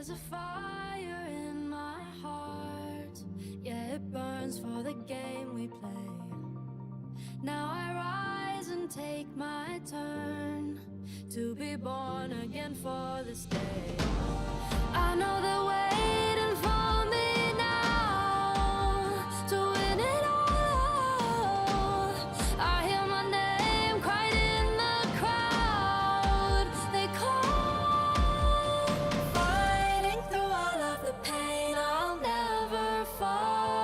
There's a fire in my heart, yeah, it burns for the game we play. Now I rise and take my turn to be born again for this day. I know they're waiting for me now to win it all. I hear my name cried in the crowd. They call, fighting through all of the pain, I'll never fall.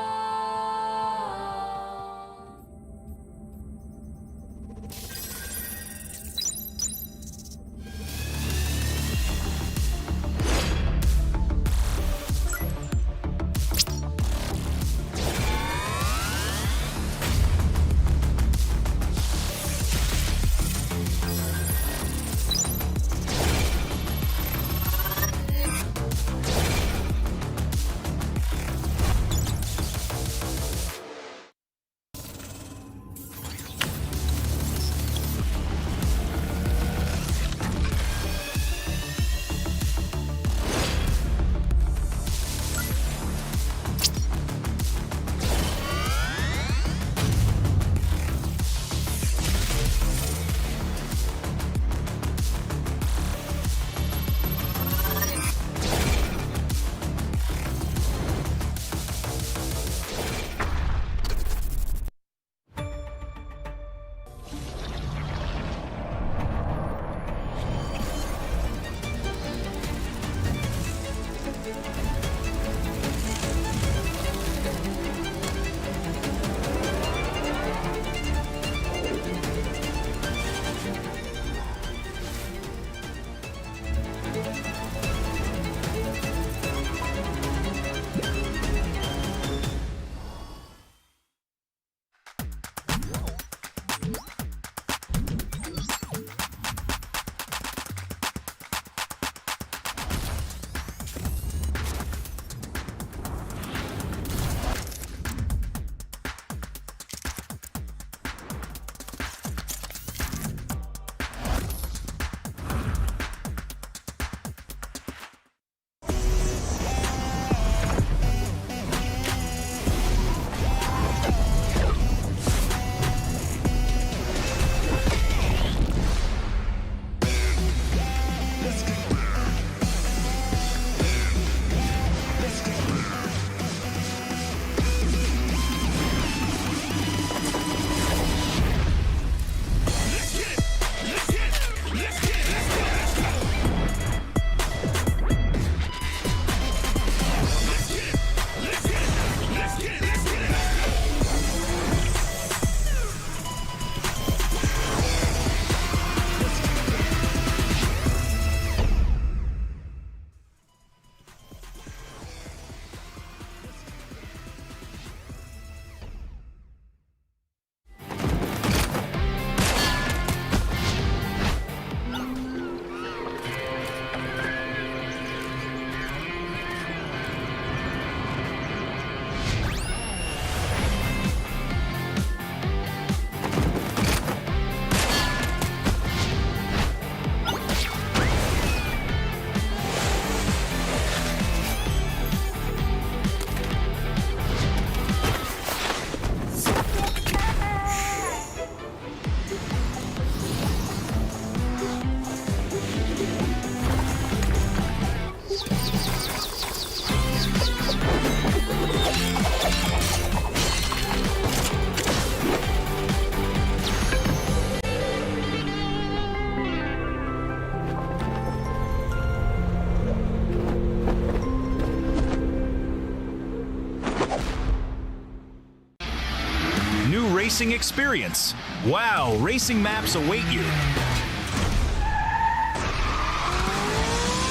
Racing experience. Wow, racing maps await you.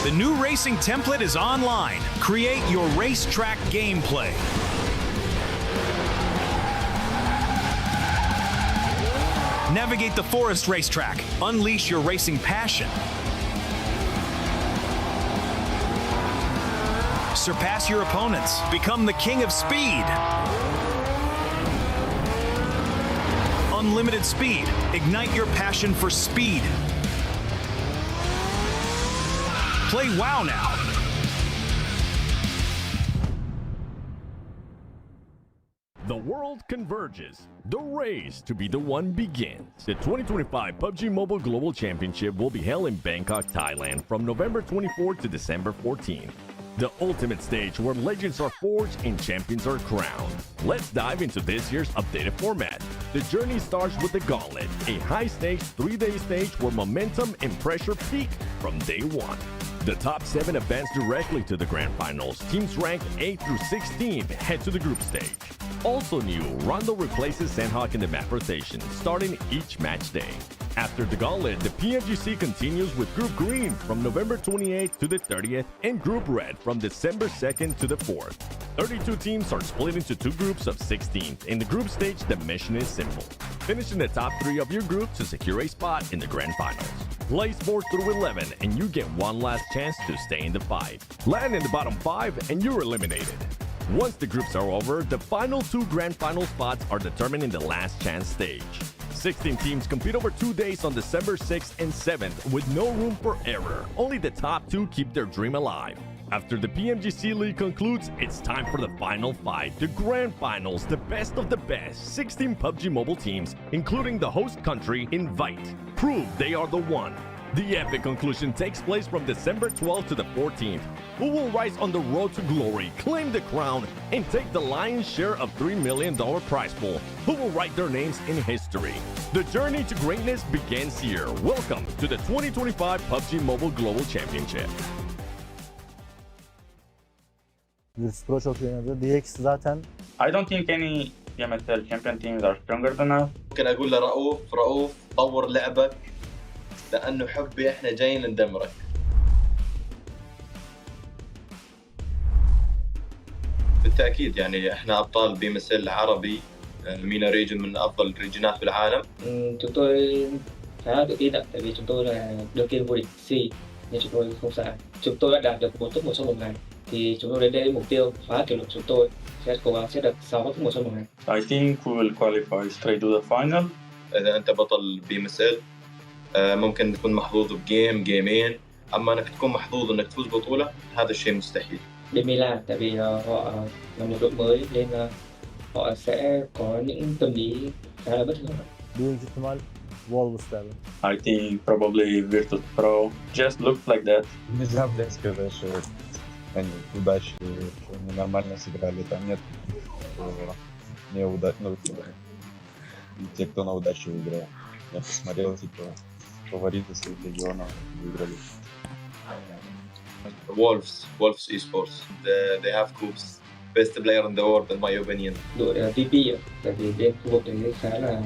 The new racing template is online. Create your racetrack gameplay. Navigate the forest racetrack. Unleash your racing passion. Surpass your opponents. Become the king of speed. Unlimited speed. Ignite your passion for speed. Play WoW now. The world converges. The race to be the one begins. The 2025 PUBG Mobile Global Championship will be held in Bangkok, Thailand from November 24 to December 14. The ultimate stage where legends are forged and champions are crowned. Let's dive into this year's updated format. The journey starts with the Gauntlet, a high-stakes 3-day stage where momentum and pressure peak from day one. The top 7 advance directly to the grand finals. Teams ranked 8 through 16 head to the group stage. Also new, Rondo replaces Sandhawk in the map rotation, starting each match day. After the Gauntlet, the PMGC continues with Group Green from November 28th to the 30th and Group Red from December 2nd to the 4th. 32 teams are split into 2 groups of 16. In the group stage, the mission is simple. Finish in the top 3 of your group to secure a spot in the grand finals. Place 4 through 11 and you get one last chance to stay in the fight. Land in the bottom 5 and you're eliminated. Once the groups are over, the final 2 grand final spots are determined in the last chance stage. 16 teams compete over 2 days on December 6th and 7th with no room for error. Only the top 2 keep their dream alive. After the PMGC League concludes, it's time for the final 5, the grand finals, the best of the best. 16 PUBG Mobile teams, including the host country, invite. Prove they are the one. The epic conclusion takes place from December 12th to the 14th. Who will rise on the road to glory, claim the crown, and take the lion's share of $3 million prize pool? Who will write their names in history? The journey to greatness begins here. Welcome to the 2025 PUBG Mobile Global Championship. Pro çok iyi oynadı. DX zaten I don't think any PMSL champion teams are stronger than us. ممكن اقول لرؤوف طور لعبك لانه حبي احنا جايين ندمرك. بالتاكيد يعني احنا ابطال بي ام اس ال عربي. مينا ريجن من افضل الريجنات في العالم. Chúng tôi khá là tự tin ạ, tại vì chúng tôi là đương kim vô địch C nên chúng tôi không sợ. Chúng tôi đã đạt được 4 top 1 trong một ngày thì chúng tôi đến đây mục tiêu phá kỷ lục. Chúng tôi sẽ cố gắng sẽ được 6 top 1 trong một ngày. I think we will qualify straight to the final. اذا انت بطل بي ام اس ال ممكن تكون محظوظ بجيم جيمين، اما انك تكون محظوظ انك تفوز بطولة هذا الشيء مستحيل. Bên Milan tại vì họ là một đội mới nên họ sẽ có những tâm lý khá là bất thường. büyük ihtimal Wolves derdim. I think probably Virtus Pro just looks like that. Нельзя, блядь, сказать, что они удачи, что они нормально сыграли. Там нет неудачных. И те, кто на удачу выиграл. Я посмотрел, типа, фавориты своих регионов выиграли. Wolves esports. They have Coops. Best player in the world in my opinion. Đội VP ạ, tại vì bên khu vực đấy khá là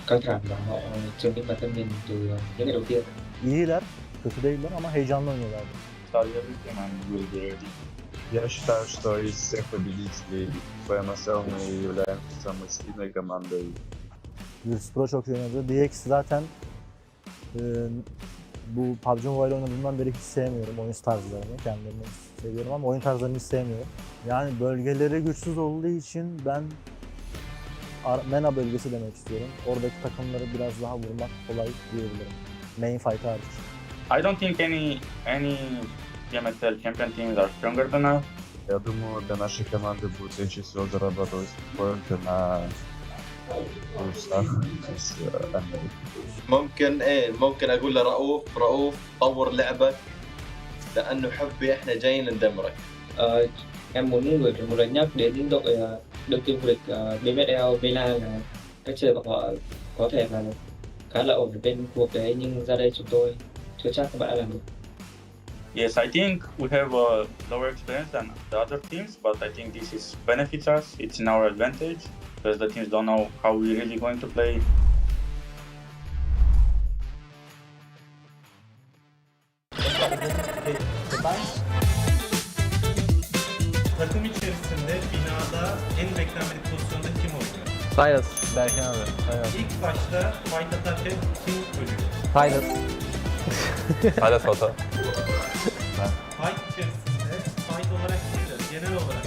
căng thẳng và họ chứng minh bản thân mình từ những ngày đầu tiên. İyiler, kötü değiller ama heyecanlı oynuyorlardı. And we'll be ready. Я считаю, что из всех победителей PMSL мы являемся самой сильной командой. Pro çok iyi oynadı. DX zaten bu PUBG Mobile oynadığımdan beri hiç sevmiyorum oyun tarzlarını. Kendilerini seviyorum ama oyun tarzlarını hiç sevmiyorum. Yani bölgeleri güçsüz olduğu için ben MENA bölgesi demek istiyorum. Oradaki takımları biraz daha vurmak kolay diyebilirim. Main fight hariç. I don't think any PMSL champion teams are stronger than us. Я думаю, для нашей команды будет легче всего зарабатывать поинты на плюсах из Америки. ممكن اقول لرؤوف طور لعبك لانه حبي احنا جايين ندمرك. Em muốn một lần nhắc đến đội đương kim vô địch BMSL Milan là cách chơi của họ có thể là khá là ổn ở bên khu vực đấy, nhưng ra đây chúng tôi chưa chắc các bạn đã làm được. Yes, I think we have a lower experience than the other teams, but I think this is benefits us. It's in our advantage because the teams don't know how we're really going to play. Takım içerisinde binada en beklenmedik pozisyonda kim oynuyor? Silas. Berkin abi. Evet. İlk başta fight atarken kim ölüyor? Silas. Silas hata. Fight içerisinde fight olarak değil de genel olarak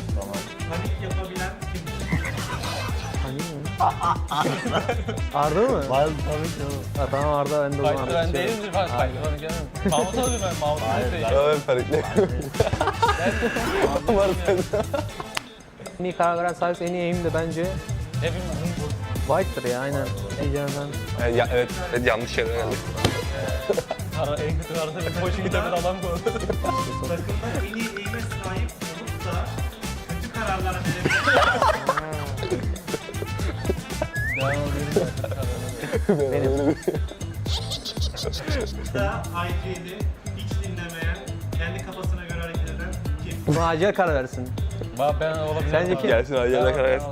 panik yapabilen kim? Arda mı? Wild Panik ya. Ha, tamam Arda, ben de o zaman Arda. Ben değilimdir ben Spiderman'ı gelmem. Mahmut abi ben Mahmut'u değil. Evet, farklı. En iyi karar veren Silas, en iyi aim de bence Hepimizin bu. White'dır ya aynen. Heyecandan. Evet yanlış yere geldik. En kötü arada bir koşu giden adam bu. Takımda en iyi eğime sahip olup da kötü kararlar verebilir. Benim. Da IG'li, hiç dinlemeyen, kendi kafasına göre hareket eden kim? Buna acil karar versin. Ben olabilirim. Sence kim? Gelsin acele karar versin.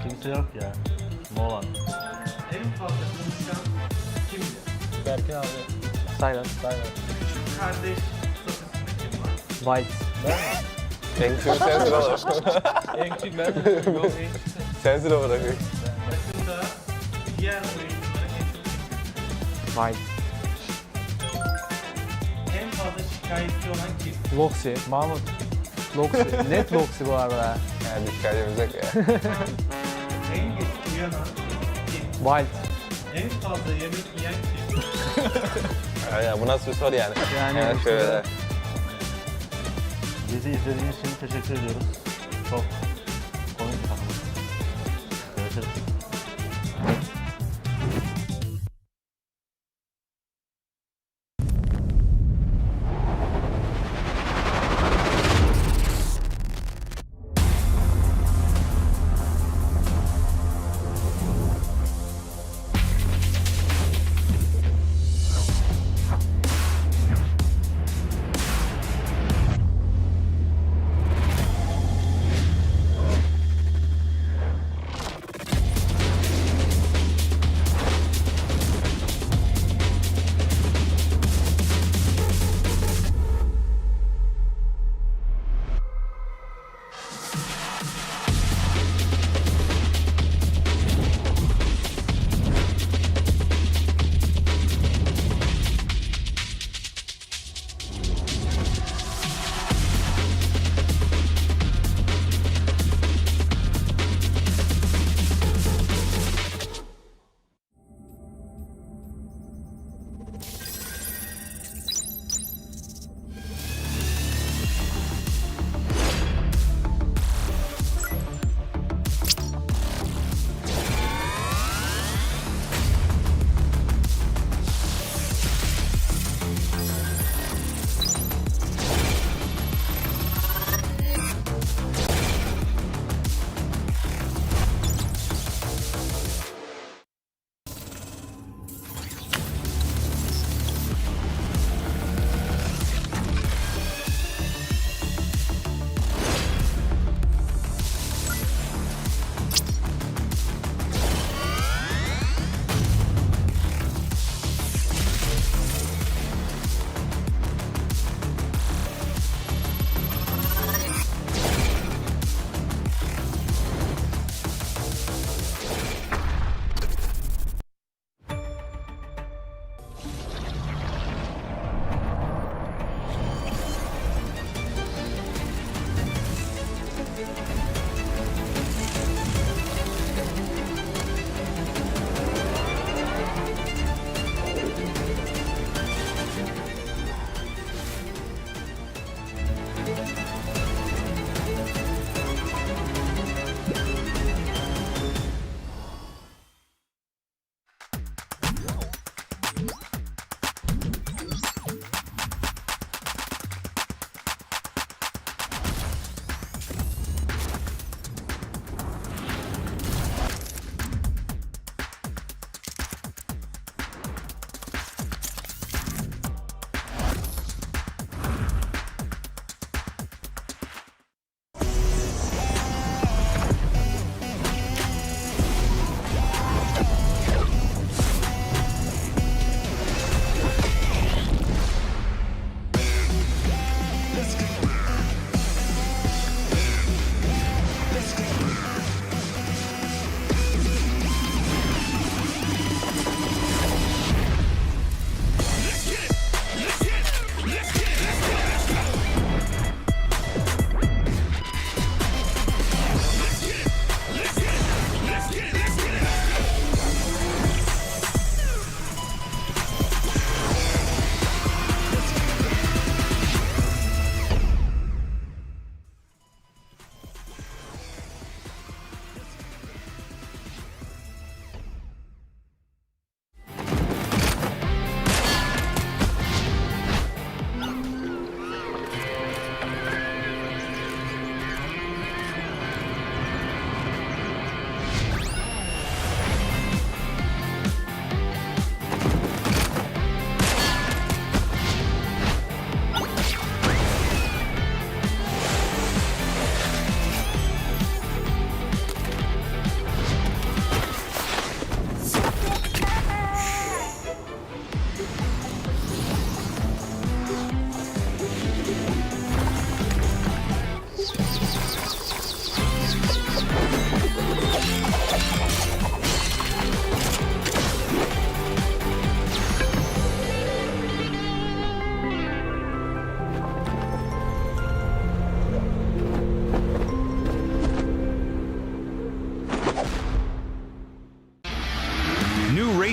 Kimse yok ya. Molan. En fazla konuşan kimdi? Berkin abi. Silence. Küçük kardeş statüsünde kim var? White. En küçük sensin oğlum. En küçük ben. Yok en küçük. Sensin o bırakıyor. Takımda diğer oyuncuları en çok kim? White. En fazla şikayetçi olan kim? Loxi. Mahmut. Loxi. Net Loxi bu arada. Yani şikayetimiz yok ya. En geç uyanan kim? Wild. En fazla yemek yiyen kim? Aynen bu nasıl bir soru yani? Yani şöyle. Bizi izlediğiniz için teşekkür ediyoruz. Çok komik bir takımız. Görüşürüz.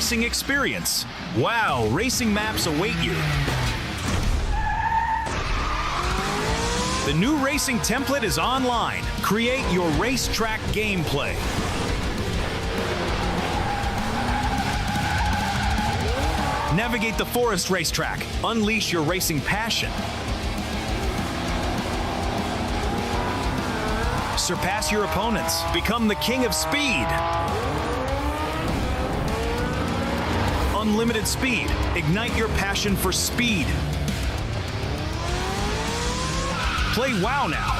racing experience. Wow, racing maps await you. The new racing template is online. Create your racetrack gameplay. Navigate the forest racetrack. Unleash your racing passion. Surpass your opponents. Become the king of speed. Unlimited speed. Ignite your passion for speed. Play WoW now.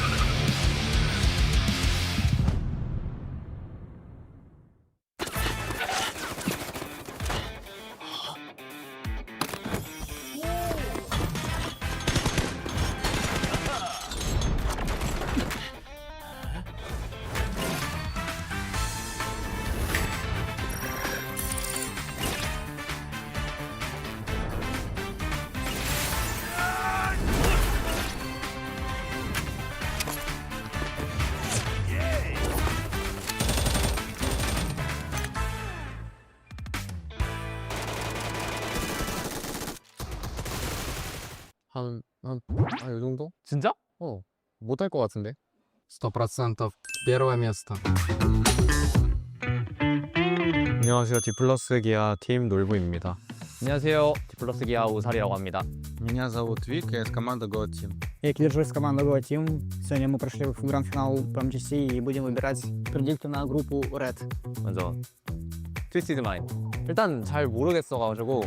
요 정도? 진짜? 못할 것 같은데? 100% первое место. 안녕하세요. 디플러스 기아 팀 놀부입니다. 안녕하세요. 디플러스 기아 우살이라고 합니다. Меня зовут Вик, я из команды Go Team. Я держусь с командой Go Team. Сегодня мы прошли в гранд-финал PMGC и будем выбирать предикты на группу Red. 먼저 트위스티드 마인. 일단 잘 모르겠어가지고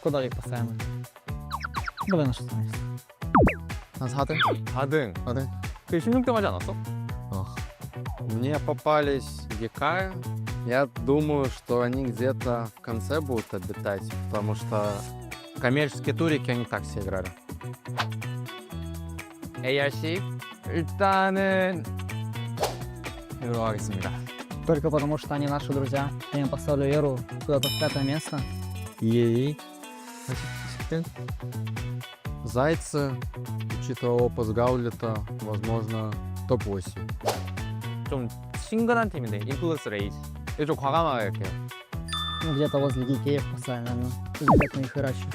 Куда их поставим? Давай на 6 место. 한 4등? 4등. 4등? 그 16등 하지 않았어? Мне попались ГК. Я думаю, что они где-то в конце будут обитать, потому что коммерческие турики они так все играли. ARC 일단은 이로 하겠습니다. Только потому, что они наши друзья. Я им поставлю Эру куда-то в 5 место. И 10등? Зайцы, учитывая опыт Гаулета, возможно, топ-8. 좀 친근한 팀인데 인플루스 레이지. 이거 좀 과감하게 할게요. Ну, где-то возле Гикеев поставим, наверное. Ребят на их херачу.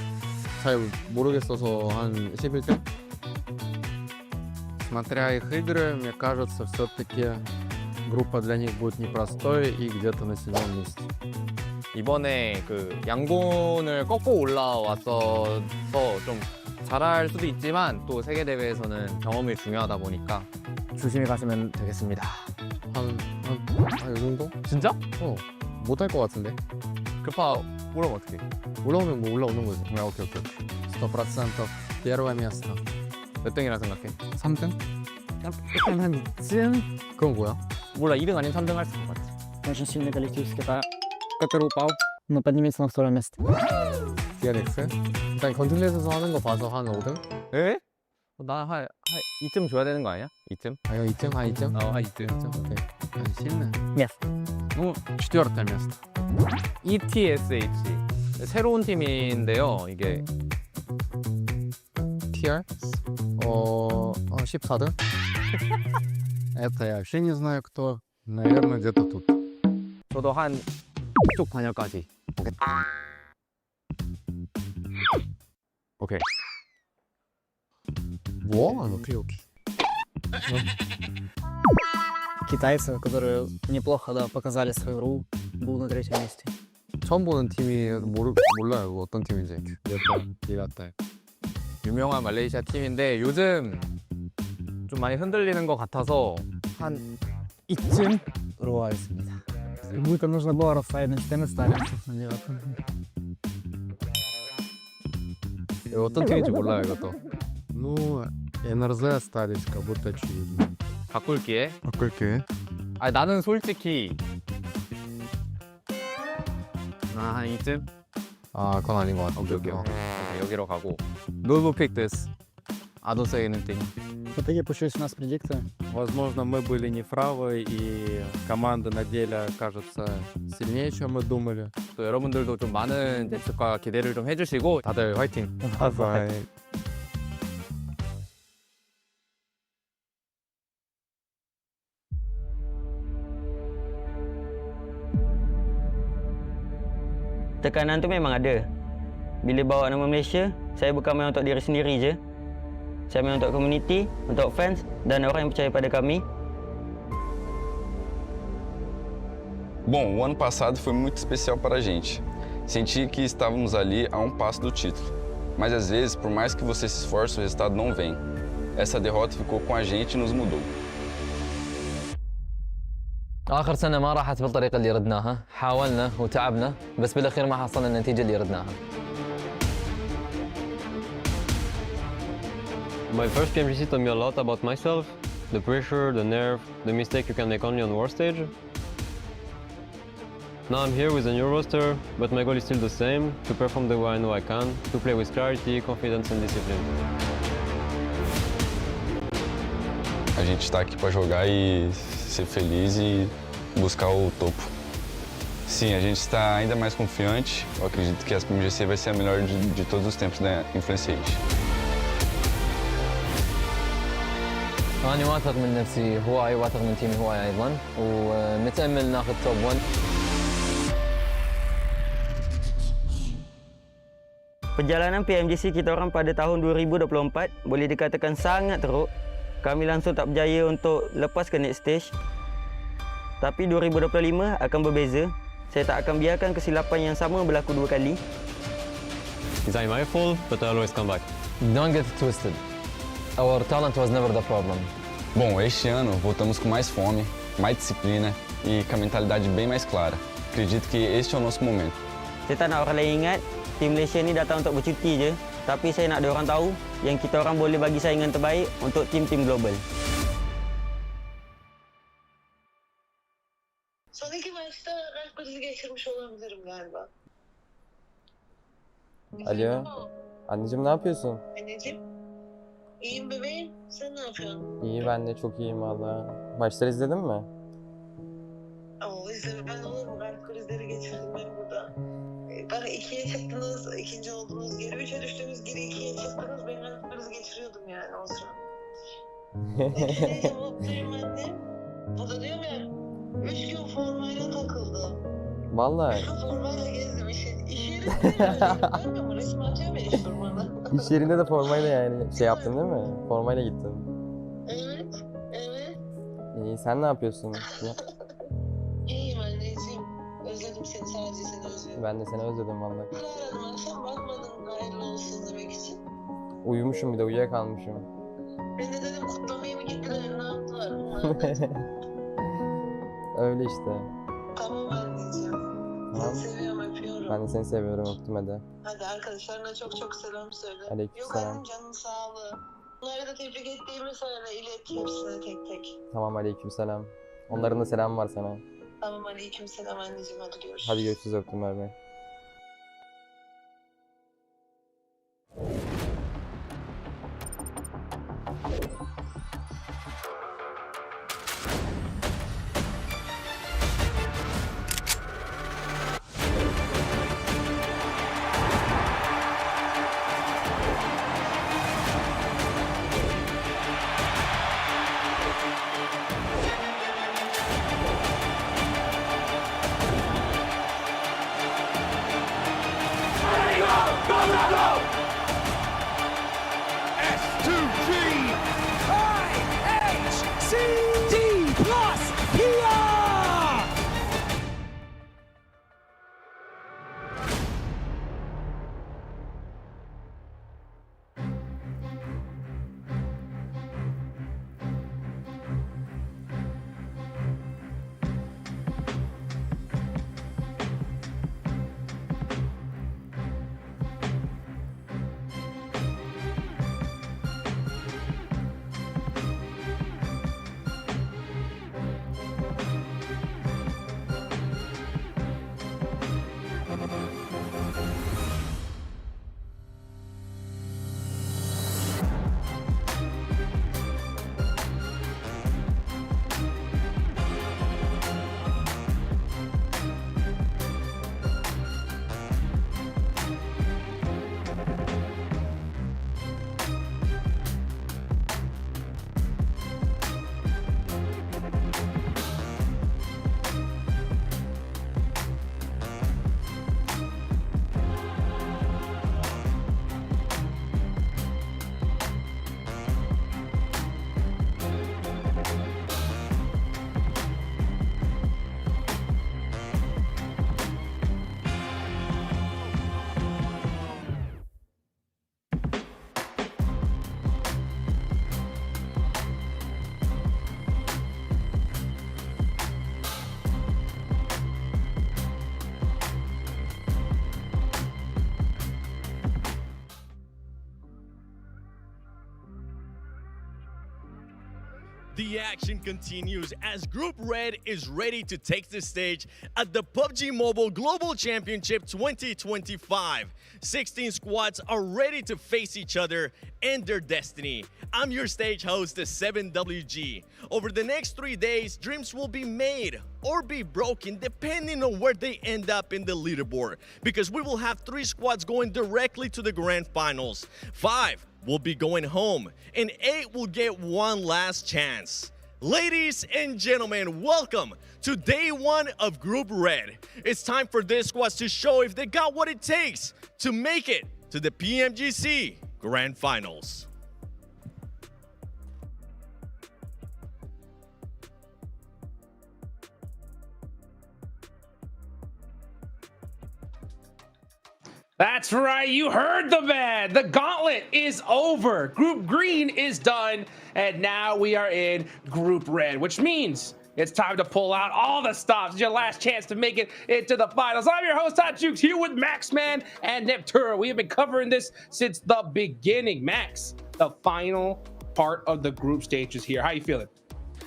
잘 모르겠어서 한 11등? Смотря их игры, мне кажется, все-таки группа для них будет непростой и где-то на 7ом месте. 이번에 그 양곤을 꺾고 올라왔어서 좀 잘할 수도 있지만 또 세계 대회에서는 경험이 중요하다 보니까 조심히 가시면 되겠습니다. 요 정도? 진짜? 못할 것 같은데? 급하 올라오면 어떡해? 올라오면 뭐 올라오는 거지. 오케이. 100% первое место. 몇 등이라 생각해? 3등? Прям 한 2등. 그건 뭐야? 몰라, 2등 아니면 3등 할 수 있을 것 같아. Очень сильный коллектив из Китая, который упал, но поднимется на 2 место. DRX? 일단 건틀렛에서 하는 거 봐서 한 5등? 에? 나 2점 줘야 되는 거 아니야? 2점? 아, 이거 2점? 한 2점? 한 2점. 오케이. Сильно? Место. Ну, 4 место. ETSH. 새로운 팀인데요, 이게. TR? 14등? Это я вообще не знаю, кто. Наверное, где-то тут. 저도 한 이쪽 반열까지. 오케이. 뭐? 오케이. Китайцы, которые неплохо, да, показали свою игру, будут на 3 месте. 처음 보는 팀이 몰라요. 어떤 팀인지. Девятое. 유명한 말레이시아 팀인데 요즘 좀 많이 흔들리는 것 같아서 한 2쯤으로 하겠습니다. Как будто нужно было расставить на 4 места, на 9. 이거 어떤 팀인지 몰라요, 이것도. Ну, НРЗ остались, как будто очевидно. 바꿀게. Окей. 아, 나는 솔직히 한 2쯤? 아, 그건 아닌 것 같아. 오케이. 여기로 가고. No will pick this. I don't say anything. В итоге получились у нас предикты. Возможно, мы были неправы, и команда на деле кажется сильнее, чем мы думали. 또 여러분들도 좀 많은 예측과 기대를 좀 해주시고 다들 화이팅! Давай. tekanan tu memang ada. Bila bawa nama Malaysia, saya bukan main untuk diri sendiri je. Saya main untuk komuniti, untuk fans dan orang yang percaya pada kami. Bom, o ano passado foi muito especial para a gente. Senti que estávamos ali a um passo do título. Mas às vezes, por mais que você se esforce, o resultado não vem. Essa derrota ficou com a gente e nos mudou. آخر سنة ما راحت بالطريقة اللي ردناها، حاولنا وتعبنا بس بالأخير ما حصلنا النتيجة اللي ردناها. My first PMGC taught me a lot about myself, the pressure, the nerve, the mistake you can make only on the world stage. Now I'm here with a new roster, but my goal is still the same, to perform the way I know I can, to play with clarity, confidence and discipline. A gente está aqui para jogar e ser feliz e buscar o topo. Sim, a gente está ainda mais confiante. Eu acredito que a PMGC vai ser a melhor de todos os tempos da Influence Age. أنا واثق من نفسي هواي، واثق من تيمي هواي أيضاً، ونتأمل ناخذ توب 1. Perjalanan PMGC kita orang pada tahun 2024 boleh dikatakan sangat teruk. Kami langsung tak berjaya untuk lepas ke next stage. Tapi 2025 akan berbeza. Saya tak akan biarkan kesilapan yang sama berlaku dua kali. It's my fault, but I always come back. Don't get it twisted. Our talent was never the problem. Bom, este ano voltamos com mais fome, mais disciplina e com a mentalidade bem mais clara. Acredito que este é o nosso momento. Saya tak nak orang lain ingat, tim Malaysia ni datang untuk bercuti je. Tapi saya nak diorang tahu yang kita orang boleh bagi saingan terbaik untuk tim-tim global. Son iki maçta kalp krizi geçirmiş olabilirim galiba. Alo. Anneciğim ne yapıyorsun? Anneciğim. İyiyim bebeğim. Sen ne yapıyorsun? İyi, ben de çok iyiyim valla. Maçları izledin mi? Oo izlemeden olur mu? Kalp krizleri geçirdim ben burada. Bana 2'ye çıktınız, ikinci oldunuz, geri 3'e düştünüz, geri 2'ye çıktınız. Ben kalp krizi geçiriyordum yani o sıra. Neyse mutluyum annem. O da diyorum ya, 3 gün formayla takıldım. Vallahi. 3 gün formayla gezdim. İş yerinde görmüyor mu? Resmi atıyor beni iş formada. İş yerinde de formayla yani şey yaptın değil mi? Formayla gittin. Evet, evet. İyi, sen ne yapıyorsun? İyiyim anneciğim. Özledim seni, sadece seni özledim. Ben de seni özledim vallahi. Aradım, akşam bakmadın hayırlı olsun demek için. Uyumuşum, bir de uyuyakalmışım. Ben de dedim kutlamaya mı gittiler, ne yaptılar? Öyle işte. Tamam anneciğim. Tamam. Seni seviyorum, öpüyorum. Ben de seni seviyorum, öptüm hadi. Hadi arkadaşlarına çok çok selam söyle. Aleykümselam. Yok annem, canın sağlığı. Bunları da tebrik ettiğimi söyle, ilet hepsine tek tek. Tamam, aleykümselam. Onların da selamı var sana. Tamam, aleykümselam anneciğim, hadi görüşürüz. Hadi görüşürüz, öptüm, bay bay. The action continues as Group Red is ready to take the stage at the PUBG Mobile Global Championship 2025. 16 squads are ready to face each other and their destiny. I'm your stage host, the 7WG. Over the next 3 days, dreams will be made or be broken depending on where they end up in the leaderboard, because we will have 3 squads going directly to the grand finals. 5 will be going home, and 8 will get one last chance. Ladies and gentlemen, welcome to day 1 of Group Red. It's time for these squads to show if they got what it takes to make it to the PMGC Grand Finals. That's right, you heard the man. The gauntlet is over. Group Green is done, and now we are in Group Red, which means it's time to pull out all the stops. It's your last chance to make it into the finals. I'm your host, Hot Jukes, here with Maxman and Neptura. We have been covering this since the beginning. Max, the final part of the group stage is here. How you feeling?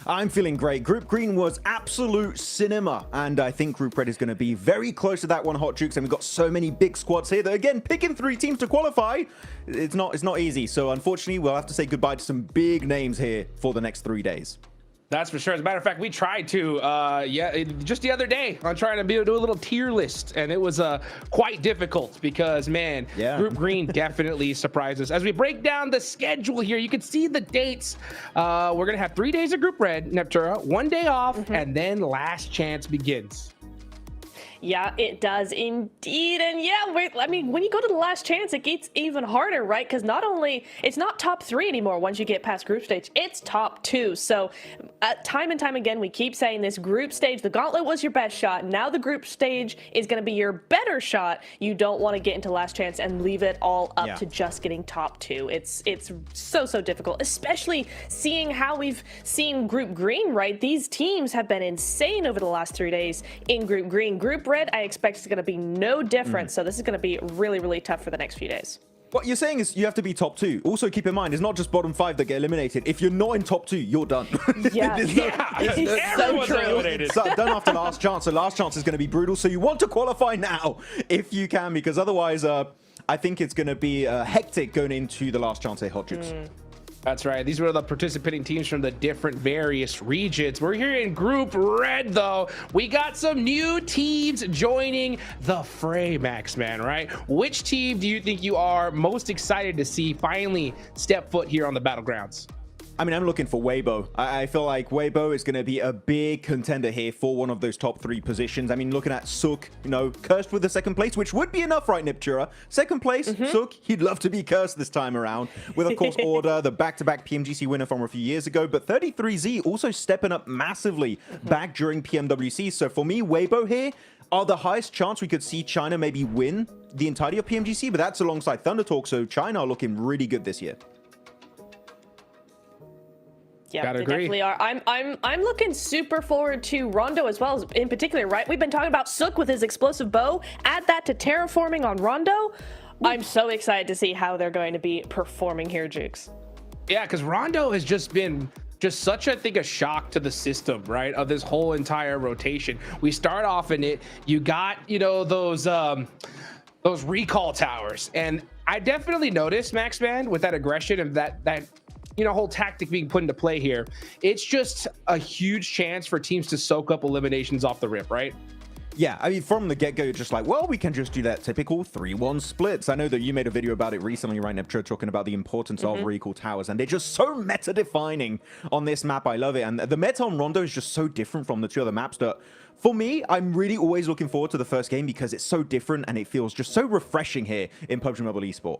I'm feeling great. Group Green was absolute cinema, and I think Group Red is going to be very close to that one, Hot Jukes, and we've got so many big squads here that, again, picking 3 teams to qualify, it's not easy. So unfortunately, we'll have to say goodbye to some big names here for the next 3 days. That's for sure. As a matter of fact, we tried to, just the other day on trying to do a little tier list, and it was quite difficult because, man, Group Green definitely surprised us. As we break down the schedule here, you can see the dates. We're going to have 3 days of Group Red, Neptura, 1 day off, and then Last Chance begins. Yeah, it does indeed. And yeah, I mean, when you go to the last chance, it gets even harder, right? Because not only, it's not top 3 anymore once you get past group stage, it's top 2. So time and time again, we keep saying this group stage, the gauntlet was your best shot. Now the group stage is going to be your better shot. You don't want to get into last chance and leave it all up to just getting top 2. It's so difficult, especially seeing how we've seen Group Green, right? These teams have been insane over the last 3 days in Group Green. Group Red, I expect is going to be no different. So this is going to be really tough for the next few days. What you're saying is you have to be top 2. Also, keep in mind, it's not just bottom 5 that get eliminated. If you're not in top 2, you're done. Everyone's eliminated. It's done after last chance. So last chance is going to be brutal. So you want to qualify now if you can, because otherwise, I think it's going to be hectic going into the last chance here, Hot Jukes. That's right. These were the participating teams from the different various regions. We're here in Group Red, though. We got some new teams joining the fray, Maxman, right? Which team do you think you are most excited to see finally step foot here on the battlegrounds? I mean, I'm looking for Weibo. I feel like Weibo is going to be a big contender here for one of those top 3 positions. I mean, looking at Sook, you know, cursed with the 2nd place, which would be enough, right, Neptura? 2nd place, Sook, he'd love to be cursed this time around. With, of course, Order, the back-to-back PMGC winner from a few years ago. But 33Z also stepping up massively back during PMWC. So for me, Weibo here are the highest chance we could see China maybe win the entirety of PMGC. But that's alongside Thunder Talk. So China are looking really good this year. Yeah, they definitely are. I'm looking super forward to Rondo as well, in particular, right? We've been talking about Sook with his explosive bow. Add that to terraforming on Rondo. I'm so excited to see how they're going to be performing here, Jukes. Yeah, because Rondo has just been such, I think, a shock to the system, right? Of this whole entire rotation. We start off in it. You got, you know, those recall towers, and I definitely noticed, Maxman, with that aggression and that you know, whole tactic being put into play here, it's just a huge chance for teams to soak up eliminations off the rip, right? Yeah, I mean, from the get-go, you're just like, well, we can just do that typical 3-1 splits. I know that you made a video about it recently, right, Neptune, talking about the importance of recall towers, and they're just so meta-defining on this map. I love it. And the meta on Rondo is just so different from the 2 other maps that, for me, I'm really always looking forward to the first game because it's so different and it feels just so refreshing here in PUBG Mobile Esport.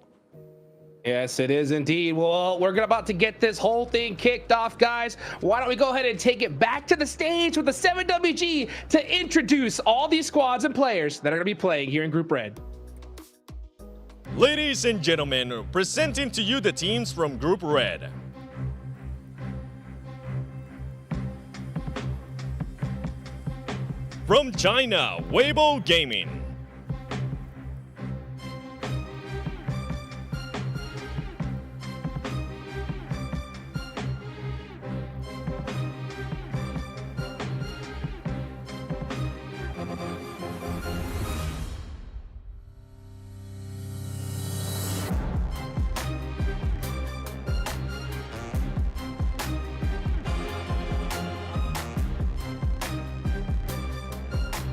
Yes, it is indeed. Well, we're about to get this whole thing kicked off, guys. Why don't we go ahead and take it back to the stage with the 7WG to introduce all these squads and players that are going to be playing here in Group Red. Ladies and gentlemen, presenting to you the teams from Group Red. From China, Weibo Gaming.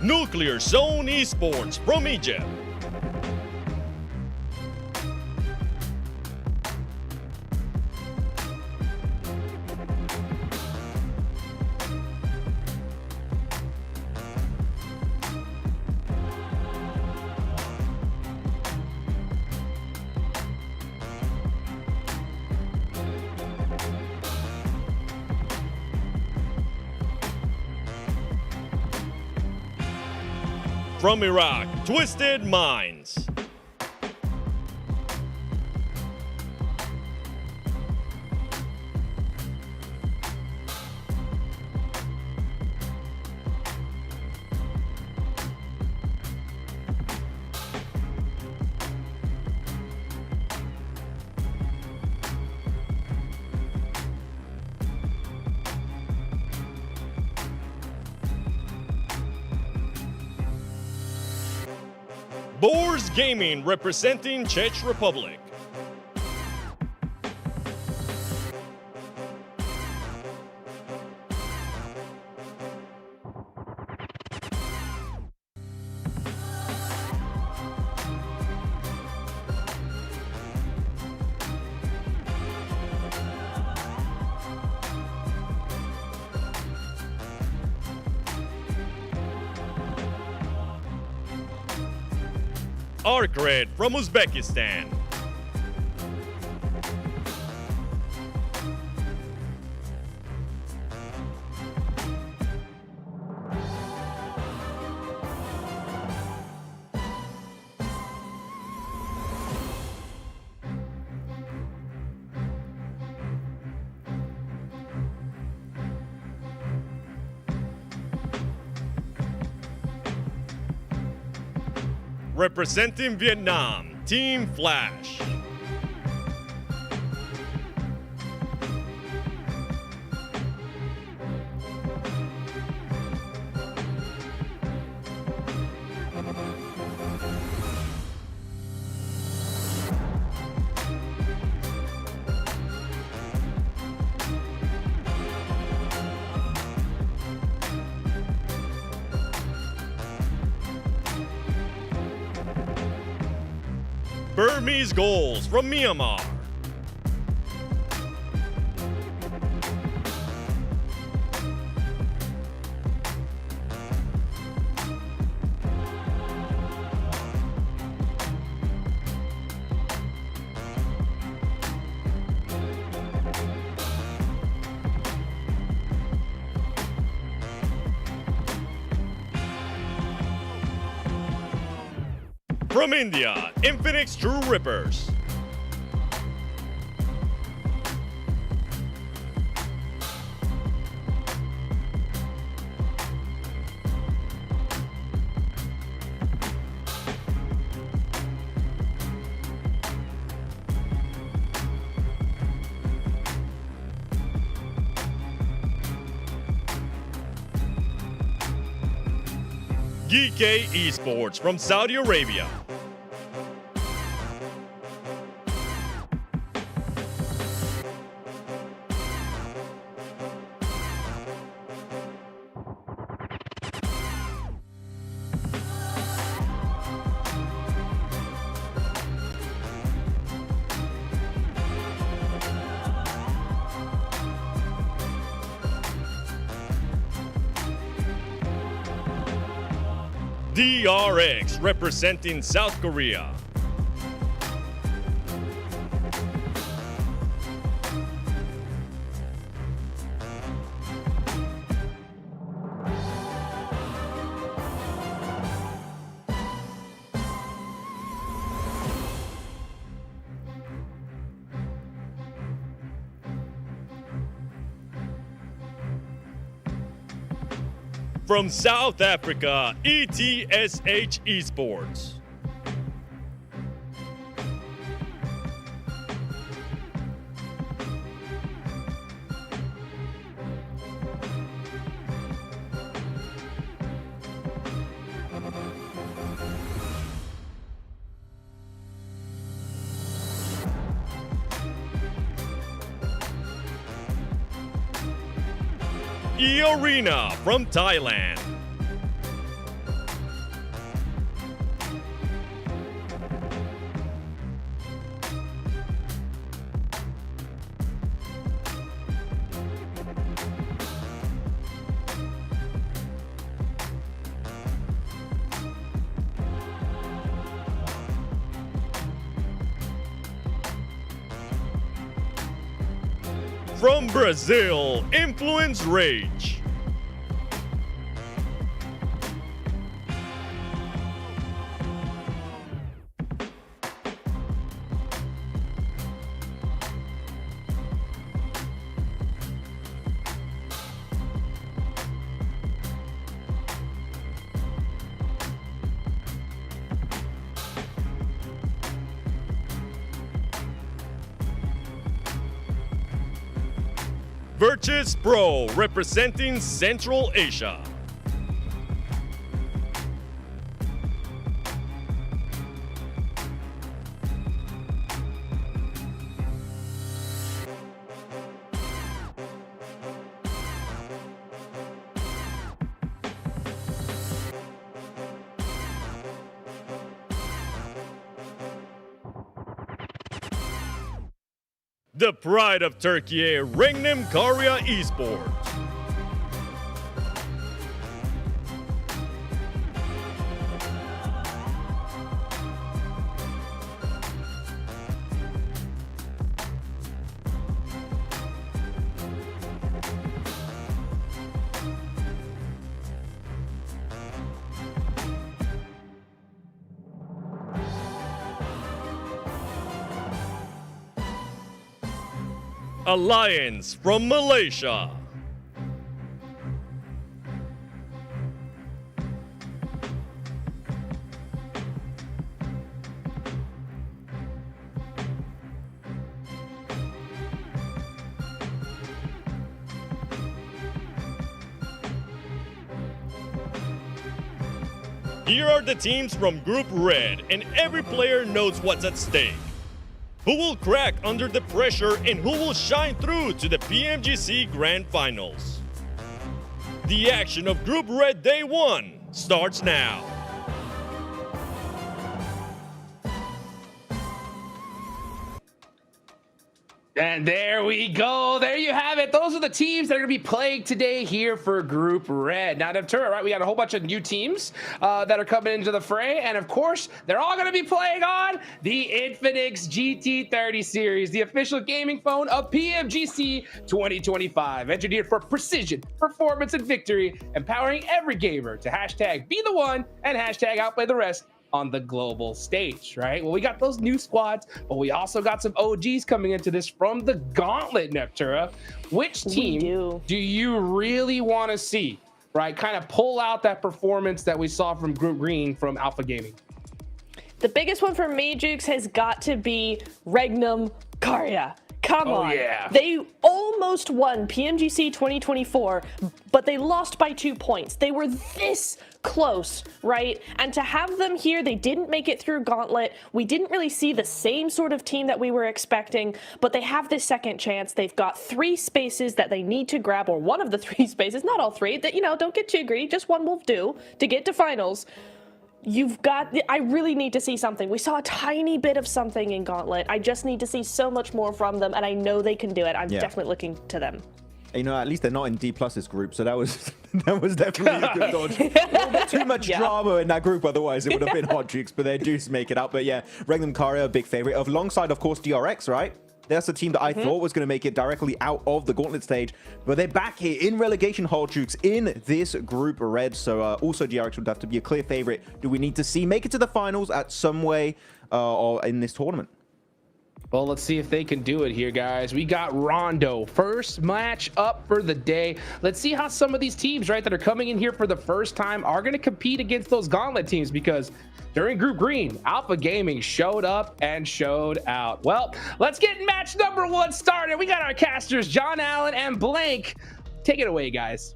Nuclear Zone Esports from Egypt. From Iraq, Twisted Minds. Boars Gaming representing Czech Republic. Arcred from Uzbekistan. Representing Vietnam, Team Flash. Burmese goals from Myanmar. From India, Infinix True Rippers. GK Esports from Saudi Arabia. DRX representing South Korea. From South Africa, ETSH Esports. E-Arena from Thailand. From Brazil, Influence Rage. Virtus Pro, representing Central Asia. The pride of Turkey, Regnum Karya Esports. Alliance from Malaysia. Here are the teams from Group Red, and every player knows what's at stake. Who will crack under the pressure and who will shine through to the PMGC Grand Finals? The action of Group Red Day 1 starts now. And there we go. There you have it. Those are the teams that are going to be playing today here for Group Red. Now, Neptura, right? We got a whole bunch of new teams that are coming into the fray. And of course, they're all going to be playing on the Infinix GT30 series, the official gaming phone of PMGC 2025. Engineered for precision, performance, and victory, empowering every gamer to hashtag be the one and hashtag outplay the rest on the global stage, right? Well, we got those new squads, but we also got some OGs coming into this from the Gauntlet, Neptura. Which team do you really want to see, right? Kind of pull out that performance that we saw from Group Green from Alpha Gaming. The biggest one for me, Jukes, has got to be Regnum Karya. Come on. Yeah. They almost won PMGC 2024, but they lost by 2 points. They were this close, right? And to have them here, they didn't make it through Gauntlet. We didn't really see the same sort of team that we were expecting, but they have this second chance. They've got 3 spaces that they need to grab, or one of the 3 spaces, not all 3, that, you know, don't get too greedy, just one will do to get to finals. I really need to see something. We saw a tiny bit of something in Gauntlet. I just need to see so much more from them, and I know they can do it. I'm definitely looking to them. You know, at least they're not in D+'s group, so that was definitely a good dodge. A little bit too much drama in that group, otherwise it would have been hot Jukes, but they do make it out. But yeah, Regnum Karya, a big favorite. Alongside, of course, DRX, right? That's the team that I thought was going to make it directly out of the Gauntlet stage, but they're back here in relegation hole, Jukes, in this Group Red. So also DRX would have to be a clear favorite. Do we need to see make it to the finals at some way or in this tournament? Well, let's see if they can do it here, guys. We got Rondo, first match up for the day. Let's see how some of these teams, right, that are coming in here for the first time are going to compete against those Gauntlet teams, because during Group Green, Alpha Gaming showed up and showed out. Well, let's get match number 1 started. We got our casters, John Allen and Blank. Take it away, guys.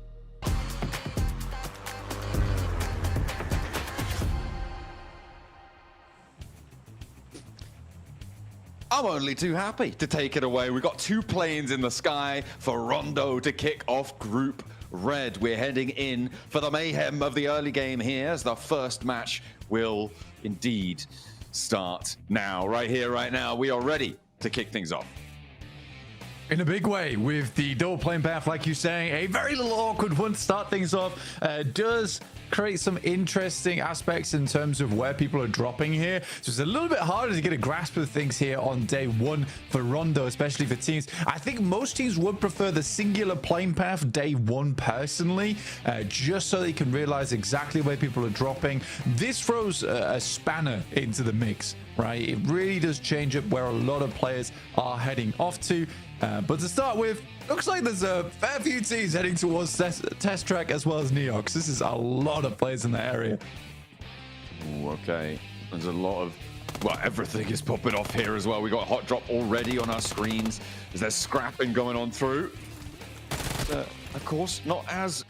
I'm only too happy to take it away. We've got 2 planes in the sky for Rondo to kick off Group Red. We're heading in for the mayhem of the early game here, as the first match will indeed start now. Right here, right now, we are ready to kick things off. In a big way, with the double plane path, like you're saying, a very little awkward one to start things off. Does create some interesting aspects in terms of where people are dropping here. So it's a little bit harder to get a grasp of things here on day one for Rondo, especially for teams. I think most teams would prefer the singular plane path day one personally, just so they can realize exactly where people are dropping. This throws a spanner into the mix, right? It really does change up where a lot of players are heading off to. But to start with, looks like there's a fair few teams heading towards test track as well as Neox. This is a lot of players in the area. Ooh, okay. There's a lot of, well, everything is popping off here as well. We got Hot Drop already on our screens. There's scrapping going on through. Of course, not as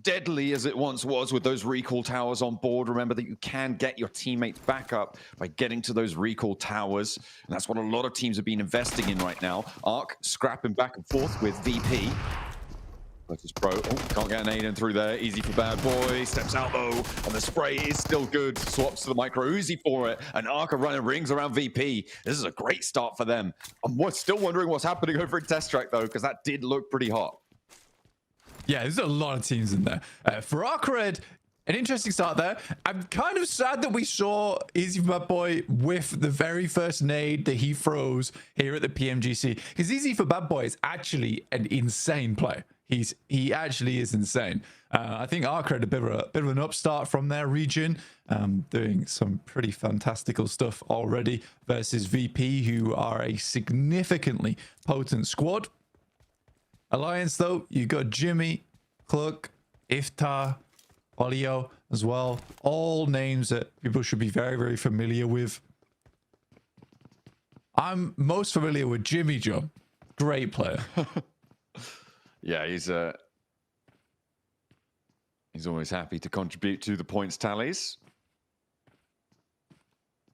deadly as it once was with those recall towers on board. Remember that you can get your teammates back up by getting to those recall towers, and that's what a lot of teams have been investing in right now. Arc scrapping back and forth with VP versus Pro. Oh, can't get an aid in through there. Easy for Bad Boy. Steps out though, and the spray is still good. Swaps to the micro Uzi for it, and Arc are running rings around VP. This is a great start for them. I'm still wondering what's happening over in Test Track though, because that did look pretty hot. Yeah, there's a lot of teams in there. For Arc Red, an interesting start there. I'm kind of sad that we saw Easy for Bad Boy with the very first nade that he throws here at the PMGC. Because Easy for Bad Boy is actually an insane player. He actually is insane. I think Arc Red a bit of an upstart from their region, doing some pretty fantastical stuff already versus VP, who are a significantly potent squad. Alliance, though, you got Jimmy, Cluck, Iftar, Olio as well. All names that people should be very, very familiar with. I'm most familiar with Jimmy Joe. Great player. Yeah, he's always happy to contribute to the points tallies.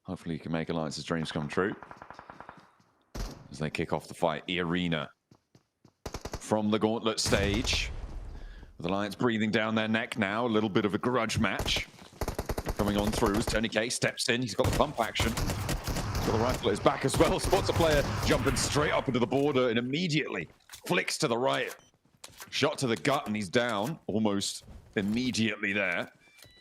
Hopefully he can make Alliance's dreams come true. As they kick off the fight, E-Arena from the Gauntlet stage. With Alliance breathing down their neck now. A little bit of a grudge match coming on through as Tony K steps in. He's got the pump action. Got the rifle at his back as well. Spots a player jumping straight up into the border and immediately flicks to the right. Shot to the gut and he's down almost immediately there.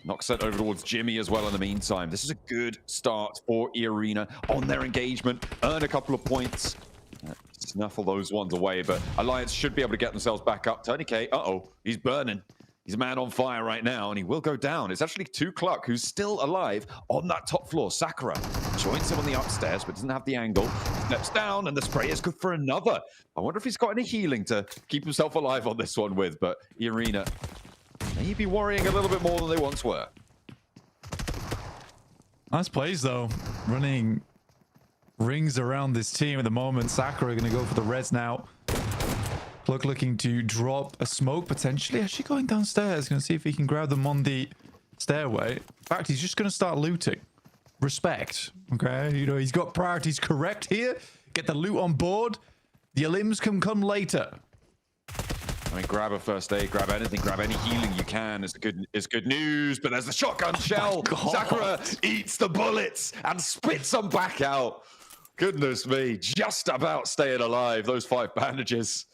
Knocks it over towards Jimmy as well in the meantime. This is a good start for E-Arena on their engagement. Earn a couple of points. Snuffle those ones away, but Alliance should be able to get themselves back up. Tony K, he's burning. He's a man on fire right now, and he will go down. It's actually 2 Cluck, who's still alive on that top floor. Sakura joins him on the upstairs, but doesn't have the angle. Steps down, and the spray is good for another. I wonder if he's got any healing to keep himself alive on this one with, but E-Arena may be worrying a little bit more than they once were. Nice plays, though. Running rings around this team at the moment. Sakura going to go for the res now. Cluck looking to drop a smoke, potentially. Actually going downstairs. Going to see if he can grab them on the stairway. In fact, he's just going to start looting. Respect. Okay. You know, he's got priorities correct here. Get the loot on board. The limbs can come later. I mean, grab a first aid, grab anything, grab any healing you can. It's good news, but there's the shotgun shell. Sakura eats the bullets and spits them back out. Goodness me, just about staying alive. Those 5 bandages.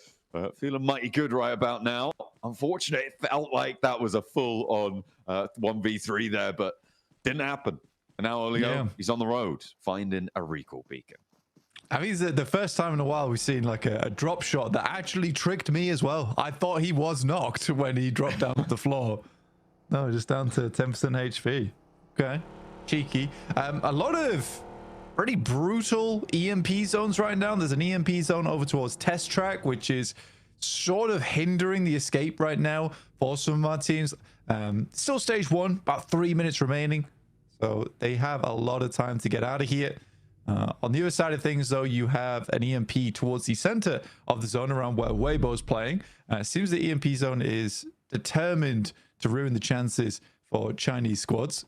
Feeling mighty good right about now. Unfortunately, it felt like that was a full-on 1v3 there, but didn't happen. And now Olio, he's on the road, finding a recall beacon. I mean, it's the first time in a while we've seen like a drop shot that actually tricked me as well. I thought he was knocked when he dropped down to the floor. No, just down to 10% HP. Okay, cheeky. A lot of pretty brutal EMP zones right now. There's an EMP zone over towards Test Track, which is sort of hindering the escape right now for some of our teams. Still stage 1, about 3 minutes remaining. So they have a lot of time to get out of here. On the other side of things, though, you have an EMP towards the center of the zone around where Weibo's playing. It seems the EMP zone is determined to ruin the chances for Chinese squads.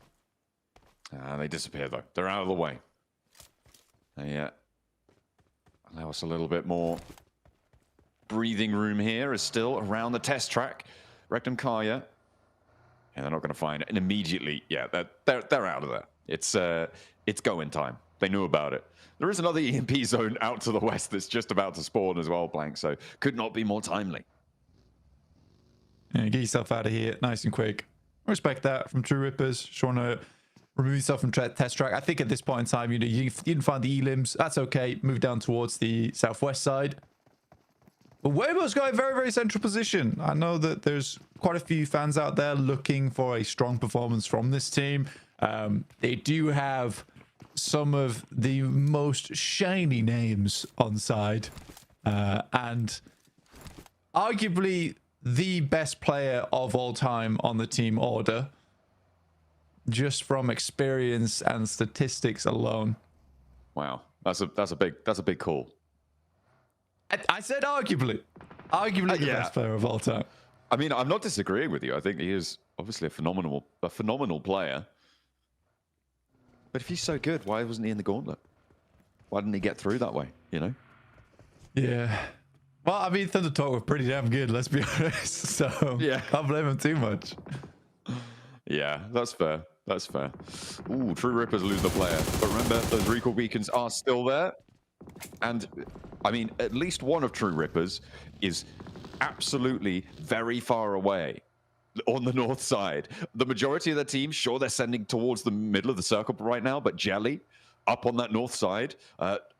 They disappear, though. They're out of the way. Yeah. Allow us a little bit more breathing room here is still around the test track. Rectum Kaya. And they're not going to find it. And immediately, yeah, they're out of there. It's going time. They knew about it. There is another EMP zone out to the west that's just about to spawn as well, Blank, so could not be more timely. Yeah, get yourself out of here nice and quick. respect that from True Rippers. Just want to remove yourself from test track. I think at this point in time, you know, you didn't find the elims. That's okay. Move down towards the southwest side. But Weibo's got a very, very central position. I know that there's quite a few fans out there looking for a strong performance from this team. They do have some of the most shiny names on side. And arguably the best player of all time on the team order. Just from experience and statistics alone. Wow. That's a big call. I said arguably the best player of all time. I mean, I'm not disagreeing with you. I think he is obviously a phenomenal player. But if he's so good, why wasn't he in the Gauntlet? Why didn't he get through that way? You know? Yeah. Well, I mean, Thunder Talk were pretty damn good. Let's be honest. So yeah, can't blame him too much. Yeah, that's fair. That's fair. Ooh, True Rippers lose the player. But remember, those recall beacons are still there. And, I mean, at least one of True Rippers is absolutely very far away on the north side. The majority of their team, sure, they're sending towards the middle of the circle right now, but Jelly, up on that north side,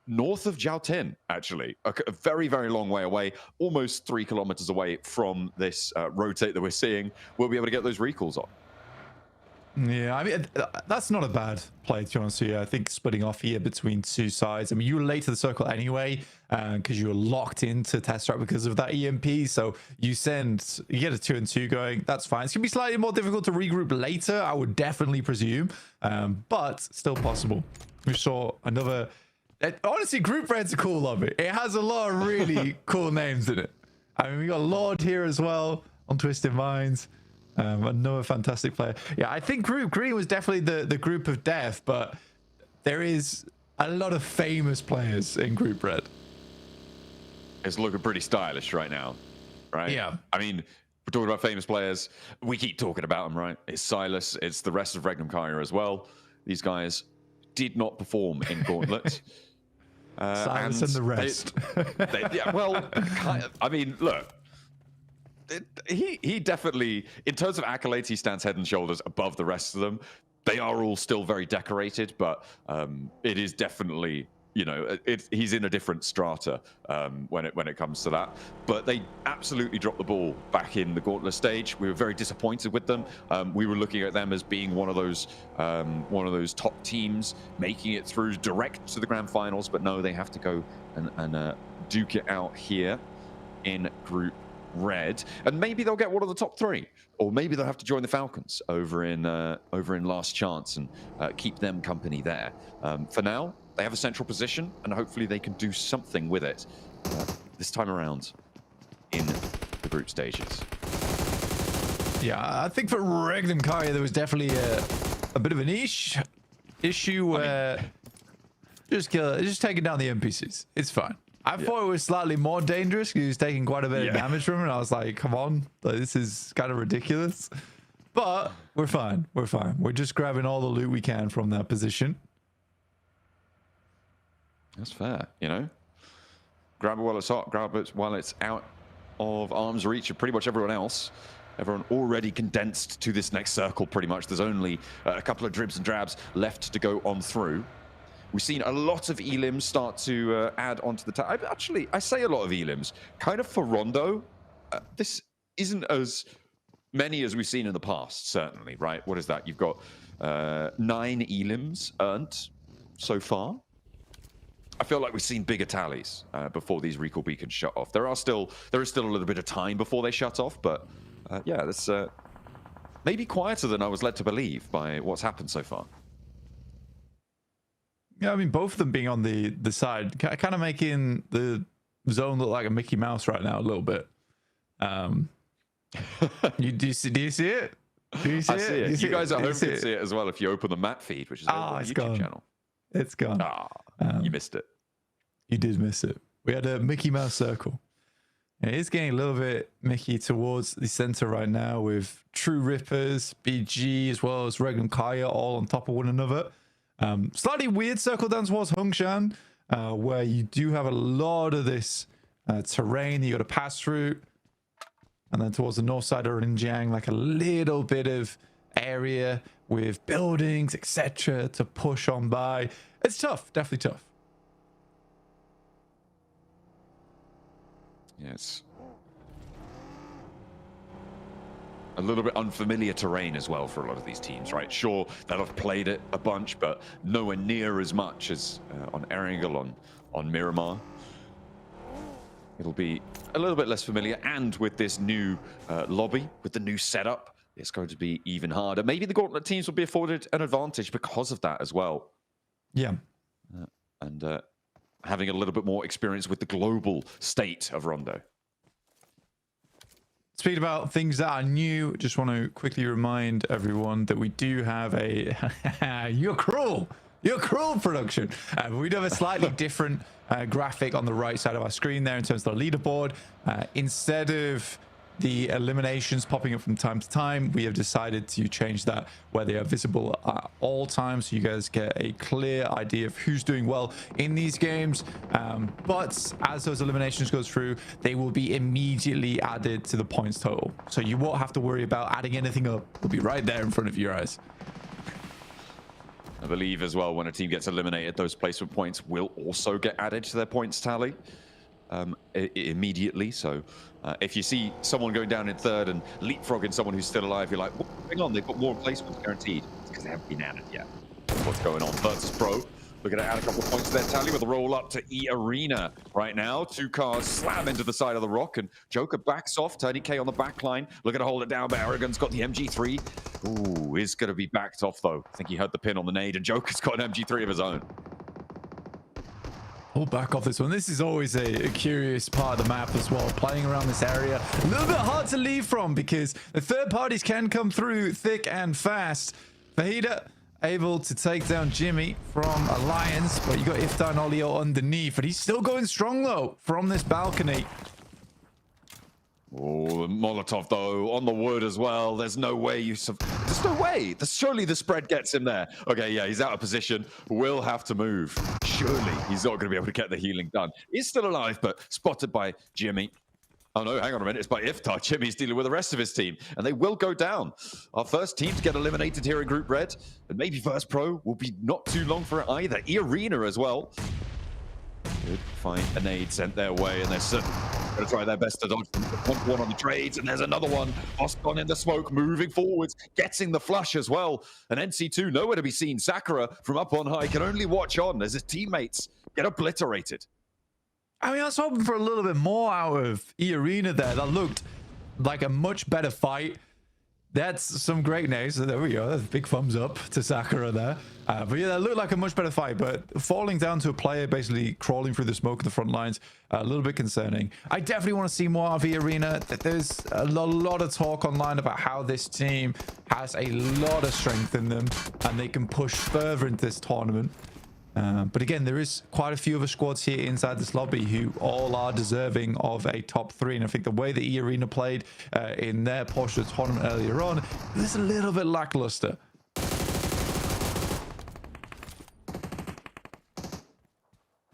north of Jiaotin, actually, a very, very long way away, almost 3 kilometers away from this rotate that we're seeing, we'll be able to get those recalls on. Yeah, I mean, that's not a bad play, to be honest with you. I think splitting off here between two sides. I mean, you were late to the circle anyway, because you were locked into test track because of that EMP. So you get a 2-2 going. That's fine. It's going to be slightly more difficult to regroup later, I would definitely presume, but still possible. We saw another... Honestly, Group Red's a cool lobby. It has a lot of really cool names in it. I mean, we got Lord here as well on Twisted Minds. Another fantastic player. Yeah, I think Group Green was definitely the group of death, but there is a lot of famous players in Group Red. It's looking pretty stylish right now, right? Yeah. I mean, we're talking about famous players. We keep talking about them, right? It's Silas. It's the rest of Regnum Kaya as well. These guys did not perform in Gauntlet. Silas and the rest. Yeah, well, I mean, look. He definitely, in terms of accolades, he stands head and shoulders above the rest of them. They are all still very decorated, but it is definitely, you know, he's in a different strata when it comes to that. But they absolutely dropped the ball back in the Gauntlet stage. We were very disappointed with them. We were looking at them as being one of those top teams making it through direct to the grand finals. But no, they have to go and duke it out here in Group Red, and maybe they'll get one of the top 3, or maybe they'll have to join the Falcons over in Last Chance and keep them company there. For now, they have a central position, and hopefully they can do something with it this time around in the group stages. Yeah, I think for Regnum Kaya, there was definitely a bit of an issue where just taking down the NPCs. It's fine. I thought it was slightly more dangerous because he was taking quite a bit of damage from it. And I was like, come on, this is kind of ridiculous. But we're fine. We're fine. We're just grabbing all the loot we can from that position. That's fair, you know. Grab it while it's hot. Grab it while it's out of arm's reach of pretty much everyone else. Everyone already condensed to this next circle, pretty much. There's only a couple of dribs and drabs left to go on through. We've seen a lot of elims start to add onto the tab. Actually, I say a lot of elims. Kind of for Rondo, this isn't as many as we've seen in the past, certainly, right? What is that? You've got 9 elims earned so far. I feel like we've seen bigger tallies before these recall beacons shut off. There is still a little bit of time before they shut off, but yeah, that's maybe quieter than I was led to believe by what's happened so far. Yeah, I mean, both of them being on the side, kind of making the zone look like a Mickey Mouse right now a little bit. Do you see it? Do you see I see it. You guys at home can see it as well if you open the map feed, which is on the YouTube channel. It's gone. You missed it. You did miss it. We had a Mickey Mouse circle. It is getting a little bit Mickey towards the center right now with True Rippers, BG, as well as Regnum Kaya all on top of one another. Slightly weird circle down towards Hongshan, where you do have a lot of this terrain you got to pass through. And then towards the north side of Rinjiang, like a little bit of area with buildings, etc., to push on by. It's tough, definitely tough. Yes. A little bit unfamiliar terrain as well for a lot of these teams, right? Sure, they'll have played it a bunch, but nowhere near as much as on Erangel, on Miramar. It'll be a little bit less familiar, and with this new lobby, with the new setup, it's going to be even harder. Maybe the Gauntlet teams will be afforded an advantage because of that as well. Yeah. And having a little bit more experience with the global state of Rondo. Speaking about things that are new, just want to quickly remind everyone that we do have a you're cruel production. We do have a slightly different graphic on the right side of our screen there in terms of the leaderboard. Instead of the eliminations popping up from time to time, we have decided to change that where they are visible at all times, so you guys get a clear idea of who's doing well in these games. But as those eliminations go through, they will be immediately added to the points total, so you won't have to worry about adding anything up. It'll be right there in front of your eyes. I believe as well, when a team gets eliminated, those placement points will also get added to their points tally immediately. So if you see someone going down in third and leapfrogging someone who's still alive, you're like, hang on, they've got more placements guaranteed. It's because they haven't been added yet. What's going on? Virtus Pro looking to add a couple of points to their tally with a roll up to E-Arena right now. 2 cars slam into the side of the rock, and Joker backs off. Tony K on the back line, looking to hold it down, but Aragon's got the MG3. Ooh, is going to be backed off, though. I think he had the pin on the nade, and Joker's got an MG3 of his own. We'll back off this one. This is always a curious part of the map as well. Playing around this area, a little bit hard to leave from because the third parties can come through thick and fast. Fajita able to take down Jimmy from Alliance, but you got Iftar and Olio underneath, but he's still going strong though from this balcony. Oh, Molotov though on the wood as well. There's no way there's no way. Surely the spread gets him there. Okay, yeah, he's out of position. Will have to move. Surely he's not going to be able to get the healing done. He's still alive, but spotted by Jimmy. Oh no, hang on a minute. It's by Iftar. Jimmy's dealing with the rest of his team, and they will go down. Our first team to get eliminated here in Group Red, and maybe First Pro will be not too long for it either. E-Arena as well. Good find a nade sent their way, and they're certainly going to try their best to dodge them. One on the trades, and there's another one. Oscon in the smoke, moving forwards, getting the flush as well. And NC2 nowhere to be seen. Sakura from up on high can only watch on as his teammates get obliterated. I mean, I was hoping for a little bit more out of E-Arena there. That looked like a much better fight. That's some great nades. So there we go. That's a big thumbs up to Sakura there. But yeah, that looked like a much better fight. But falling down to a player basically crawling through the smoke in the front lines, a little bit concerning. I definitely want to see more of E-Arena. There's a lot of talk online about how this team has a lot of strength in them and they can push further into this tournament. But again, there is quite a few other squads here inside this lobby who all are deserving of a top 3. And I think the way that E-Arena played in their portion of the tournament earlier on, it was a little bit lackluster.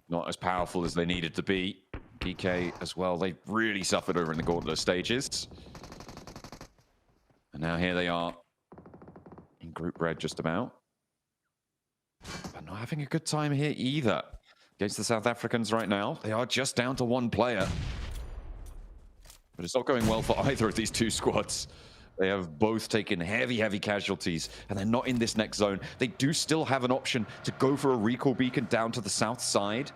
Not as powerful as they needed to be. DK as well. They really suffered over in the Gauntlet stages. And now here they are in Group Red just about. But not having a good time here either against the South Africans right now. They are just down to 1 player. But it's not going well for either of these 2 squads. They have both taken heavy casualties, and they're not in this next zone. They do still have an option to go for a recall beacon down to the south side.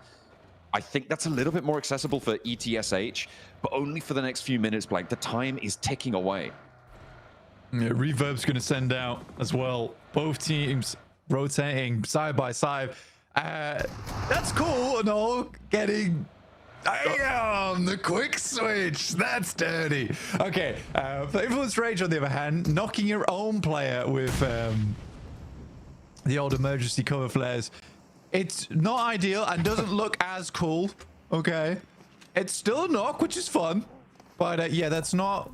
I think that's a little bit more accessible for ETSH, but only for the next few minutes, Blank. The time is ticking away. Yeah, Reverb's going to send out as well. Both teams rotating side by side. That's cool and all. Getting... Damn, the quick switch. That's dirty. Okay, Influence Rage on the other hand, knocking your own player with the old emergency cover flares. It's not ideal and doesn't look as cool. Okay, it's still a knock, which is fun, but yeah, that's not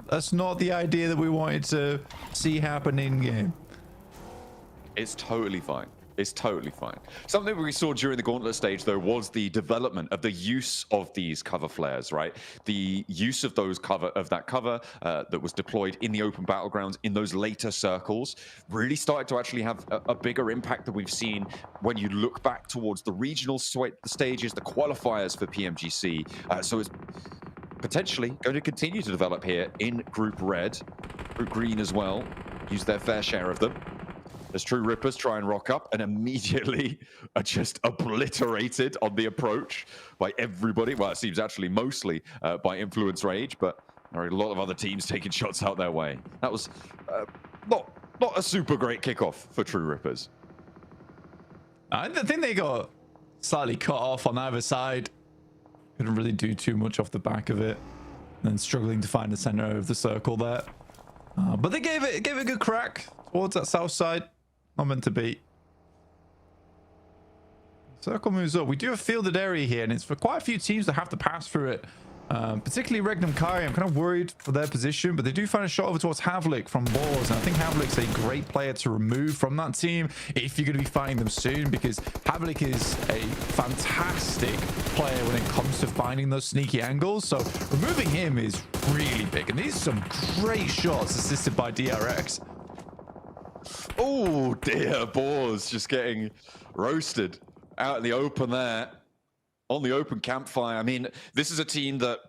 the idea that we wanted to see happen in game. It's totally fine. It's totally fine. Something we saw during the Gauntlet stage, though, was the development of the use of these cover flares, right? The use of that cover that was deployed in the open battlegrounds in those later circles really started to actually have a bigger impact than we've seen when you look back towards the regional stages, the qualifiers for PMGC. So it's potentially going to continue to develop here in Group Red. Group Green as well, use their fair share of them. As True Rippers try and rock up and immediately are just obliterated on the approach by everybody. Well, it seems actually mostly by Influence Rage, but there are a lot of other teams taking shots out their way. That was not a super great kickoff for True Rippers. I think they got slightly cut off on either side. Couldn't really do too much off the back of it. And then struggling to find the center of the circle there. But they gave it a good crack towards that south side. Not meant to be. Circle moves up. We do have a fielded area here, and it's for quite a few teams that have to pass through it. Particularly Regnum Kai. I'm kind of worried for their position, but they do find a shot over towards Havlik from Boars, and I think Havlik's a great player to remove from that team if you're going to be fighting them soon, because Havlik is a fantastic player when it comes to finding those sneaky angles. So removing him is really big, and these are some great shots assisted by DRX. Oh dear, Boars just getting roasted out in the open there. On the open campfire. I mean, this is a team that,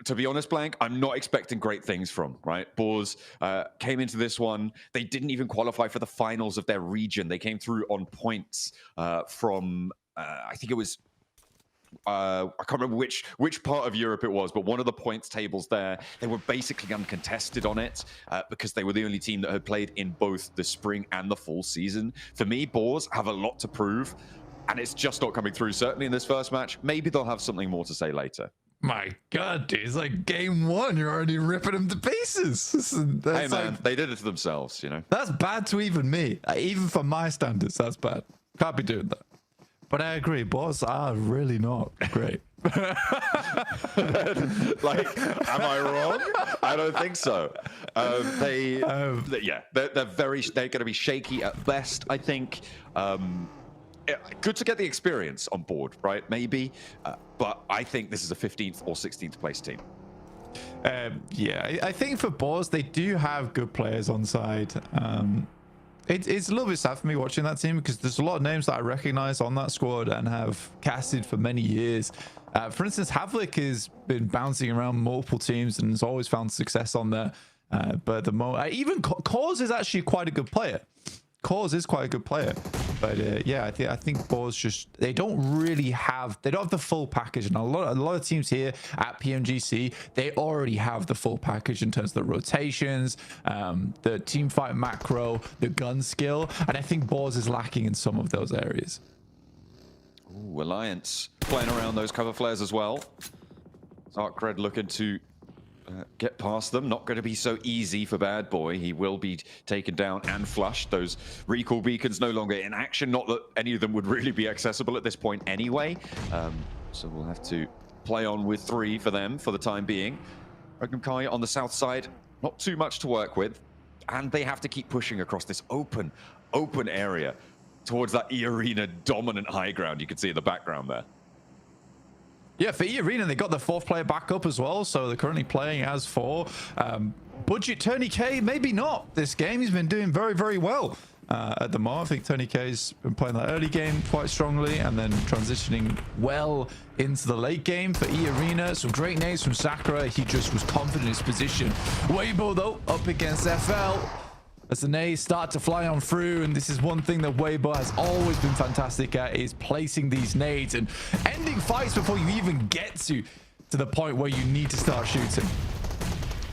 to be honest, Blank, I'm not expecting great things from, right? Boars came into this one. They didn't even qualify for the finals of their region. They came through on points from, I think it was, I can't remember which part of Europe it was, but one of the points tables there, they were basically uncontested on it because they were the only team that had played in both the spring and the fall season. For me, Boars have a lot to prove, and it's just not coming through, certainly in this first match. Maybe they'll have something more to say later. My God, dude, it's like game one. You're already ripping them to pieces. Hey, man, they did it to themselves, you know? That's bad to even me. Even for my standards, that's bad. Can't be doing that. But I agree, Boss are really not great. Like, am I wrong? I don't think so. They're going to be shaky at best, I think. Good to get the experience on board, right? Maybe, but I think this is a 15th or 16th place team. Yeah, I think for Boars, they do have good players on side. It's a little bit sad for me watching that team because there's a lot of names that I recognize on that squad and have casted for many years. For instance, Havlik has been bouncing around multiple teams and has always found success on there. But at the moment, even Cause is actually quite a good player. Cause is quite a good player, but yeah, I think Boars just they don't have the full package, and a lot of teams here at PMGC they already have the full package in terms of the rotations, the team fight macro, the gun skill, and I think Boars is lacking in some of those areas. Ooh, Alliance playing around those cover flares as well. Zarkred looking to get past them. Not going to be so easy for Bad Boy. He will be taken down and flushed. Those recall beacons no longer in action. Not that any of them would really be accessible at this point anyway. So we'll have to play on with 3 for them for the time being. Regnum Kai on the south side, not too much to work with. And they have to keep pushing across this open area towards that E-Arena dominant high ground you can see in the background there. Yeah, for E-Arena, they got the 4th player back up as well, so they're currently playing as 4. Budget Tony K, maybe not this game. He's been doing very, very well at the moment. I think Tony K's been playing that early game quite strongly and then transitioning well into the late game for E-Arena. Some great nades from Sakura. He just was confident in his position. Weibo, though, up against FL. As the nades start to fly on through, and this is one thing that Weibo has always been fantastic at, is placing these nades and ending fights before you even get to the point where you need to start shooting.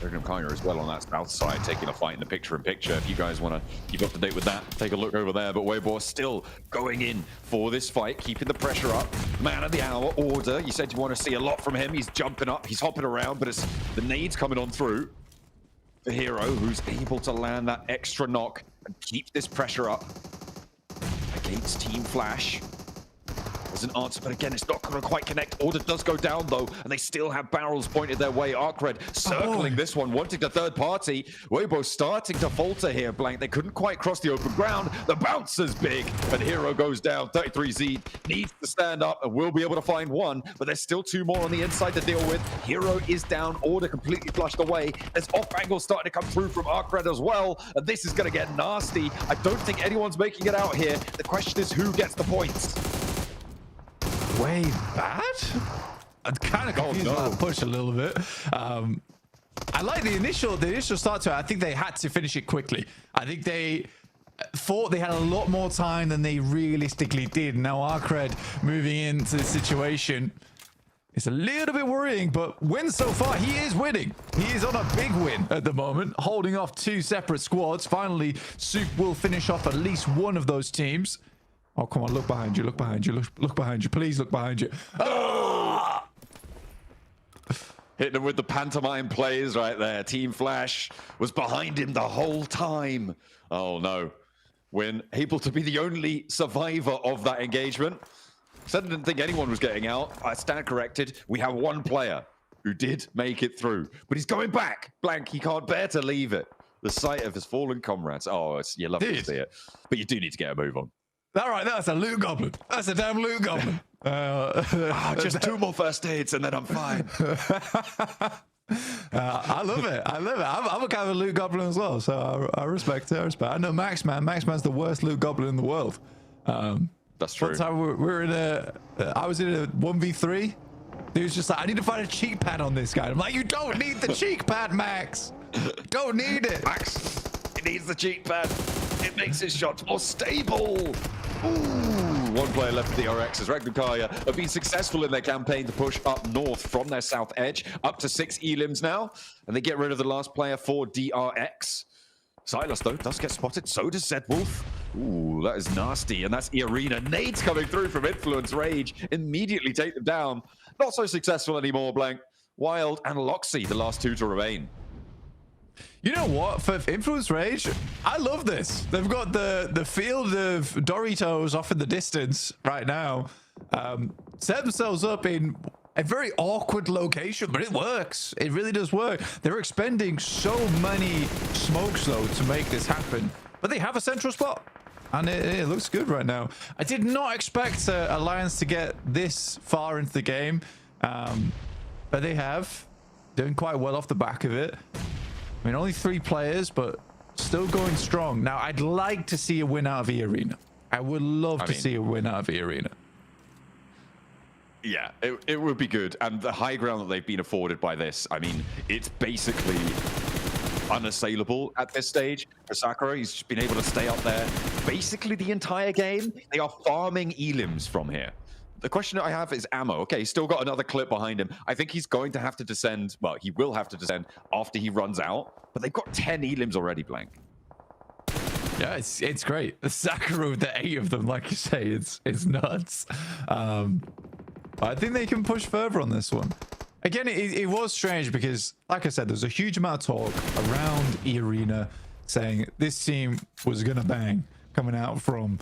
Regnum Kai as well on that south side, taking a fight in the picture-in-picture. If you guys want to keep up to date with that, take a look over there. But Weibo still going in for this fight, keeping the pressure up. Man of the hour, Order. You said you want to see a lot from him. He's jumping up, he's hopping around, but it's the nades coming on through. The hero who's able to land that extra knock and keep this pressure up against Team Flash. as an answer, but again, it's not going to quite connect. Order does go down, though, and they still have barrels pointed their way. Arcred circling this one, wanting the third party. Weibo starting to falter here, Blank. They couldn't quite cross the open ground. The bounce is big, and Hero goes down. 33Z needs to stand up and will be able to find one, but there's still two more on the inside to deal with. Hero is down. Order completely flushed away. There's off angles starting to come through from Arcred as well, and this is going to get nasty. I don't think anyone's making it out here. The question is who gets the points. Way bad? I'm kind of confused about the push a little bit. I like the initial start to it. I think they had to finish it quickly. I think they thought they had a lot more time than they realistically did. Now Arcred moving into the situation, it's a little bit worrying, but win so far. He is winning. He is on a big win at the moment, holding off two separate squads. Finally, Sook will finish off at least one of those teams. Oh, come on, look behind you, look behind you, look behind you. Please look behind you. Oh! Hitting him with the pantomime plays right there. Team Flash was behind him the whole time. Oh, no. Win, able to be the only survivor of that engagement. Said I didn't think anyone was getting out. I stand corrected. We have one player who did make it through, but he's going back. Blank, he can't bear to leave it. The sight of his fallen comrades. Oh, you love to see it. But you do need to get a move on. All right, that's a loot goblin. That's a damn loot goblin. Just two more first aids and then I'm fine. I love it. I love it. I'm a kind of a loot goblin as well, so I respect it. I respect it. I know Maxman. Maxman's the worst loot goblin in the world. That's true. One time I was in a 1v3. He was just like, I need to find a cheek pad on this guy. I'm like, you don't need the cheek pad, Max. You don't need it. Max, he needs the cheek pad. It makes his shots more stable. Ooh, one player left for the RXs. Ragnarkaya have been successful in their campaign to push up north from their south edge, up to 6 elims now, and they get rid of the last player for DRX. Silas, though, does get spotted. So does Zedwolf. Ooh, that is nasty. And that's Irina. Nades coming through from Influence Rage. Immediately take them down. Not so successful anymore, Blank. Wild and Loxy, the last two to remain. You know what? For Influence Rage, I love this. They've got the field of Doritos off in the distance right now. Set themselves up in a very awkward location, but it works. It really does work. They're expending so many smokes, though, to make this happen. But they have a central spot, and it looks good right now. I did not expect Alliance to get this far into the game, but they have. Doing quite well off the back of it. I mean, only 3 players, but still going strong. Now, I'd like to see a win out of E-Arena. I would love to see a win out of E-Arena. Yeah, it would be good. And the high ground that they've been afforded by this, I mean, it's basically unassailable at this stage. For Sakura, he's just been able to stay up there basically the entire game. They are farming elims from here. The question I have is ammo. Okay, he's still got another clip behind him. I think he's going to have to descend. Well, he will have to descend after he runs out. But they've got 10 elims already, Blank. Yeah, it's great. The Sakura with the 8 of them, like you say, it's nuts. I think they can push further on this one. Again, it was strange because, like I said, there's a huge amount of talk around E-Arena saying this team was going to bang coming out from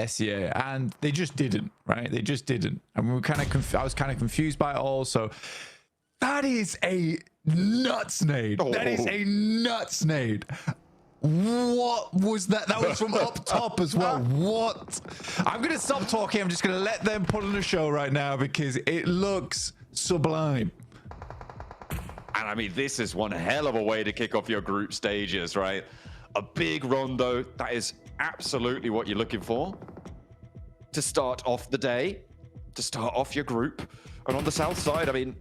SEA, and they just didn't, right? They just didn't. And we were kind of I was kind of confused by it all. So that is a nuts nade. Oh. That is a nuts nade. What was that? That was from up top as well. What? I'm going to stop talking. I'm just going to let them put on the show right now because it looks sublime. And I mean, this is one hell of a way to kick off your group stages, right? A big rondo. That is absolutely what you're looking for to start off the day, to start off your group. And on the south side, I mean,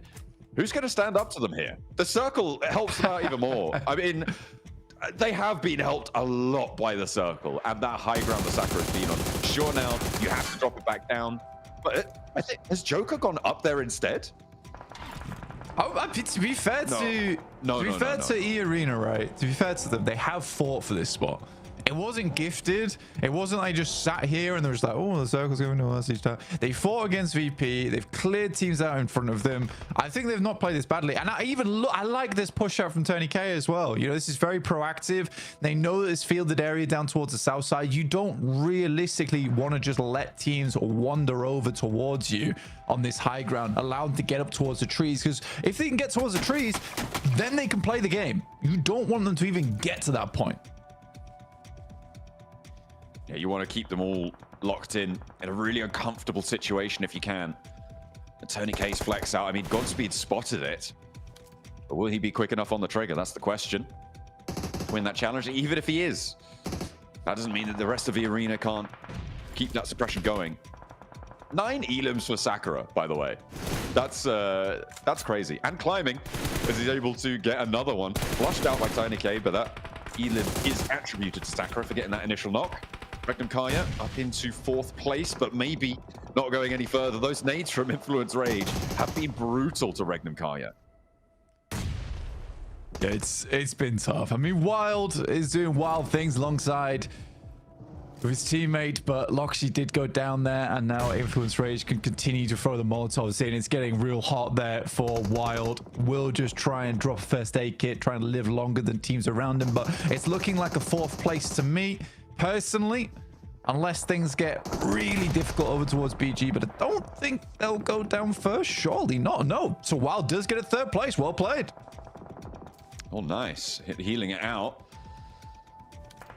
who's going to stand up to them here? The circle helps them out even more. I mean, they have been helped a lot by the circle and that high ground the Sakura's been on. Sure, now you have to drop it back down, but I think has Joker gone up there instead? To be fair to E-Arena, right? To be fair to them, they have fought for this spot. It wasn't gifted. It wasn't like just sat here and there was like, oh, the circle's going to us each time. They fought against VP. They've cleared teams out in front of them. I think they've not played this badly. And I like this push out from Tony K as well. You know, this is very proactive. They know that it's fielded area down towards the south side. You don't realistically want to just let teams wander over towards you on this high ground. Allow them to get up towards the trees, because if they can get towards the trees, then they can play the game. You don't want them to even get to that point. Yeah, you want to keep them all locked in a really uncomfortable situation if you can. And Tony K's flex out. I mean, Godspeed spotted it. But will he be quick enough on the trigger? That's the question. Win that challenge, even if he is. That doesn't mean that the rest of the arena can't keep that suppression going. 9 elims for Sakura, by the way. That's crazy. And climbing, as he's able to get another one. Flushed out by Tony K, but that elim is attributed to Sakura for getting that initial knock. Regnum Kaya up into 4th place, but maybe not going any further. Those nades from Influence Rage have been brutal to Regnum Kaya. Yeah, it's been tough. I mean, Wild is doing wild things alongside his teammate, but Loxy did go down there, and now Influence Rage can continue to throw the Molotovs in. It's getting real hot there for Wild. Will just try and drop a first aid kit, trying to live longer than teams around him, but it's looking like a 4th place to me, personally, unless things get really difficult over towards BG, but I don't think they'll go down first. Surely not. No. So Wild does get a 3rd place. Well played. Oh, nice. Healing it out.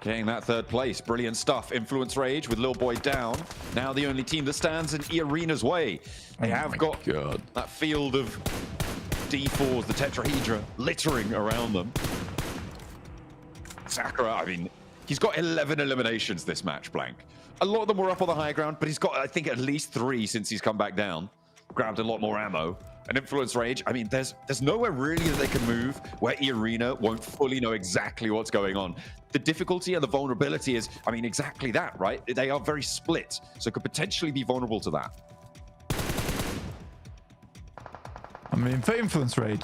Getting that 3rd place. Brilliant stuff. Influence Rage with Lil Boy down. Now the only team that stands in E-Arena's way. They have got that field of D4s, the tetrahedra, littering around them. Sakura, I mean, he's got 11 eliminations this match, Blank. A lot of them were up on the high ground, but he's got, I think, at least 3 since he's come back down. Grabbed a lot more ammo. And Influence Rage, I mean, there's nowhere really that they can move where E-Arena won't fully know exactly what's going on. The difficulty and the vulnerability is, I mean, exactly that, right? They are very split, so could potentially be vulnerable to that. I mean, for Influence Rage,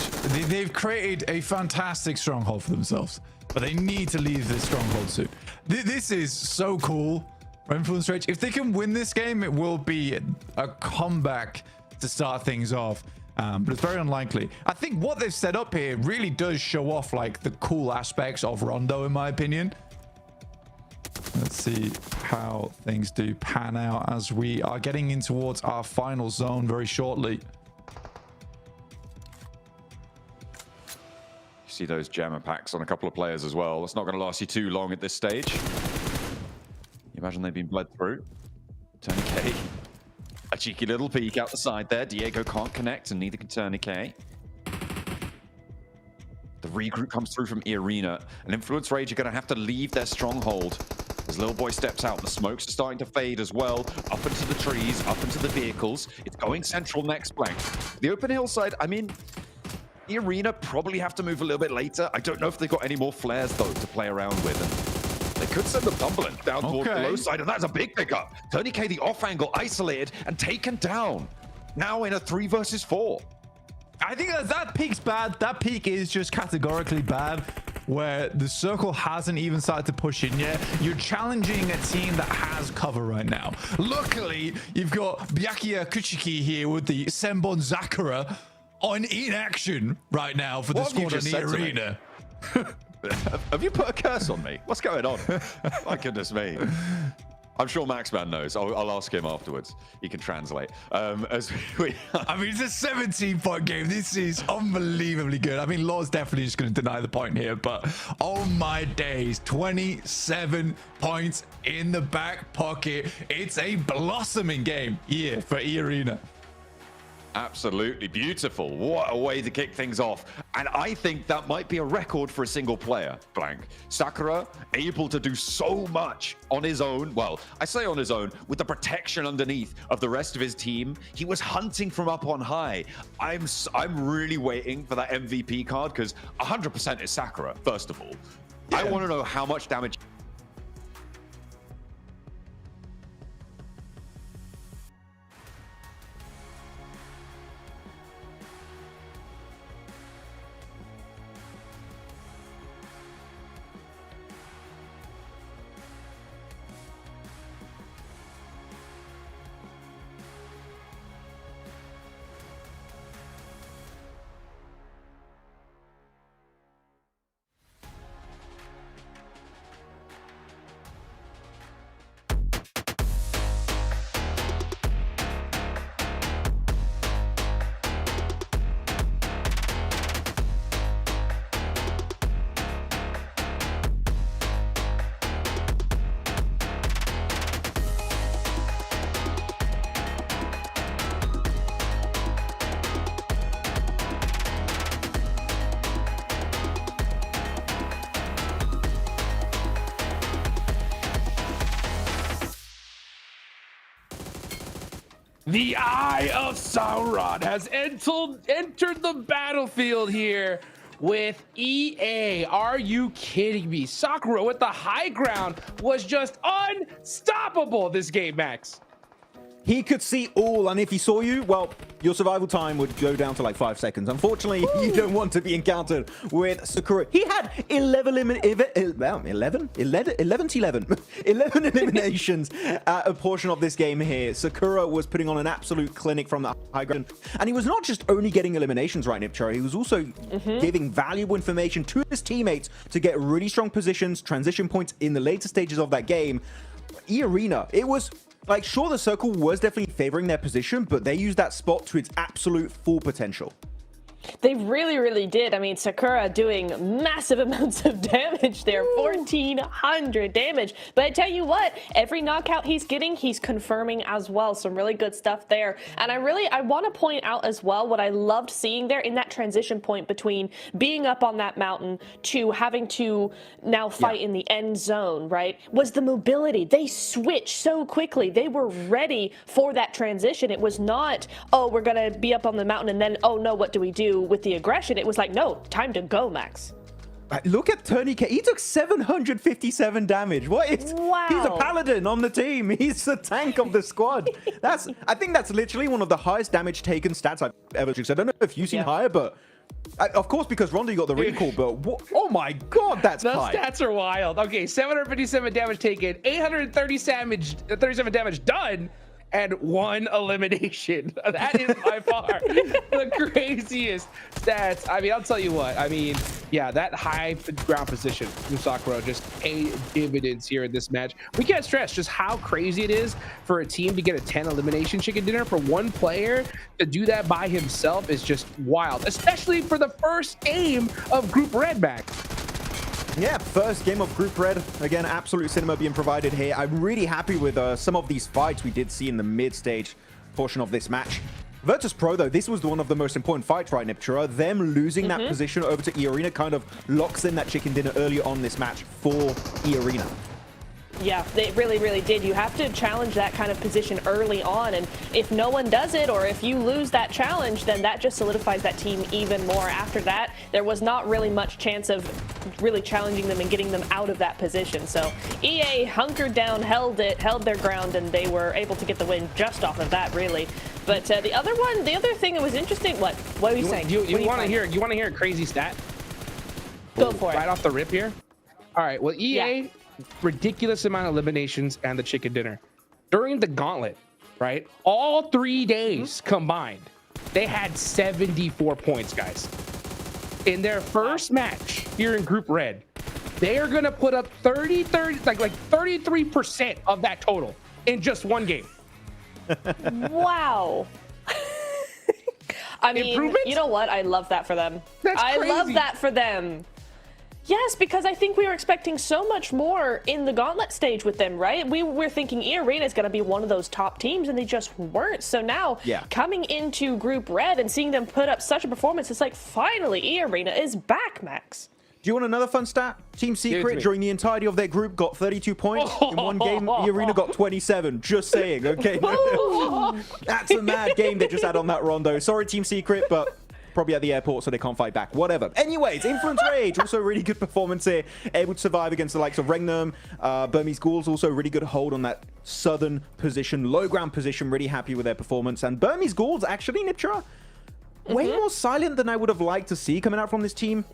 they've created a fantastic stronghold for themselves, but they need to leave this stronghold soon. This is so cool for Influence Rage. If they can win this game, it will be a comeback to start things off. But it's very unlikely. I think what they've set up here really does show off like the cool aspects of Rondo, in my opinion. Let's see how things do pan out as we are getting in towards our final zone very shortly. You see those jammer packs on a couple of players as well. That's not going to last you too long at this stage. You imagine they've been bled through. Tony K. A cheeky little peek out the side there. Diego can't connect, and neither can Tony K. The regroup comes through from E-Arena, and Influence Rage are going to have to leave their stronghold. As Lil Boy steps out, the smokes are starting to fade as well. Up into the trees, up into the vehicles. It's going central next, Blank. The open hillside, I mean, E-Arena probably have to move a little bit later. I don't know if they've got any more flares, though, to play around with. And they could send the tumbling down towards the low side, and that's a big pickup. Tony K, the off angle, isolated and taken down. Now in a 3 versus 4. I think that peak's bad. That peak is just categorically bad, where the circle hasn't even started to push in yet. You're challenging a team that has cover right now. Luckily, you've got Byakuya Kuchiki here with the Senbon Sakura in action right now for the squad in the arena. Have you put a curse on me? What's going on? My goodness me. I'm sure Maxman knows. I'll ask him afterwards. He can translate. I mean, it's a 17-point game. This is unbelievably good. I mean, Law's definitely just going to deny the point here, but oh my days, 27 points in the back pocket. It's a blossoming game here for E-Arena. Absolutely beautiful. What a way to kick things off. And I think that might be a record for a single player, Blank. Sakura able to do so much on his own. Well, I say on his own, with the protection underneath of the rest of his team. He was hunting from up on high. I'm really waiting for that MVP card, because 100% is Sakura, first of all. Yeah. I want to know how much damage. The Eye of Sauron has entered the battlefield here with EA. Are you kidding me? Sakura with the high ground was just unstoppable this game, Max. He could see all, and if he saw you, well, your survival time would go down to like 5 seconds. Unfortunately, you don't want to be encountered with Sakura. He had 11 eliminations at a portion of this game here. Sakura was putting on an absolute clinic from the high ground. And he was not just only getting eliminations right, Nipchara. He was also giving valuable information to his teammates to get really strong positions, transition points in the later stages of that game. E-Arena, it was... like, sure, the circle was definitely favoring their position, but they used that spot to its absolute full potential. They really, really did. I mean, Sakura doing massive amounts of damage there, 1,400 damage. But I tell you what, every knockout he's getting, he's confirming as well. Some really good stuff there. And I want to point out as well what I loved seeing there in that transition point between being up on that mountain to having to now fight in the end zone, right? Was the mobility. They switched so quickly. They were ready for that transition. It was not, oh, we're going to be up on the mountain and then, oh no, what do we do with the aggression? It was like, no, time to go, Max. Look at Tony K. He took 757 damage. What is? Wow. He's a paladin on the team. He's the tank of the squad. I think that's literally one of the highest damage taken stats I've ever seen. So I don't know if you've seen higher, but of course, because Rondo got the recall, but oh my god, that's high. Those stats are wild. Okay, 757 damage taken, 837 damage done, and 1 elimination. That is by far the craziest stats. I mean, I'll tell you what. I mean, yeah, that high ground position from Sakura just paid dividends here in this match. We can't stress just how crazy it is for a team to get a 10 elimination chicken dinner. For one player to do that by himself is just wild, especially for the first game of Group Red, Max. Yeah, first game of Group Red. Again, absolute cinema being provided here. I'm really happy with some of these fights we did see in the mid-stage portion of this match. Virtus Pro, though, this was one of the most important fights, right, Nipchara? Them losing that position over to E-Arena kind of locks in that chicken dinner early on this match for E-Arena. Yeah, they really, really did. You have to challenge that kind of position early on, and if no one does it, or if you lose that challenge, then that just solidifies that team even more. After that, there was not really much chance of really challenging them and getting them out of that position. So EA hunkered down, held their ground, and they were able to get the win just off of that, really. But the other thing that was interesting, what are you saying? You want to hear a crazy stat? Go for it. Right off the rip here. All right, well, EA, ridiculous amount of eliminations and the chicken dinner. During the Gauntlet, right, all 3 days combined, they had 74 points, guys. In their first match here in Group Red, they are going to put up 33% of that total in just one game. Wow. I mean, you know what? I love that for them. I love that for them. Yes, because I think we were expecting so much more in the Gauntlet stage with them, right? We were thinking E-Arena is going to be one of those top teams, and they just weren't. So now, coming into Group Red and seeing them put up such a performance, it's like, finally, E-Arena is back, Max. Do you want another fun stat? Team Secret, during the entirety of their group, got 32 points. In one game, E-Arena got 27. Just saying, okay? That's a mad game they just had on that Rondo. Sorry, Team Secret, but... probably at the airport, so they can't fight back. Whatever. Anyways, Influence Rage, also a really good performance here. Able to survive against the likes of Regnum. Burmese Ghouls, also a really good hold on that southern position, low ground position. Really happy with their performance. And Burmese Ghouls, actually, Nipchara, way more silent than I would have liked to see coming out from this team.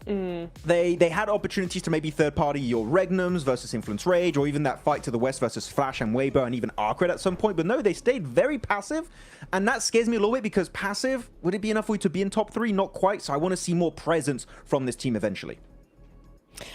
They had opportunities to maybe third-party your Regnums versus Influence Rage, or even that fight to the west versus Flash and Weibo and even Arcred at some point. But no, they stayed very passive, and that scares me a little bit because passive, would it be enough for you to be in top 3? Not quite, so I want to see more presence from this team eventually.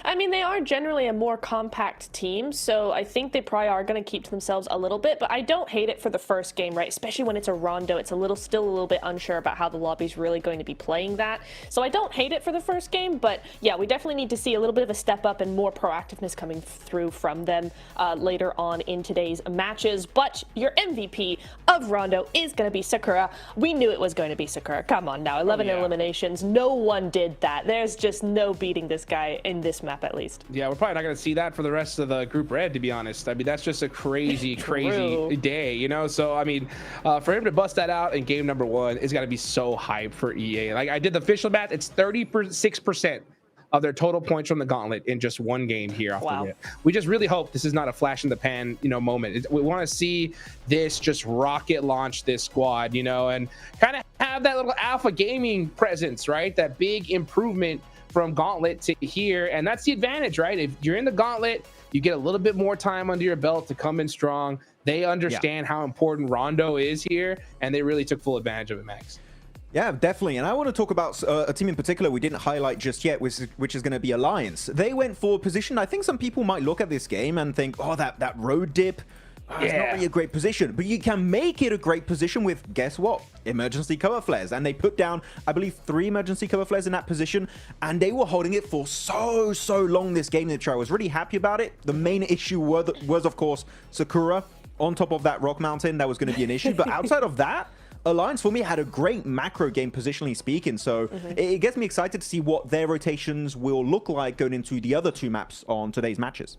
I mean, they are generally a more compact team, so I think they probably are going to keep to themselves a little bit, but I don't hate it for the first game, right? Especially when it's a Rondo, it's still a little bit unsure about how the lobby's really going to be playing that. So I don't hate it for the first game, but yeah, we definitely need to see a little bit of a step up and more proactiveness coming through from them later on in today's matches. But your MVP of Rondo is going to be Sakura. We knew it was going to be Sakura. Come on now, 11 eliminations. No one did that. There's just no beating this guy in this map at least. Yeah, we're probably not going to see that for the rest of the Group Red, to be honest. I mean, that's just a crazy, crazy day, you know? So, I mean, for him to bust that out in game number 1 is got to be so hype for EA. Like, I did the official math. It's 36% of their total points from the Gauntlet in just one game here off the rip. We just really hope this is not a flash in the pan, you know, moment. We want to see this just rocket launch this squad, you know, and kind of have that little alpha gaming presence, right? That big improvement from Gauntlet to here. And that's the advantage, right? If you're in the Gauntlet, you get a little bit more time under your belt to come in strong. They understand how important Rondo is here, and they really took full advantage of it, Max. Yeah, definitely. And I want to talk about a team in particular we didn't highlight just yet, which is going to be Alliance. They went for position. I think some people might look at this game and think, oh, that road dip, it's not really a great position. But you can make it a great position with, guess what? Emergency cover flares. And they put down, I believe, 3 emergency cover flares in that position. And they were holding it for so long this game, which I was really happy about it. The main issue was of course, Sakura on top of that rock mountain. That was going to be an issue. But outside of that, Alliance for me had a great macro game positionally speaking, so it gets me excited to see what their rotations will look like going into the other 2 maps on today's matches.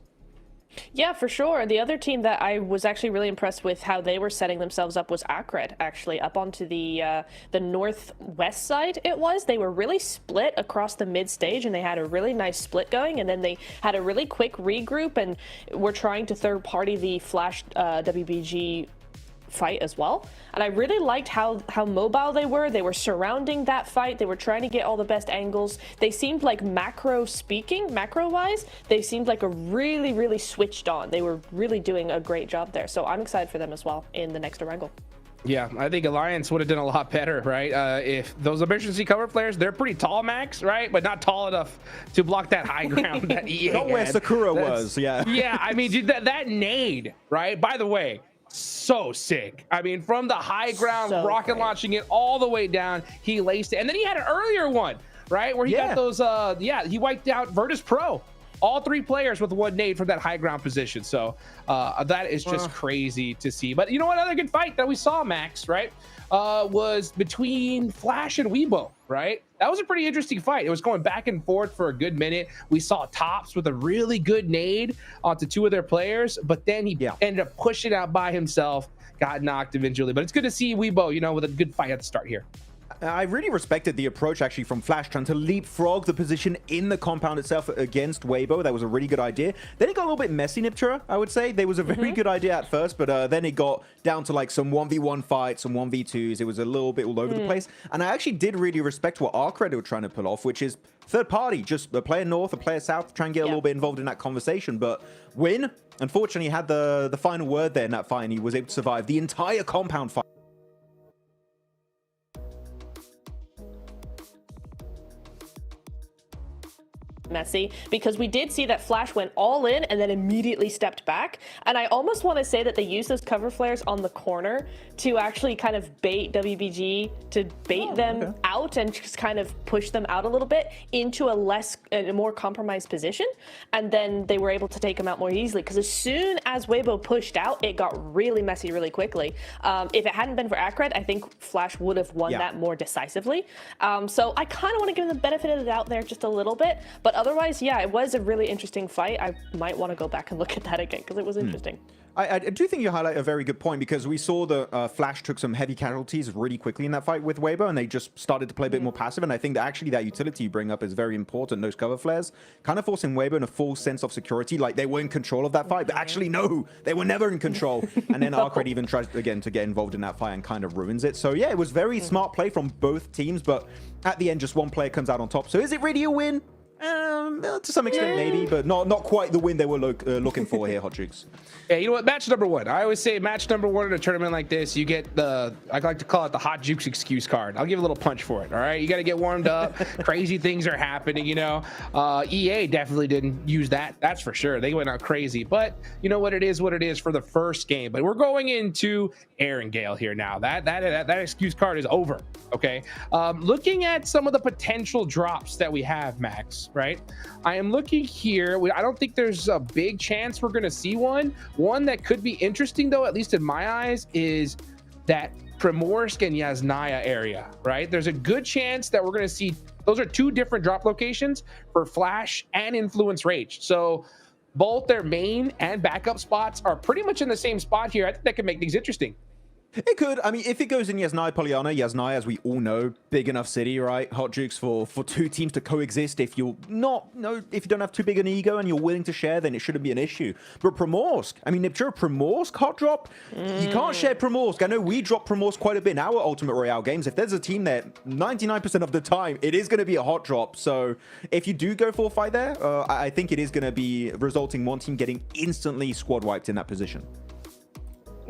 Yeah, for sure. The other team that I was actually really impressed with how they were setting themselves up was Acred, actually, up onto the northwest side it was. They were really split across the mid stage, and they had a really nice split going, and then they had a really quick regroup, and were trying to third party the Flash WBG fight as well. And I really liked how mobile they were. They were surrounding that fight. They were trying to get all the best angles. They seemed like macro wise, they seemed like a really switched on. They were really doing a great job there. So I'm excited for them as well in the next Erangel. Yeah, I think Alliance would have done a lot better, right? If those emergency cover flares, they're pretty tall, Max, right? But not tall enough to block that high ground that EA Not where Sakura was, yeah. Yeah, I mean, dude, that nade, right? By the way, so sick. I mean, from the high ground, rocket launching it all the way down, he laced it. And then he had an earlier one, right? Where he got those, he wiped out Virtus Pro. All 3 players with 1 nade from that high ground position. So that is just crazy to see. But you know what? Another good fight that we saw, Max, right? Was between Flash and Weibo, right? That was a pretty interesting fight. It was going back and forth for a good minute. We saw Tops with a really good nade onto 2 of their players, but then he ended up pushing out by himself, got knocked eventually. But it's good to see Weibo, you know, with a good fight at the start here. I really respected the approach actually from Flash, trying to leapfrog the position in the compound itself against Weibo. That was a really good idea. Then it got a little bit messy, Niptura, I would say. There was a very good idea at first, but then it got down to like some 1v1 fights, some 1v2s. It was a little bit all over the place. And I actually did really respect what Arcred were trying to pull off, which is third party, just a player north, a player south, try and get a little bit involved in that conversation. But Win, unfortunately, had the final word there in that fight, and he was able to survive the entire compound fight. Messy, because we did see that Flash went all in and then immediately stepped back, and I almost want to say that they used those cover flares on the corner to actually kind of bait WBG, to bait them out and just kind of push them out a little bit into a more compromised position, and then they were able to take them out more easily, because as soon as Weibo pushed out, it got really messy really quickly. If it hadn't been for Acred, I think Flash would have won that more decisively. So I kind of want to give them the benefit of the doubt there just a little bit, but otherwise, yeah, it was a really interesting fight. I might want to go back and look at that again, because it was interesting. I do think you highlight a very good point, because we saw the Flash took some heavy casualties really quickly in that fight with Weibo, and they just started to play a bit more passive. And I think that actually that utility you bring up is very important. Those cover flares kind of forcing Weibo in a full sense of security, like they were in control of that fight, but actually no, they were never in control. And then Arcred even tries again to get involved in that fight and kind of ruins it. So yeah, it was very smart play from both teams, but at the end, just one player comes out on top. So is it really a win? To some extent, maybe, but not quite the win they were looking for here, Hot Jukes. Yeah, you know what? Match number 1. I always say match number 1 in a tournament like this, you get I like to call it the Hot Jukes excuse card. I'll give a little punch for it, all right? You got to get warmed up. Crazy things are happening, you know. EA definitely didn't use that. That's for sure. They went out crazy. But you know what it is for the first game. But we're going into Erangel here now. That excuse card is over, okay? Looking at some of the potential drops that we have, Max, right? I am looking here. I don't think there's a big chance we're going to see one. One that could be interesting, though, at least in my eyes, is that Primorsk and Yasnaya area, right? There's a good chance that we're going to see Those are two different drop locations for Flash and Influence Rage. So both their main and backup spots are pretty much in the same spot here. I think that could make things interesting. It could. I mean, if it goes in Yasnaya Polyana, Yasnaya, as we all know, big enough city, right? Hot Jukes for two teams to coexist. If you're not, if you don't have too big an ego and you're willing to share, then it shouldn't be an issue. But Primorsk, I mean, Niptura, Primorsk hot drop, you can't share Primorsk. I know we drop Primorsk quite a bit in our Ultimate Royale games. If there's a team there, 99% of the time, it is going to be a hot drop. So if you do go for a fight there, I think it is going to be resulting one team getting instantly squad wiped in that position.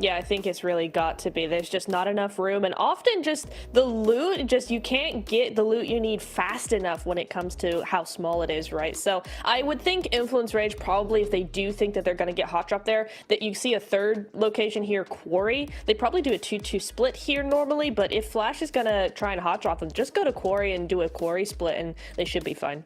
Yeah, I think it's really got to be. There's just not enough room, and often just the loot, you can't get the loot you need fast enough when it comes to how small it is, right? So I would think Influence Rage probably, if they do think that they're going to get hot drop there, that you see a third location here, Quarry. They probably do a 2-2 split here normally, but if Flash is going to try and hot drop them, just go to Quarry and do a Quarry split, and they should be fine.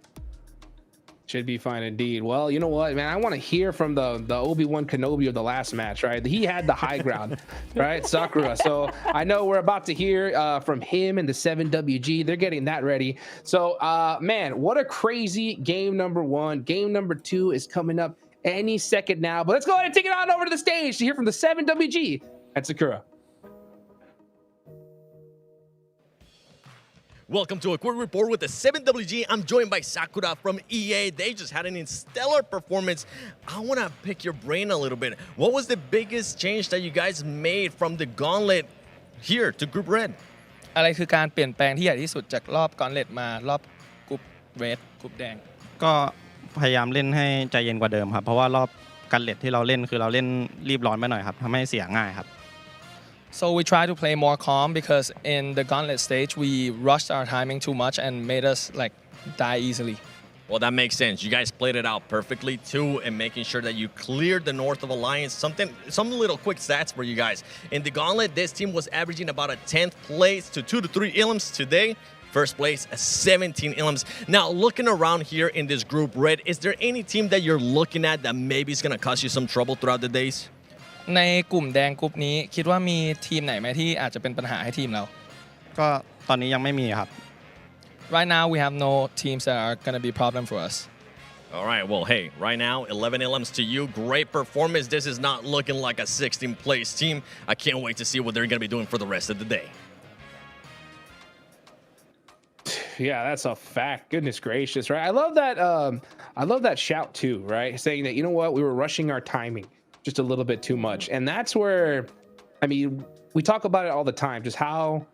Should be fine indeed. Well, you know what, man? I want to hear from the Obi-Wan Kenobi of the last match, right? He had the high ground, right? Sakura. So I know we're about to hear from him and the 7WG. They're getting that ready. So, man, what a crazy game number one. Game number two is coming up any second now. But let's go ahead and take it on over to the stage to hear from the 7WG at Sakura. Welcome to a quick report with the 7WG. I'm joined by Sakura from EA. They just had an stellar performance. I want to pick your brain a little bit. What was the biggest change that you guys made from the Gauntlet here to Group Red? อะไรคือการเปลี่ยนแปลงที่ใหญ่ที่สุดจากรอบ Gauntlet มารอบกรุ๊ป Red กรุ๊ปแดงก็พยายามเล่นให้ใจเย็นกว่าเดิมครับเพราะว่ารอบ Gauntlet ที่เราเล่นคือเราเล่นรีบร้อนไปหน่อยครับทำให้เสียง่ายครับ So we try to play more calm because in the Gauntlet stage we rushed our timing too much and made us like die easily. Well, that makes sense. You guys played it out perfectly too, and making sure that you cleared the North of Alliance. Some little quick stats for you guys. In the Gauntlet, this team was averaging about a 10th place to 2 to 3 elims today. First place, 17 elims. Now, looking around here in this Group Red, is there any team that you're looking at that maybe is going to cause you some trouble throughout the days? ในกลุ่มแดงกลุ่มนี้คิดว่ามีทีมไหนไหมที่อาจจะเป็นปัญหาให้ทีมเราก็ตอนนี้ยังไม่มีครับ Right now we have no teams that are going to be a problem for us. All right, well, hey, right now, 11 elims to you. Great performance. This is not looking like a 16th place team. I can't wait to see what they're going to be doing for the rest of the day. Yeah, that's a fact. Goodness gracious, right? I love that shout too, right? Saying that, you know what, we were rushing our timing just a little bit too much. And that's where, I mean, we talk about it all the time, just how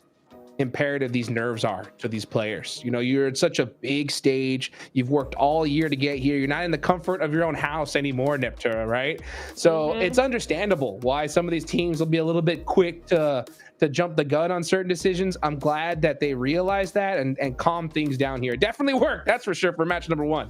imperative these nerves are to these players. You know, you're at such a big stage. You've worked all year to get here. You're not in the comfort of your own house anymore, Niptura, right? So it's understandable why some of these teams will be a little bit quick to jump the gun on certain decisions. I'm glad that they realized that and calm things down here. It definitely worked, that's for sure, for match number one.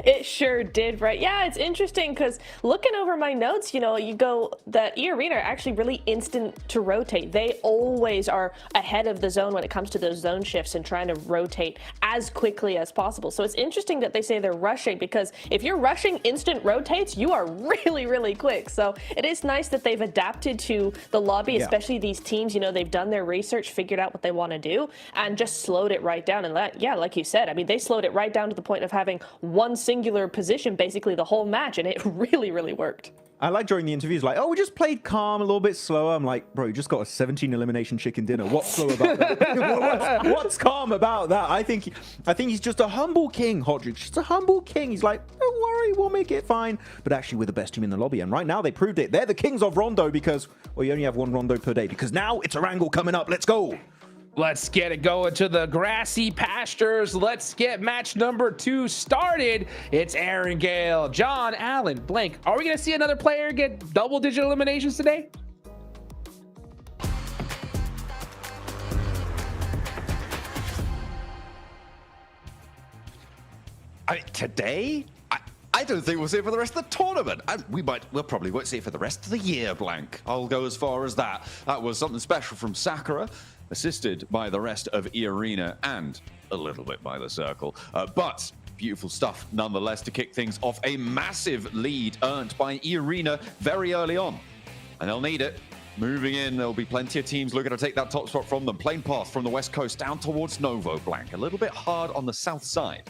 It sure did, right? Yeah, it's interesting because looking over my notes, you know, you go that E-Arena are actually really instant to rotate. They always are ahead of the zone when it comes to those zone shifts and trying to rotate as quickly as possible. So it's interesting that they say they're rushing, because if you're rushing instant rotates, you are really, really quick. So it is nice that they've adapted to the lobby, especially these teams. You know, they've done their research, figured out what they want to do, and just slowed it right down. And yeah, like you said, I mean, they slowed it right down to the point of having one singular position basically the whole match, and it really, really worked. I like during the interviews, like, oh, we just played calm, a little bit slower. I'm like, bro, you just got a 17 elimination chicken dinner. What's slow about that? what's calm about that? I think he's just a humble king, Hodrick. Just a humble king. He's like, don't worry, we'll make it fine. But actually, we're the best team in the lobby, and right now they proved it. They're the kings of Rondo because, well, you only have one Rondo per day. Because now it's a wrangle coming up. Let's go. Let's get it going to the grassy pastures. Let's get match number 2 started. It's Aaron Gale, John Allen, Blank. Are we going to see another player get double-digit eliminations today? Today? I don't think we'll see it for the rest of the tournament. We'll probably won't see it for the rest of the year, Blank. I'll go as far as that. That was something special from Sakura, assisted by the rest of E-Arena and a little bit by the Circle. But beautiful stuff nonetheless to kick things off. A massive lead earned by E-Arena very early on. And they'll need it. moving in. There'll be plenty of teams looking to take that top spot from them. Plane path from the west coast down towards Novo Blank. A little bit hard on the south side.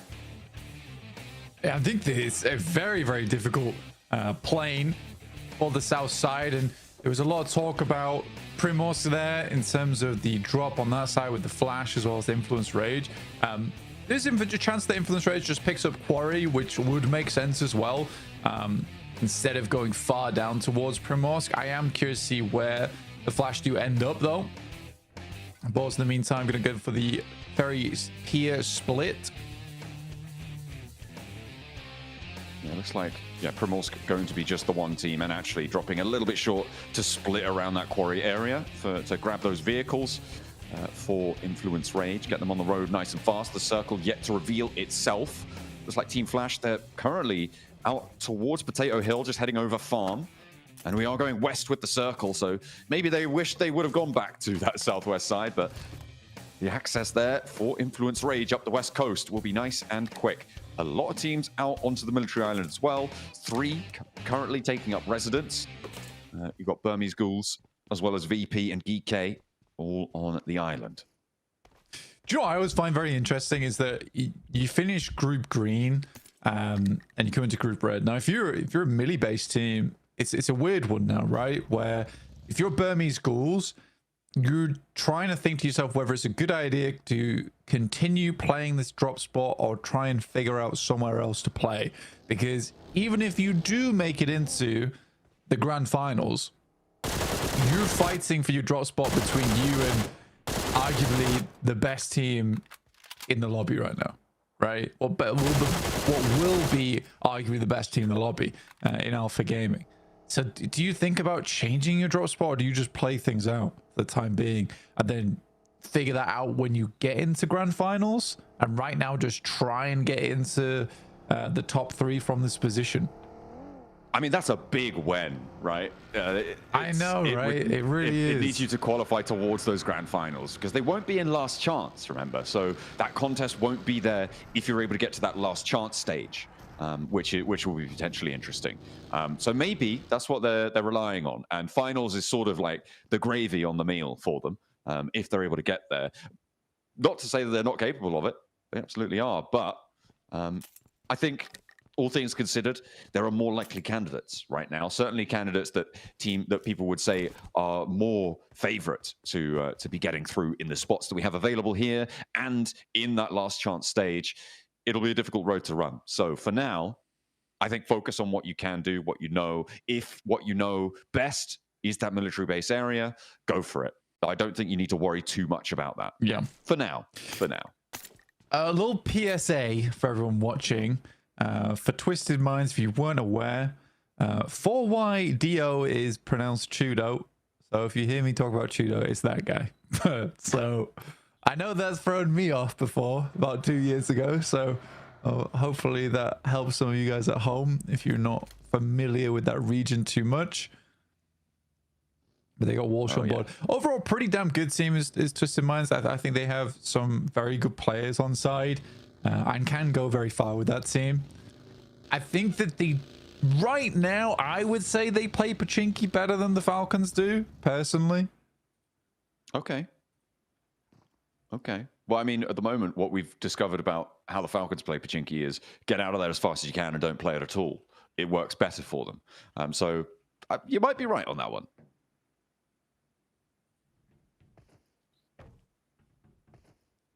Yeah, I think it's a very, very difficult plane for the south side, and there was a lot of talk about Primorsk there in terms of the drop on that side with the flash as well as the Influence Rage. There's a chance that Influence Rage just picks up Quarry, which would make sense as well. Instead of going far down towards Primorsk. I am curious to see where the flash do end up though. Both in the meantime, going to go for the very peer split. Yeah, looks like, yeah, Primorsk going to be just the one team and actually dropping a little bit short to split around that quarry area to grab those vehicles for Influence Rage, get them on the road nice and fast. The circle yet to reveal itself. Looks like Team Flash, they're currently out towards Potato Hill, just heading over farm. And we are going west with the circle, so maybe they wish they would have gone back to that southwest side, but the access there for Influence Rage up the west coast will be nice and quick. A lot of teams out onto the military island as well. 3 currently taking up residence. You've got Burmese Ghouls, as well as VP and GK, all on the island. Do you know what I always find very interesting is that you finish Group Green and you come into Group Red. Now, if you're a melee-based team, it's a weird one now, right? Where if you're Burmese Ghouls, you're trying to think to yourself whether it's a good idea to continue playing this drop spot or try and figure out somewhere else to play. Because even if you do make it into the grand finals, you're fighting for your drop spot between you and arguably the best team in the lobby right now, right? What will be arguably the best team in the lobby in Alpha Gaming. So do you think about changing your drop spot, or do you just play things out for the time being and then figure that out when you get into grand finals? And right now just try and get into the top 3 from this position? I mean, that's a big win, right? I know, right? It really is. It needs you to qualify towards those grand finals because they won't be in last chance, remember? So that contest won't be there if you're able to get to that last chance stage, which will be potentially interesting. So maybe that's what they're relying on. And finals is sort of like the gravy on the meal for them if they're able to get there. Not to say that they're not capable of it. They absolutely are. But I think, all things considered, there are more likely candidates right now. Certainly candidates that people would say are more favorite to be getting through in the spots that we have available here and in that last chance stage. It'll be a difficult road to run. So for now, I think focus on what you can do, what you know. If what you know best is that military base area, go for it. I don't think you need to worry too much about that. Yeah. For now. A little PSA for everyone watching. For Twisted Minds, if you weren't aware, 4YDO is pronounced Chudo. So if you hear me talk about Chudo, it's that guy. So I know that's thrown me off before, about 2 years ago. So hopefully that helps some of you guys at home if you're not familiar with that region too much. But they got Walsh on board. Overall, pretty damn good team is Twisted Minds. I think they have some very good players on side. And can go very far with that team. I think that right now, I would say they play Pachinki better than the Falcons do, personally. Okay. Well, I mean, at the moment, what we've discovered about how the Falcons play Pachinki is get out of there as fast as you can and don't play it at all. It works better for them. So you might be right on that one.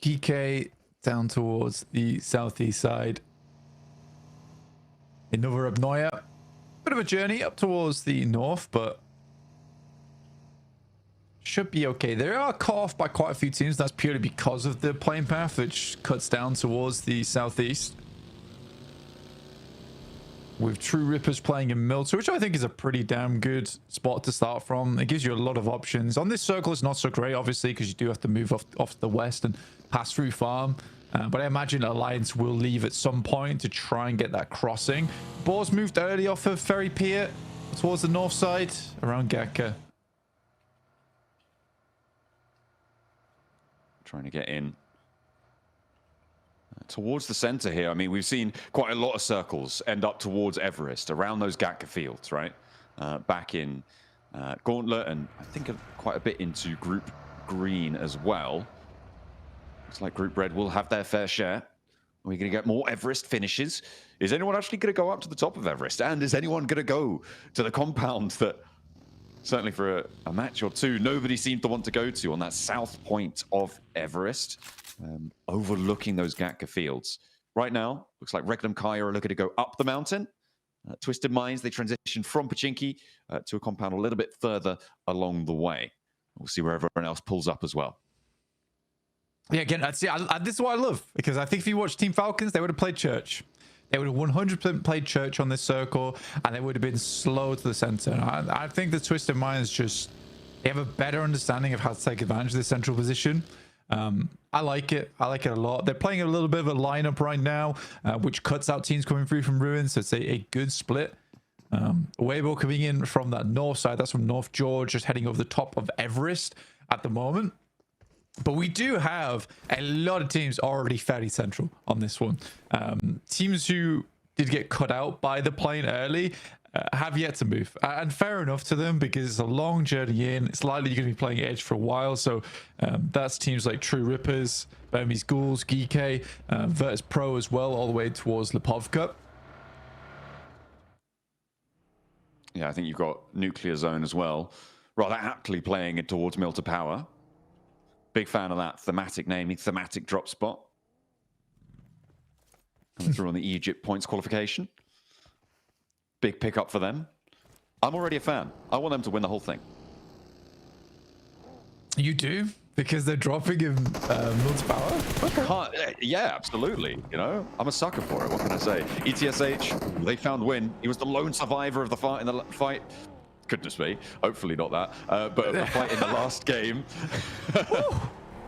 GK down towards the southeast side. Another Abnoya. Bit of a journey up towards the north, but should be okay. They are cut off by quite a few teams. That's purely because of the plane path, which cuts down towards the southeast. With True Rippers playing in Milter, which I think is a pretty damn good spot to start from. It gives you a lot of options. On this circle, it's not so great, obviously, because you do have to move off to the west and pass through farm. But I imagine Alliance will leave at some point to try and get that crossing. Boars moved early off of Ferry Pier towards the north side, around Gakka. Trying to get in towards the center here. I mean, we've seen quite a lot of circles end up towards Everest, around those Gatka fields, right? Back in Gauntlet, and I think quite a bit into Group Green as well. Looks like Group Red will have their fair share. Are we going to get more Everest finishes? Is anyone actually going to go up to the top of Everest? And is anyone going to go to the compound that, certainly for a match or two, nobody seemed to want to go to on that south point of Everest, overlooking those Gatka fields? Right now, looks like Regnum Kaya are looking to go up the mountain. Twisted Minds, they transition from Pachinki to a compound a little bit further along the way. We'll see where everyone else pulls up as well. Yeah, again, this is what I love, because I think if you watch Team Falcons, they would have played Church. They would have 100% played Church on this circle, and they would have been slow to the center. I think the Twisted Minds they have a better understanding of how to take advantage of the central position. I like it. I like it a lot. They're playing a little bit of a lineup right now, which cuts out teams coming through from Ruins, so it's a good split. Weibo coming in from that north side. That's from North George, just heading over the top of Everest at the moment. But we do have a lot of teams already fairly central on this one. Teams who did get cut out by the plane early have yet to move. And fair enough to them, because it's a long journey in. It's likely you're going to be playing Edge for a while. So that's teams like True Rippers, Burmese Ghouls, Geekay, Virtus Pro as well, all the way towards Lipovka. Yeah, I think you've got Nuclear Zone as well, rather aptly playing it towards Mill to Power. Big fan of that thematic naming, thematic drop spot. Coming through on the Egypt points qualification. Big pickup for them. I'm already a fan. I want them to win the whole thing. You do? Because they're dropping in Mill to Power? Okay. Yeah, absolutely. You know, I'm a sucker for it. What can I say? ETSH, they found Win. He was the lone survivor of the fight in the fight. Goodness me. Hopefully not that. But the fight in the last game.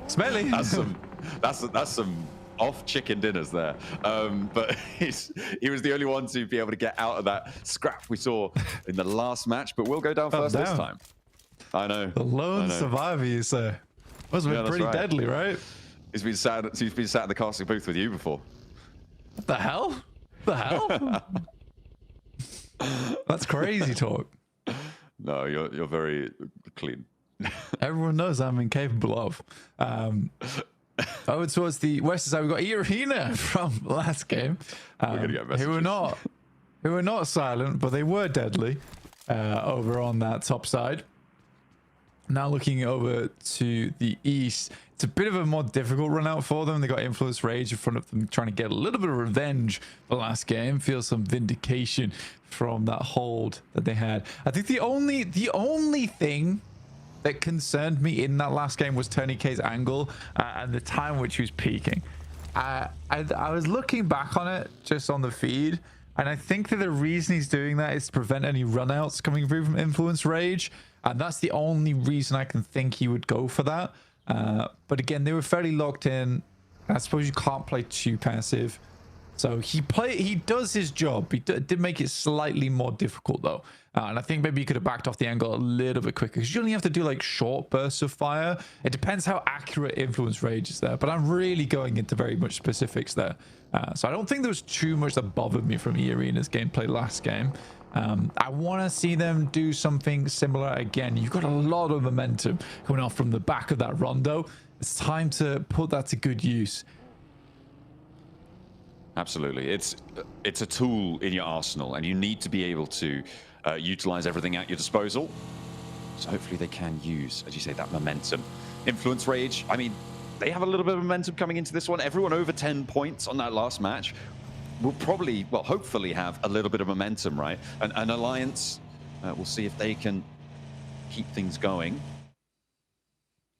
Smelly. That's some off chicken dinners there. But he was the only one to be able to get out of that scrap we saw in the last match. But we'll go down first this time. I know. The lone survivor, you say. Must have been pretty deadly, right? He's been sat in the casting booth with you before. What the hell? The hell? That's crazy talk. No, you're very clean. Everyone knows I'm incapable of. Over towards the western side, we've got Irina from last game, who were not silent, but they were deadly over on that top side. Now looking over to the east, it's a bit of a more difficult run out for them. They got Influence Rage in front of them, trying to get a little bit of revenge for last game. Feel some vindication from that hold that they had. I think the only thing that concerned me in that last game was Tony K's angle and the time which he was peaking. I was looking back on it just on the feed, and I think that the reason he's doing that is to prevent any runouts coming through from Influence Rage. And that's the only reason I can think he would go for that. But again, they were fairly locked in. I suppose you can't play too passive. So he does his job. He did make it slightly more difficult though. And I think maybe he could have backed off the angle a little bit quicker, because you only have to do like short bursts of fire. It depends how accurate Influence Rage is there. But I'm really going into very much specifics there. So I don't think there was too much that bothered me from Irina's gameplay last game. I want to see them do something similar again. You've got a lot of momentum coming off from the back of that rondo. It's time to put that to good use. Absolutely. It's a tool in your arsenal, and you need to be able to utilize everything at your disposal. So hopefully they can use, as you say, that momentum. Influence Rage, I mean, they have a little bit of momentum coming into this one. Everyone over 10 points on that last match will probably, well, hopefully have a little bit of momentum, right? An Alliance, we'll see if they can keep things going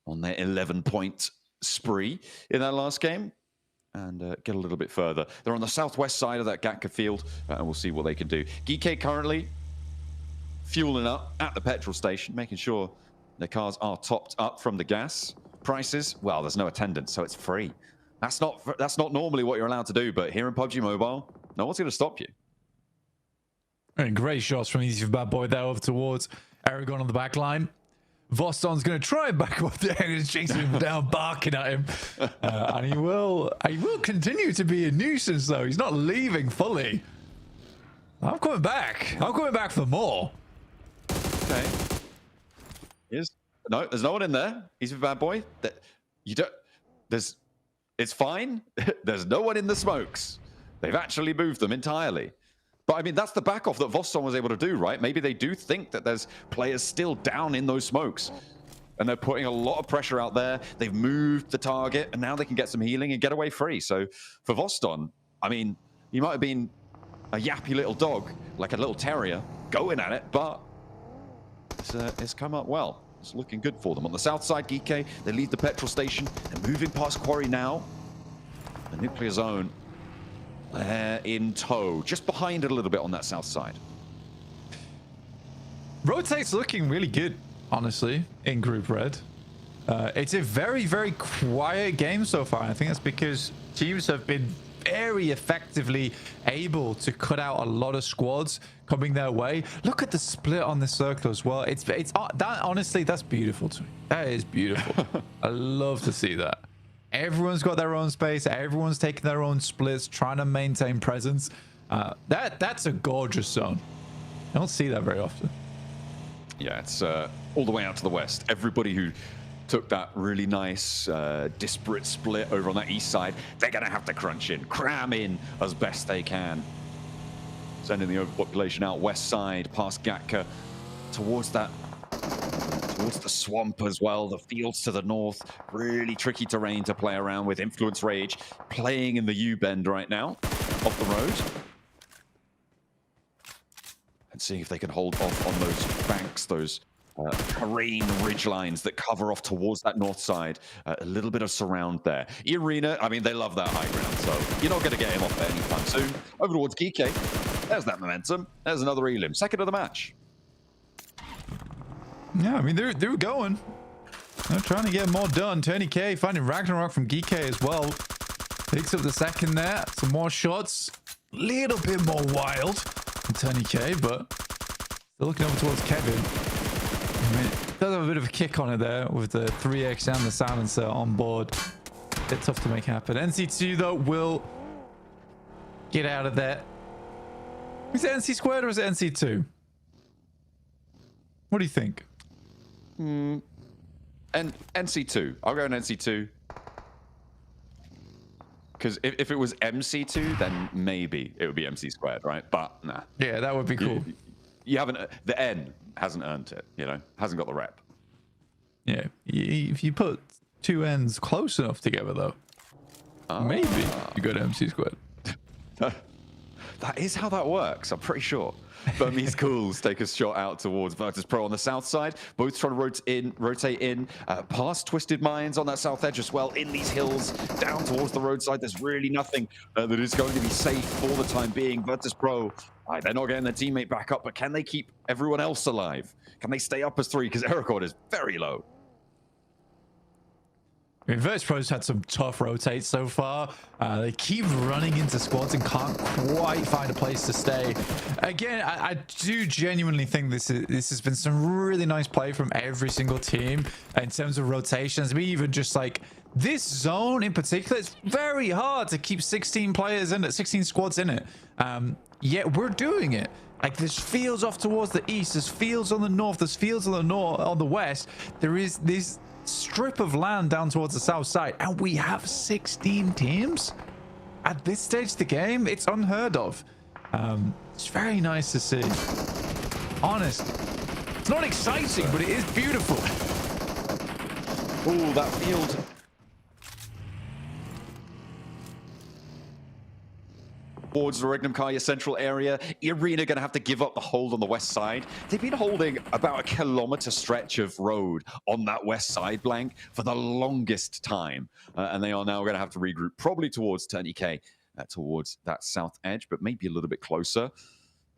on their 11-point spree in that last game and get a little bit further. They're on the southwest side of that Gatka field, and we'll see what they can do. Geekay currently fueling up at the petrol station, making sure their cars are topped up from the gas. Prices, well, there's no attendance, so it's free. That's not normally what you're allowed to do, but here in PUBG Mobile, no one's going to stop you. And great shots from Easy for Bad Boy there over towards Aragon on the back line. Voston's going to try and back up there and he's chasing him down, barking at him. And he will continue to be a nuisance, though. He's not leaving fully. I'm coming back. I'm coming back for more. Okay. Yes. No, there's no one in there. He's a bad boy. You don't. It's fine. There's no one in the smokes. They've actually moved them entirely. But I mean, that's the back off that Voston was able to do, right? Maybe they do think that there's players still down in those smokes. And they're putting a lot of pressure out there. They've moved the target, and now they can get some healing and get away free. So for Voston, I mean, he might have been a yappy little dog, like a little terrier, going at it, but it's come up well. It's looking good for them. On the south side, Geeke, they leave the petrol station. They're moving past Quarry now. The nuclear zone in tow, just behind it a little bit on that south side. Rotate's looking really good, honestly, in Group Red. It's a very, very quiet game so far. I think that's because teams have been very effectively able to cut out a lot of squads coming their way. Look at the split on the circle as well. It's that, honestly, that's beautiful to me. That is beautiful. I love to see that. Everyone's got their own space. Everyone's taking their own splits, trying to maintain presence. That's a gorgeous zone. I don't see that very often. Yeah, it's all the way out to the west. Everybody who took that really nice disparate split over on that east side, they're going to have to crunch in, cram in as best they can. Sending the overpopulation out west side, past Gatka, towards the swamp as well. The fields to the north, really tricky terrain to play around with. Influence Rage playing in the U-bend right now, off the road. And seeing if they can hold off on those banks, those terrain ridge lines that cover off towards that north side. A little bit of surround there. Irina, I mean, they love that high ground, so you're not going to get him off there anytime soon. Over towards Geeke. There's that momentum. There's another Elim. Second of the match. Yeah, I mean, they're going. They're trying to get more done. Tony K finding Ragnarok from Geeke as well. Picks up the second there. Some more shots. Little bit more wild from Tony K, but still looking over towards Kevin. I mean, does have a bit of a kick on it there with the 3x and the silencer on board. Bit tough to make happen. NC2 though will get out of there. Is it NC squared or is it NC2? What do you think? And NC2. I'll go on NC2. Because if it was MC2, then maybe it would be MC squared, right? But nah. Yeah, that would be cool. You haven't. The N hasn't earned it. You know, hasn't got the rep. Yeah, if you put two N's close enough together, though, maybe you go to MC squared. That is how that works. I'm pretty sure. Burmese Cools take a shot out towards Virtus Pro on the south side. Both trying to rotate in past Twisted Minds on that south edge as well. In these hills, down towards the roadside. There's really nothing that is going to be safe for the time being. Virtus Pro, they're not getting their teammate back up, but can they keep everyone else alive? Can they stay up as three? Because Ericord is very low. I mean, Virtus Pro's had some tough rotates so far. They keep running into squads and can't quite find a place to stay. Again, I do genuinely think this has been some really nice play from every single team in terms of rotations. I mean, even just like this zone in particular, it's very hard to keep 16 players in it, 16 squads in it. Yet we're doing it. Like there's fields off towards the east, there's fields on the north, there's fields on the west. There is this strip of land down towards the south side, and we have 16 teams at this stage of the game. It's unheard of. It's very nice to see. Honest, it's not exciting, but it is beautiful. Oh, that field. Towards the Regnum Kaya central area. Irina going to have to give up the hold on the west side. They've been holding about a kilometer stretch of road on that west side blank for the longest time. And they are now going to have to regroup probably towards Turney K, towards that south edge, but maybe a little bit closer.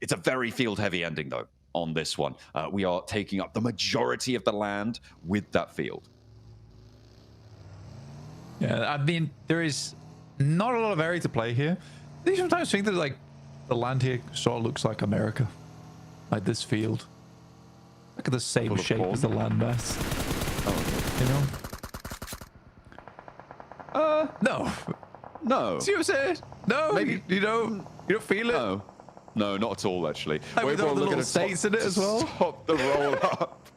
It's a very field heavy ending though on this one. We are taking up the majority of the land with that field. Yeah, I mean, there is not a lot of area to play here. I sometimes think that like the land here sort of looks like America, like this field. Look at the same shape as the landmass. You know? No. See what I'm saying? No, maybe you don't feel it. No, not at all. Actually, like with all the little states in it as well. Stop the roll up.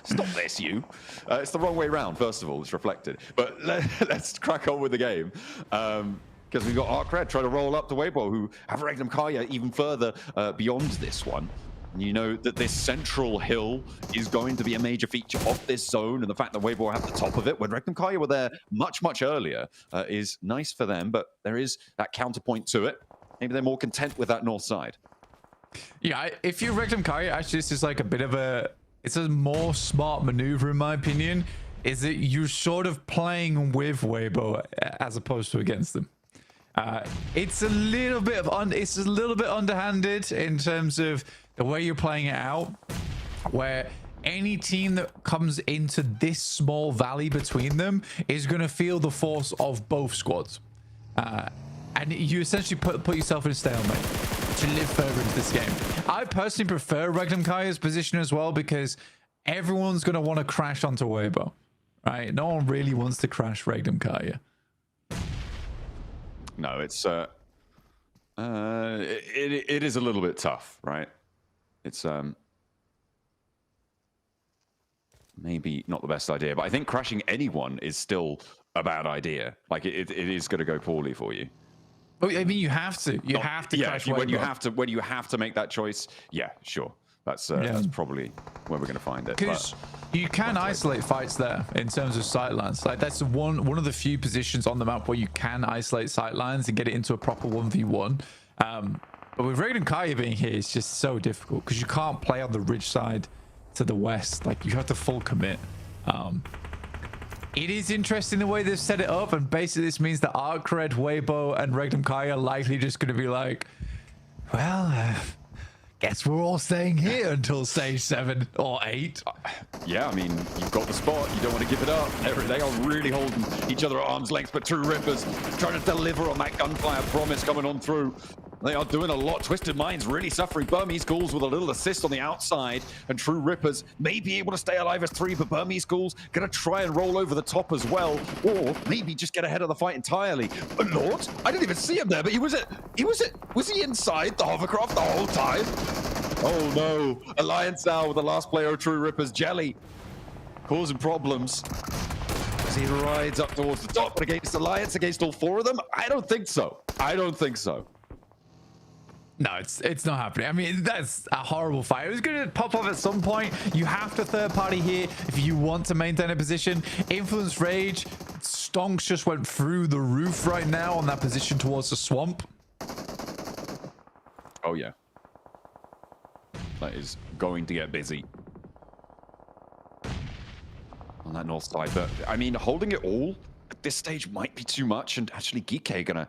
Stop this, you. It's the wrong way round, first of all. It's reflected. But let's crack on with the game. Because we've got ArcRed trying to roll up to Weibo, who have Regnum Kaya even further beyond this one. And you know that this central hill is going to be a major feature of this zone, and the fact that Weibo have the top of it when Regnum Kaya were there much, much earlier is nice for them, but there is that counterpoint to it. Maybe they're more content with that north side. Yeah, if you Regnum Kaya, actually this is like a bit of it's a more smart maneuver in my opinion, is that you're sort of playing with Weibo as opposed to against them. It's a little bit underhanded in terms of the way you're playing it out, where any team that comes into this small valley between them is going to feel the force of both squads. And you essentially put yourself in a stalemate to live further into this game. I personally prefer Regnum Kaya's position as well, because everyone's going to want to crash onto Weibo, right? No one really wants to crash Regnum Kaya. No, it's it is a little bit tough, right? It's maybe not the best idea, but I think crashing anyone is still a bad idea. Like it is going to go poorly for you. But I mean, you have to. You have to. Yeah, crash when you Weibo. have to make that choice. Yeah, sure. That's probably where we're going to find it. Because you can isolate fights there in terms of sightlines. Like that's one of the few positions on the map where you can isolate sightlines and get it into a proper 1v1. But with Regnum Kaya being here, it's just so difficult because you can't play on the ridge side to the west. Like you have to full commit. It is interesting the way they've set it up, and basically this means that ArcRed, Weibo, and Regnum Kaya are likely just going to be like, well, guess we're all staying here until stage 7 or 8. Yeah, I mean, you've got the spot. You don't want to give it up. They are really holding each other at arm's length, but True Rippers trying to deliver on that gunfire promise coming on through. They are doing a lot. Twisted Minds really suffering. Burmese Ghouls with a little assist on the outside, and True Rippers may be able to stay alive as 3, but Burmese Ghouls going to try and roll over the top as well, or maybe just get ahead of the fight entirely. But Lord, I didn't even see him there, but was he inside the hovercraft the whole time? Oh no, Alliance now with the last player of True Rippers, Jelly, causing problems as he rides up towards the top, but against Alliance, against all 4 of them? I don't think so. No, it's not happening. I mean, that's a horrible fight. It was going to pop off at some point. You have to third party here if you want to maintain a position. Influence Rage, Stonks just went through the roof right now on that position towards the swamp. Oh yeah. That is going to get busy on that north side. But I mean, holding it all at this stage might be too much, and actually Geeky gonna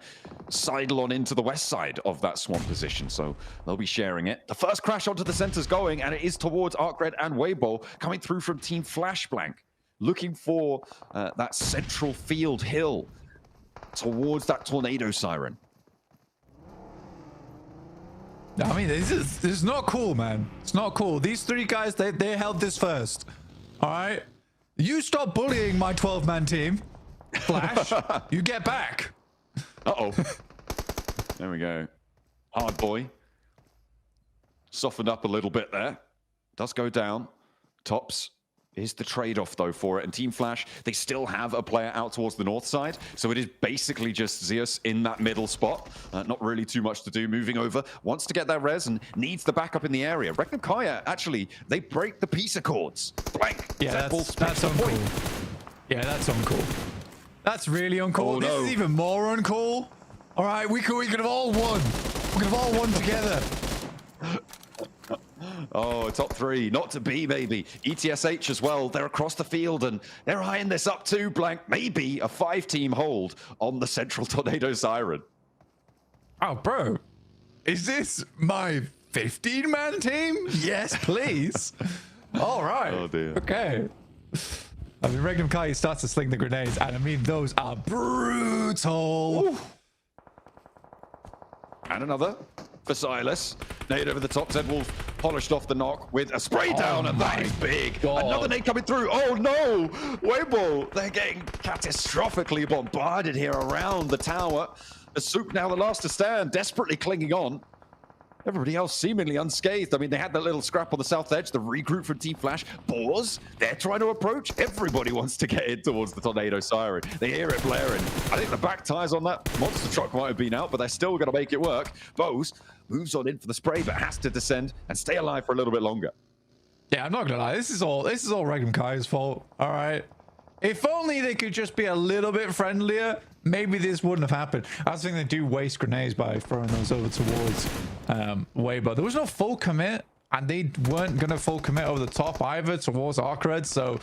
sidle on into the west side of that swamp position, so they'll be sharing it. The first crash onto the center's going, and it is towards ArcRed and Weibo, coming through from Team Flashblank, looking for that central field hill towards that tornado siren. I mean, this is not cool, man. It's not cool. These 3 guys, they held this first. All right? You stop bullying my 12-man team, Flash. You get back. Uh-oh. There we go. Hard boy. Softened up a little bit there. Does go down. Tops is the trade-off, though, for it. And Team Flash, they still have a player out towards the north side. So it is basically just Zeus in that middle spot. Not really too much to do. Moving over. Wants to get that res and needs the backup in the area. Regnum Kaya, actually, they break the peace accords. Blank. Yeah, that's uncool. Yeah, that's uncool. That's really uncool. Oh, this no. is even more uncool. All right, we could have all won. We could have all won together. Oh, top 3. Not to be, maybe. ETSH as well. They're across the field, and they're eyeing this up too, Blank. Maybe a 5-team hold on the central tornado siren. Oh, bro. Is this my 15-man team? Yes, please. All right. Oh, dear. Okay. I mean, Regnum Kaya starts to sling the grenades, and I mean, those are brutal. Ooh. And another for Silas. Nade over the top. Zed Wolf polished off the knock with a spray down, and that is big. God. Another nade coming through. Oh no! Weibo, they're getting catastrophically bombarded here around the tower. Asuk now the last to stand, desperately clinging on. Everybody else seemingly unscathed. I mean, they had that little scrap on the south edge, the regroup from Team Flash. Boars, they're trying to approach. Everybody wants to get in towards the Tornado Siren. They hear it blaring. I think the back tires on that monster truck might have been out, but they're still going to make it work. Bose moves on in for the spray, but has to descend and stay alive for a little bit longer. Yeah, I'm not gonna lie. This is all Regnum Kai's fault. All right. If only they could just be a little bit friendlier, maybe this wouldn't have happened. I was thinking they do waste grenades by throwing those over towards Weibo. There was no full commit, and they weren't going to full commit over the top either towards Arcred. So,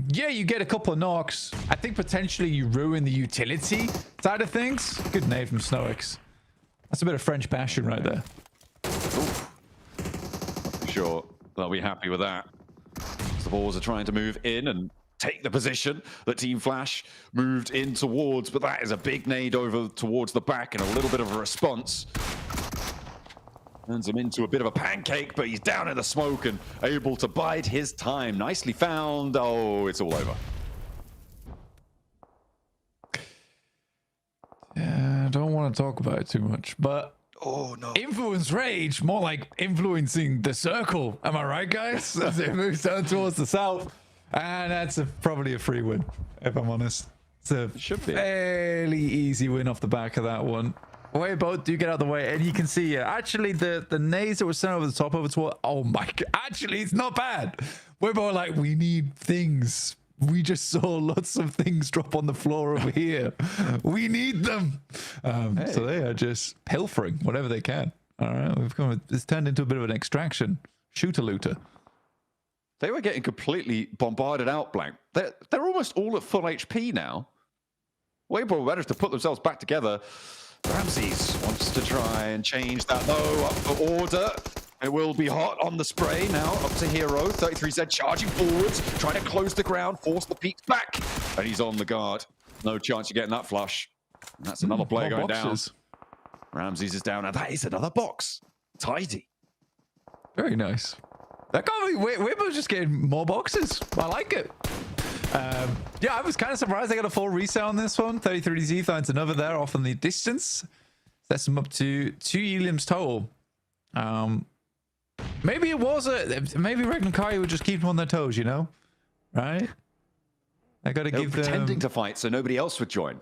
yeah, you get a couple of knocks. I think potentially you ruin the utility side of things. Good nade from Snowix. That's a bit of French passion right there. I'm sure they'll be happy with that. The Boars are trying to move in and take the position that Team Flash moved in towards, but that is a big nade over towards the back and a little bit of a response. Turns him into a bit of a pancake, but he's down in the smoke and able to bide his time. Nicely found. Oh, it's all over. Yeah, I don't want to talk about it too much, but oh no, influence rage, more like influencing the circle. Am I right, guys? As it moves down towards the south. And that's probably a free win, if I'm honest. It's a fairly easy win off the back of that one. Weibo do get out of the way, and you can see actually the nades that were sent over the top over toward. Oh my god! Actually, it's not bad. Weibo like, we need things. We just saw lots of things drop on the floor over here. We need them. So they are just pilfering whatever they can. All right, it's turned into a bit of an extraction. Shooter looter. They were getting completely bombarded out, Blank. They're almost all at full HP now. Weibo managed to put themselves back together. Ramses wants to try and change that, though. Up for order. It will be hot on the spray now. Up to Hero. 33Z charging forwards, trying to close the ground, force the peaks back. And he's on the guard. No chance of getting that flush. And that's another player going down. Ramses is down, and that is another box. Tidy. Very nice. That can't be. Weibo's just getting more boxes. I like it. Yeah, I was kind of surprised they got a full reset on this one. 33Z finds another there off in the distance. Sets them up to 2 heliums total. Maybe it was maybe Regnum Kai would just keep them on their toes, you know? Right? I got to give them pretending to fight so nobody else would join.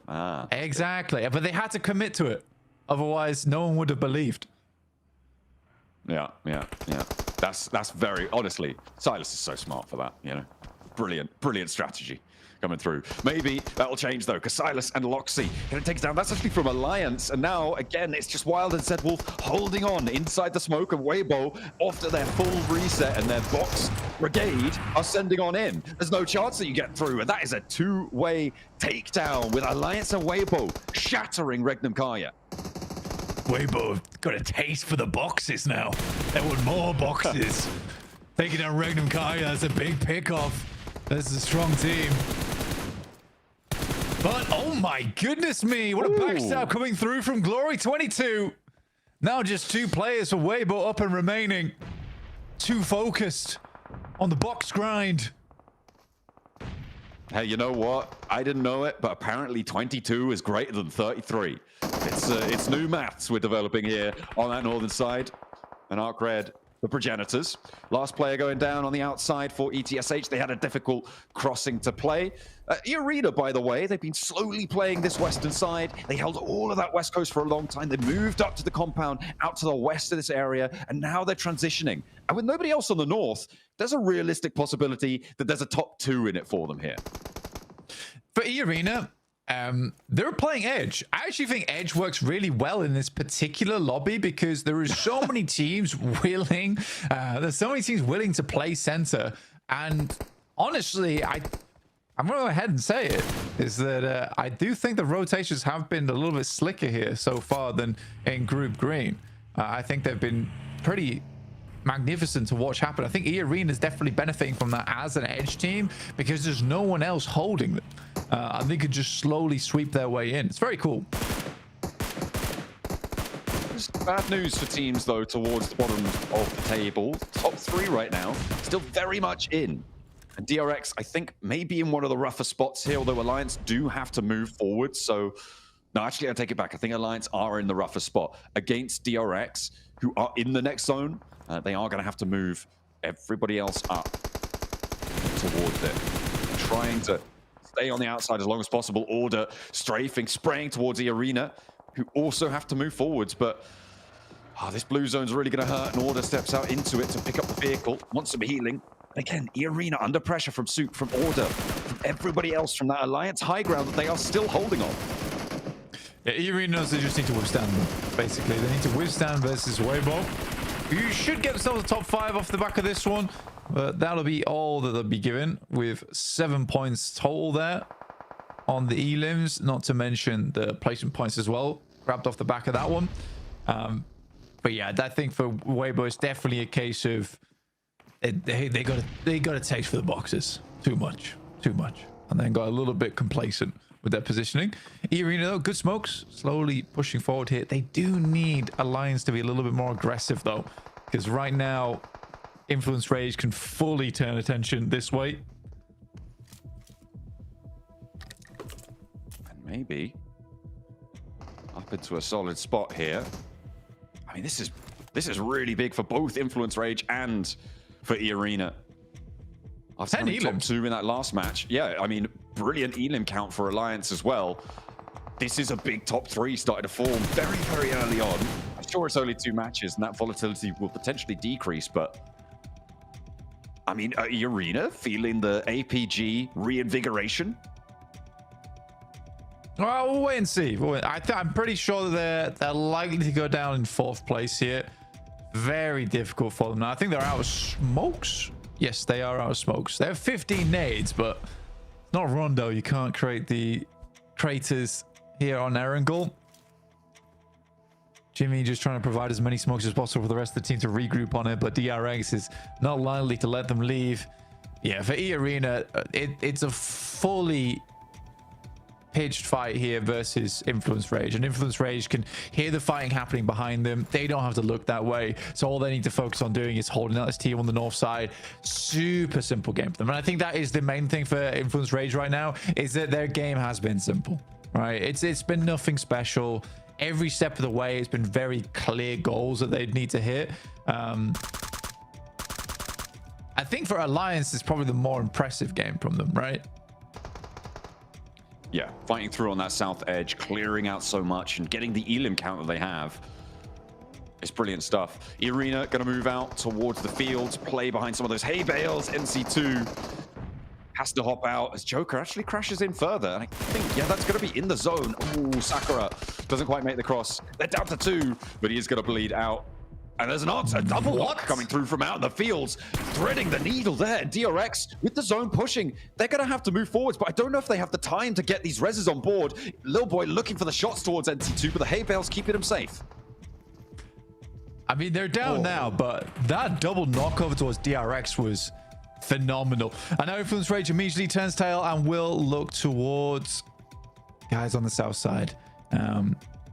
Exactly. But they had to commit to it. Otherwise, no one would have believed. Yeah. That's very, honestly, Silas is so smart for that, you know. Brilliant strategy coming through. Maybe that'll change though, because Silas and Loxy gonna take it down. That's actually from Alliance, and now again it's just Wild and Zed Wolf holding on inside the smoke, and Weibo after their full reset and their box brigade are sending on in. There's no chance that you get through, and that is a two-way takedown with Alliance and Weibo shattering Regnum Kaya. Weibo got a taste for the boxes now. They want more boxes. Taking down Regnum Kaya, that's a big pickoff. This is a strong team. But oh my goodness me, what a backstab coming through from Glory 22. Now just 2 players for Weibo up and remaining. Too focused on the box grind. Hey, you know what? I didn't know it, but apparently 22 is greater than 33. It's new maths we're developing here on that northern side. And Arc Red, the progenitors. Last player going down on the outside for ETSH. They had a difficult crossing to play. Arena, by the way, they've been slowly playing this western side. They held all of that west coast for a long time. They moved up to the compound, out to the west of this area, and now they're transitioning. And with nobody else on the north, there's a realistic possibility that there's a top 2 in it for them here. For E-Arena, they're playing Edge. I actually think Edge works really well in this particular lobby because there is so many teams willing. There's so many teams willing to play center, and honestly, I'm gonna go ahead and say it is that I do think the rotations have been a little bit slicker here so far than in Group Green. I think they've been pretty magnificent to watch happen. I think E-Arena is definitely benefiting from that as an Edge team because there's no one else holding them. And they could just slowly sweep their way in. It's very cool. Just bad news for teams, though, towards the bottom of the table. Top 3 right now, still very much in. And DRX, I think, may be in one of the rougher spots here, although Alliance do have to move forward. So, no, actually, I take it back. I think Alliance are in the rougher spot against DRX. who are in the next zone. They are going to have to move everybody else up towards it. Trying to stay on the outside as long as possible. Order strafing, spraying towards the arena, who also have to move forwards. But this blue zone's really going to hurt, and Order steps out into it to pick up the vehicle. Wants some healing. Again, arena under pressure from Soup, from Order, from everybody else from that Alliance high ground that they are still holding on. Yeah, arena knows they just need to withstand them, basically. They need to withstand versus Weibo. You should get themselves a top 5 off the back of this one, but that'll be all that they'll be given, with 7 points total there on the elims, not to mention the placement points as well, grabbed off the back of that one. But yeah, I think for Weibo, it's definitely a case of they got a taste for the boxes too much, and then got a little bit complacent with their positioning. Arena, though, good smokes, slowly pushing forward here. They do need Alliance to be a little bit more aggressive, though, because right now, Influence Rage can fully turn attention this way. And maybe up into a solid spot here. I mean, this is really big for both Influence Rage and for Arena. After having top 2 in that last match. Yeah, I mean, brilliant elim count for Alliance as well. This is a big top 3 starting to form very, very early on. I'm sure it's only 2 matches and that volatility will potentially decrease, but I mean, Arena feeling the APG reinvigoration? Well, we'll wait and see. I'm pretty sure that they're likely to go down in 4th place here. Very difficult for them now. I think they're out of smokes. Yes, they are out of smokes. They have 15 nades, but not Rondo. You can't create the craters here on Erangel. Jimmy just trying to provide as many smokes as possible for the rest of the team to regroup on it, but DRX is not likely to let them leave. Yeah, for E-Arena, it's a fully pitched fight here versus Influence Rage, and Influence Rage can hear the fighting happening behind them. They don't have to look that way, so all they need to focus on doing is holding out this team on the north side. Super simple game for them, and I think that is the main thing for Influence Rage right now, is that their game has been simple, right? It's been nothing special. Every step of the way, it's been very clear goals that they need to hit. I think for Alliance, it's probably the more impressive game from them, right? Yeah, fighting through on that south edge, clearing out so much, and getting the elim count that they have. It's brilliant stuff. Arena going to move out towards the fields, play behind some of those hay bales. NC2 has to hop out as Joker actually crashes in further. And I think, yeah, that's going to be in the zone. Ooh, Sakura doesn't quite make the cross. They're down to 2, but he is going to bleed out. And there's not a double lock coming through from out in the fields, threading the needle there. DRX with the zone pushing. They're going to have to move forwards, but I don't know if they have the time to get these reses on board. Lil Boy looking for the shots towards NC2, but the hay bales keeping him safe. I mean, they're down now, but that double knockover towards DRX was phenomenal. And now Influence Rage immediately turns tail and will look towards guys on the south side.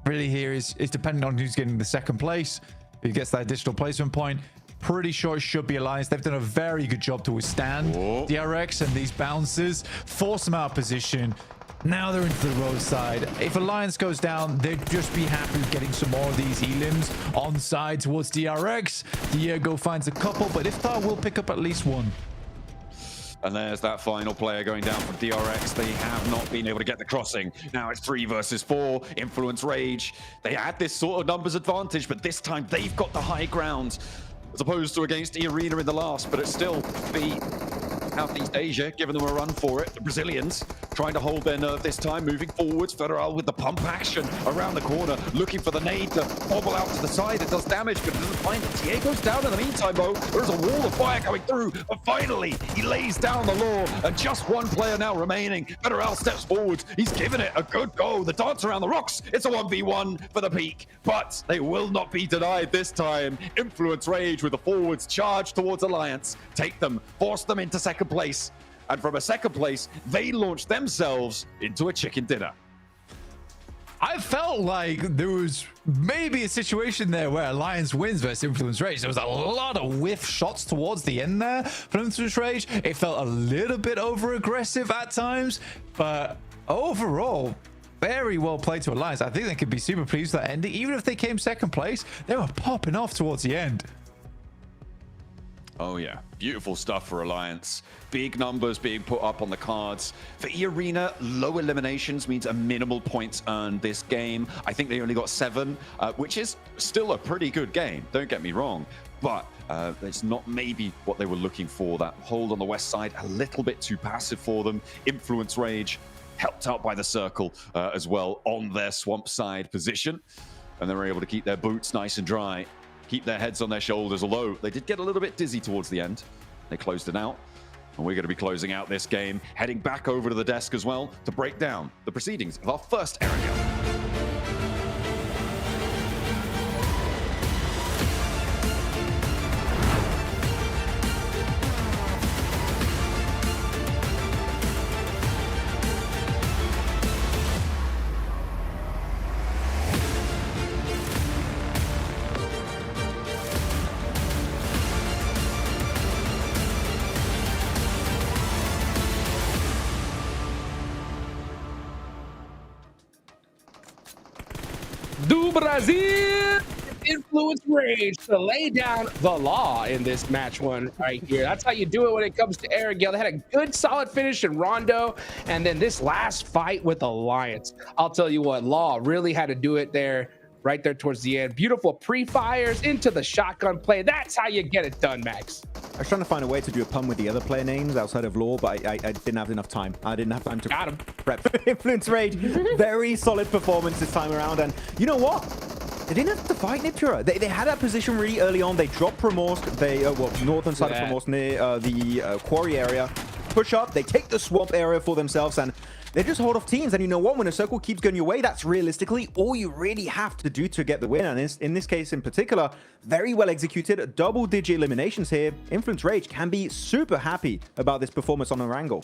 Really here is depending on who's getting the 2nd place. Who gets that additional placement point. Pretty sure it should be Alliance. They've done a very good job to withstand DRX and these bounces, force them out of position. Now they're into the roadside. If Alliance goes down, they'd just be happy with getting some more of these elims on side towards DRX. Diego finds a couple, but Iftar will pick up at least 1. And there's that final player going down from DRX. They have not been able to get the crossing. Now it's 3 versus 4. Influence Rage. They had this sort of numbers advantage, but this time they've got the high ground, as opposed to against Arena in the last. But it's still the Southeast Asia giving them a run for it. The Brazilians trying to hold their nerve this time, moving forwards. Federal with the pump action around the corner, looking for the nade to bobble out to the side. It does damage, but it doesn't find it. Diego's down in the meantime, though. There's a wall of fire coming through, but finally he lays down the law, and just 1 player now remaining. Federal steps forward. He's given it a good go. The dance around the rocks. It's a 1v1 for the peak, but they will not be denied this time. Influence Rage with the forwards charge towards Alliance. Take them, force them into 2nd place, and from a 2nd place they launch themselves into a chicken dinner. I felt like there was maybe a situation there where Alliance wins versus Influence Rage. There was a lot of whiff shots towards the end there for Influence Rage. It felt a little bit over aggressive at times, but overall Very well played to Alliance. I think they could be super pleased with that ending. Even if they came second place, they were popping off towards the end. Oh yeah, beautiful stuff for Alliance. Big numbers being put up on the cards. For E-Arena, low eliminations means a minimal points earned this game. I think they only got 7, which is still a pretty good game, don't get me wrong. But it's not maybe what they were looking for. That hold on the west side, a little bit too passive for them. Influence Rage, helped out by the circle as well on their swamp side position. And they were able to keep their boots nice and dry, keep their heads on their shoulders, although they did get a little bit dizzy towards the end. They closed it out. And we're going to be closing out this game, heading back over to the desk as well to break down the proceedings of our first area. Do Brazil! Influence Rage to lay down the law in this match one right here. That's how you do it when it comes to Arigale. They had a good solid finish in Rondo, and then this last fight with Alliance. I'll tell you what, Law really had to do it there, right there towards the end. Beautiful pre-fires into the shotgun play. That's how you get it done, Max. I was trying to find a way to do a pun with the other player names outside of Law, but I didn't have enough time. I didn't have time to prep. Influence Rage, very solid performance this time around. And you know what? They didn't have to fight Niptura. They had that position really early on. They dropped Promorsk. They, northern side of Promorsk near the quarry area. Push up. They take the swamp area for themselves, and they just hold off teams. And you know what? When a circle keeps going your way, that's realistically all you really have to do to get the win. And in this case in particular, very well executed. Double-digit eliminations here. Influence Rage can be super happy about this performance on our angle.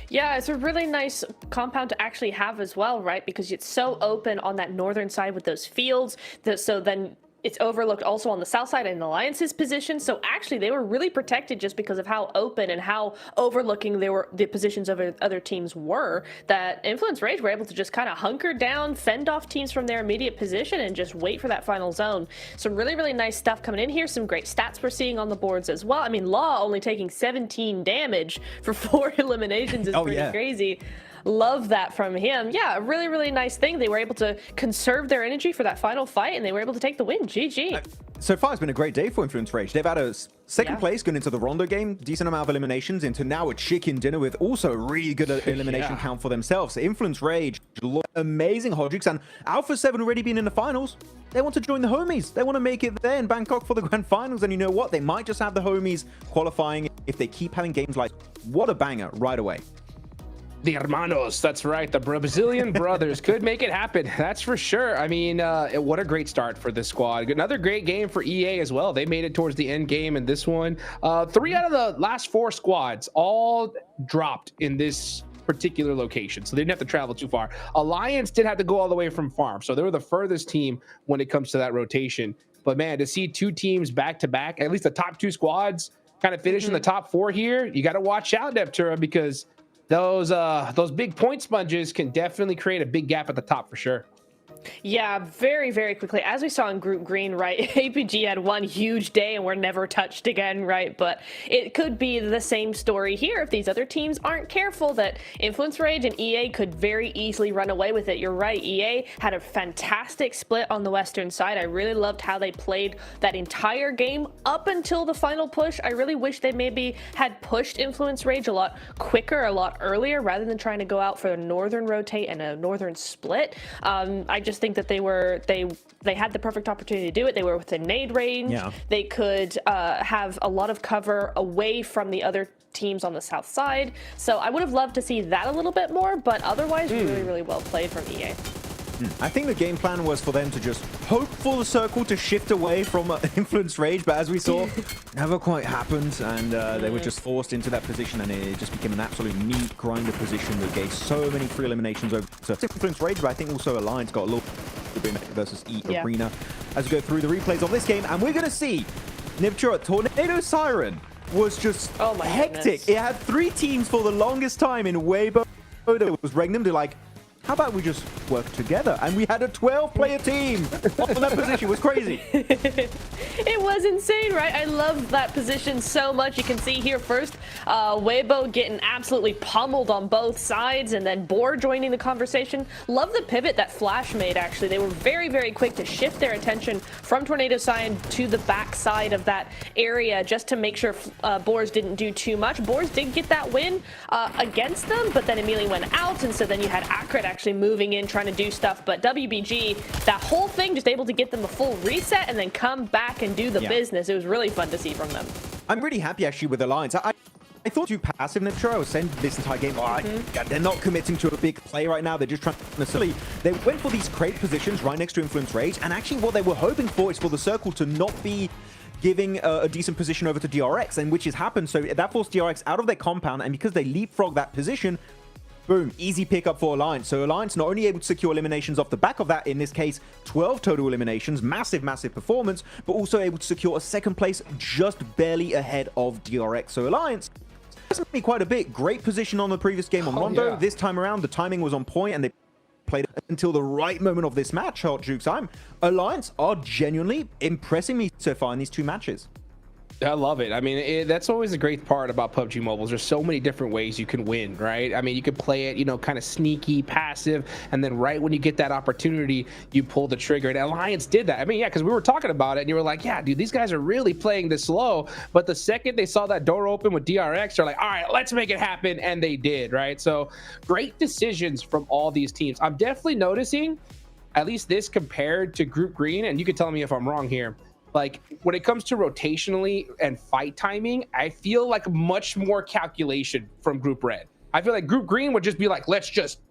Yeah, it's a really nice compound to actually have as well, right? Because it's so open on that northern side with those fields. So then it's overlooked also on the south side in Alliance's position. So actually they were really protected just because of how open and how overlooking the positions of other teams were, that Influence Rage were able to just kind of hunker down, fend off teams from their immediate position and just wait for that final zone. Some really, really nice stuff coming in here. Some great stats we're seeing on the boards as well. I mean, Law only taking 17 damage for 4 eliminations is pretty crazy. Love that from him. Yeah, a really, really nice thing. They were able to conserve their energy for that final fight, and they were able to take the win. GG. So far, it's been a great day for Influence Rage. They've had a second place going into the Rondo game, decent amount of eliminations, into now a chicken dinner with also a really good elimination count for themselves. Influence Rage, amazing Hodgix, and Alpha 7 already been in the finals. They want to join the homies. They want to make it there in Bangkok for the grand finals, and you know what? They might just have the homies qualifying if they keep having games like what a banger right away. The hermanos, that's right. The Brazilian brothers could make it happen. That's for sure. I mean, what a great start for this squad. Another great game for EA as well. They made it towards the end game in this one. 3 out of the last 4 squads all dropped in this particular location, so they didn't have to travel too far. Alliance did have to go all the way from farm, so they were the furthest team when it comes to that rotation. But man, to see 2 teams back to back, at least the top 2 squads kind of finish in the top 4 here, you got to watch out, Neptura, because those big point sponges can definitely create a big gap at the top for sure. Yeah, very, very quickly. As we saw in Group Green, right, APG had one huge day and were never touched again, right? But it could be the same story here if these other teams aren't careful, that Influence Rage and EA could very easily run away with it. You're right, EA had a fantastic split on the western side. I really loved how they played that entire game up until the final push. I really wish they maybe had pushed Influence Rage a lot quicker, a lot earlier, rather than trying to go out for a northern rotate and a northern split. I just think that they had the perfect opportunity to do it. They were within nade range. Yeah. They could have a lot of cover away from the other teams on the south side. So I would have loved to see that a little bit more, but otherwise really, really well played from EA. I think the game plan was for them to just hope for the circle to shift away from Influence Rage, but as we saw, never quite happened, and they were just forced into that position, and it just became an absolute neat grinder position that gave so many free eliminations over to Influence Rage, but I think also Alliance got a little bit versus Arena as we go through the replays of this game, and we're going to see Niptura Tornado Siren was just hectic. Goodness. It had 3 teams for the longest time in Weibo. It was Regnum to like how about we just work together? And we had a 12-player team on that position. It was crazy. It was insane, right? I love that position so much. You can see here first, Weibo getting absolutely pummeled on both sides, and then Boar joining the conversation. Love the pivot that Flash made, actually. They were very, very quick to shift their attention from Tornado side to the back side of that area just to make sure Boars didn't do too much. Boars did get that win against them, but then immediately went out, and so then you had Acrid actually moving in, trying to do stuff. But WBG, that whole thing, just able to get them a full reset and then come back and do the business. It was really fun to see from them. I'm really happy actually with Alliance. I thought too passive, Nitro. I was saying this entire game, they're not committing to a big play right now. They're just trying to silly. They went for these crate positions right next to Influence Rage, and actually what they were hoping for is for the circle to not be giving a decent position over to DRX, and which has happened. So that forced DRX out of their compound, and because they leapfrog that position, boom, easy pickup for Alliance. So Alliance not only able to secure eliminations off the back of that, in this case, 12 total eliminations, massive, massive performance, but also able to secure a second place just barely ahead of DRX. So Alliance, me quite a bit. Great position on the previous game on Rondo. This time around, the timing was on point, and they played until the right moment of this match, Hot Jukes. Alliance are genuinely impressing me so far in these two matches. I love it. I mean, that's always a great part about PUBG Mobile. There's so many different ways you can win, right? I mean, you could play it, you know, kind of sneaky, passive, and then right when you get that opportunity, you pull the trigger. And Alliance did that. I mean, yeah, because we were talking about it, and you were like, yeah, dude, these guys are really playing this slow. But the second they saw that door open with DRX, they're like, all right, let's make it happen. And they did, right? So great decisions from all these teams. I'm definitely noticing, at least this compared to Group Green, and you can tell me if I'm wrong here, like when it comes to rotationally and fight timing, I feel like much more calculation from Group Red. I feel like Group Green would just be like, let's just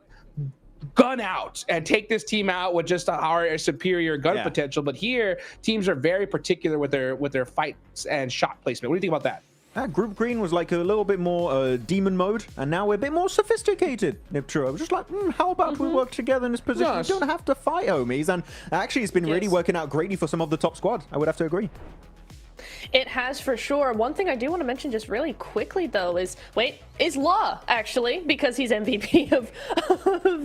gun out and take this team out with just our superior gun potential. But here, teams are very particular with their fights and shot placement. What do you think about that? Group Green was like a little bit more demon mode, and now we're a bit more sophisticated, Nipturo. Just like, how about we work together in this position? Yes. You don't have to fight, homies. And actually, it's been really working out greatly for some of the top squad. I would have to agree. It has for sure. One thing I do want to mention just really quickly, though, is Law, actually, because he's MVP of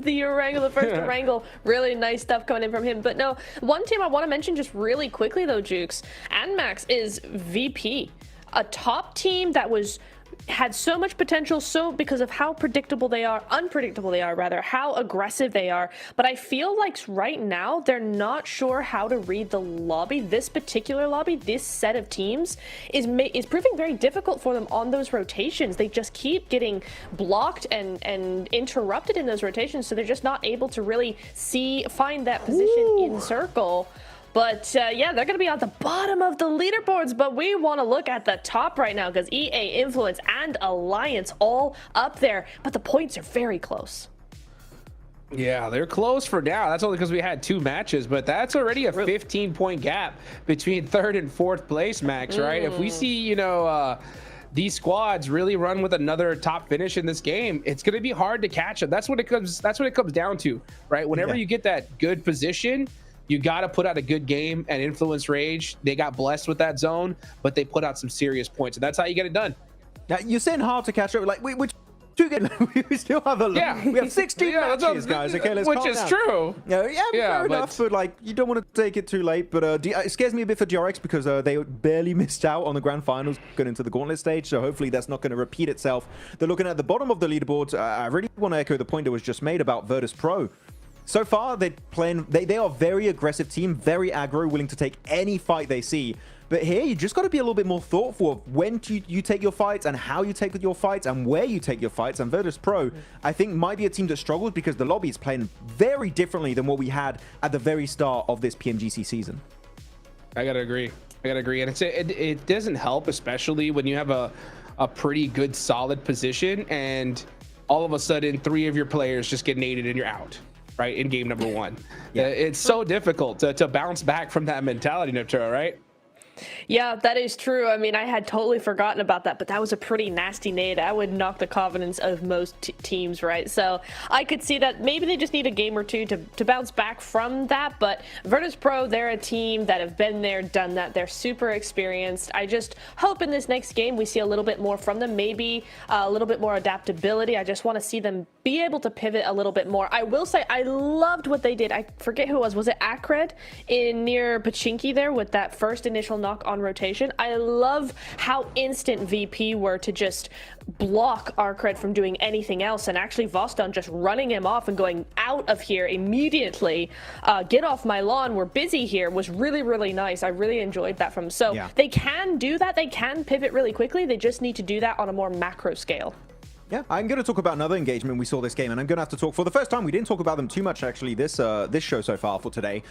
the Erangel, the first Erangel. Really nice stuff coming in from him. But no, one team I want to mention just really quickly, though, Jukes, and Max, is VP. A top team that had so much potential, because of how unpredictable they are, how aggressive they are. But I feel like right now they're not sure how to read the lobby. This particular lobby, this set of teams is proving very difficult for them on those rotations. They just keep getting blocked and interrupted in those rotations, so they're just not able to really find that position in circle. But yeah, they're going to be at the bottom of the leaderboards, but we want to look at the top right now because EA, Influence, and Alliance all up there, but the points are very close. Yeah, they're close for now. That's only because we had 2 matches, but that's already a 15-point gap between 3rd and 4th place, Max, right? If we see, you know, these squads really run with another top finish in this game, it's going to be hard to catch up. That's what it comes down to, right? Whenever you get that good position, you got to put out a good game. And Influence Rage, they got blessed with that zone, but they put out some serious points, and that's how you get it done. Now, you're saying hard to catch up. Like, we still have we have 16 matches, guys. Okay, let's which is down. True. Fair enough. But like, you don't want to take it too late. But it scares me a bit for DRX because they barely missed out on the grand finals going into the Gauntlet stage. So hopefully that's not going to repeat itself. They're looking at the bottom of the leaderboard. I really want to echo the point that was just made about Virtus Pro. So far, they are a very aggressive team, very aggro, willing to take any fight they see. But here, you just got to be a little bit more thoughtful of when you take your fights and how you take your fights and where you take your fights. And Virtus Pro, I think, might be a team that struggles because the lobby is playing very differently than what we had at the very start of this PMGC season. I gotta agree. And it doesn't help, especially when you have a pretty good, solid position, and all of a sudden, 3 of your players just get naded and you're out. Right, in game number 1. It's so difficult to bounce back from that mentality, Nipturo, right? Yeah, that is true. I mean, I had totally forgotten about that, but that was a pretty nasty nade. I would knock the confidence of most teams, right? So I could see that maybe they just need a game or two to bounce back from that. But Virtus Pro, they're a team that have been there, done that. They're super experienced. I just hope in this next game we see a little bit more from them, maybe a little bit more adaptability. I just want to see them be able to pivot a little bit more. I will say I loved what they did. I forget who it was. Was it Akred in near Pachinki there with that first initial knock on rotation? I love how instant VP were to just block Akred from doing anything else, and actually Voston just running him off and going out of here immediately. Get off my lawn, we're busy here, was really, really nice. I really enjoyed that from him. So they can do that. They can pivot really quickly. They just need to do that on a more macro scale. Yeah, I'm going to talk about another engagement we saw this game, and I'm going to have to talk for the first time. We didn't talk about them too much, actually, this show so far for today.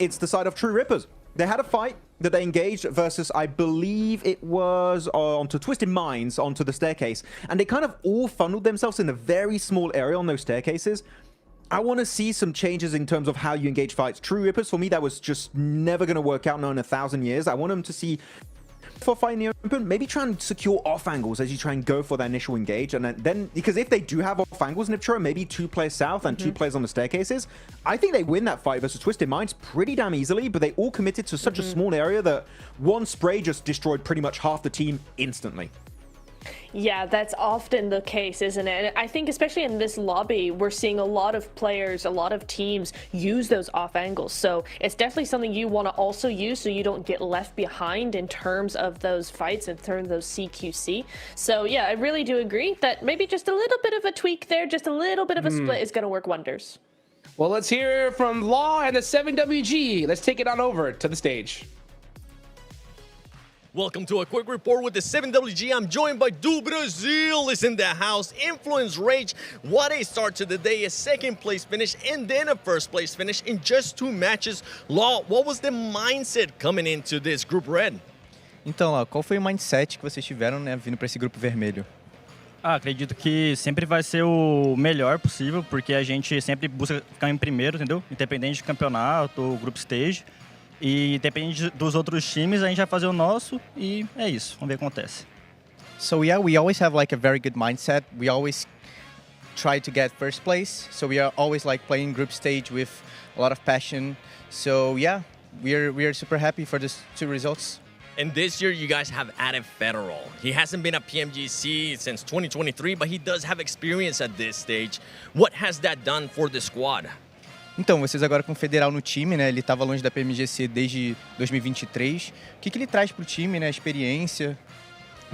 It's the side of True Rippers. They had a fight that they engaged versus, I believe it was onto Twisted Minds, onto the staircase, and they kind of all funneled themselves in a very small area on those staircases. I want to see some changes in terms of how you engage fights. True Rippers, for me, that was just never going to work out, not in 1,000 years. I want them to see for fighting the open, maybe try and secure off angles as you try and go for that initial engage, and then because if they do have off angles, Niptra, maybe 2 players south and 2 players on the staircases, I think they win that fight versus Twisted Minds pretty damn easily, but they all committed to such a small area that one spray just destroyed pretty much half the team instantly. Yeah, that's often the case, isn't it? And I think especially in this lobby, we're seeing a lot of players, a lot of teams use those off angles. So it's definitely something you want to also use so you don't get left behind in terms of those fights, in terms of those CQC. So yeah, I really do agree that maybe just a little bit of a tweak there, just a little bit of a split is going to work wonders. Well, let's hear from Law and the 7WG. Let's take it on over to the stage. Welcome to a quick report with the 7WG. I'm joined by Do Brazil is in the house. Influence Rage. What a start to the day. A second place finish and then a first place finish in just 2 matches. Law, what was the mindset coming into this Group Red? Então, Law, qual foi o mindset que vocês tiveram, né, vindo para esse grupo vermelho? Acredito que sempre vai ser o melhor possível, porque a gente sempre busca ficar em primeiro, entendeu? Independente de campeonato ou group stage. E depende dos outros times, a gente vai fazer o nosso e é isso. Vamos ver o que acontece. So yeah, we always have like a very good mindset. We always try to get first place. So we are always like playing group stage with a lot of passion. So yeah, we are super happy for these 2 results. And this year, you guys have added Federal. He hasn't been at PMGC since 2023, but he does have experience at this stage. What has that done for the squad? Então, vocês agora com o Federal no time, né? Ele estava longe da PMGC desde 2023. O que ele traz para o time, né? A experiência?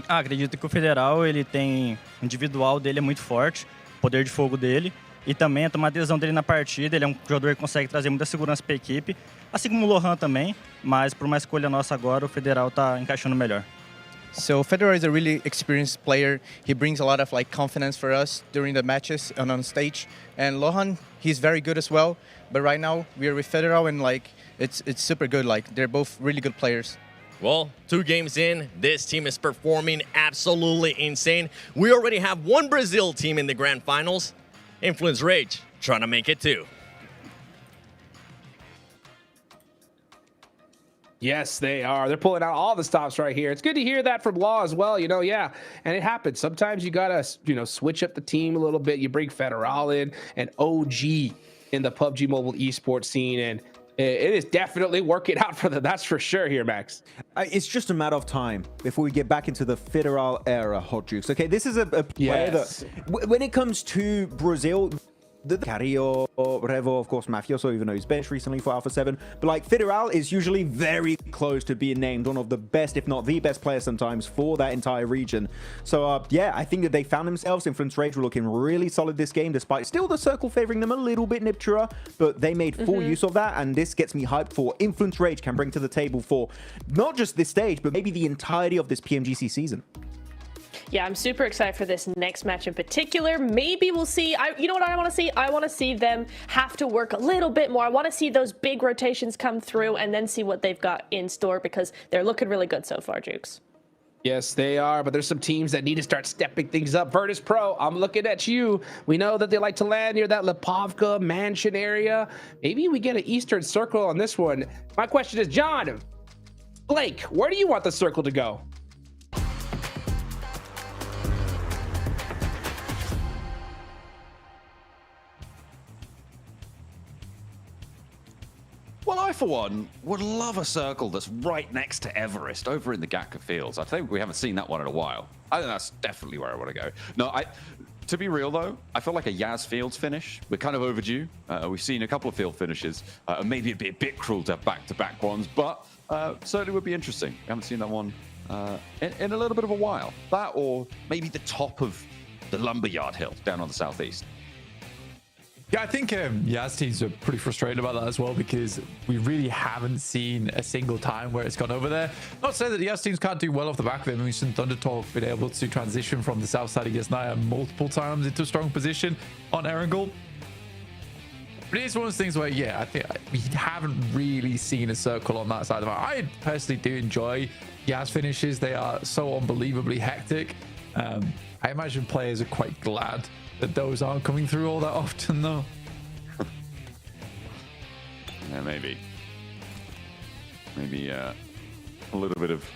Acredito que o Federal, ele tem... O individual dele é muito forte, o poder de fogo dele. E também a tomada de decisão dele na partida. Ele é um jogador que consegue trazer muita segurança para a equipe. Assim como o Lohan também. Mas por uma escolha nossa agora, o Federal está encaixando melhor. So Federal is a really experienced player. He brings a lot of like confidence for us during the matches and on stage. And Lohan, he's very good as well. But right now we are with Federal and like it's super good. Like they're both really good players. Well, 2 games in, this team is performing absolutely insane. We already have 1 Brazil team in the grand finals. Influence Rage trying to make it too. Yes, they are. They're pulling out all the stops right here. It's good to hear that from Law as well. You know, yeah, and it happens. Sometimes you gotta, switch up the team a little bit. You bring Federal in, an OG in the PUBG Mobile esports scene, and it is definitely working out for them. That's for sure here, Max. It's just a matter of time before we get back into the Federal era, Hot Jukes. Okay, this is a player that, when it comes to Brazil, the Carrillo, Revo, of course, Mafioso, even though he's benched recently for Alpha 7. But like Federal is usually very close to being named one of the best, if not the best player sometimes for that entire region. So yeah, I think that they found themselves. Influence Rage were looking really solid this game, despite still the circle favoring them a little bit, Niptura. But they made full use of that, and this gets me hyped for Influence Rage can bring to the table for not just this stage, but maybe the entirety of this PMGC season. Yeah, I'm super excited for this next match in particular. Maybe we'll see. You know what I want to see? I want to see them have to work a little bit more. I want to see those big rotations come through and then see what they've got in store because they're looking really good so far, Jukes. Yes, they are, but there's some teams that need to start stepping things up. Virtus Pro, I'm looking at you. We know that they like to land near that Lipovka mansion area. Maybe we get an Eastern Circle on this one. My question is, John, Blake, where do you want the circle to go? Well, I, for one, would love a circle that's right next to Everest over in the Gatka Fields. I think we haven't seen that one in a while. I think that's definitely where I want to go. No, to be real, though, I feel like a Yaz Fields finish. We're kind of overdue. We've seen a couple of field finishes. Maybe it'd be a bit cruel to have back-to-back ones, but certainly would be interesting. We haven't seen that one in a little bit of a while. That or maybe the top of the Lumberyard Hill down on the southeast. Yeah, I think Yaz teams are pretty frustrated about that as well, because we really haven't seen a single time where it's gone over there. Not saying that the Yaz teams can't do well off the back of it. I mean, we've seen Thunder Talk been able to transition from the south side against Naya multiple times into a strong position on Erangel. But it is one of those things where, yeah, I think we haven't really seen a circle on that side of it. I personally do enjoy Yaz finishes. They are so unbelievably hectic. I imagine players are quite glad that those aren't coming through all that often, though. Yeah, maybe a little bit of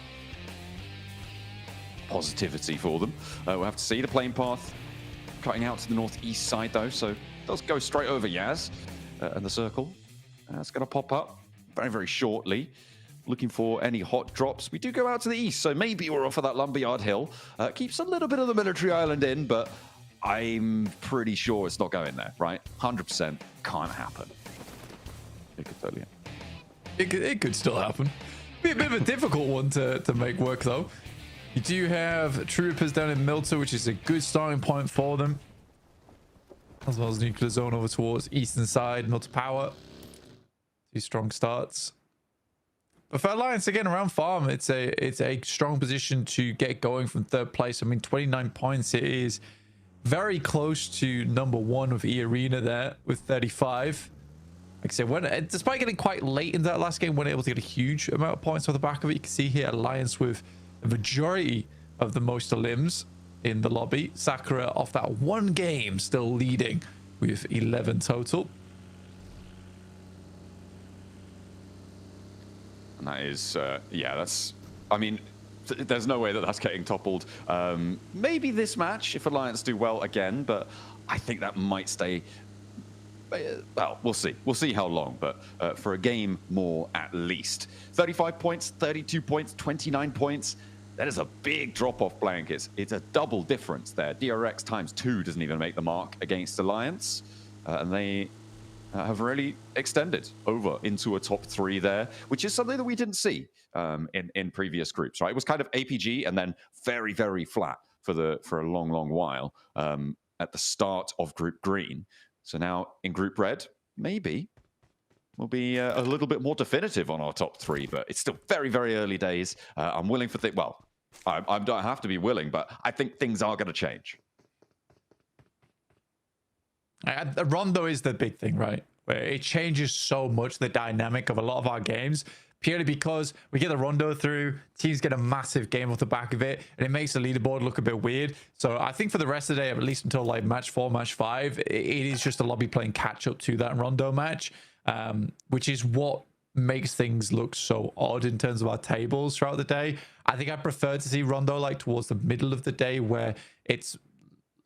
positivity for them. We'll have to see the plane path cutting out to the northeast side, though, so it does go straight over Yaz and the circle. It's going to pop up very, very shortly. Looking for any hot drops. We do go out to the east, so maybe we're off of that Lumberyard Hill. Keeps a little bit of the military island in, but I'm pretty sure it's not going there, right? 100% can't happen. It could totally happen. It could still happen. Be a bit of a difficult one to make work, though. You do have Troopers down in Milter, which is a good starting point for them. As well as Nuclear Zone over towards eastern side, Milter Power. Two strong starts. But for Alliance, again, around farm, it's a strong position to get going from third place. I mean, 29 points. It is very close to number one of E-Arena there with 35. Like I said, despite getting quite late in that last game, weren't able to get a huge amount of points off the back of it. You can see here Alliance with the majority of the most limbs in the lobby. Sakura off that one game still leading with 11 total. And that is, yeah, that's, I mean, there's no way that that's getting toppled. Maybe this match, if Alliance do well again, but I think that might stay, well, we'll see. We'll see how long, but for a game more at least. 35 points, 32 points, 29 points. That is a big drop-off blank. It's a double difference there. DRX times 2 doesn't even make the mark against Alliance. And they have really extended over into a top 3 there, which is something that we didn't see in previous groups, right? It was kind of APG and then very, very flat for a long, long while at the start of Group Green. So now in Group Red, maybe we'll be a little bit more definitive on our top 3, but it's still very, very early days. I'm willing for well, I don't have to be willing, but I think things are going to change. Rondo is the big thing, right? Where it changes so much the dynamic of a lot of our games, purely because we get the Rondo through, teams get a massive game off the back of it, and it makes the leaderboard look a bit weird. So I think for the rest of the day, at least until like match 4, match 5, it is just a lobby playing catch up to that Rondo match, which is what makes things look so odd in terms of our tables throughout the day. I think I prefer to see Rondo like towards the middle of the day, where it's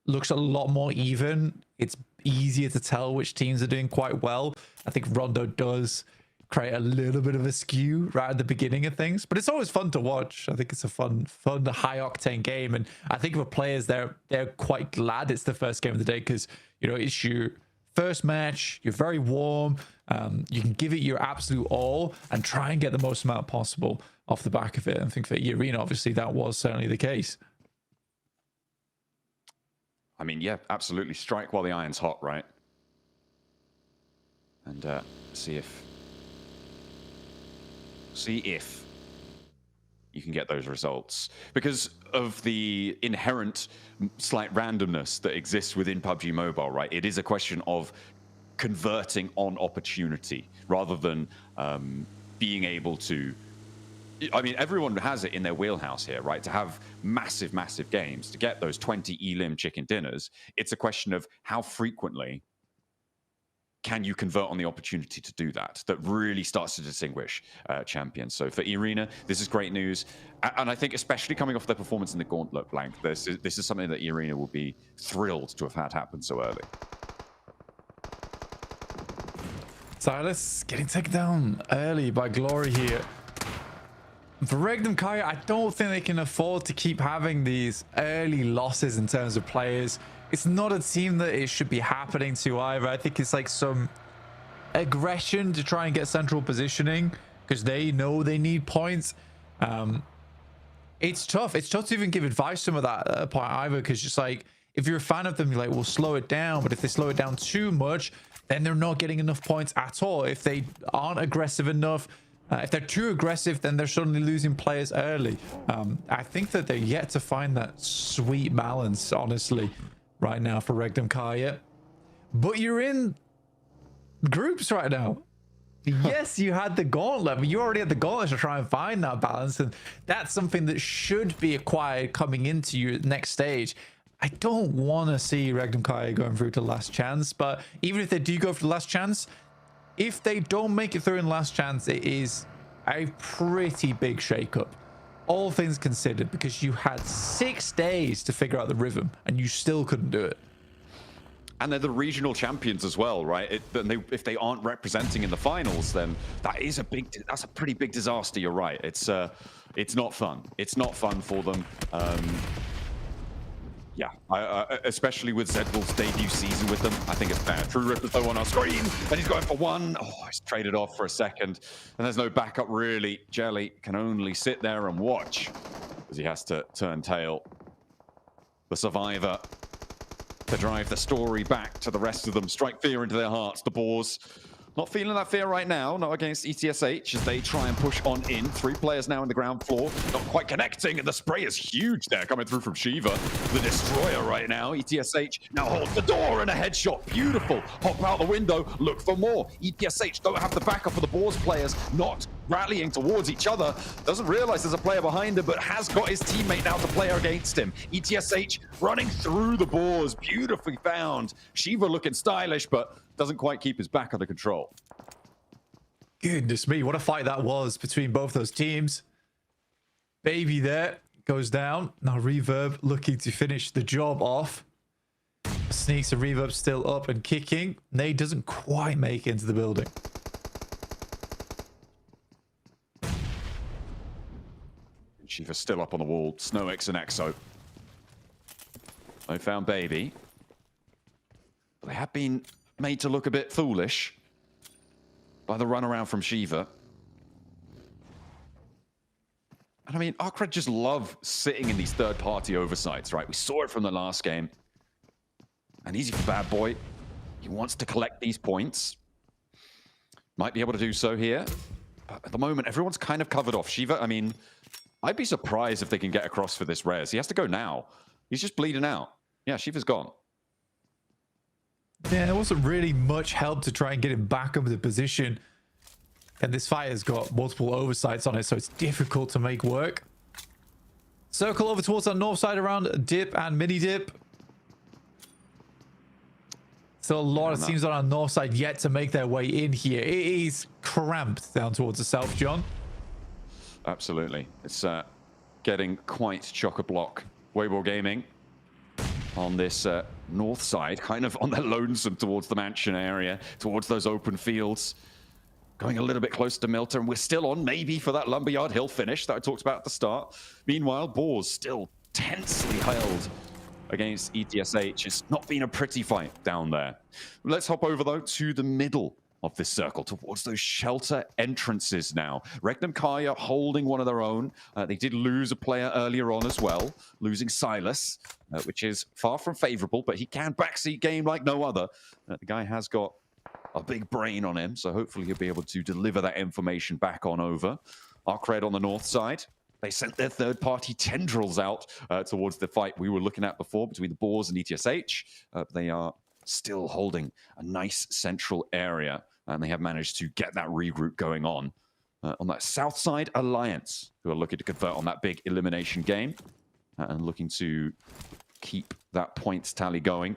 looks a lot more even. It's easier to tell which teams are doing quite well. I think Rondo does create a little bit of a skew right at the beginning of things, but it's always fun to watch. I think it's a fun high octane game, and I think for players they're quite glad it's the first game of the day, because you know it's your first match, you're very warm, you can give it your absolute all and try and get the most amount possible off the back of it. And I think for E-Arena, obviously that was certainly the case. I mean, yeah, absolutely. Strike while the iron's hot, right? And see if you can get those results. Because of the inherent slight randomness that exists within PUBG Mobile, right? It is a question of converting on opportunity rather than being able to... I mean, everyone has it in their wheelhouse here, right? To have massive, massive games, to get those 20 elim chicken dinners. It's a question of how frequently can you convert on the opportunity to do that? That really starts to distinguish champions. So for Irina, this is great news. And I think especially coming off their performance in the Gauntlet blank, this is something that Irina will be thrilled to have had happen so early. Silas getting taken down early by Glory here. For Regnum Kaya, I don't think they can afford to keep having these early losses in terms of players. It's not a team that it should be happening to either. I think it's like some aggression to try and get central positioning because they know they need points. It's tough. It's tough to even give advice to them at that point either, because just like, if you're a fan of them, you're like, well, slow it down. But if they slow it down too much, then they're not getting enough points at all. If they aren't aggressive enough, if they're too aggressive, then they're suddenly losing players early. I think that they're yet to find that sweet balance, honestly, right now for Regnum Kaya. But you're in groups right now. Yes, you had the Gauntlet, but you already had the Gauntlet to try and find that balance. And that's something that should be acquired coming into your next stage. I don't want to see Regnum Kaya going through to last chance, but even if they do go for the last chance, if they don't make it through in last chance, it is a pretty big shakeup. All things considered, because you had 6 days to figure out the rhythm and you still couldn't do it. And they're the regional champions as well, right? If they aren't representing in the finals, then that's a pretty big disaster. You're right. It's not fun. It's not fun for them. Yeah, especially with Zedwolf's debut season with them, I think it's bad. True Ripper though on our screen, and he's going for one. Oh, he's traded off for a second, and there's no backup really. Jelly can only sit there and watch as he has to turn tail. The survivor to drive the story back to the rest of them, strike fear into their hearts. The Boars not feeling that fear right now, not against ETSH as they try and push on in. 3 players now in the ground floor, not quite connecting, and the spray is huge there coming through from Shiva, the destroyer right now. ETSH now holds the door and a headshot, beautiful. Hop out the window, look for more. ETSH don't have the backup for the Boars players, not rallying towards each other. Doesn't realize there's a player behind him, but has got his teammate now to play against him. ETSH running through the Boars, beautifully found. Shiva looking stylish, but doesn't quite keep his back under control. Goodness me, what a fight that was between both those teams. Baby there goes down. Now Reverb looking to finish the job off. Sneaks and Reverb still up and kicking. Nade doesn't quite make it into the building. Shiva's still up on the wall. SnowX and Exo. They found Baby. But they have been made to look a bit foolish by the runaround from Shiva. And I mean, Arcred just love sitting in these third-party oversights, right? We saw it from the last game. And easy for Bad Boy. He wants to collect these points. Might be able to do so here. But at the moment, everyone's kind of covered off. Shiva, I mean, I'd be surprised if they can get across for this res. He has to go now. He's just bleeding out. Yeah, Shiva's gone. Yeah, there wasn't really much help to try and get him back up into position. And this fight has got multiple oversights on it, so it's difficult to make work. Circle over towards that north side around Dip and Mini Dip. Still a lot of teams on our north side yet to make their way in here. It is cramped down towards the south, John. Absolutely. It's getting quite chock-a-block. Weibo Gaming on this north side, kind of on the lonesome towards the mansion area, towards those open fields. Going a little bit close to Milter, and we're still on maybe for that Lumberyard Hill finish that I talked about at the start. Meanwhile, Boars still tensely held against ETSH. It's not been a pretty fight down there. Let's hop over, though, to the middle of this circle, towards those shelter entrances now. Regnum Kaya holding one of their own. They did lose a player earlier on as well, losing Silas, which is far from favorable, but he can backseat game like no other. The guy has got a big brain on him, so hopefully he'll be able to deliver that information back on over. Arcred on the north side. They sent their third-party tendrils out towards the fight we were looking at before between the Boars and ETSH. They are still holding a nice central area, and they have managed to get that regroup going on that south side. Alliance, who are looking to convert on that big elimination game and looking to keep that points tally going.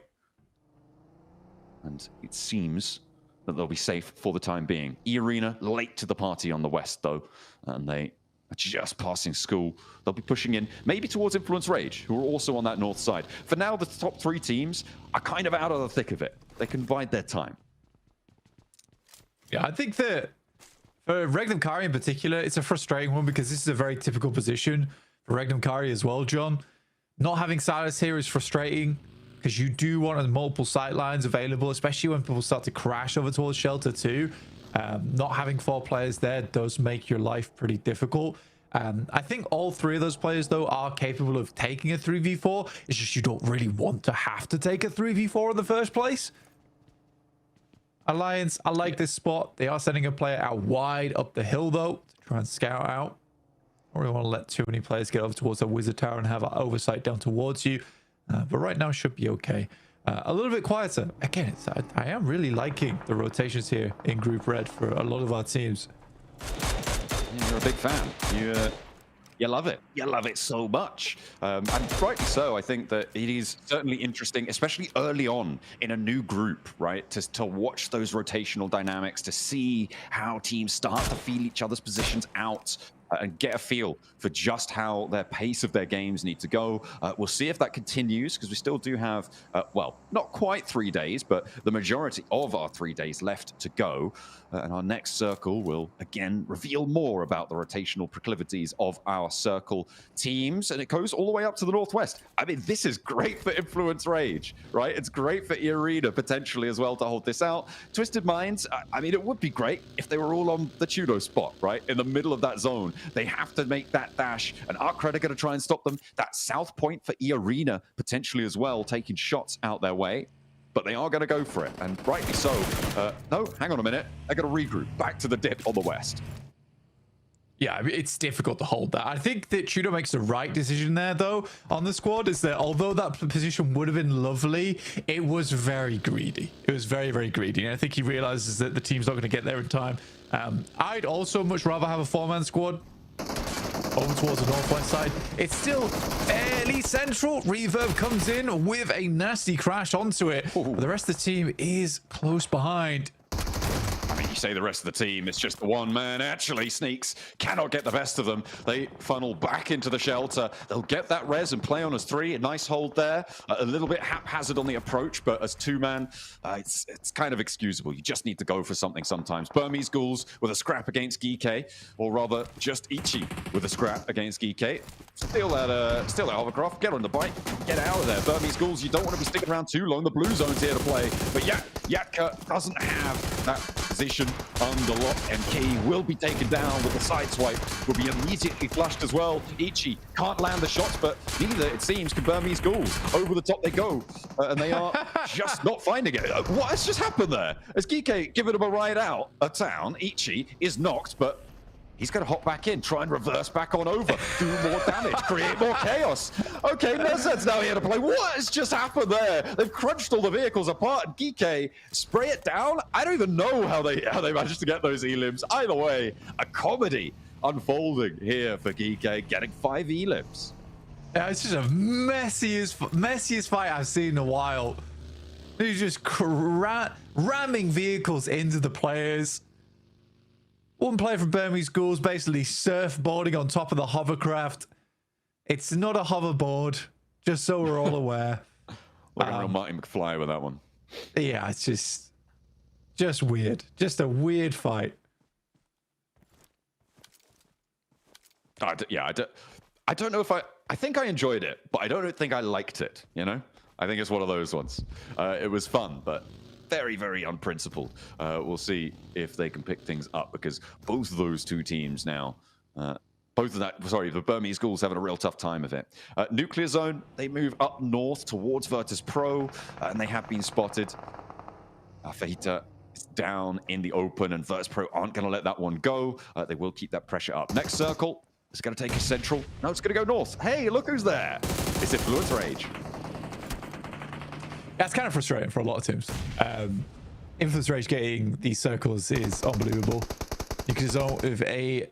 And it seems that they'll be safe for the time being. E-Arena late to the party on the west, though, and they are just passing school. They'll be pushing in, maybe towards Influence Rage, who are also on that north side. For now, the top 3 teams are kind of out of the thick of it. They can bide their time. Yeah, I think that for Regnum Kari in particular, it's a frustrating one because this is a very typical position for Regnum Kari as well, John. Not having Silas here is frustrating because you do want multiple sight lines available, especially when people start to crash over towards Shelter too. Not having 4 players there does make your life pretty difficult. I think all 3 of those players, though, are capable of taking a 3v4. It's just you don't really want to have to take a 3v4 in the first place. Alliance, I like this spot. They are sending a player out wide up the hill, though, to try and scout out. I don't really want to let too many players get over towards the Wizard Tower and have oversight down towards you. But right now should be okay. A little bit quieter. Again, I am really liking the rotations here in Group Red for a lot of our teams. Yeah, you're a big fan. You love it. You love it so much. And rightly so. I think that it is certainly interesting, especially early on in a new group, right? To watch those rotational dynamics, to see how teams start to feel each other's positions out and get a feel for just how their pace of their games need to go. We'll see if that continues, because we still do have, well, not quite 3 days, but the majority of our 3 days left to go. And our next circle will, again, reveal more about the rotational proclivities of our circle teams. And it goes all the way up to the northwest. I mean, this is great for Influence Rage, right? It's great for E-Arena, potentially, as well, to hold this out. Twisted Minds, I mean, it would be great if they were all on the Tudo spot, right? In the middle of that zone. They have to make that dash, and Arcred are going to try and stop them. That south point for E-Arena, potentially as well, taking shots out their way. But they are going to go for it, and rightly so. No, hang on a minute. They're going to regroup back to the dip on the west. Yeah, I mean, it's difficult to hold that. I think that Tudo makes the right decision there, though, on the squad, is that although that position would have been lovely, it was very greedy. It was very, very greedy. And I think he realizes that the team's not going to get there in time. I'd also much rather have a 4-man squad over towards the northwest side. It's still fairly central. Reverb comes in with a nasty crash onto it. But the rest of the team is close behind. I mean, you say the rest of the team, it's just the one man. Actually, Sneaks cannot get the best of them. They funnel back into the shelter. They'll get that res and play on as 3. A nice hold there. A little bit haphazard on the approach, but as 2-man, it's kind of excusable. You just need to go for something sometimes. Burmese Ghouls with a scrap against Geeke, or rather, just Ichi with a scrap against Geeke. Steal that hovercraft, get on the bike, get out of there. Burmese Ghouls, you don't want to be sticking around too long. The blue zone's here to play. But Yatka doesn't have that position under lock, and Key will be taken down with the side swipe. Will be immediately flushed as well. Ichi can't land the shots, but neither, it seems, can Burmese Ghouls. Over the top they go, and they are just not finding it. What has just happened there? As Geeke giving him a ride out of town, Ichi is knocked, but he's going to hop back in, try and reverse back on over, do more damage, create more chaos. Okay, Nezzet's now here to play. What has just happened there? They've crunched all the vehicles apart, and Geeke spray it down. I don't even know how they managed to get those elims. Either way, a comedy unfolding here for Geeke, getting 5 elims. Yeah, it's just a messiest fight I've seen in a while. He's just ramming vehicles into the players. One player from Burmese Ghouls basically surfboarding on top of the hovercraft. It's not a hoverboard, just so we're all aware. Looking real Marty McFly with that one. Yeah, it's just weird. Just a weird fight. I don't know if I think I enjoyed it, but I don't think I liked it, you know? I think it's one of those ones. It was fun, but very, very unprincipled. We'll see if they can pick things up, because both of those two teams now, the Burmese Ghouls having a real tough time of it. Nuclear Zone, they move up north towards Virtus Pro, and they have been spotted. Fajita is down in the open, and Virtus Pro aren't going to let that one go. They will keep that pressure up. Next circle is going to take us central. No, it's going to go north. Hey, look who's there. It's Influence Rage. That's kind of frustrating for a lot of teams. Influence Rage getting these circles is unbelievable. You can zone with a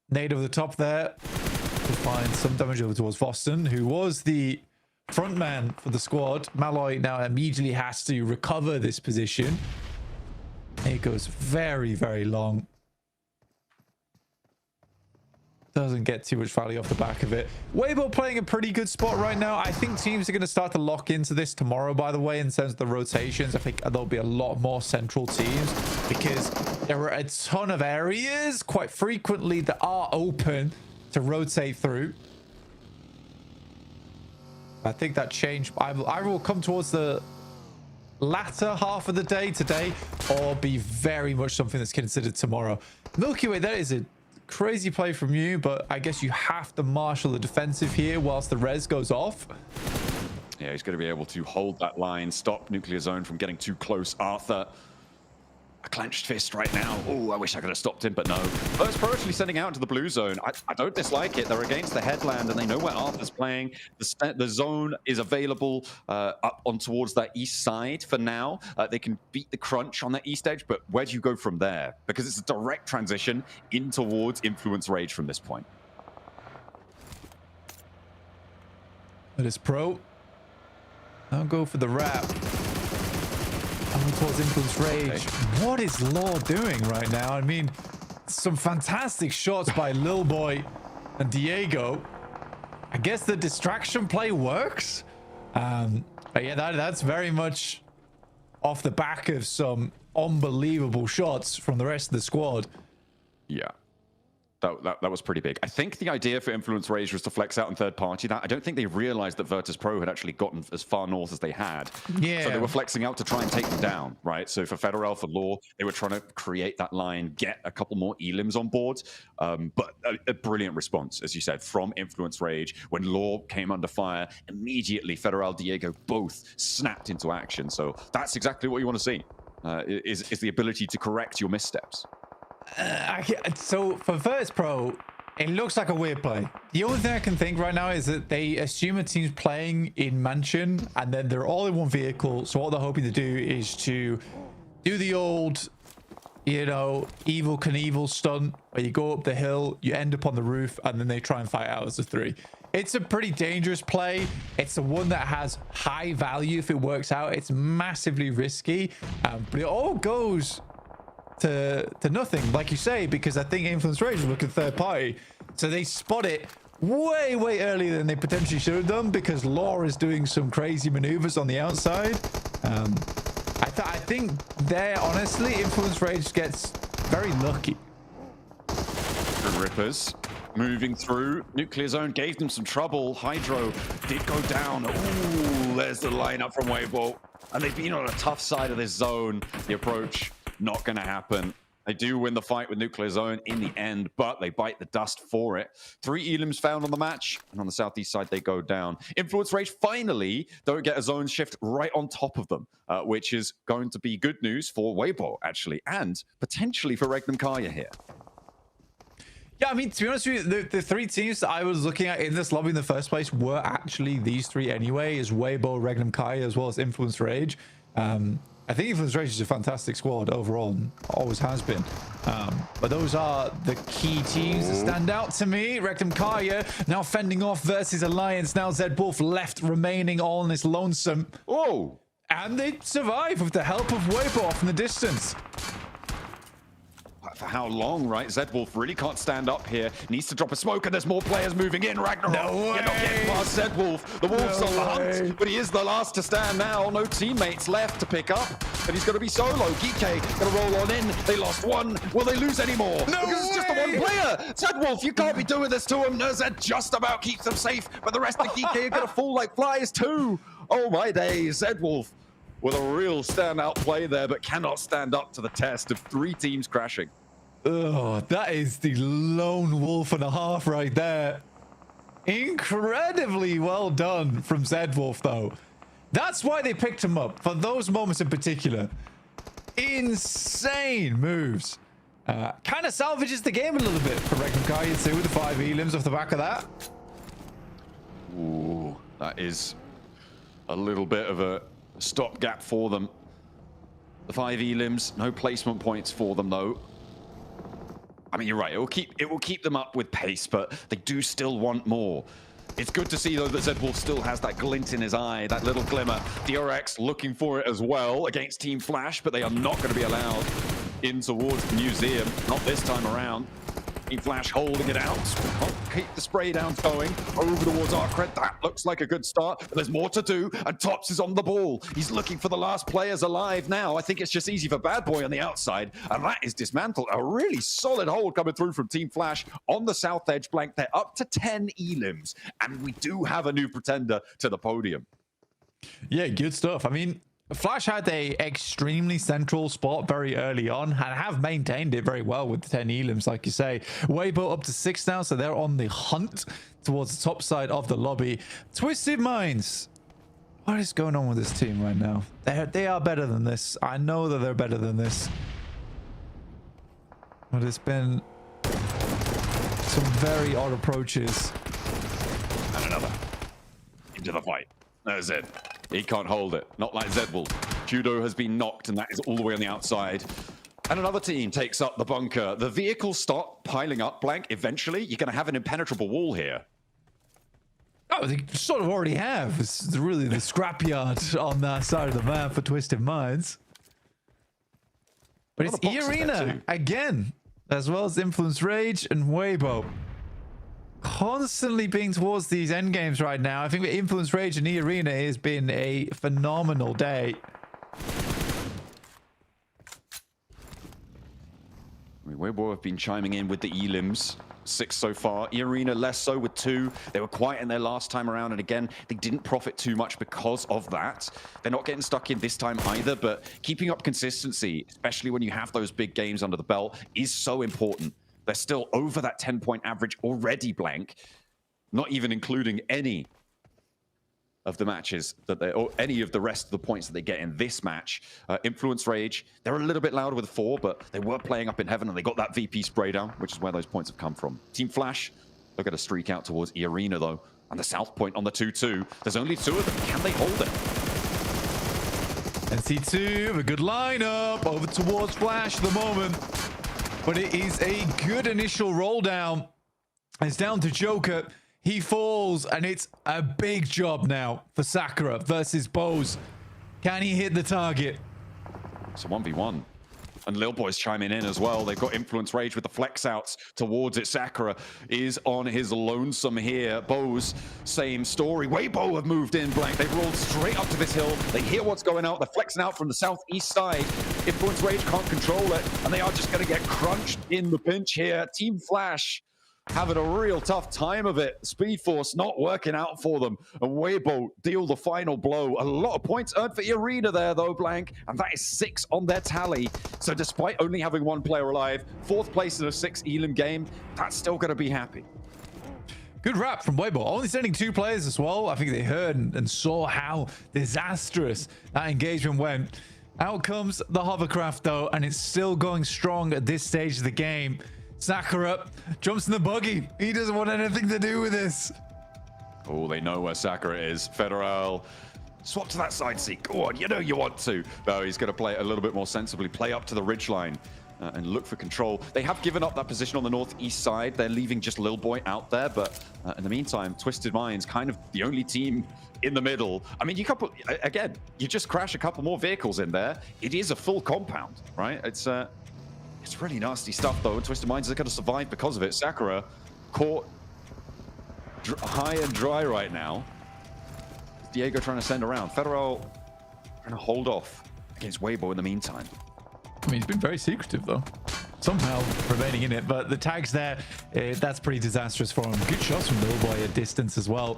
nade over the top there to find some damage over towards Voston, who was the front man for the squad. Malloy now immediately has to recover this position. It goes very, very long. Doesn't get too much value off the back of it. Weibo playing a pretty good spot right now. I think teams are going to start to lock into this tomorrow, by the way, in terms of the rotations. I think there'll be a lot more central teams because there are a ton of areas quite frequently that are open to rotate through. I think that changed. I will come towards the latter half of the day today, or be very much something that's considered tomorrow. Milky Way, that is a crazy play from you, but I guess you have to marshal the defensive here whilst the res goes off. Yeah, he's going to be able to hold that line, stop Nuclear Zone from getting too close. Arthur, a clenched fist right now. Oh, I wish I could have stopped him, but no. First Pro actually sending out into the blue zone. I don't dislike it. They're against the headland, and they know where Arthur's playing. The zone is available up on towards that east side for now. They can beat the crunch on that east edge, but where do you go from there? Because it's a direct transition in towards Influence Rage from this point. That is Pro. I'll go for the wrap. Towards Influence Rage. What is Law doing right now? I mean, some fantastic shots by Lil Boy and Diego. I guess the distraction play works. But yeah, that's very much off the back of some unbelievable shots from the rest of the squad. Yeah. That was pretty big. I think the idea for Influence Rage was to flex out in third party. I don't think they realized that Virtus Pro had actually gotten as far north as they had. Yeah. So they were flexing out to try and take them down, right? So for Federal, for Law, they were trying to create that line, get a couple more elims on board. But a brilliant response, as you said, from Influence Rage. When Law came under fire, immediately Federal, Diego both snapped into action. So that's exactly what you want to see, is the ability to correct your missteps. So for Virtus Pro, it looks like a weird play. The only thing I can think right now is that they assume a team's playing in Mansion and then they're all in one vehicle. So what they're hoping to do is to do the old, you know, Evil Knievel stunt where you go up the hill, you end up on the roof, and then they try and fight out as a three. It's a pretty dangerous play. It's the one that has high value if it works out. It's massively risky, but it all goes to nothing, like you say, because I think Influence Rage was looking third party, so they spot it way earlier than they potentially should have done, because Law is doing some crazy maneuvers on the outside. I think there, honestly, Influence Rage gets very lucky. The Rippers moving through. Nuclear Zone gave them some trouble. Hydro did go down. Ooh, there's the lineup from Weibo, and they've been on a tough side of this zone. The approach not going to happen. They do win the fight with Nuclear Zone in the end, but they bite the dust for it. 3 elims found on the match, and on the southeast side, they go down. Influence Rage finally don't get a zone shift right on top of them, which is going to be good news for Weibo, actually, and potentially for Regnum Kaya here. Yeah, I mean, to be honest with you, the 3 teams that I was looking at in this lobby in the first place were actually these 3 anyway, is Weibo, Regnum Kaya, as well as Influence Rage. I think Influence Rage is a fantastic squad overall, and always has been. But those are the key teams that stand out to me. Regnum Kaya now fending off versus Alliance. Now Zed Wolf left remaining all in this lonesome. Oh! And they survive with the help of Weibo off in the distance. For how long, right? Zedwolf really can't stand up here. Needs to drop a smoke, and there's more players moving in. Ragnarok, you're not getting past Zedwolf. The Wolf's on the hunt, but he is the last to stand now. No teammates left to pick up, and he's going to be solo. Geeke going to roll on in. They lost one. Will they lose any more? No, because it's just the one player. Zedwolf, you can't be doing this to him. Zed just about keeps them safe, but the rest of Geeke are going to fall like flies too. Oh my days, Zedwolf with a real standout play there, but cannot stand up to the test of 3 teams crashing. Oh, that is the lone wolf and a half right there. Incredibly well done from Zedwolf, though. That's why they picked him up, for those moments in particular. Insane moves. Kind of salvages the game a little bit for Regnum Kaya too, with the 5 elims off the back of that. Ooh, that is a little bit of a stopgap for them. The 5 elims, no placement points for them though. I mean, you're right. It will keep them up with pace, but they do still want more. It's good to see though that Zedwolf still has that glint in his eye, that little glimmer. DRX looking for it as well against Team Flash, but they are not going to be allowed in towards the museum. Not this time around. Flash holding it out. Can't keep the spray down going over towards Arcred. That looks like a good start, but there's more to do, and Tops is on the ball. He's looking for the last players alive now. I think it's just easy for Bad Boy on the outside, and that is dismantled. A really solid hold coming through from Team Flash on the south edge blank. They're up to 10 elims, and we do have a new pretender to the podium. Yeah, good stuff. I mean, Flash had a extremely central spot very early on and have maintained it very well with the 10 elims, like you say. Weibo up to 6 now, so they're on the hunt towards the top side of the lobby. Twisted Minds, what is going on with this team right now? They are better than this. I know that they're better than this. But it's been some very odd approaches. And another. Into the fight. There's it. He can't hold it. Not like Zedwall. Judo has been knocked, and that is all the way on the outside. And another team takes up the bunker. The vehicles start piling up, Blank. Eventually, you're going to have an impenetrable wall here. Oh, they sort of already have. It's really the scrapyard on that side of the map for Twisted Minds. But it's E-Arena again, as well as Influence Rage and Weibo. Constantly being towards these end games right now. I think with Influence Rage and E-Arena has been a phenomenal day. I mean, Weibo have been chiming in with the elims. 6 so far. E-Arena less so with 2. They were quiet in their last time around, and again, they didn't profit too much because of that. They're not getting stuck in this time either, but keeping up consistency, especially when you have those big games under the belt, is so important. They're still over that 10-point average already, Blank, not even including any of the matches that they, or any of the rest of the points that they get in this match. Influence Rage, they're a little bit louder with 4, but they were playing up in heaven, and they got that VP spray down, which is where those points have come from. Team Flash, they've got a streak out towards E-Arena though, and the south point on the 2-2. There's only 2 of them. Can they hold it? NC2, a good lineup over towards Flash at the moment. But it is a good initial roll down. It's down to Joker. He falls, and it's a big job now for Sakura versus Bose. Can he hit the target? It's a 1v1. And Lil Boy's chiming in as well. They've got Influence Rage with the flex outs towards it. Sakura is on his lonesome here. Bose, same story. Weibo have moved in, Blank. They've rolled straight up to this hill. They hear what's going on. They're flexing out from the southeast side. Influence Rage can't control it, and they are just going to get crunched in the pinch here. Team Flash having a real tough time of it. Speed Force not working out for them. And Weibo deal the final blow. A lot of points earned for E-Arena there, though, Blank. And that is 6 on their tally. So despite only having 1 player alive, 4th place in a 6 elim game, that's still going to be happy. Good wrap from Weibo. Only sending 2 players as well. I think they heard and saw how disastrous that engagement went. Out comes the hovercraft, though, and it's still going strong at this stage of the game. Sakura jumps in the buggy. He doesn't want anything to do with this. Oh, they know where Sakura is. Federal, swap to that side seat. Go on, you know you want to. No, he's going to play it a little bit more sensibly. Play up to the ridgeline and look for control. They have given up that position on the northeast side. They're leaving just Lil Boy out there. But in the meantime, Twisted Minds, kind of the only team in the middle. I mean, you could put, again, you just crash a couple more vehicles in there. It is a full compound, right? It's really nasty stuff, though, and Twisted Minds are going to survive because of it. Sakura caught high and dry right now. Diego trying to send around. Federal trying to hold off against Weibo in the meantime. I mean, he's been very secretive, though. Somehow remaining in it, but the tags there, that's pretty disastrous for him. Good shots from Lil Boy at distance as well.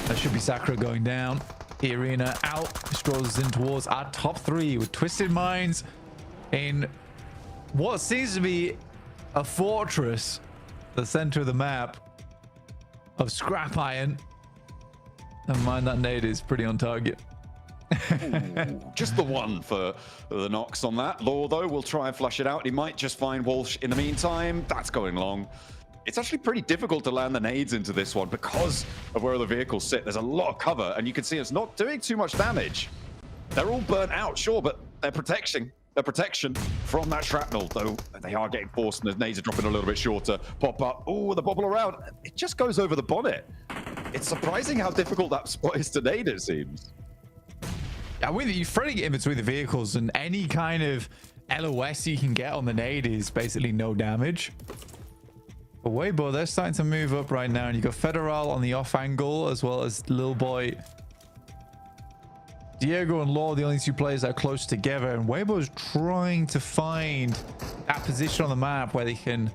That should be Sakura going down. E-Arena out, strolls in towards our top 3 with Twisted Minds in what seems to be a fortress, the center of the map of scrap iron. Never mind, that nade is pretty on target. Ooh, just the one for the knocks on that. Law, though, will try and flush it out. He might just find Walsh in the meantime. That's going long. It's actually pretty difficult to land the nades into this one because of where the vehicles sit. There's a lot of cover, and you can see it's not doing too much damage. They're all burnt out, sure, but their protection from that shrapnel, though they are getting forced, and the nades are dropping a little bit shorter. Pop up. Oh, the bobble around. It just goes over the bonnet. It's surprising how difficult that spot is to nade, it seems. Yeah, with you threading it in between the vehicles and any kind of LOS you can get on the nade is basically no damage. But Weibo, they're starting to move up right now, and you got Federal on the off angle as well as Lil Boy. Diego and Law, the only two players that are close together, and Weibo's trying to find that position on the map where they can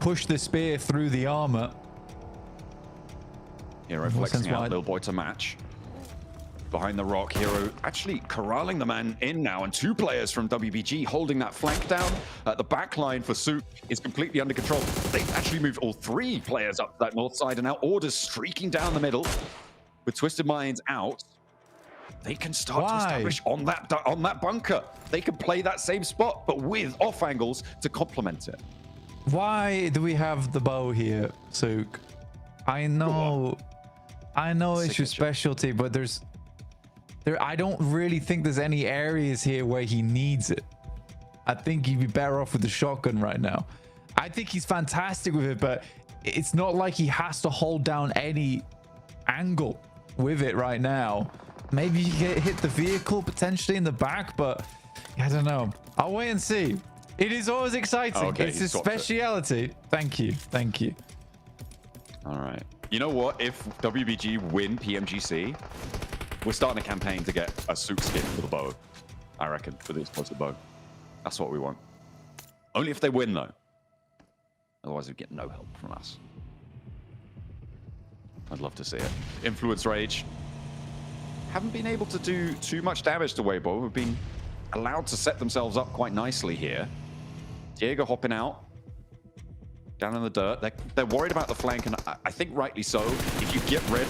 push the spear through the armor. Hero flexing out Lil Boy to match. Behind the rock, Hero actually corralling the man in now, and two players from WBG holding that flank down. The back line for Souk is completely under control. They've actually moved all three players up that north side, and now Orders streaking down the middle. With Twisted Minds out, they can start to establish on that bunker. They can play that same spot, but with off angles to complement it. Why do we have the bow here, Souk? I know it's your specialty, but I don't really think there's any areas here where he needs it. I think he'd be better off with the shotgun right now. I think he's fantastic with it, but it's not like he has to hold down any angle with it right now. Maybe you get hit the vehicle potentially in the back, but I don't know. I'll wait and see. It is always exciting. Okay, it's his speciality. Thank you. Thank you. All right. You know what? If WBG win PMGC, we're starting a campaign to get a Souk skin for the bow, I reckon, for the explosive bow. That's what we want. Only if they win, though. Otherwise, we get no help from us. I'd love to see it. Influence Rage. Haven't been able to do too much damage to Weibo. We've been allowed to set themselves up quite nicely here. Diego hopping out. Down in the dirt. They're worried about the flank, and I think rightly so. If you get rid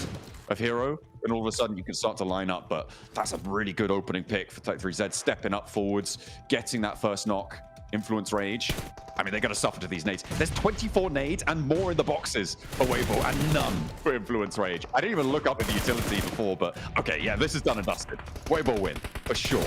of Hero, then all of a sudden you can start to line up, but that's a really good opening pick for Tech3Z, stepping up forwards, getting that first knock. Influence Rage. I mean, they're going to suffer to these nades. There's 24 nades and more in the boxes for Weibo, and none for Influence Rage. I didn't even look up at the utility before, but okay, yeah, this is done and dusted. Weibo win, for sure.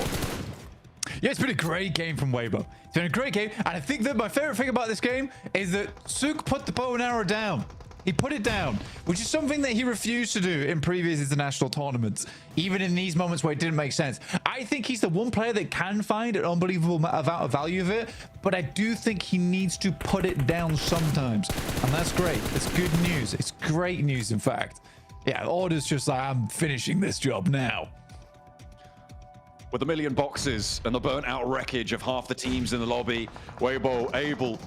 Yeah, it's been a great game from Weibo. It's been a great game, and I think that my favorite thing about this game is that Souk put the bow and arrow down. He put it down, which is something that he refused to do in previous international tournaments, even in these moments where it didn't make sense. I think he's the one player that can find an unbelievable amount of value of it, but I do think he needs to put it down sometimes, and that's great. It's good news. It's great news, in fact. Yeah, Order's just like, I'm finishing this job now. With a million boxes and the burnt out wreckage of half the teams in the lobby, Weibo able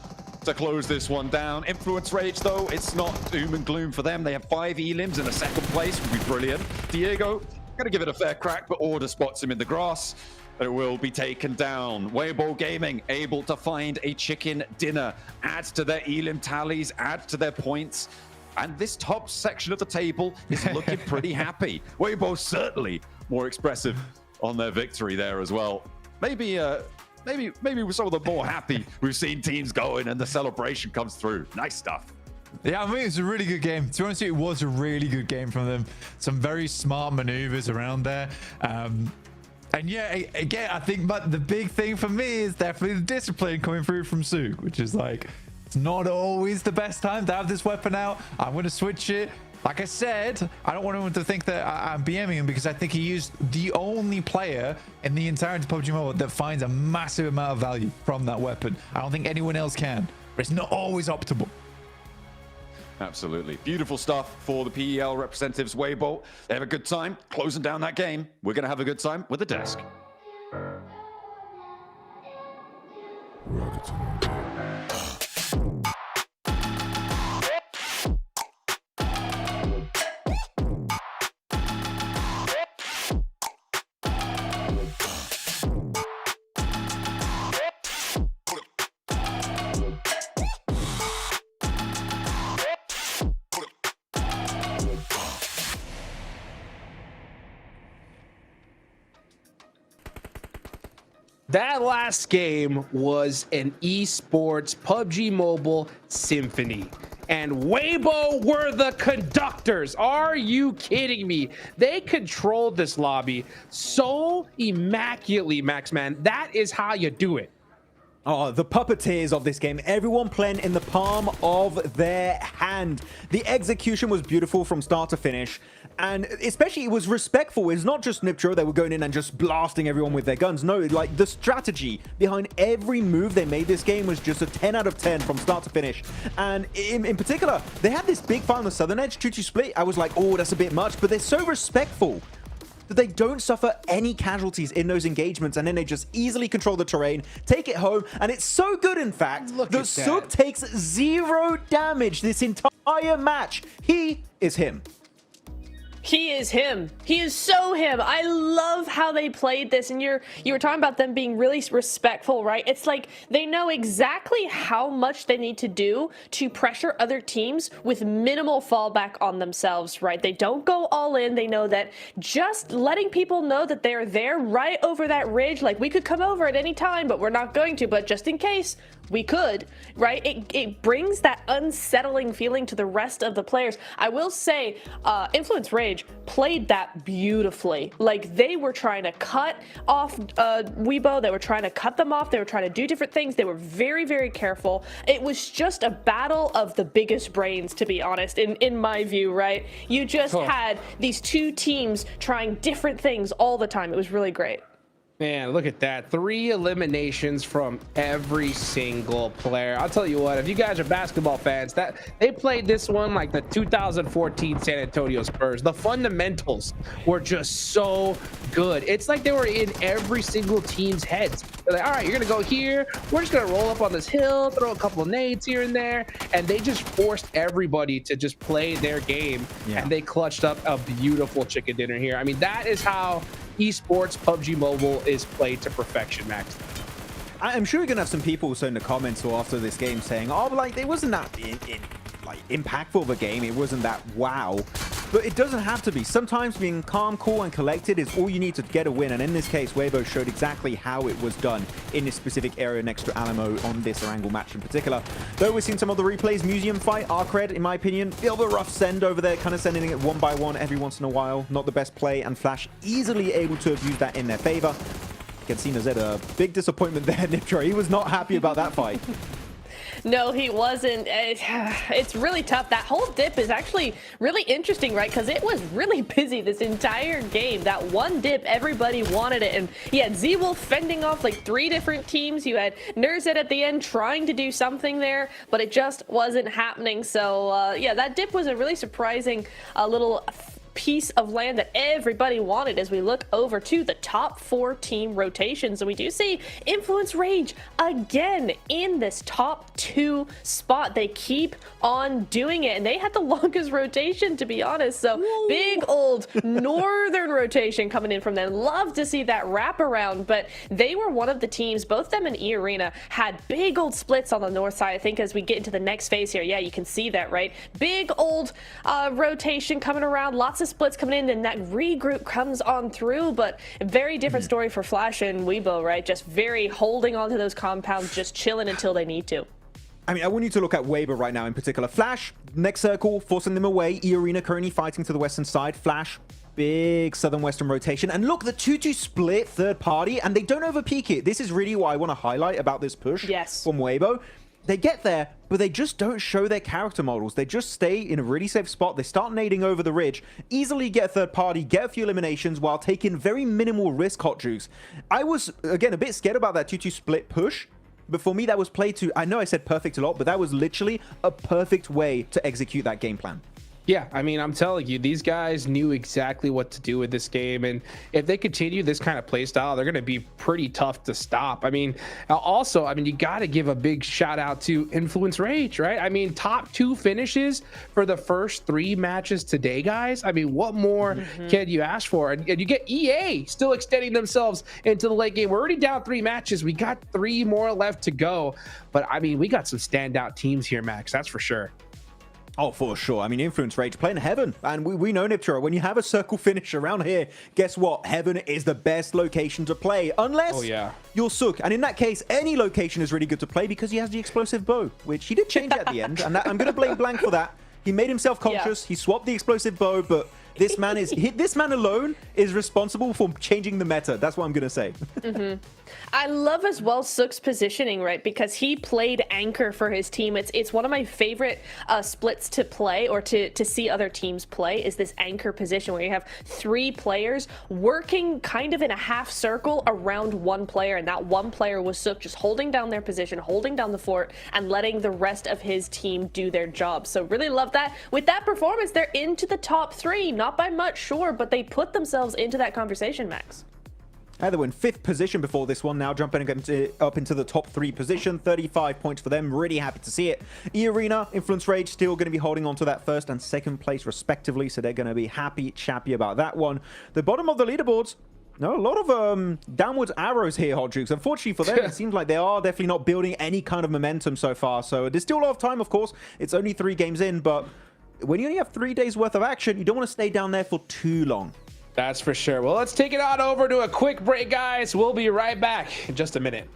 to close this one down. Influence Rage, though, it's not doom and gloom for them. They have 5 elims in a second place, would be brilliant. Diego, gonna give it a fair crack, but Order spots him in the grass. It will be taken down. Weibo Gaming able to find a chicken dinner, add to their elim tallies, add to their points. And this top section of the table is looking pretty happy. Weibo certainly more expressive on their victory there as well. Maybe with some of the more happy we've seen teams going, and the celebration comes through. Nice stuff. Yeah, I mean, it's a really good game. To be honest with you, it was a really good game from them. Some very smart maneuvers around there. And yeah, again, I think but the big thing for me is definitely the discipline coming through from Souk, which is like, it's not always the best time to have this weapon out. I'm going to switch it. Like I said, I don't want anyone to think that I'm BMing him, because I think he is the only player in the entirety of PUBG Mobile that finds a massive amount of value from that weapon. I don't think anyone else can, but it's not always optimal. Absolutely. Beautiful stuff for the PEL representatives. Weibo, they have a good time closing down that game. We're going to have a good time with the desk. That last game was an esports PUBG Mobile symphony. And Weibo were the conductors. Are you kidding me? They controlled this lobby so immaculately, Max, man. That is how you do it. Oh, the puppeteers of this game. Everyone playing in the palm of their hand. The execution was beautiful from start to finish. And especially it was respectful. It's not just Niptro that were going in and just blasting everyone with their guns. No, like the strategy behind every move they made this game was just a 10 out of 10 from start to finish. And in particular, they had this big fight on the southern edge, 2-2 split. I was like, oh, that's a bit much. But they're so respectful that they don't suffer any casualties in those engagements, and then they just easily control the terrain, take it home, and it's so good, in fact, that Sook takes 0 damage this entire match. He is him. He is him. He is so him. I love how they played this, and you were talking about them being really respectful, right? It's like they know exactly how much they need to do to pressure other teams with minimal fallback on themselves, right? They don't go all in. They know that just letting people know that they're there right over that ridge, like we could come over at any time, but we're not going to, but just in case, we could, right? It brings that unsettling feeling to the rest of the players. I will say, Influence Rage played that beautifully. Like, they were trying to cut off Weibo. They were trying to cut them off. They were trying to do different things. They were very, very careful. It was just a battle of the biggest brains, to be honest, in my view, right? You just had these two teams trying different things all the time. It was really great. Man, look at that. 3 eliminations from every single player. I'll tell you what, if you guys are basketball fans, that they played this one like the 2014 San Antonio Spurs. The fundamentals were just so good. It's like they were in every single team's heads. They're like, all right, you're going to go here. We're just going to roll up on this hill, throw a couple of nades here and there. And they just forced everybody to just play their game. Yeah. And they clutched up a beautiful chicken dinner here. I mean, that is how esports PUBG Mobile is played to perfection, Max. I'm sure you're gonna have some people also in the comments or after this game saying, oh, like it wasn't that like impactful of a game, it wasn't that wow. But it doesn't have to be. Sometimes being calm, cool, and collected is all you need to get a win. And in this case, Weibo showed exactly how it was done in this specific area next to Alamo on this Erangel match in particular. Though we've seen some other replays, Museum Fight, Arcred, in my opinion, bit of a rough send over there, kind of sending it one by one every once in a while. Not the best play, and Flash easily able to abuse that in their favor. You can see Nazed a big disappointment there, Niptro. He was not happy about that fight. No, he wasn't. It's really tough. That whole dip is actually really interesting, right? Because it was really busy this entire game. That one dip, everybody wanted it. And you had Z-Wolf fending off like 3 different teams. You had Nerzet at the end trying to do something there, but it just wasn't happening. So, yeah, that dip was a really surprising little piece of land that everybody wanted as we look over to the top 4 team rotations. And we do see Influence Rage again in this top 2 spot. They keep on doing it, and they had the longest rotation, to be honest. So big old northern rotation coming in from them. Love to see that wraparound, but they were one of the teams, both them and E Arena, had big old splits on the north side. I think as we get into the next phase here, yeah, you can see that, right? Big old rotation coming around, lots of splits coming in, and that regroup comes on through. But a very different story for Flash and Weibo, right? Just very holding on to those compounds, just chilling until they need to. I mean, I want you to look at Weibo right now in particular. Flash, next circle, forcing them away. E Arena currently fighting to the western side. Flash, big southern western rotation. And look, the 2-2 split third party, and they don't overpeak it. This is really what I want to highlight about this push from Weibo. They get there, but they just don't show their character models. They just stay in a really safe spot. They start nading over the ridge, easily get a third party, get a few eliminations while taking very minimal risk, Hot Jukes. I was, again, a bit scared about that 2-2 split push, but for me, that was played to, I know I said perfect a lot, but that was literally a perfect way to execute that game plan. Yeah, I mean, I'm telling you, these guys knew exactly what to do with this game. And if they continue this kind of play style, they're going to be pretty tough to stop. I mean, also, I mean, you got to give a big shout out to Influence Rage, right? I mean, top 2 finishes for the first 3 matches today, guys. I mean, what more can you ask for? And you get EA still extending themselves into the late game. We're already down 3 matches. We got 3 more left to go. But I mean, we got some standout teams here, Max. That's for sure. Oh, for sure. I mean, Influence Rage playing Heaven. And we know, Niptro, when you have a circle finish around here, guess what? Heaven is the best location to play. Unless you're Sook. And in that case, any location is really good to play because he has the explosive bow, which he did change at the end. And I'm going to blame Blank for that. He made himself conscious. He swapped the explosive bow, but This man alone is responsible for changing the meta. That's what I'm gonna say. I love as well Sook's positioning, right? Because he played anchor for his team. It's one of my favorite splits to play or to see other teams play is this anchor position where you have 3 players working kind of in a half circle around one player, and that one player was Sook, just holding down their position, holding down the fort, and letting the rest of his team do their job. So really love that. With that performance, they're into the top 3, not by much, sure, but they put themselves into that conversation, Max. They were in 5th position before this one, now jumping up into the top 3 position. 35 points for them, really happy to see it. E-Arena, Influence Rage still going to be holding on to that 1st and 2nd place respectively, so they're going to be happy-chappy about that one. The bottom of the leaderboards, no, a lot of downwards arrows here, Hot Jukes. Unfortunately for them, it seems like they are definitely not building any kind of momentum so far, so there's still a lot of time, of course. It's only 3 games in, but when you only have 3 days worth of action, you don't want to stay down there for too long. That's for sure. Well, let's take it on over to a quick break, guys. We'll be right back in just a minute.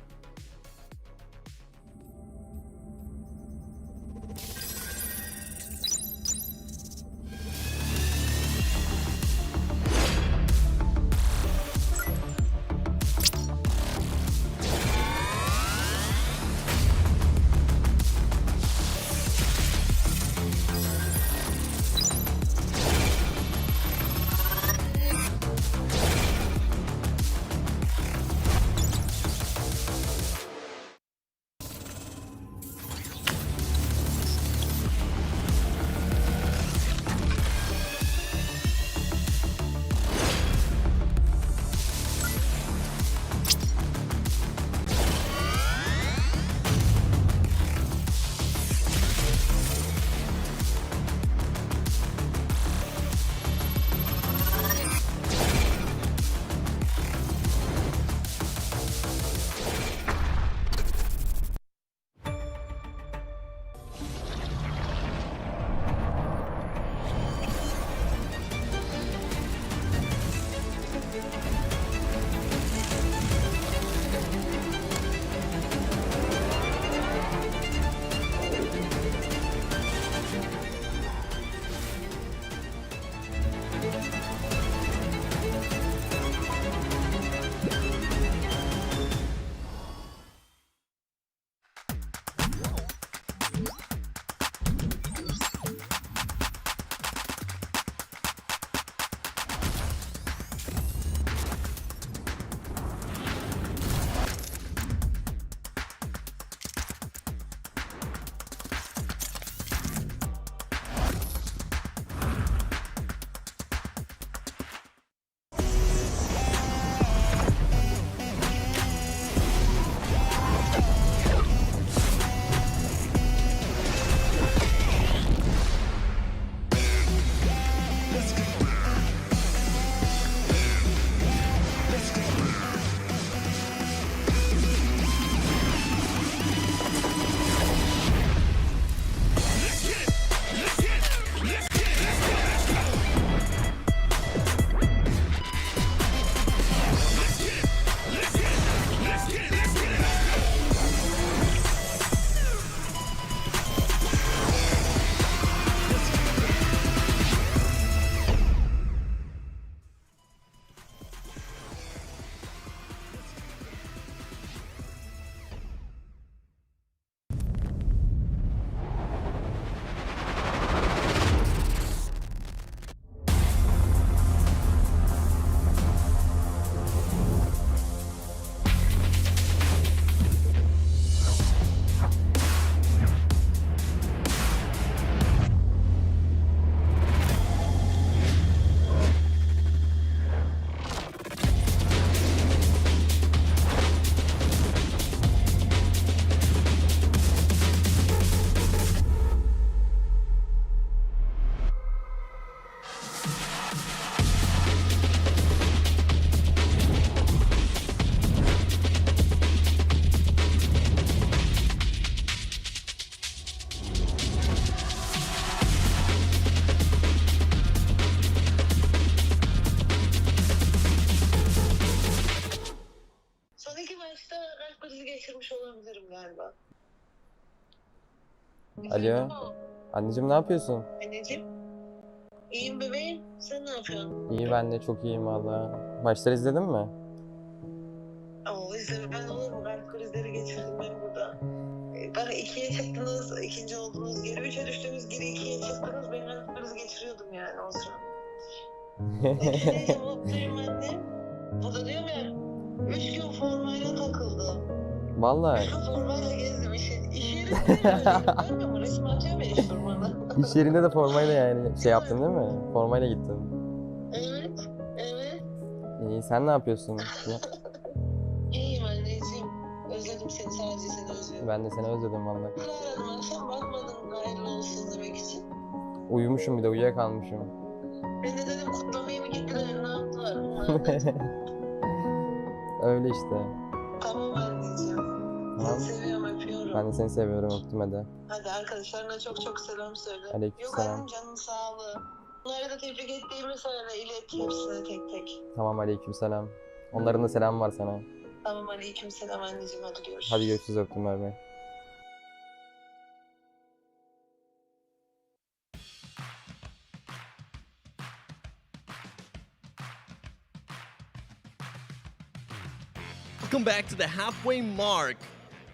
galiba. Alo. Anneciğim ne yapıyorsun? Anneciğim. İyiyim bebeğim. Sen ne ne yapıyorsun? İyi ben de çok iyiyim valla. Maçları izledin mi? Oo, izlemeden olur mu? Ben krizleri geçirdim benim burada. Bana 2'ye çıktınız, ikinci oldunuz, geri 3'e düştünüz, geri 2'ye çıktınız. Ben kriz geçiriyordum yani o sıra. Neyse mutluyum annem. Bu da diyorum ya, 3 gün formayla takıldım. Vallahi. 3 gün formayla gezdim iş yerinde. Görmüyor musun? Resim atıyor ya iş formada. İş yerinde de formayla yani şey yaptın değil mi? Formayla gittin. Evet, evet. İyi sen ne yapıyorsun? İyiyim anneciğim. Özledim seni, sadece seni özlüyorum. Ben de seni özledim valla. Aradım akşam, bakmadım hayırlı olsun demek için. Uyumuşum bir de uyuyakalmışım. Ben de dedim kutlamaya mı gittiler, ne yaptılar? Öyle işte. Tamam anneciğim. Tamam. Seni seviyorum, öpüyorum. Ben de seni seviyorum öptüm hadi. Hadi arkadaşlarına çok çok selam söyle. Aleykümselam. Yok annem, canın sağlığı. Bunları da tebrik ettiğimi söyle, ilet hepsine tek tek. Tamam aleykümselam. Onların da selamı var sana. Tamam aleykümselam anneciğim, hadi görüşürüz. Hadi görüşürüz öptüm bay bay. Welcome back to the halfway mark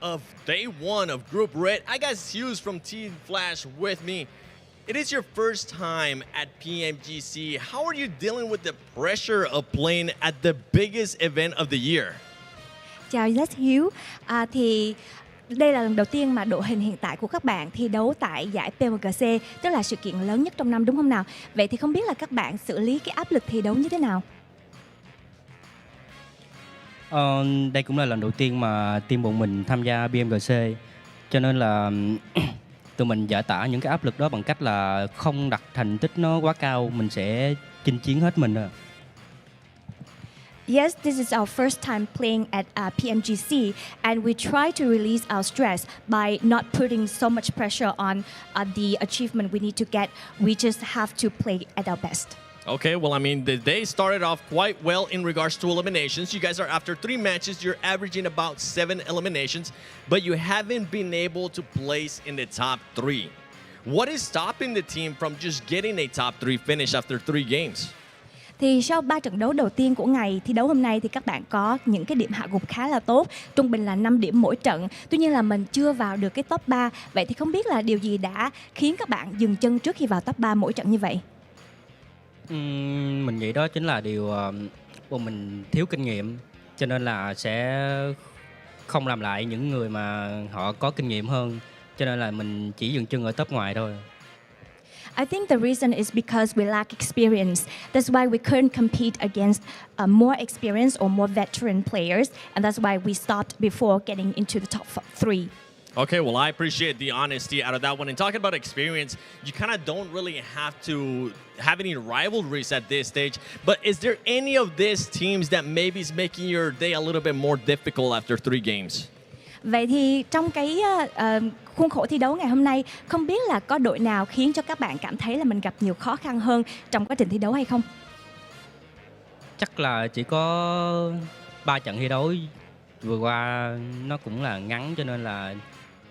of day one of Group Red. I got Hughes from Team Flash with me. It is your first time at PMGC. How are you dealing with the pressure of playing at the biggest event of the year? Chào Rất Hiếu. Thì đây là lần đầu tiên mà đội hình hiện tại của các bạn thi đấu tại giải PMGC, tức là sự kiện lớn nhất trong năm đúng không nào? Vậy thì không biết là các bạn xử lý cái áp lực thi đấu như thế nào? Đây cũng là lần đầu tiên mà team bọn mình tham gia PMGC, cho nên là tụi mình giải tỏa những cái áp lực đó bằng cách là không đặt thành tích nó quá cao, mình sẽ chinh chiến hết mình. Yes, this is our first time playing at PMGC, and we try to release our stress by not putting so much pressure on the achievement we need to get. We just have to play at our best. Okay, well, I mean, the day started off quite well in regards to eliminations. You guys are, after 3 matches, you're averaging about 7 eliminations, but you haven't been able to place in the top 3. What is stopping the team from just getting a top 3 finish after 3 games? Thì sau 3 trận đấu đầu tiên của ngày thi đấu hôm nay thì các bạn có những cái điểm hạ gục khá là tốt, trung bình là 5 điểm mỗi trận. Tuy nhiên là mình chưa vào được cái top 3. Vậy thì không biết là điều gì đã khiến các bạn dừng chân trước khi vào top 3 mỗi trận như vậy? Mình nghĩ đó chính là điều bọn mình thiếu kinh nghiệm, cho nên là sẽ không làm lại những người mà họ có kinh nghiệm hơn, cho nên là mình chỉ dừng chân ở top ngoài thôi. I think the reason is because we lack experience. That's why we couldn't compete against more experienced or more veteran players, and that's why we stopped before getting into the top 3. Okay, well, I appreciate the honesty out of that one. And talking about experience, you kind of don't really have to have any rivalries at this stage. But is there any of these teams that maybe is making your day a little bit more difficult after 3 games? Vậy thì trong cái khuôn khổ thi đấu ngày hôm nay, không biết là có đội nào khiến cho các bạn cảm thấy là mình gặp nhiều khó khăn hơn trong quá trình thi đấu hay không? Chắc là chỉ có 3 trận thi đấu vừa qua nó cũng là ngắn, cho nên là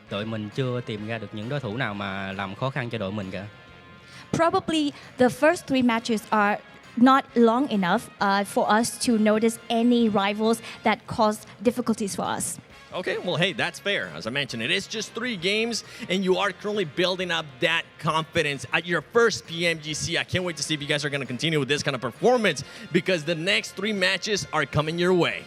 đội mình chưa tìm ra được những đối thủ nào mà làm khó khăn cho đội mình cả. Probably the first 3 matches are not long enough for us to notice any rivals that cause difficulties for us. Okay, well, hey, that's fair. As I mentioned, it is just 3 games, and you are currently building up that confidence at your first PMGC. I can't wait to see if you guys are going to continue with this kind of performance, because the next 3 matches are coming your way.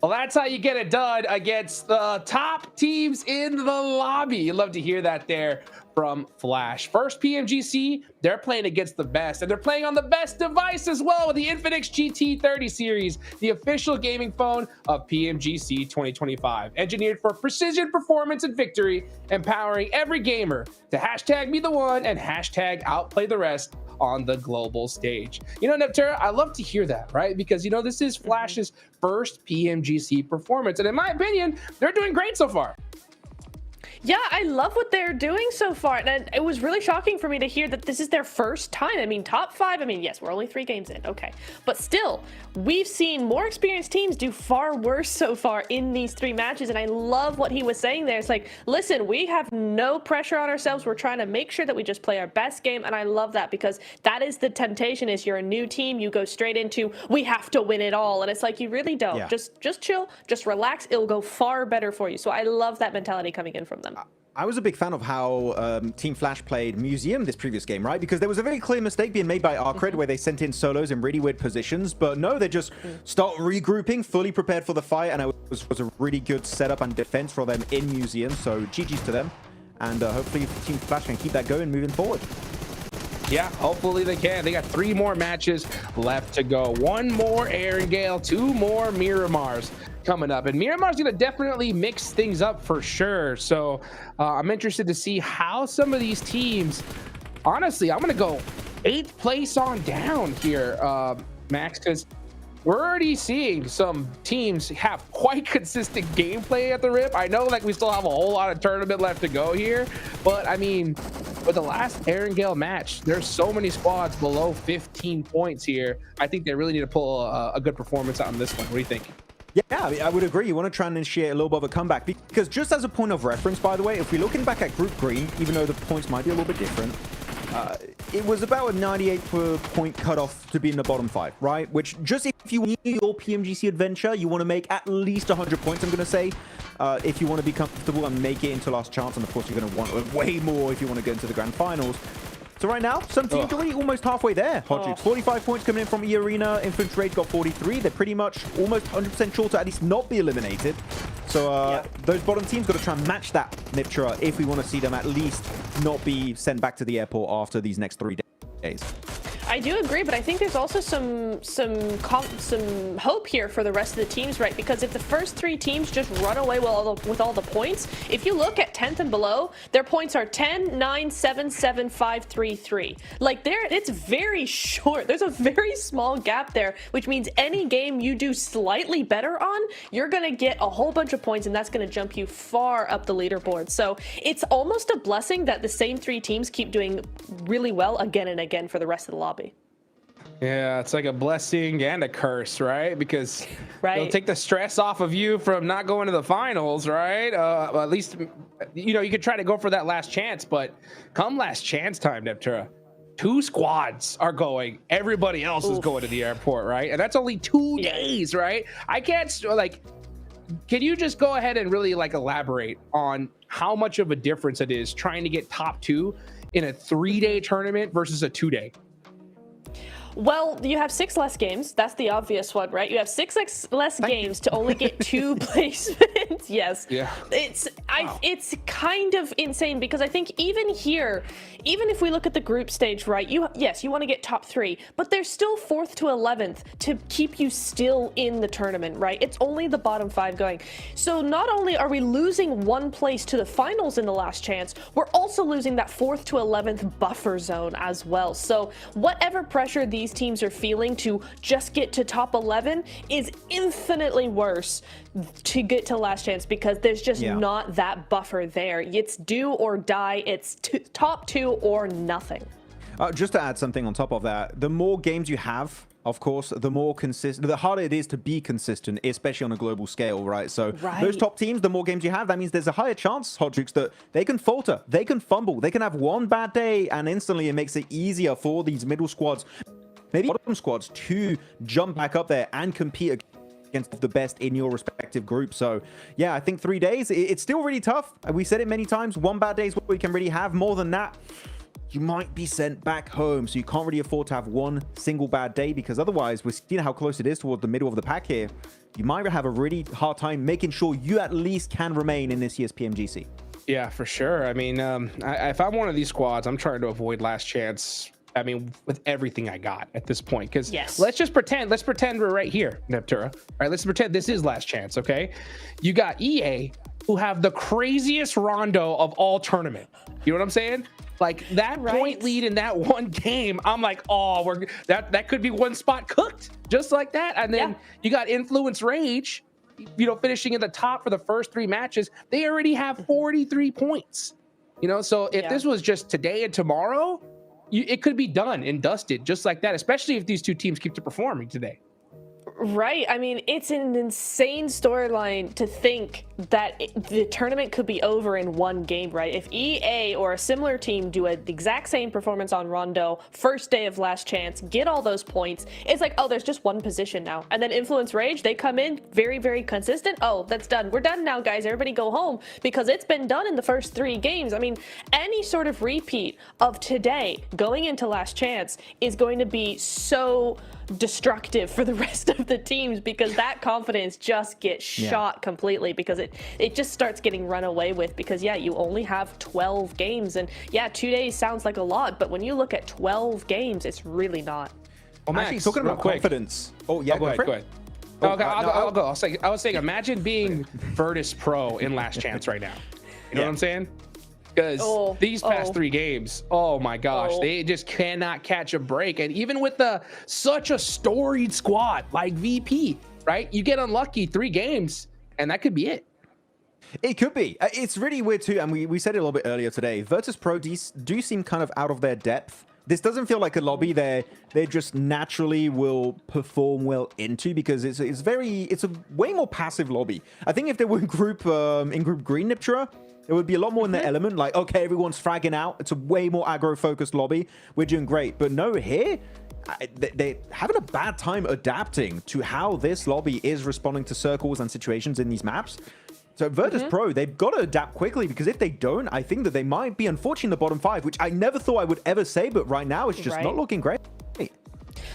Well, that's how you get it done against the top teams in the lobby. You love to hear that there from Flash. First PMGC, they're playing against the best, and they're playing on the best device as well with the Infinix GT30 series, the official gaming phone of PMGC 2025. Engineered for precision, performance, and victory, empowering every gamer to hashtag be the one and hashtag outplay the rest on the global stage. You know, Neptera, I love to hear that, right? Because, you know, this is Flash's first PMGC performance, and in my opinion, they're doing great so far. Yeah, I love what they're doing so far. And it was really shocking for me to hear that this is their first time. I mean, top 5, I mean, yes, we're only 3 games in, okay. But still, we've seen more experienced teams do far worse so far in these 3 matches. And I love what he was saying there. It's like, listen, we have no pressure on ourselves. We're trying to make sure that we just play our best game. And I love that, because that is the temptation, is you're a new team. You go straight into, we have to win it all. And it's like, you really don't. Yeah. Just chill, just relax. It'll go far better for you. So I love that mentality coming in from them. I was a big fan of how Team Flash played Museum this previous game, right? Because there was a very clear mistake being made by Arcred where they sent in solos in really weird positions. But no, they just start regrouping, fully prepared for the fight. And it was a really good setup and defense for them in Museum. So GG's to them. And hopefully Team Flash can keep that going moving forward. Yeah, hopefully they can. They got 3 more matches left to go. 1 more Aaron Gale, 2 more Miramars coming up. And Miramar's going to definitely mix things up for sure. So I'm interested to see how some of these teams, honestly, I'm going to go 8th place on down here, Max, because we're already seeing some teams have quite consistent gameplay at the rip. I know like we still have a whole lot of tournament left to go here, but I mean, with the last Aaron Gale match, there's so many squads below 15 points here. I think they really need to pull a good performance out on this one. What do you think? Yeah, I would agree. You want to try and initiate a little bit of a comeback, because just as a point of reference, by the way, if we're looking back at Group Green, even though the points might be a little bit different, it was about a 98 point cutoff to be in the bottom 5, right? Which, just if you win your PMGC adventure, you want to make at least 100 points, I'm going to say, if you want to be comfortable and make it into last chance. And of course, you're going to want way more if you want to get into the grand finals. So right now, some teams are already almost halfway there. Hot Jukes, 45 points coming in from E-Arena. Infantry got 43. They're pretty much almost 100% sure to at least not be eliminated. So those bottom teams got to try and match that, Niptura, if we want to see them at least not be sent back to the airport after these next 3 days. I do agree, but I think there's also some hope here for the rest of the teams, right? Because if the first 3 teams just run away with all the points, if you look at 10th and below, their points are 10, 9, 7, 7, 5, 3, 3. Like it's very short. There's a very small gap there, which means any game you do slightly better on, you're gonna get a whole bunch of points, and that's gonna jump you far up the leaderboard. So it's almost a blessing that the same 3 teams keep doing really well again and again for the rest of the lobby. Yeah, it's like a blessing and a curse, right? Because it'll take the stress off of you from not going to the finals, right? At least, you know, you could try to go for that last chance, but come last chance time, Neptura, 2 squads are going. Everybody else is going to the airport, right? And that's only 2 days, right? I can't, like, can you just go ahead and really, like, elaborate on how much of a difference it is trying to get top 2 in a 3-day tournament versus a 2-day? Well, you have 6 less games. That's the obvious one, right? You have 6 less games to only get 2 placements. Yes. Yeah. It's kind of insane, because I think even here, even if we look at the group stage, right? Yes, you want to get top 3, but there's still 4th to 11th to keep you still in the tournament, right? It's only the bottom 5 going. So not only are we losing 1 place to the finals in the last chance, we're also losing that 4th to 11th buffer zone as well. So whatever pressure these teams are feeling to just get to top 11 is infinitely worse to get to last chance, because there's just not that buffer there. It's do or die. It's top 2 or nothing. Just to add something on top of that, the more games you have, of course, the more consistent, the harder it is to be consistent, especially on a global scale, right? So those top teams, the more games you have, that means there's a higher chance, Hot Jukes, that they can falter, they can fumble, they can have 1 bad day, and instantly it makes it easier for these middle squads, maybe bottom squads, to jump back up there and compete against the best in your respective group. So yeah, I think 3 days, it's still really tough. We said it many times, 1 bad day is what we can really have. More than that, you might be sent back home. So you can't really afford to have 1 single bad day, because otherwise, we're seeing how close it is towards the middle of the pack here. You might have a really hard time making sure you at least can remain in this year's PMGC. Yeah, for sure. I mean, if I'm one of these squads, I'm trying to avoid last chance. I mean, with everything I got at this point, because let's pretend we're right here, Neptura. All right, let's pretend this is last chance, okay? You got EA, who have the craziest rondo of all tournament. You know what I'm saying? Like that point lead in that 1 game, I'm like, oh, that could be 1 spot cooked, just like that. And then you got Influence Rage, finishing in the top for the first 3 matches, they already have 43 points. So if this was just today and tomorrow, it could be done and dusted just like that, especially if these two teams keep performing today. Right. I mean, it's an insane storyline to think that the tournament could be over in 1 game, right? If EA or a similar team do the exact same performance on Rondo, first day of last chance, get all those points, it's like, oh, there's just one position now. And then Influence Rage, they come in very, very consistent. Oh, that's done. We're done now, guys. Everybody go home because it's been done in the first 3 games. I mean, any sort of repeat of today going into last chance is going to be so destructive for the rest of the teams because that confidence just gets shot completely because it just starts getting run away with because you only have 12 games and 2 days sounds like a lot, but when you look at 12 games it's really not. Well, Max, actually talking about confidence. Go ahead. Okay, I'll go. I was saying imagine being Virtus Pro in last chance right now. You know what I'm saying? Because these past 3 games, oh my gosh, they just cannot catch a break. And even with such a storied squad like VP, right? You get unlucky 3 games, and that could be it. It could be. It's really weird too, and we said it a little bit earlier today. Virtus Pro do seem kind of out of their depth. This doesn't feel like a lobby they just naturally will perform well into because it's a way more passive lobby. I think if they were in group green Niptura, it would be a lot more in their element. Like, okay, everyone's fragging out. It's a way more aggro-focused lobby. We're doing great. But no, here, they're having a bad time adapting to how this lobby is responding to circles and situations in these maps. So Virtus Pro, they've got to adapt quickly because if they don't, I think that they might be unfortunately in the bottom 5, which I never thought I would ever say, but right now it's just not looking great.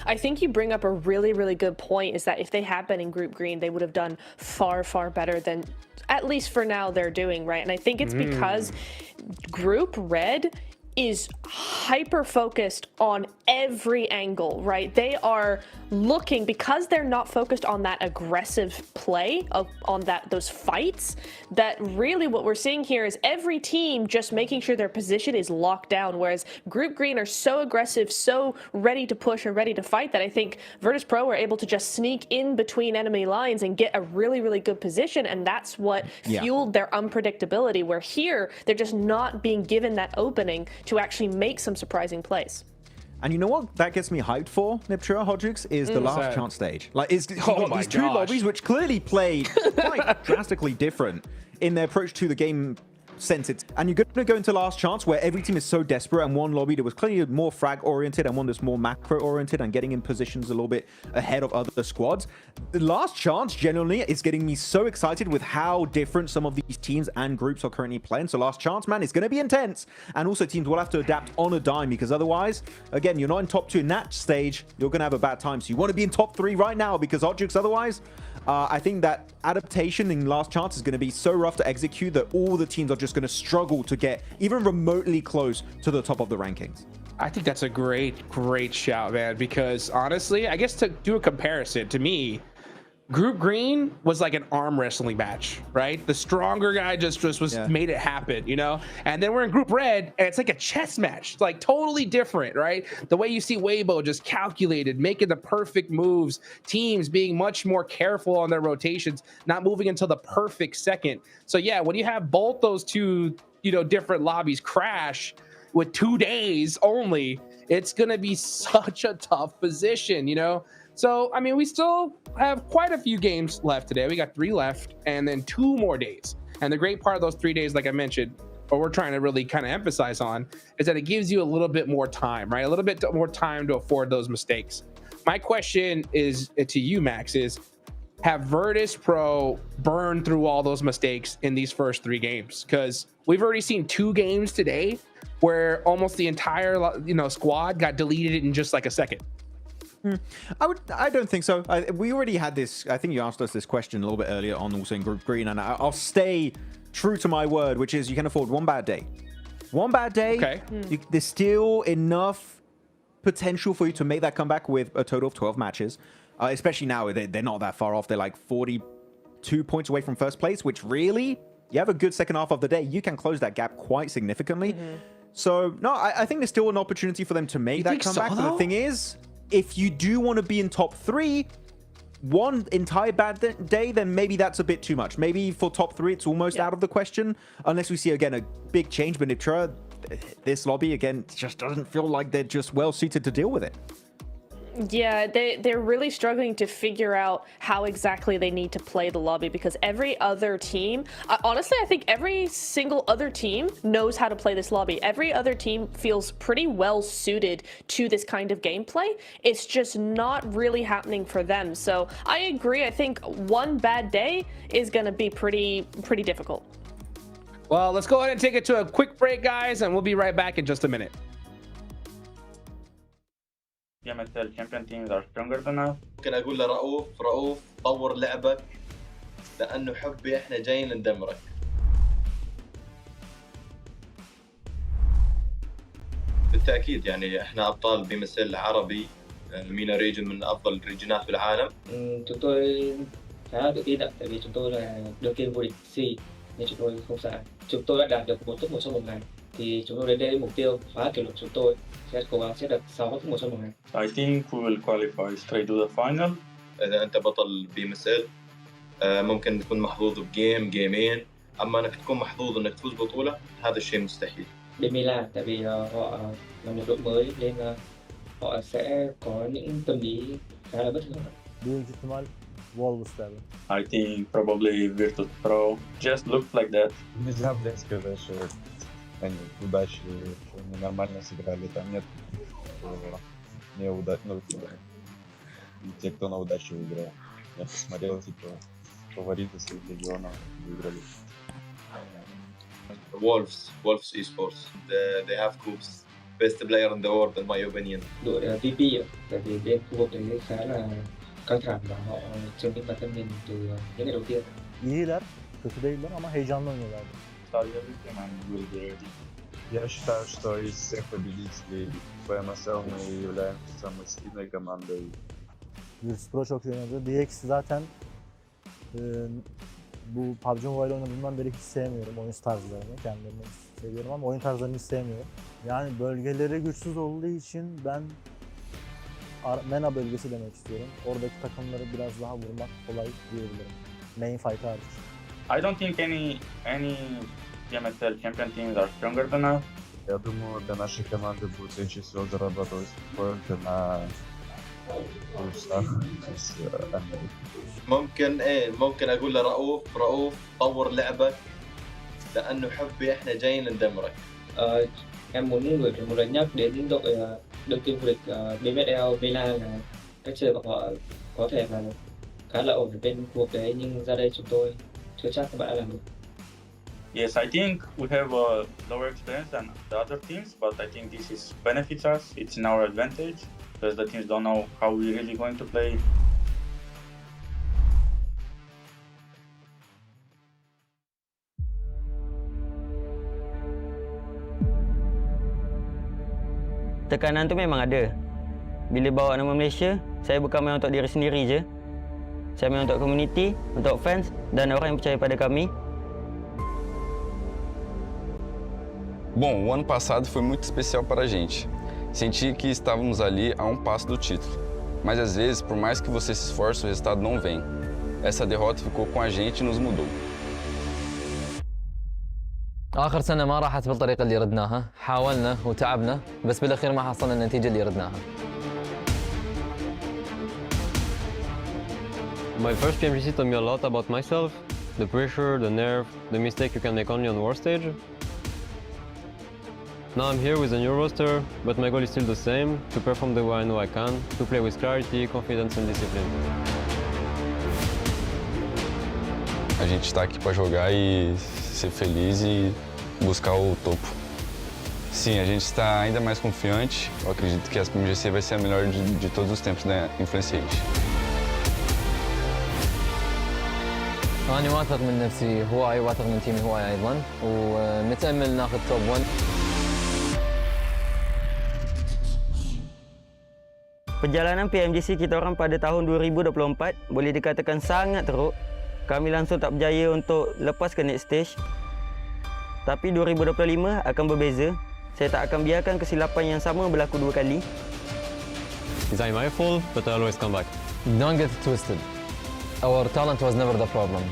I think you bring up a really, really good point is that if they had been in Group Green, they would have done far, far better than, at least for now, they're doing, right? And I think it's because Group Red is hyper focused on every angle, right? They are looking, because they're not focused on that aggressive play on those fights, that really what we're seeing here is every team just making sure their position is locked down, whereas Group Green are so aggressive, so ready to push and ready to fight that I think Virtus Pro were able to just sneak in between enemy lines and get a really, really good position, and that's what fueled their unpredictability, where here they're just not being given that opening to actually make some surprising plays. And you know what that gets me hyped for, Niptura, Hodrix, is the last chance stage. Like, you've got these 2 lobbies which clearly play quite drastically different in their approach to the game sense. And you're going to go into last chance where every team is so desperate, and one lobby that was clearly more frag oriented and one that's more macro oriented and getting in positions a little bit ahead of other squads. The last chance generally is getting me so excited with how different some of these teams and groups are currently playing. So last chance, man, is going to be intense, and also teams will have to adapt on a dime because otherwise, again, you're not in top 2 in that stage, you're going to have a bad time. So you want to be in top 3 right now because Hodrix, otherwise I think that adaptation in last chance is going to be so rough to execute that all the teams are just going to struggle to get even remotely close to the top of the rankings. I think that's a great shout, man, because honestly, I guess to do a comparison, to me, Group Green was like an arm wrestling match, right? The stronger guy just made it happen, you know? And then we're in Group Red, and it's like a chess match. It's like totally different, right? The way you see Weibo just calculated, making the perfect moves, teams being much more careful on their rotations, not moving until the perfect second. So yeah, when you have both those 2, different lobbies crash with 2 days only, it's gonna be such a tough position, So, I mean, we still have quite a few games left today. We got 3 left and then 2 more days. And the great part of those 3 days, like I mentioned, or we're trying to really kind of emphasize on, is that it gives you a little bit more time, right? A little bit more time to afford those mistakes. My question is to you, Max, is have Virtus Pro burned through all those mistakes in these first 3 games? Because we've already seen 2 games today where almost the entire squad got deleted in just like a second. I don't think so. We already had this. I think you asked us this question a little bit earlier on, also in Group Green, and I'll stay true to my word, which is you can afford 1 bad day. 1 bad day. Okay. There's still enough potential for you to make that comeback with a total of 12 matches. Especially now, they're not that far off. They're like 42 points away from first place, which really, you have a good second half of the day. You can close that gap quite significantly. So, no, I think there's still an opportunity for them to make that comeback. But the thing is, if you do want to be in top 3, one entire bad day, then maybe that's a bit too much. Maybe for top 3, it's almost out of the question, unless we see, again, a big change. But Niptura, this lobby, again, just doesn't feel like they're just well-suited to deal with it. Yeah, they're really struggling to figure out how exactly they need to play the lobby, because every other team, honestly, I think every single other team knows how to play this lobby. Every other team feels pretty well suited to this kind of gameplay. It's just not really happening for them. So I agree. I think one bad day is going to be pretty difficult. Well, let's go ahead and take it to a quick break, guys, and we'll be right back in just a minute. PMSL champion teams are stronger than us. ممكن اقول لرؤوف طور لعبك لانه حبي احنا جايين ندمرك. بالتاكيد يعني احنا ابطال بمثل عربي مينا ريجن من افضل الريجنات بالعالم. Chúng tôi khá là tự tin ạ, tại vì chúng tôi là đương kim vô địch C nên chúng tôi không sợ. Chúng tôi đã đạt được 1 top 1 trong một ngày, thì chúng tôi đến đây mục tiêu phá kỷ lục. Chúng tôi sẽ cố gắng sẽ được 6 top 1 trong một ngày. I think we will qualify straight to the final. اذا انت بطل بمثل ممكن تكون محظوظ بجيم جيمين، اما انك تكون محظوظ انك تفوز بطولة هذا الشيء مستحيل. Bên Milan, tại vì họ là một đội mới nên họ sẽ có những tâm lý khá là bất thường. Büyük ihtimal Wolves derdim. I think probably Virtus Pro just looks like that. Нельзя, блядь, сказать, что они удачи, что они нормально сыграли. Там нет неудачных. И те, кто на удачу выиграл. Я посмотрел, типа, фавориты своих регионов выиграли. Wolves esports. They have coups. Best player in the world in my opinion. Đội VP ạ, tại vì bên khu vực đấy khá là căng thẳng và họ chứng minh bản thân mình từ những ngày đầu tiên. İyiler, kötü değiller ama heyecanlı oynuyorlar. Я считаю, что из всех победителей PMSL мы являемся самой сильной командой. Virtus Pro çok iyi oynadı. DX zaten bu PUBG Mobile oynadığımdan beri hiç sevmiyorum oyun tarzlarını. Kendilerini seviyorum ama oyun tarzlarını hiç sevmiyorum. Yani bölgeleri güçsüz olduğu için ben MENA bölgesi demek istiyorum. Oradaki takımları biraz daha vurmak kolay diyebilirim. Main fight hariç. I don't think any PMSL champion teams are stronger than us. Я думаю, для нашей команды будет очень всего зарабатывать только на плюсах с Америки. ممكن اقول لرؤوف طور لعبك لانه حبي احنا جايين ندمرك. Em muốn gửi một lời nhắc đến đội đương kim vô địch BMSL Milan là cách chơi của họ có thể là khá là ổn ở bên khu vực đấy, nhưng ra đây chúng tôi chưa chắc các bạn đã làm được. Yes, I think we have a lower experience than the other teams, but I think this benefits us. It's in our advantage because the teams don't know how we're really going to play. Tekanan tu memang ada. Bila bawa nama Malaysia, saya bukan main untuk diri sendiri je. Saya main untuk community, untuk fans dan orang yang percaya pada kami. Bom, o ano passado foi muito especial para a gente. Senti que estávamos ali a um passo do título. Mas às vezes, por mais que você se esforce, o resultado não vem. Essa derrota ficou com a gente e nos mudou. آخر سنة ما راحت بالطريقة اللي ردناها، حاولنا وتعبنا بس بالأخير ما حصلنا النتيجة اللي ردناها. My first PMGC taught me a lot about myself, the pressure, the nerve, the mistake you can make only on war stage. Now I'm here with a new roster, but my goal is still the same, to perform the way I know I can, to play with clarity, confidence and discipline. A gente está aqui para jogar e ser feliz e buscar o topo. Sim, a gente está ainda mais confiante. Eu acredito que a PMGC vai ser a melhor de todos os tempos da Influence Age. أنا واثق من نفسي هواي، واثق من تيمي هواي أيضاً، ومتأمل ناخذ توب 1. Perjalanan PMGC kita orang pada tahun 2024 boleh dikatakan sangat teruk. Kami langsung tak berjaya untuk lepas ke next stage. Tapi 2025 akan berbeza. Saya tak akan biarkan kesilapan yang sama berlaku 2 kali. It's my fault, but I always come back. Don't get it twisted. Our talent was never the problem.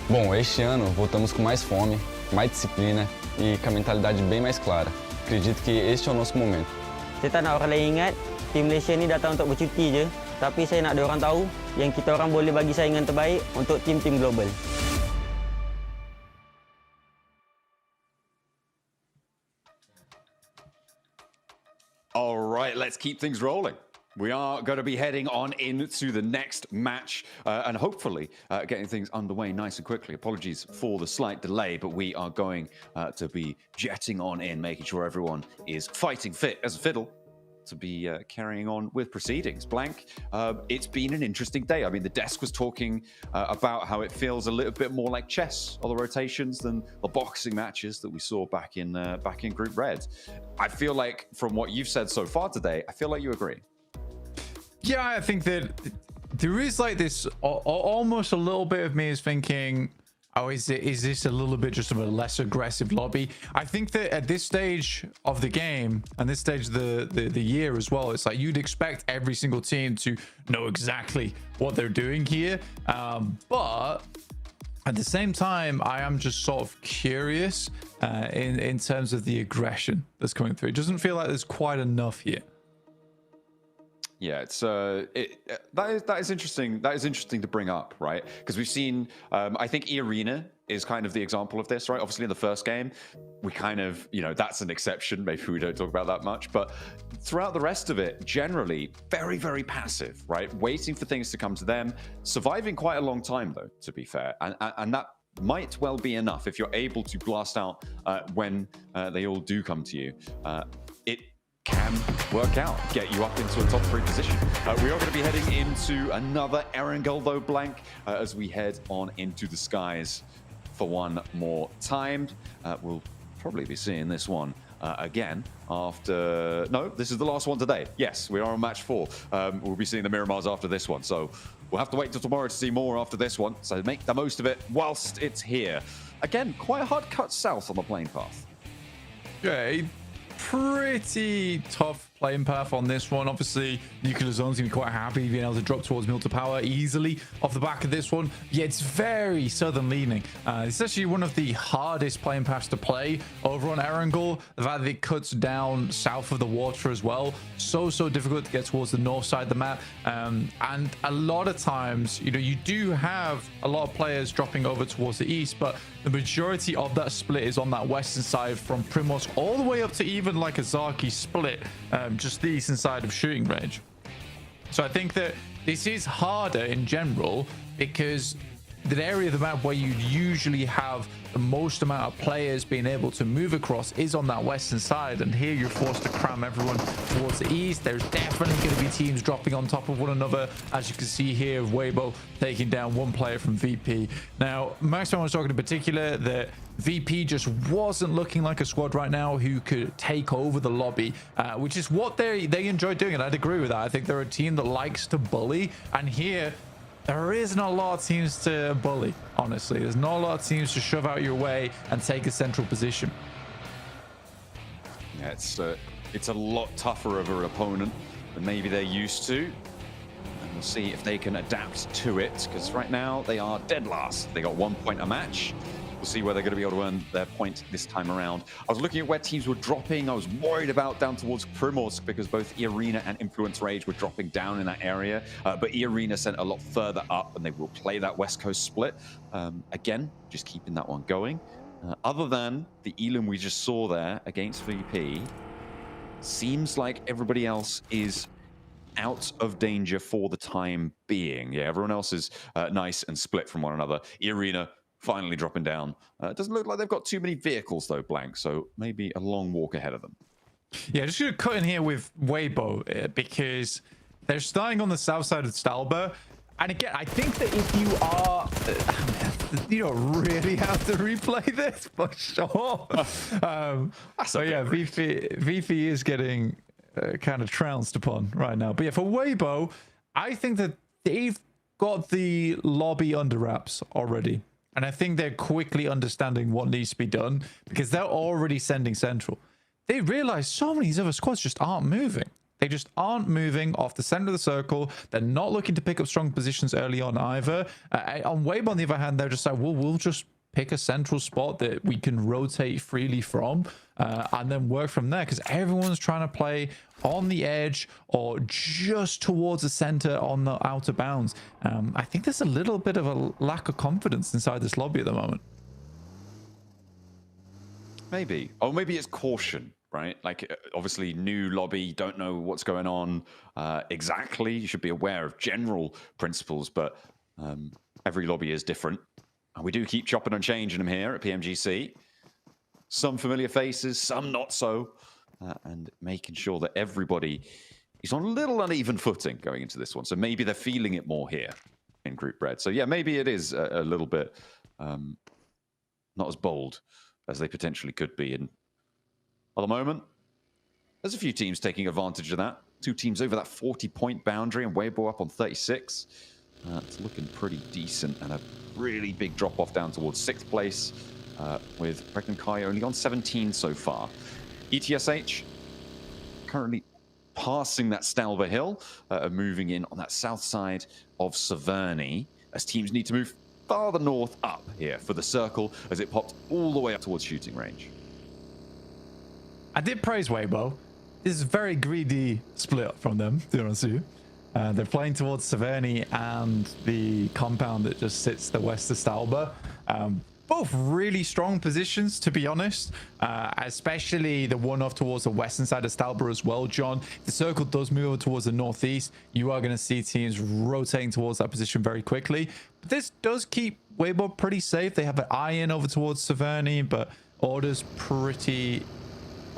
Bom, este ano voltamos com mais fome, mais disciplina e com a mentalidade bem mais clara. Acredito que este é o nosso momento. Saya tak nak orang lain ingat, tim Malaysia ni datang untuk bercuti je. Tapi saya nak diorang tahu yang kita orang boleh bagi saingan terbaik untuk tim-tim global. All right, let's keep things rolling. We are going to be heading on into the next match and hopefully getting things underway nice and quickly. Apologies for the slight delay, but we are going to be jetting on in, making sure everyone is fighting fit as a fiddle to be carrying on with proceedings. Blank, it's been an interesting day. I mean, the desk was talking about how it feels a little bit more like chess or the rotations than the boxing matches that we saw back in Group Red. I feel like from what you've said so far today, I feel like you agree. Yeah, I think that there is like this almost a little bit of me is thinking, oh, is this a little bit just of a less aggressive lobby? I think that at this stage of the game and this stage of the year as well, it's like you'd expect every single team to know exactly what they're doing here. But at the same time, I am just sort of curious in terms of the aggression that's coming through. It doesn't feel like there's quite enough here. Yeah, it's that is interesting. That is interesting to bring up, right? Because we've seen, I think E-Arena is kind of the example of this, right? Obviously, in the first game, we kind of, that's an exception. Maybe we don't talk about that much, but throughout the rest of it, generally very, very passive, right? Waiting for things to come to them, surviving quite a long time, though, to be fair, and that might well be enough if you're able to blast out when they all do come to you. It can work out, get you up into a top 3 position. We are going to be heading into another Erangel, though, Blank, as we head on into the skies for one more time. We'll probably be seeing this one again after... No, this is the last one today. Yes, we are on match 4. We'll be seeing the Miramars after this one, so we'll have to wait till tomorrow to see more after this one, so make the most of it whilst it's here. Again, quite a hard cut south on the plane path. Yeah, pretty tough playing path on this one. Obviously, Nuclear Zone's gonna be quite happy being able to drop towards Mill to Power easily off the back of this one. Yeah, it's very southern leaning. It's actually one of the hardest playing paths to play over on Erangel. The fact that it cuts down south of the water as well. So difficult to get towards the north side of the map. And a lot of times, you do have a lot of players dropping over towards the east, but the majority of that split is on that western side from Primorsk all the way up to even like a Zaki split. Just the eastern side of shooting range. So I think that this is harder in general because the area of the map where you usually have the most amount of players being able to move across is on that western side, and here you're forced to cram everyone towards the east. There's definitely going to be teams dropping on top of one another, as you can see here, Weibo taking down one player from VP. Now, Maxman was talking in particular that VP just wasn't looking like a squad right now who could take over the lobby, which is what they enjoy doing, and I'd agree with that. I think they're a team that likes to bully, and here there isn't a lot of teams to bully, honestly. There's not a lot of teams to shove out your way and take a central position. Yeah, it's a lot tougher of an opponent than maybe they're used to. And we'll see if they can adapt to it, because right now they are dead last. They got 1 point a match. We'll see where they're going to be able to earn their point this time around. I was looking at where teams were dropping. I was worried about down towards Primorsk because both E-Arena and Influence Rage were dropping down in that area. But E-Arena sent a lot further up, and they will play that West Coast split. Again, just keeping that one going. Other than the Elam we just saw there against VP, seems like everybody else is out of danger for the time being. Yeah, everyone else is nice and split from one another. E-Arena finally dropping down. It doesn't look like they've got too many vehicles, though, Blank, so maybe a long walk ahead of them. Yeah, just going to cut in here with Weibo because they're starting on the south side of Stalber. And again, I think that if you are... you don't really have to replay this, for sure. So yeah, VP is getting kind of trounced upon right now. But yeah, for Weibo, I think that they've got the lobby under wraps already. And I think they're quickly understanding what needs to be done because they're already sending central. They realize so many of these other squads just aren't moving. They just aren't moving off the center of the circle. They're not looking to pick up strong positions early on either. On Weibo, on the other hand, they're just like, well, we'll just pick a central spot that we can rotate freely from and then work from there, because everyone's trying to play on the edge or just towards the center on the outer bounds. I think there's a little bit of a lack of confidence inside this lobby at the moment. Maybe. Or maybe it's caution, right? Like, obviously, new lobby, don't know what's going on exactly. You should be aware of general principles, but every lobby is different. And we do keep chopping and changing them here at PMGC. Some familiar faces, some not so. And making sure that everybody is on a little uneven footing going into this one. So maybe they're feeling it more here in Group Red. So yeah, maybe it is a little bit not as bold as they potentially could be. And at the moment, there's a few teams taking advantage of that. 2 teams over that 40-point boundary, and Weibo up on 36. It's looking pretty decent, and a really big drop off down towards 6th place with Pregnant Kai only on 17 so far. ETSH currently passing that Stalber Hill, moving in on that south side of Severny, as teams need to move farther north up here for the circle as it popped all the way up towards shooting range. I did praise Weibo. This is a very greedy split from them, to be honest with you. They're playing towards Severny and the compound that just sits the west of Stalber. Both really strong positions, to be honest, especially the one off towards the western side of Stalber as well, John. The circle does move over towards the northeast. You are going to see teams rotating towards that position very quickly. But this does keep Weibo pretty safe. They have an eye in over towards Severny, but Order's pretty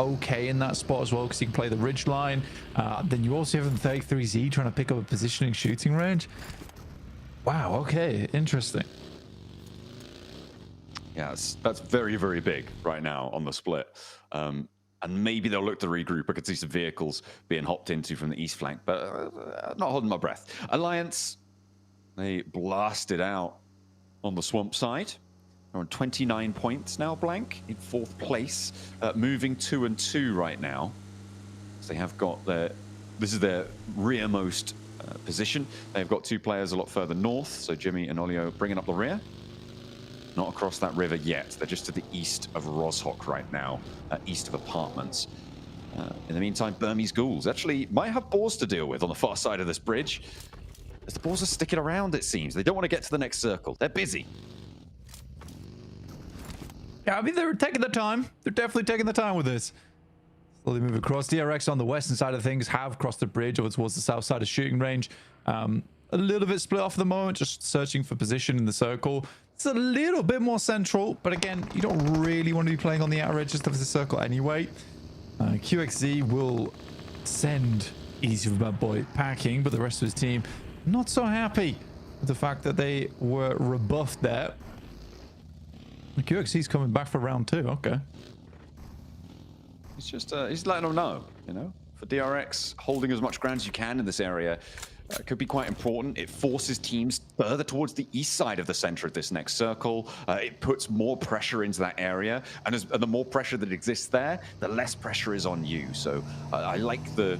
okay in that spot as well, because you can play the ridge line. Then you also have the 33Z trying to pick up a positioning shooting range. Wow, okay, interesting. Yeah, that's very, very big right now on the split. And maybe they'll look to regroup. I could see some vehicles being hopped into from the east flank, but not holding my breath. Alliance, they blasted out on the swamp side. They're on 29 points now, Blank, in 4th place, moving 2 and 2 right now. So they have got this is their rearmost position. They've got 2 players a lot further north, so Jimmy and Olio bringing up the rear. Not across that river yet. They're just to the east of Roshok right now, east of apartments. In the meantime, Burmese ghouls actually might have boars to deal with on the far side of this bridge, as the boars are sticking around, it seems. They don't want to get to the next circle. They're busy. Yeah, I mean, they're taking the time. They're definitely taking the time with this. Slowly move across. DRX on the western side of things have crossed the bridge over towards the south side of shooting range. A little bit split off at the moment, just searching for position in the circle. It's a little bit more central, but again, you don't really want to be playing on the outer edges of the circle anyway. QXZ will send Easy for Bad Boy packing, but the rest of his team not so happy with the fact that they were rebuffed there. QXC's coming back for round 2. Okay. He's just he's letting them know, you know, for DRX, holding as much ground as you can in this area could be quite important. It forces teams further towards the east side of the center of this next circle. It puts more pressure into that area, and the more pressure that exists there, the less pressure is on you. So I like the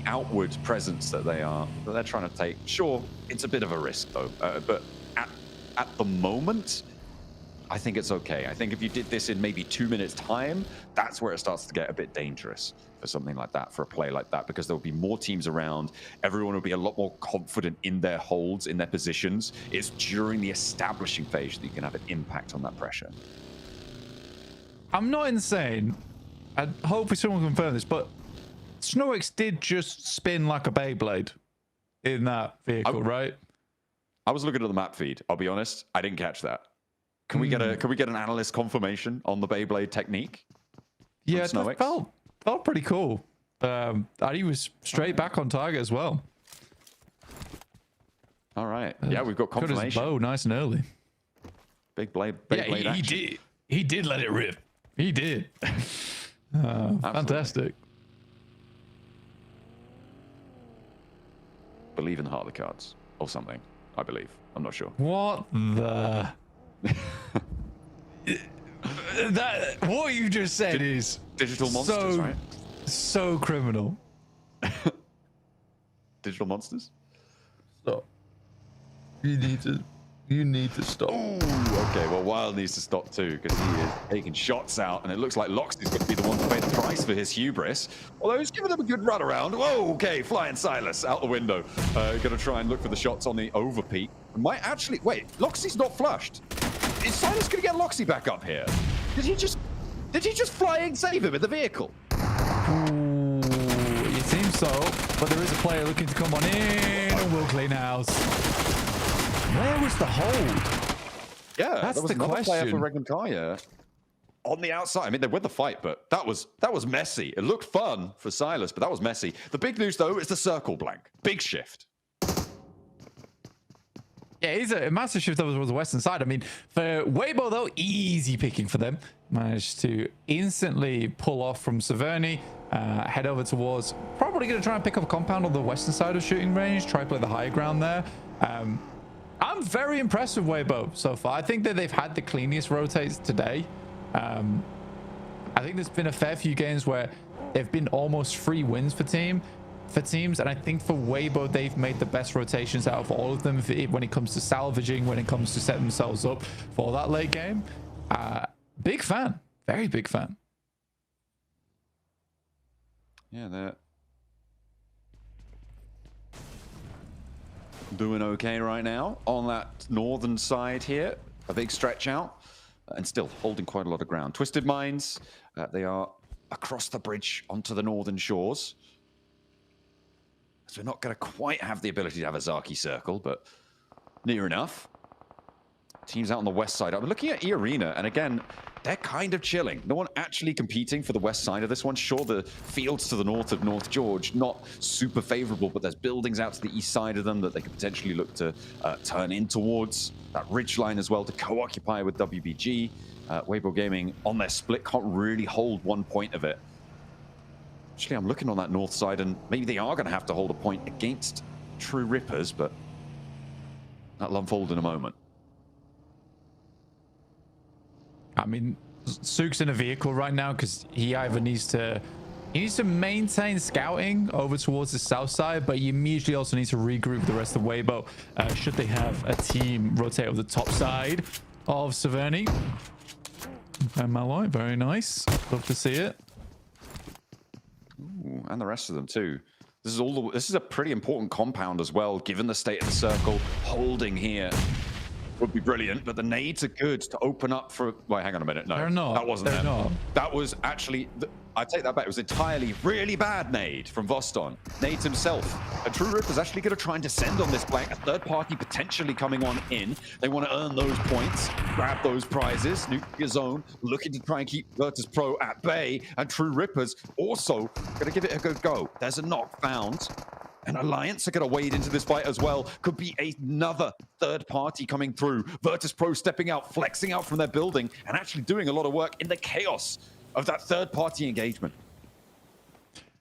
outward presence that they're trying to take. Sure, it's a bit of a risk though, but at the moment, I think it's okay. I think if you did this in maybe 2 minutes time, that's where it starts to get a bit dangerous for something like that, for a play like that, because there'll be more teams around. Everyone will be a lot more confident in their holds, in their positions. It's during the establishing phase that you can have an impact on that pressure. I'm not insane. I hope someone can confirm this, but Snorix did just spin like a Beyblade in that vehicle, right? I was looking at the map feed. I'll be honest, I didn't catch that. Can we get an analyst confirmation on the Beyblade technique? Yeah, it felt pretty cool. And he was straight back on target as well. All right. Yeah, we've got confirmation. Cut his bow nice and early. Big Beyblade yeah, action. He did let it rip. He did. Fantastic. Believe in the heart of the cards or something, I believe. I'm not sure. What the... what you just said is digital monsters, right? So criminal. Digital Monsters. Stop. You need to stop. Ooh, okay, well, Wild needs to stop too, because he is taking shots out, and it looks like Loxley's going to be the one to pay the price for his hubris. Although he's giving them a good run around. Whoa, okay, Flying Silas out the window. Going to try and look for the shots on the overpeak. Might actually... Wait, Loxley's not flushed. Is Silas going to get Loxley back up here? Did he just fly and save him in the vehicle? Ooh, it seems so, but there is a player looking to come on in, and we'll clean house. Where was the hold? Yeah, That's there was the another player for question. Regenkaya on the outside. I mean, they win the fight, but that was messy. It looked fun for Silas, but that was messy. The big news, though, is the circle blank. Big shift. Yeah, it's a massive shift over towards the western side. I mean, for Weibo, though, easy picking for them. Managed to instantly pull off from Severny, head over towards... Probably going to try and pick up a compound on the western side of shooting range, try to play the high ground there. I'm very impressed with Weibo so far. I think that they've had the cleanest rotates today. I think there's been a fair few games where they've been almost free wins for teams, and I think for Weibo they've made the best rotations out of all of them when it comes to salvaging, when it comes to setting themselves up for that late game. Big fan, very big fan. Yeah, they're doing okay right now on that northern side here. A big stretch out and still holding quite a lot of ground. Twisted Minds, they are across the bridge onto the northern shores. So we're not going to quite have the ability to have a Zaki circle, but near enough. Teams out on the west side. I'm looking at E-Arena, and again, they're kind of chilling. No one actually competing for the west side of this one. Sure, the fields to the north of North George, not super favorable, but there's buildings out to the east side of them that they could potentially look to turn in towards. That ridge line as well to co-occupy with WBG. Weibo Gaming on their split can't really hold 1 point of it. Actually, I'm looking on that north side, and maybe they are going to have to hold a point against True Rippers, but that'll unfold in a moment. I mean, Sook's in a vehicle right now because he either needs to maintain scouting over towards the south side, but he immediately also needs to regroup with the rest of Weibo should they have a team rotate over the top side of Severny. And Malloy, very nice. Love to see it. Ooh, and the rest of them too. This is a pretty important compound as well, given the state of the circle. Holding here would be brilliant, but the nades are good to open up for... Wait, hang on a minute. No, they're not. That wasn't them. Not. That was actually... I take that back. It was entirely really bad nade from Voston. Nade himself. And True Ripper's actually going to try and descend on this blank. A third party potentially coming on in. They want to earn those points, grab those prizes. Nuclear Zone looking to try and keep Virtus Pro at bay. And True Ripper's also going to give it a good go. There's a knock found. And Alliance are going to wade into this fight as well. Could be another third party coming through. Virtus Pro stepping out, flexing out from their building, and actually doing a lot of work in the chaos of that third party engagement.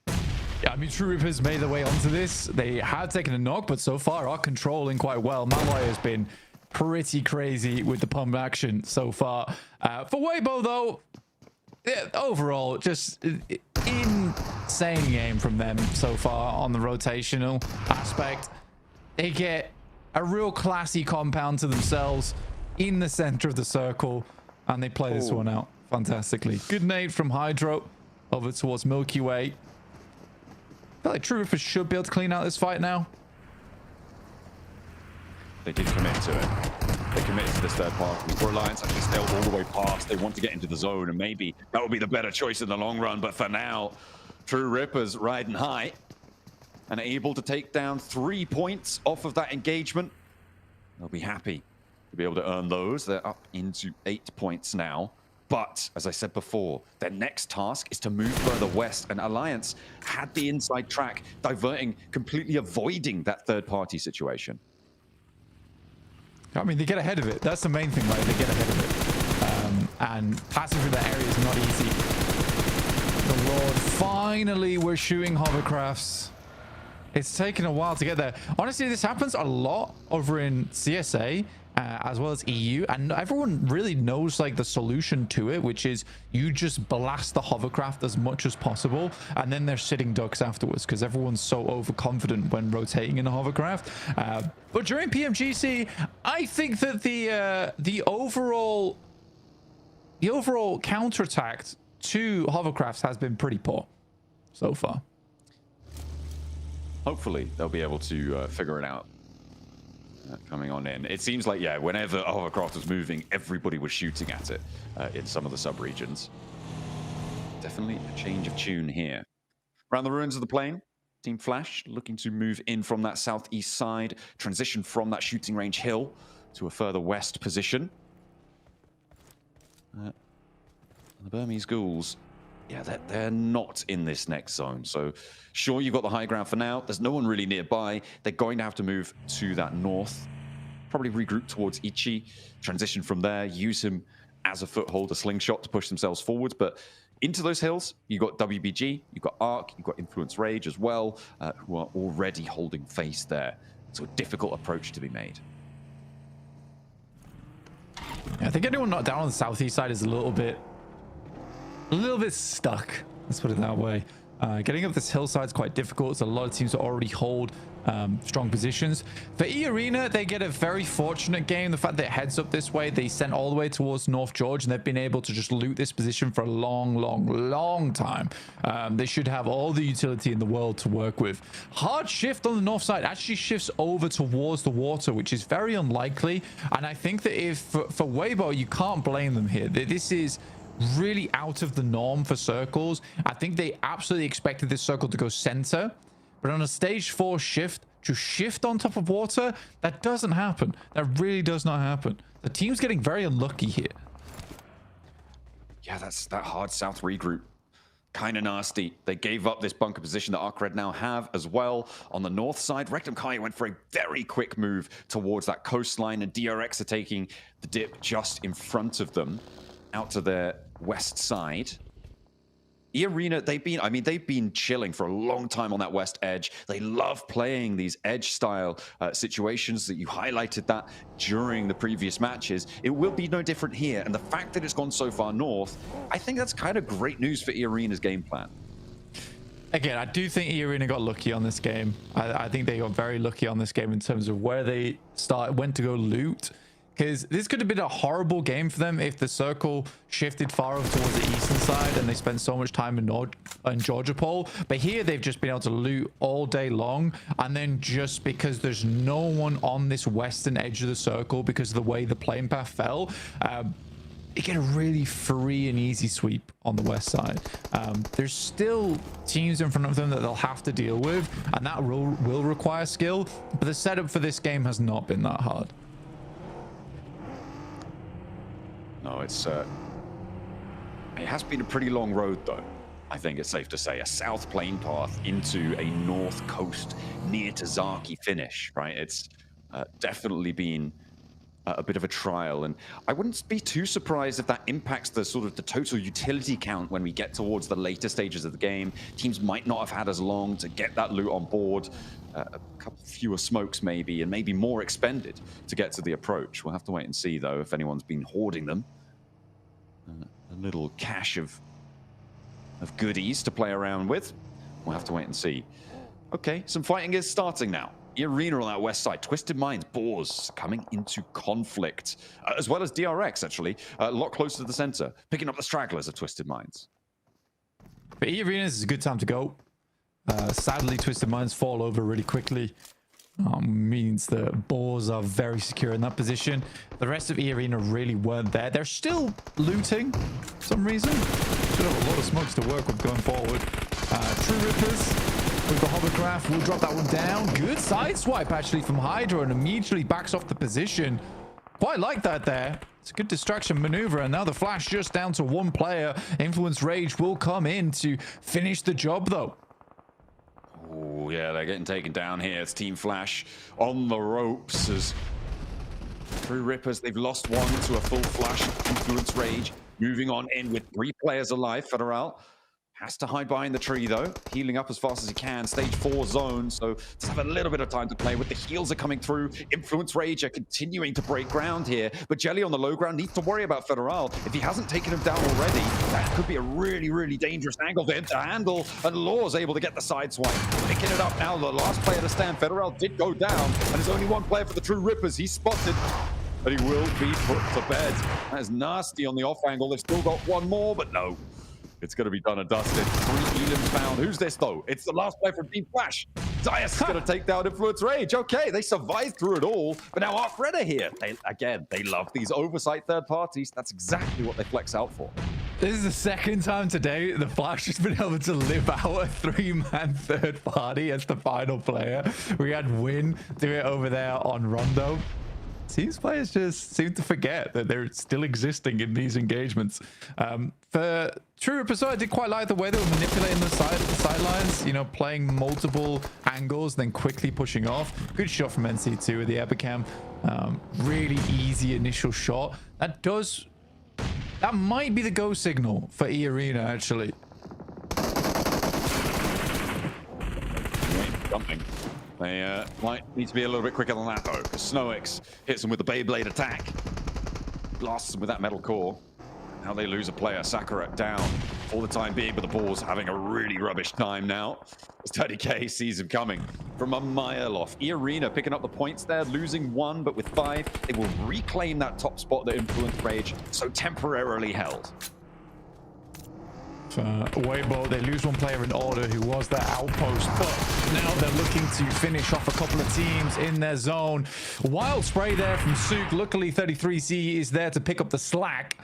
Yeah, I mean, True Rippers made their way onto this. They have taken a knock, but so far are controlling quite well. Malloy has been pretty crazy with the pump action so far. For Weibo, though, yeah, overall, just insane game from them so far on the rotational aspect. They get a real classy compound to themselves in the center of the circle, and they play this one out fantastically. Good nade from Hydro over towards Milky Way. I feel like True Rippers should be able to clean out this fight now. They did commit to it. They committed to this third party. For Alliance actually sailed all the way past. They want to get into the zone, and maybe that would be the better choice in the long run. But for now, True Rippers riding high and able to take down 3 points off of that engagement. They'll be happy to be able to earn those. They're up into 8 points now. But, as I said before, their next task is to move further west, and Alliance had the inside track, diverting, completely avoiding that third-party situation. I mean, they get ahead of it. That's the main thing, right? They get ahead of it. And passing through that area is not easy. The Lord, finally, we're shooting hovercrafts. It's taken a while to get there. Honestly, this happens a lot over in CSA as well as EU, and everyone really knows like the solution to it, which is you just blast the hovercraft as much as possible, and then they're sitting ducks afterwards because everyone's so overconfident when rotating in a hovercraft. But during PMGC, I think that the overall counterattack to hovercrafts has been pretty poor so far. Hopefully they'll be able to figure it out coming on in. It seems like, yeah, whenever a hovercraft was moving, everybody was shooting at it in some of the sub-regions. Definitely a change of tune here. Around the ruins of the plane, Team Flash looking to move in from that southeast side, transition from that shooting range hill to a further west position. The Burmese Ghouls, yeah, they're not in this next zone. So sure, you've got the high ground for now. There's no one really nearby. They're going to have to move to that north, probably regroup towards Ichi, transition from there, use him as a foothold, a slingshot to push themselves forwards. But into those hills, you've got WBG, you've got Arc, you've got Influence Rage as well, who are already holding face there. So a difficult approach to be made. Yeah, I think anyone not down on the southeast side is a little bit stuck. Let's put it that way. Getting up this hillside is quite difficult. So a lot of teams already hold strong positions. For E-Arena, they get a very fortunate game. The fact that it heads up this way, they sent all the way towards North George, and they've been able to just loot this position for a long time. They should have all the utility in the world to work with. Hard shift on the north side actually shifts over towards the water, which is very unlikely. And I think that if for Weibo, you can't blame them here. This is really out of the norm for circles. I think they absolutely expected this circle to go center, but on a stage 4 shift, to shift on top of water, that doesn't happen. That really does not happen. The team's getting very unlucky here. Yeah, that's that hard south regroup. Kind of nasty. They gave up this bunker position that Arc Red now have as well. On the north side, Rectum Kai went for a very quick move towards that coastline, and DRX are taking the dip just in front of them out to their west side. E-Arena, they've been chilling for a long time on that west edge. They love playing these edge style situations that you highlighted that during the previous matches. It will be no different here. And the fact that it's gone so far north, I think that's kind of great news for E-Arena's game plan. Again, I do think E-Arena got lucky on this game. I think they got very lucky on this game in terms of where they went to go loot. Because this could have been a horrible game for them if the circle shifted far over towards the eastern side and they spent so much time in Georgia Pole. But here they've just been able to loot all day long. And then just because there's no one on this western edge of the circle because of the way the plane path fell, they get a really free and easy sweep on the west side. There's still teams in front of them that they'll have to deal with, and that will require skill. But the setup for this game has not been that hard. No, it has been a pretty long road, though. I think it's safe to say a south plane path into a north coast near to Zaki finish, right? It's definitely been a bit of a trial, and I wouldn't be too surprised if that impacts the sort of the total utility count when we get towards the later stages of the game. Teams might not have had as long to get that loot on board. A couple fewer smokes maybe, and maybe more expended to get to the approach. We'll have to wait and see, though, if anyone's been hoarding them. A little cache of goodies to play around with. We'll have to wait and see. Okay, some fighting is starting now. E-Arena on that west side. Twisted Minds, Boars coming into conflict, as well as DRX, actually, a lot closer to the center, picking up the stragglers of Twisted Minds. For E-Arena, this is a good time to go. Sadly, Twisted Minds fall over really quickly. Means the Boars are very secure in that position. The rest of E-Arena really weren't there. They're still looting for some reason. Still have a lot of smokes to work with going forward. True Rippers with the hovercraft will drop that one down. Good side swipe actually from Hydra, and immediately backs off the position. Quite like that there. It's a good distraction maneuver, and now the Flash just down to one player. Influence Rage will come in to finish the job, though. Oh, yeah, they're getting taken down here. It's Team Flash on the ropes as True Rippers, they've lost one to a full Flash. Influence Rage moving on in with 3 players alive. Federal Has to hide behind the tree, though. Healing up as fast as he can. Stage 4 zone, so just have a little bit of time to play with. The heals are coming through. Influence Rage are continuing to break ground here. But Jelly on the low ground needs to worry about Federal. If he hasn't taken him down already, that could be a really, really dangerous angle for him to handle. And Law's able to get the side swipe. Picking it up now. The last player to stand, Federal, did go down. And there's only one player for the True Rippers. He's spotted. But he will be put to bed. That is nasty on the off angle. They've still got one more, but no. It's going to be done and dusted. 3 Elims found. Who's this, though? It's the last player from Deep Flash. Dias is going to take down Influence Rage. Okay, they survived through it all. But now Arc Red are here. They love these oversight third parties. That's exactly what they flex out for. This is the second time today the Flash has been able to live out a 3-man third party as the final player. We had Win do it over there on Rondo. Seems players just seem to forget that they're still existing in these engagements. For True Rippers, I did quite like the way they were manipulating the sidelines, you know, playing multiple angles, then quickly pushing off. Good shot from NC2 with the Epicam. Really easy initial shot. That might be the go signal for E Arena, actually. Something. They might need to be a little bit quicker than that, though, because Snowix hits them with the Beyblade attack. Blasts them with that metal core. Now they lose a player. Sakura down for the time being, but the Bulls having a really rubbish time now. As 30K sees him coming from a mile off. E Arena picking up the points there, losing 1, but with 5, they will reclaim that top spot that Influence Rage so temporarily held. Weibo, they lose one player in order who was their outpost, but now they're looking to finish off a couple of teams in their zone. Wild spray there from Sook. Luckily 33Z is there to pick up the slack.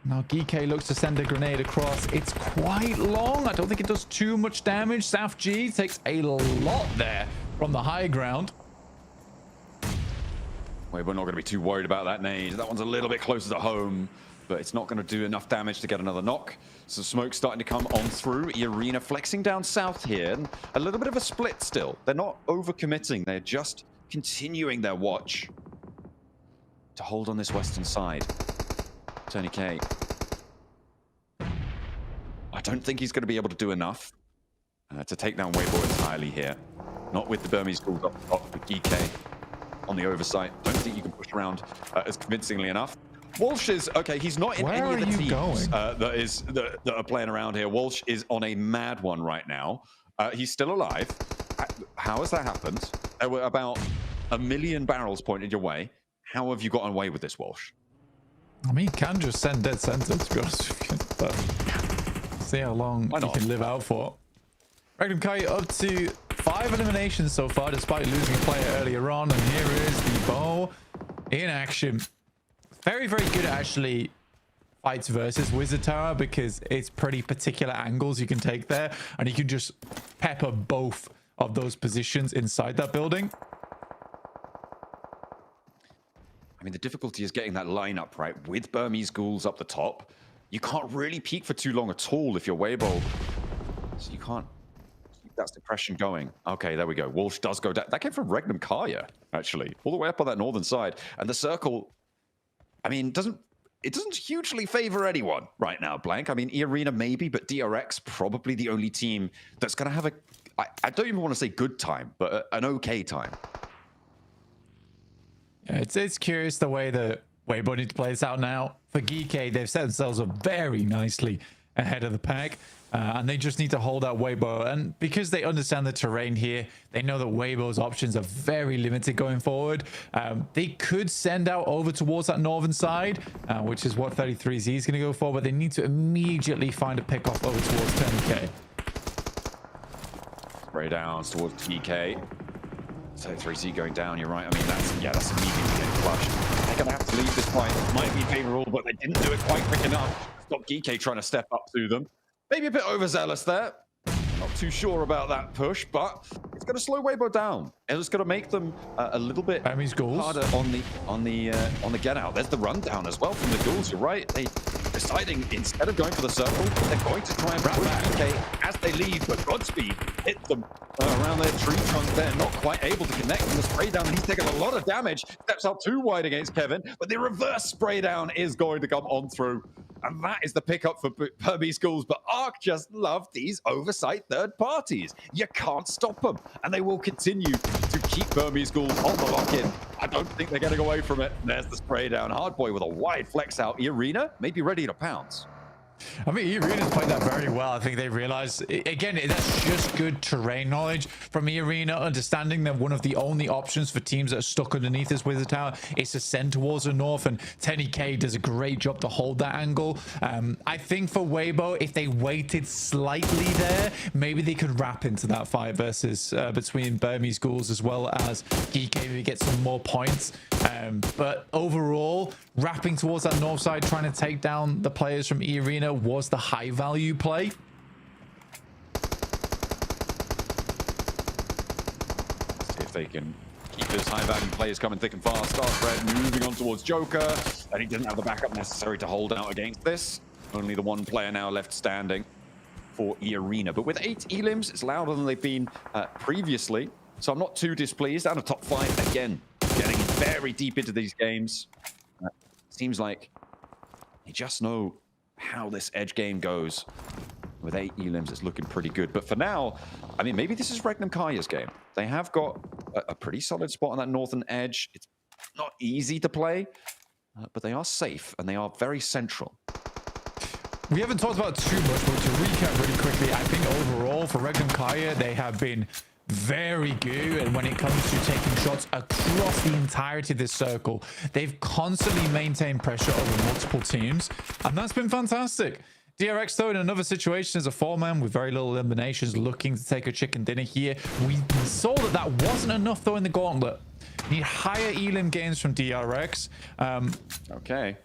Now Geek looks to send a grenade across. It's quite long. I don't think it does too much damage. South G takes a lot there from the high ground. We're not going to be too worried about that nade. That one's a little bit closer to home, but it's not going to do enough damage to get another knock. So smoke's starting to come on through. E Arena flexing down south here. A little bit of a split still. They're not overcommitting. They're just continuing their watch to hold on this western side. Tony K. I don't think he's going to be able to do enough to take down Weibo entirely here. Not with the Burmese Ghouls up the top, with GK on the oversight. Don't think you can push around as convincingly enough. Walsh is okay. He's not in any of the teams that are playing around here. Walsh is on a mad one right now. He's still alive. How has that happened? There were about 1 million barrels pointed your way. How have you gotten away with this, Walsh? I mean, you can just send dead center, to be honest with you, but see how long you can live out for. Regnum Kai up to 5 eliminations so far, despite losing a player earlier on. And here is the bow in action. Very, very good, actually, fights versus Wizard Tower, because it's pretty particular angles you can take there, and you can just pepper both of those positions inside that building. I mean, the difficulty is getting that lineup right with Burmese Ghouls up the top. You can't really peek for too long at all if you're Weibo. So you can't keep that suppression going. Okay, there we go. Walsh does go down. That came from Regnum Kaya, actually, all the way up on that northern side. And the circle, I mean, it doesn't hugely favor anyone right now, Blank. I mean, E Arena maybe, but DRX probably the only team that's going to have I don't even want to say good time, but an okay time. Yeah, it's curious the way that Weibo need to play this out now. For Geek, they've set themselves up very nicely ahead of the pack, and they just need to hold out Weibo. And because they understand the terrain here, they know that Weibo's options are very limited going forward. They could send out over towards that northern side, which is what 33Z is going to go for, but they need to immediately find a pickoff over towards 10K. Spray down towards GK. So 3C going down, you're right. I mean, that's immediately getting flushed. They're going to have to leave this fight. It might be favorable, but they didn't do it quite quick enough. Stop GK trying to step up to them. Maybe a bit overzealous there. Not too sure about that push, but it's going to slow Weibo down. And it's going to make them a little bit harder on the get out. There's the rundown as well from the Ghouls. You're right. They deciding instead of going for the circle, they're going to try and push GK as they leave. But Godspeed hit them around their tree trunk there, not quite able to connect from the spray down. And he's taking a lot of damage. Steps out too wide against Kevin, but the reverse spray down is going to come on through. And that is the pickup for PUBG Schools. But Arc just love these oversight third parties. You can't stop them. And they will continue to keep PUBG Schools on the lock-in. I don't think they're getting away from it. There's the spray down. Hardboy with a wide flex out. Arena may be ready to pounce. I mean, Arena's played that very well. I think they've realized, again, that's just good terrain knowledge from Arena, understanding that one of the only options for teams that are stuck underneath this wizard tower is to send towards the north, and TennyK does a great job to hold that angle. I think for Weibo, if they waited slightly there, maybe they could wrap into that fight versus between Burmese Schools as well as Geek, maybe get some more points. But overall, wrapping towards that north side, trying to take down the players from Arena was the high value play. See if they can keep those high value players coming thick and fast. Starfred moving on towards Joker, and he doesn't have the backup necessary to hold out against this. Only the one player now left standing for Arena. But with 8 elims, it's louder than they've been previously. So I'm not too displeased. Out of top 5 again, getting very deep into these games. Seems like they just know how this edge game goes. With 8 elims, it's looking pretty good. But for now, I mean, maybe this is Regnum Kaya's game. They have got a pretty solid spot on that northern edge. It's not easy to play, but they are safe and they are very central. We haven't talked about too much, but to recap really quickly, I think overall for Regnum Kaya, they have been very good, and when it comes to taking shots across the entirety of this circle, they've constantly maintained pressure over multiple teams, and that's been fantastic. DRX, though, in another situation as a 4-man with very little eliminations, looking to take a chicken dinner here. We saw that that wasn't enough, though, in the Gauntlet. Need higher elim gains from DRX. Okay.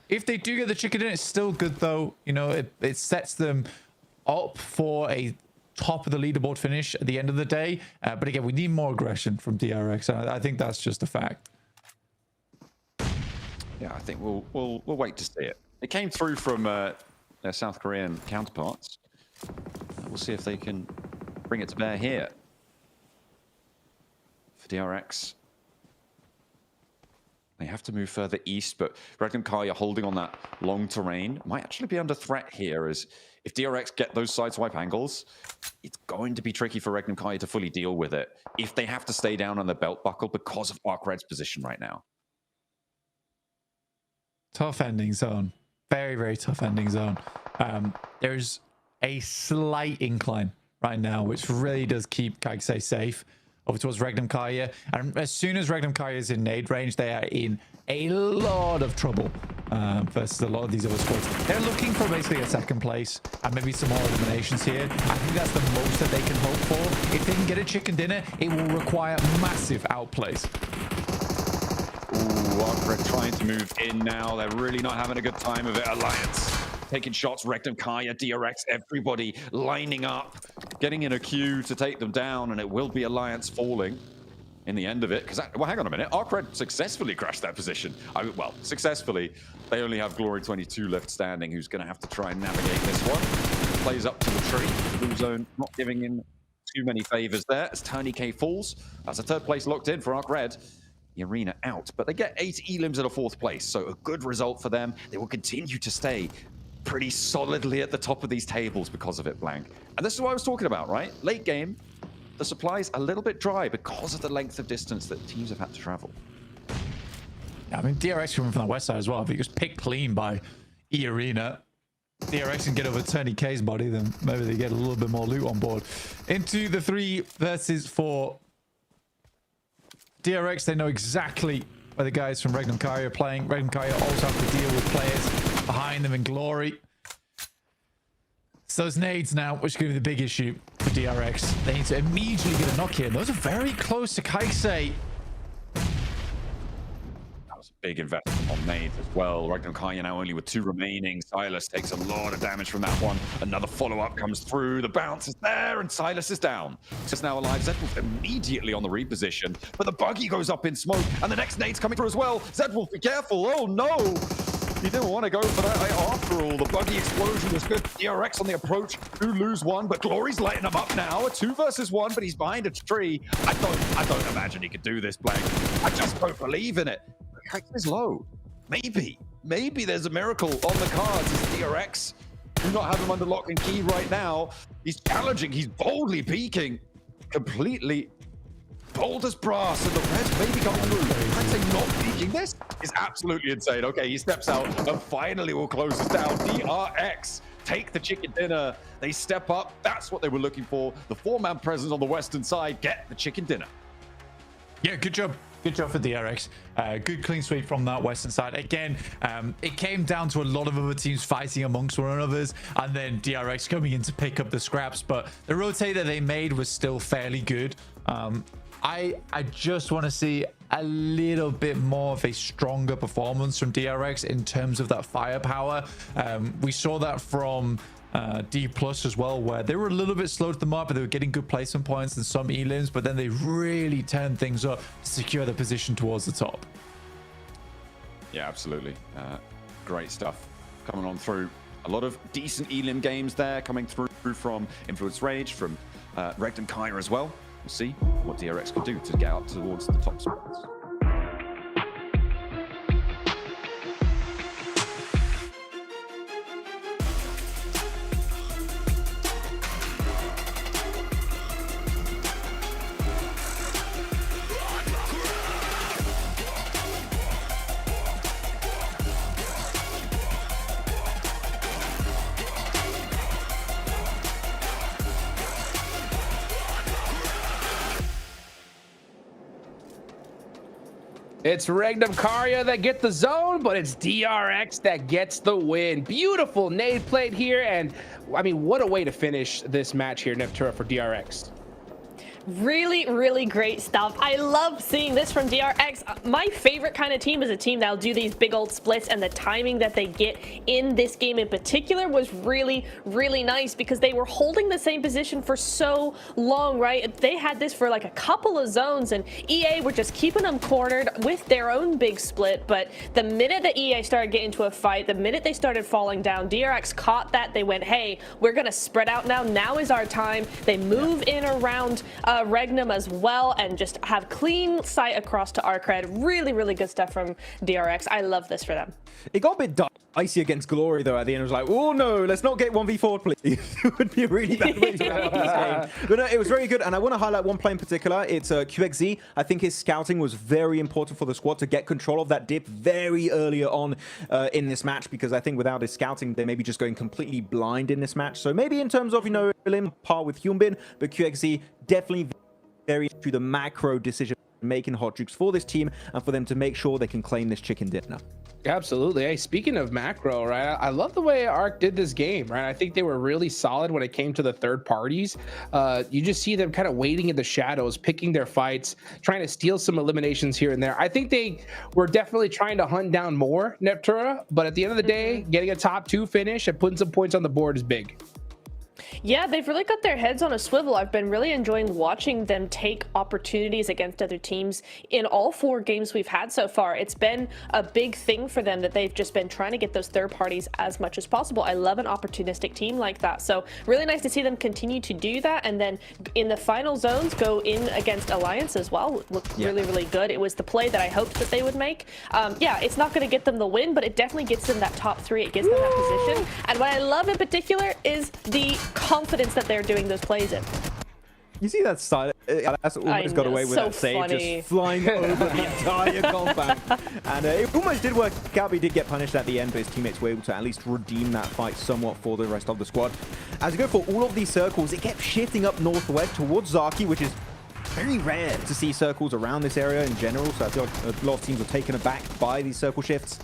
If they do get the chicken dinner, it's still good, though. You know, it sets them up for a top of the leaderboard finish at the end of the day. But again, we need more aggression from DRX. I think that's just a fact. Yeah, I think we'll wait to see it. It came through from their South Korean counterparts. We'll see if they can bring it to bear here. For DRX, they have to move further east, but Regnum Kaya holding on that long terrain might actually be under threat here, as if DRX get those sideswipe angles, it's going to be tricky for Regnum Kaya to fully deal with it if they have to stay down on the belt buckle because of Arc Red's position right now. Tough ending zone. Very, very tough ending zone. There's a slight incline right now, which really does keep Kaigse safe over towards Regnum Kaya. And as soon as Regnum Kaya is in nade range, they are in a lot of trouble versus a lot of these other squads. They're looking for basically a second place and maybe some more eliminations here. I think that's the most that they can hope for. If they can get a chicken dinner, it will require massive outplays. Ooh, Arcred trying to move in now. They're really not having a good time of it. Alliance taking shots. Regnum Kaya, DRX, everybody lining up, getting in a queue to take them down, and it will be Alliance falling in the end of it. Because, well, hang on a minute. Arcred successfully crashed that position. Well, successfully. They only have Glory 22 left standing, who's going to have to try and navigate this one. Plays up to the tree. Blue zone not giving in too many favors there as TinyK falls. That's a third place locked in for Arcred. The Arena out, but they get 8 elims at a 4th place, so a good result for them. They will continue to stay pretty solidly at the top of these tables because of it, Blank. And this is what I was talking about, right? Late game, the supply's a little bit dry because of the length of distance that teams have had to travel. Yeah, I mean, DRX coming from the west side as well. If he was picked clean by E-Arena, DRX can get over TinyK's body, then maybe they get a little bit more loot on board. Into the 3 versus 4. DRX, they know exactly where the guys from Regnum Kaya are playing. Regnum Kaya also have to deal with players behind them in Glory. It's those nades now, which is going to be the big issue for DRX. They need to immediately get a knock here. Those are very close to Kaisei. Big investment on nades as well. Regnum Kaya now only with 2 remaining. Silas takes a lot of damage from that one. Another follow-up comes through. The bounce is there, and Silas is down. Just now alive. Zedwolf immediately on the reposition, but the buggy goes up in smoke, and the next nade's coming through as well. Zedwolf, be careful. Oh, no. He didn't want to go for that after all. The buggy explosion was good. DRX on the approach. Do lose one, but Glory's lighting him up now. A 2 versus 1, but he's behind a tree. I don't imagine he could do this, Blank. I just don't believe in it. Is low. Maybe maybe there's a miracle on the cards. As DRX do not have him under lock and key right now. He's challenging, he's boldly peeking, completely bold as brass, and the rest may be coming through. I'd say not peeking. This is absolutely insane. Okay, he steps out and finally will close this down. DRX take the chicken dinner. They step up. That's what they were looking for. The four-man presence on the western side get the chicken dinner. Yeah, good job. Good job for DRX. Good clean sweep from that western side. Again, it came down to a lot of other teams fighting amongst one another, and then DRX coming in to pick up the scraps. But the rotate that they made was still fairly good. I just want to see a little bit more of a stronger performance from DRX in terms of that firepower. We saw that from D+ as well, where they were a little bit slow to the mark, but they were getting good placement points and some elims, but then they really turned things up to secure the position towards the top. Yeah, absolutely. Great stuff coming on through. A lot of decent elim games there coming through from Influence Rage, from Reworked and Kaya as well. We'll see what DRX can do to get up towards the top spots. It's Regnum Karya that get the zone, but it's DRX that gets the win. Beautiful nade played here, and I mean, what a way to finish this match here, Neptura, for DRX. Really, really great stuff. I love seeing this from DRX. My favorite kind of team is a team that'll do these big old splits, and the timing that they get in this game in particular was really, really nice because they were holding the same position for so long, right? They had this for like a couple of zones, and EA were just keeping them cornered with their own big split. But the minute that EA started getting into a fight, the minute they started falling down, DRX caught that. They went, hey, we're going to spread out now. Now is our time. They move in around Regnum as well and just have clean sight across to Arcred. Really, really good stuff from DRX. I love this for them. It got a bit dicey against Glory though at the end. It was like, oh no, let's not get 1v4 please. It would be a really bad way to wrap this game. But no, it was very good, and I want to highlight one play in particular. It's QXZ. I think his scouting was very important for the squad to get control of that dip very earlier on in this match, because I think without his scouting, they may be just going completely blind in this match. So maybe in terms of, you know, par with Hyunbin, but QXZ definitely very to the macro decision making hot jukes for this team and for them to make sure they can claim this chicken dinner. Absolutely. Hey, speaking of macro, right? I love the way Arc did this game, right? I think they were really solid when it came to the third parties. You just see them kind of waiting in the shadows, picking their fights, trying to steal some eliminations here and there. I think they were definitely trying to hunt down more Neptura, but at the end of the day, getting a top 2 finish and putting some points on the board is big. Yeah, they've really got their heads on a swivel. I've been really enjoying watching them take opportunities against other teams in all 4 games we've had so far. It's been a big thing for them that they've just been trying to get those third parties as much as possible. I love an opportunistic team like that. So really nice to see them continue to do that. And then in the final zones, go in against Alliance as well. Looked really, really good. It was the play that I hoped that they would make. Yeah, it's not going to get them the win, but it definitely gets them that top 3. It gives them that position. And what I love in particular is the confidence that they're doing those plays in. You see that style? That's almost got away with so that save, funny. just flying over the entire compound. And it almost did work out, but he did get punished at the end, but his teammates were able to at least redeem that fight somewhat for the rest of the squad. As you go for all of these circles, it kept shifting up northwest towards Zaki, which is very rare to see circles around this area in general, so I feel like a lot of teams were taken aback by these circle shifts.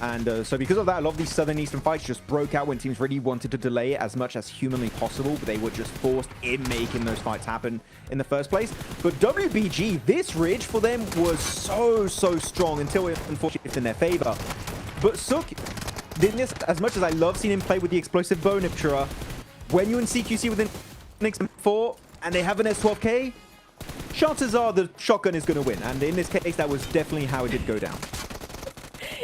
And so because of that, a lot of these southern eastern fights just broke out when teams really wanted to delay it as much as humanly possible, but they were just forced in making those fights happen in the first place. But WBG, this ridge for them was so strong until it unfortunately in their favor. But Sook did this, as much as I love seeing him play with the explosive bow Neptura, when you're in CQC with an X4 and they have an S12K, chances are the shotgun is going to win. And in this case, that was definitely how it did go down.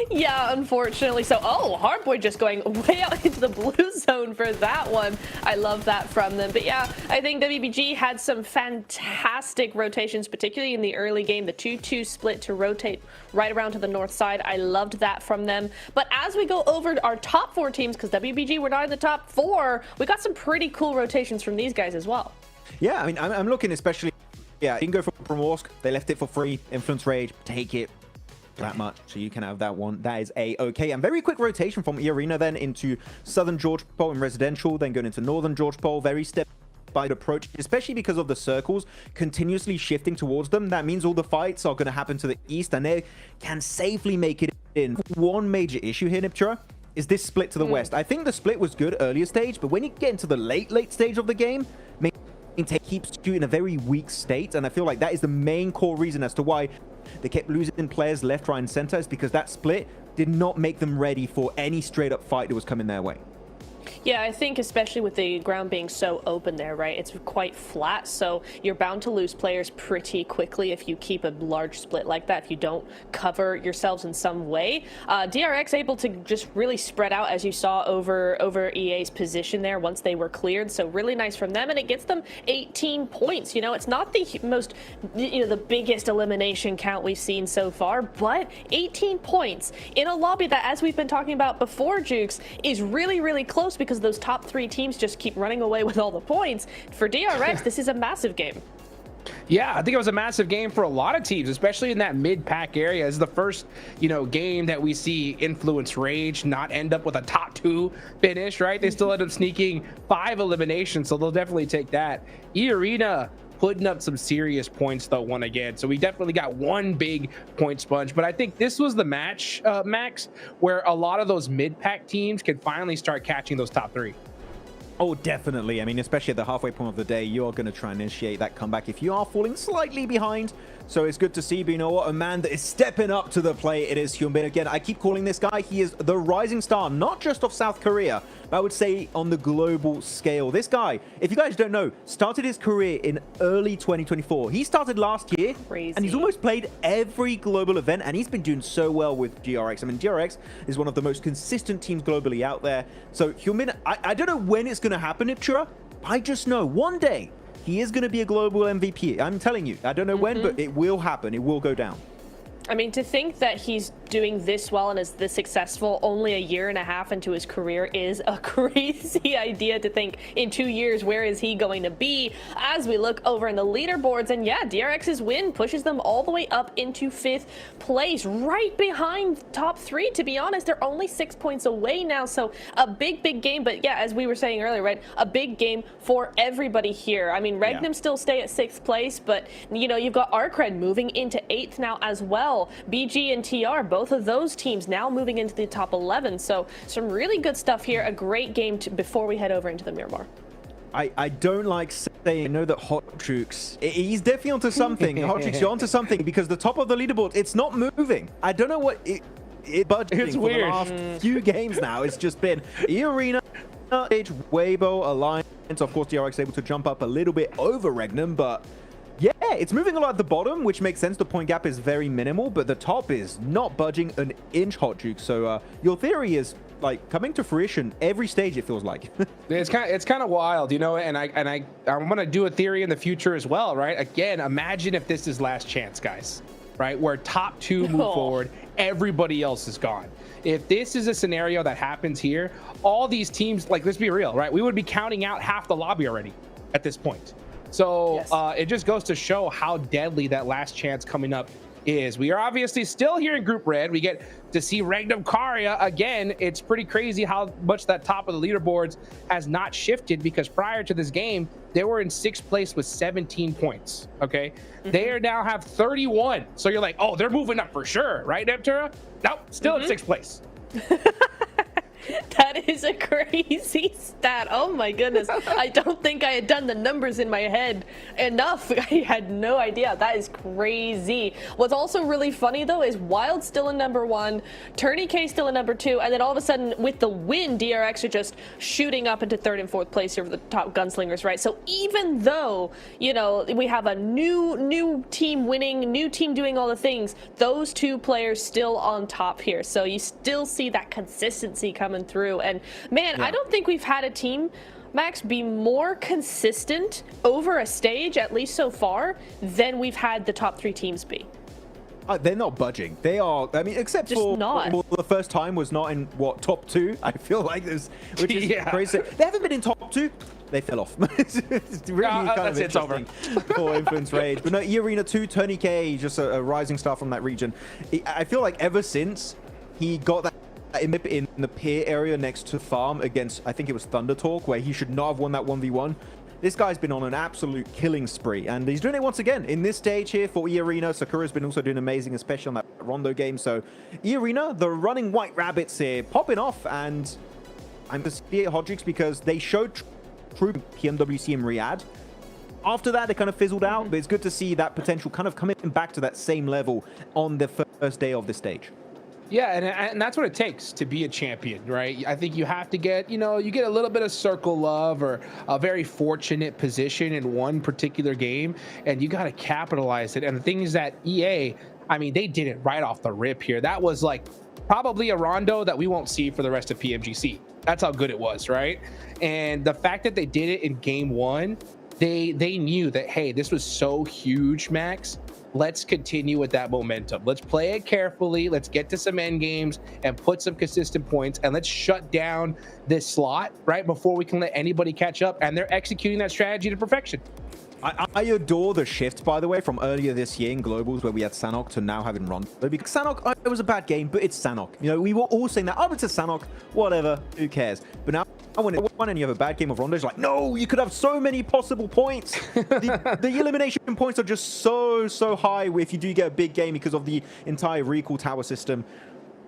Yeah, unfortunately. So, Hardboy just going way out into the blue zone for that one. I love that from them. But yeah, I think WBG had some fantastic rotations, particularly in the early game. The 2-2 split to rotate right around to the north side. I loved that from them. But as we go over our top 4 teams, because WBG were not in the top 4, we got some pretty cool rotations from these guys as well. Yeah, I mean, I'm looking especially, yeah, you can go for Primorsk. They left it for free. Influence Rage, take it. That much, so you can have that one. That is a-okay. And very quick rotation from E-Arena then into Southern George Pole and Residential, then going into Northern George Pole. Very step-by approach, especially because of the circles continuously shifting towards them. That means all the fights are going to happen to the east, and they can safely make it in. One major issue here, Niptura, is this split to the west. I think the split was good earlier stage, but when you get into the late stage of the game, it keeps you in a very weak state, and I feel like that is the main core reason as to why they kept losing players left, right, and center, is because that split did not make them ready for any straight-up fight that was coming their way. Yeah, I think especially with the ground being so open there, right? It's quite flat, so you're bound to lose players pretty quickly if you keep a large split like that, if you don't cover yourselves in some way. DRX able to just really spread out, as you saw, over EA's position there once they were cleared, so really nice from them, and it gets them 18 points. You know, it's not the most, the biggest elimination count we've seen so far, but 18 points in a lobby that, as we've been talking about before, Jukes, is really, really close, because those top 3 teams just keep running away with all the points. For DRX, this is a massive game. Yeah, I think it was a massive game for a lot of teams, especially in that mid-pack area. It's the first, game that we see Influence Rage not end up with a top 2 finish, right? They still end up sneaking 5 eliminations, so they'll definitely take that. E-Arena putting up some serious points though, one again. So we definitely got one big point sponge, but I think this was the match, Max, where a lot of those mid-pack teams can finally start catching those top 3. Oh, definitely. I mean, especially at the halfway point of the day, you're going to try and initiate that comeback if you are falling slightly behind. So it's good to see, but you know what? A man that is stepping up to the plate, it is Hyunbin. Again, I keep calling this guy, he is the rising star, not just of South Korea, but I would say on the global scale. This guy, if you guys don't know, started his career in early 2024. He started last year, and he's almost played every global event, and he's been doing so well with GRX. I mean, GRX is one of the most consistent teams globally out there. So Hyunbin, I don't know when it's going to happen, Ipchura. I just know one day he is going to be a global MVP. I'm telling you. I don't know when, but it will happen. It will go down. I mean, to think that he's doing this well and is this successful only a year and a half into his career is a crazy idea to think in 2 years, where is he going to be as we look over in the leaderboards. And yeah, DRX's win pushes them all the way up into 5th place, right behind top 3. To be honest, they're only 6 points away now. So a big game. But yeah, as we were saying earlier, right, a big game for everybody here. I mean, Regnum still stay at 6th place, but you've got Arcred moving into 8th now as well. BG and TR, both of those teams now moving into the top 11. So some really good stuff here. A great game before we head over into the Miramar. I don't like saying, I know that Hot Jukes, he's definitely onto something. Hot Jukes, you're onto something, because the top of the leaderboard, it's not moving. I don't know what it's budgeting for the last few games now. It's just been E-Arena, Weibo, Alliance. Of course, DRX able to jump up a little bit over Regnum, but yeah, it's moving a lot at the bottom, which makes sense. The point gap is very minimal, but the top is not budging an inch, Hot Juke. So your theory is like coming to fruition every stage, it feels like. It's kind of wild, and I'm gonna do a theory in the future as well, right? Again, imagine if this is last chance, guys, right? Where top 2 move forward, everybody else is gone. If this is a scenario that happens here, all these teams, like, let's be real, right? We would be counting out half the lobby already at this point. So it just goes to show how deadly that last chance coming up is. We are obviously still here in Group Red. We get to see Regnum Karya again. It's pretty crazy how much that top of the leaderboards has not shifted, because prior to this game, they were in 6th place with 17 points, okay? They now have 31. So you're like, oh, they're moving up for sure, right, Neptura? Nope, still in 6th place. That is a crazy stat. Oh my goodness. I don't think I had done the numbers in my head enough. I had no idea. That is crazy. What's also really funny though is Wild still in #1, TourneyK still in #2, and then all of a sudden with the win, DRX are just shooting up into 3rd and 4th place here for the top gunslingers, right? So even though, you know, we have a new team winning, new team doing all the things, those two players still on top here. So you still see that consistency coming through. And man, I don't think we've had a team, Max, be more consistent over a stage, at least so far, than we've had the top 3 teams be. They're not budging. They are, I mean, except Just for not. well, the first time was not in, what, top 2? I feel like this, which is crazy. They haven't been in top 2. They fell off. It's really kind of interesting for Influence Rage. But no, E-Arena 2, TourneyK, just a rising star from that region. I feel like ever since he got that in the pier area next to Farm against, I think it was Thunder Talk, where he should not have won that 1v1. This guy's been on an absolute killing spree, and he's doing it once again in this stage here for E-Arena. Sakura's been also doing amazing, especially on that Rondo game. So E-Arena, the running White Rabbits here, popping off, and I'm going to see Hodrix because they showed true PMWC in Riyadh. After that, they kind of fizzled out, but it's good to see that potential kind of coming back to that same level on the first day of this stage. Yeah, and that's what it takes to be a champion, right? I think you have to get, you know, you get a little bit of circle love or a very fortunate position in one particular game, and you got to capitalize it. And the thing is that EA, I mean, they did it right off the rip here. That was like probably a Rondo that we won't see for the rest of PMGC. That's how good it was, right? And the fact that they did it in game 1, they knew that, hey, this was so huge, Max. Let's continue with that momentum. Let's play it carefully. Let's get to some end games and put some consistent points, and let's shut down this slot right before we can let anybody catch up. And they're executing that strategy to perfection. I adore the shift, by the way, from earlier this year in Globals where we had Sanok to now having Rondo. Because Sanok, it was a bad game, but it's Sanok. You know, we were all saying that, oh, it's a Sanok, whatever, who cares? But now when you have a bad game of Rondo, it's like, no, you could have so many possible points. The elimination points are just so high if you do get a big game because of the entire recall tower system.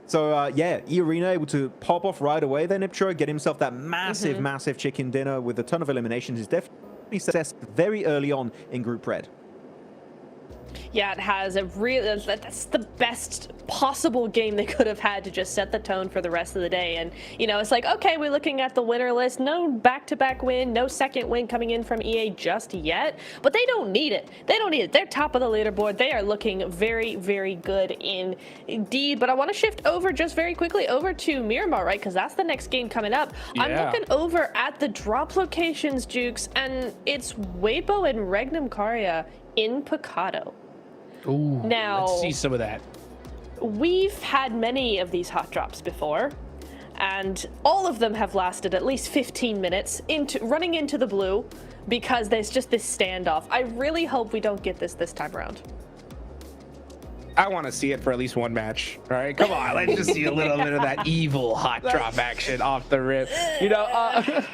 So, yeah, E-Arena able to pop off right away there, Nipchura, get himself that massive chicken dinner with a ton of eliminations. Is definitely success very early on in Group Red. Yeah, it has a real, that's the best possible game they could have had to just set the tone for the rest of the day. And, you know, it's like, okay, we're looking at the winner list. No back-to-back win, no second win coming in from EA just yet. But they don't need it. They don't need it. They're top of the leaderboard. They are looking very, very good indeed. But I want to shift over just very quickly over to Miramar, right? Because that's the next game coming up. Yeah. I'm looking over at the drop locations, Jukes, and it's Weibo and Regnum Karya in Picado. Ooh, now, let's see some of that. We've had many of these hot drops before, and all of them have lasted at least 15 minutes running into the blue because there's just this standoff. I really hope we don't get this time around. I want to see it for at least one match. All right, come on, let's just see a little bit of that evil hot drop action off the rip. You know, I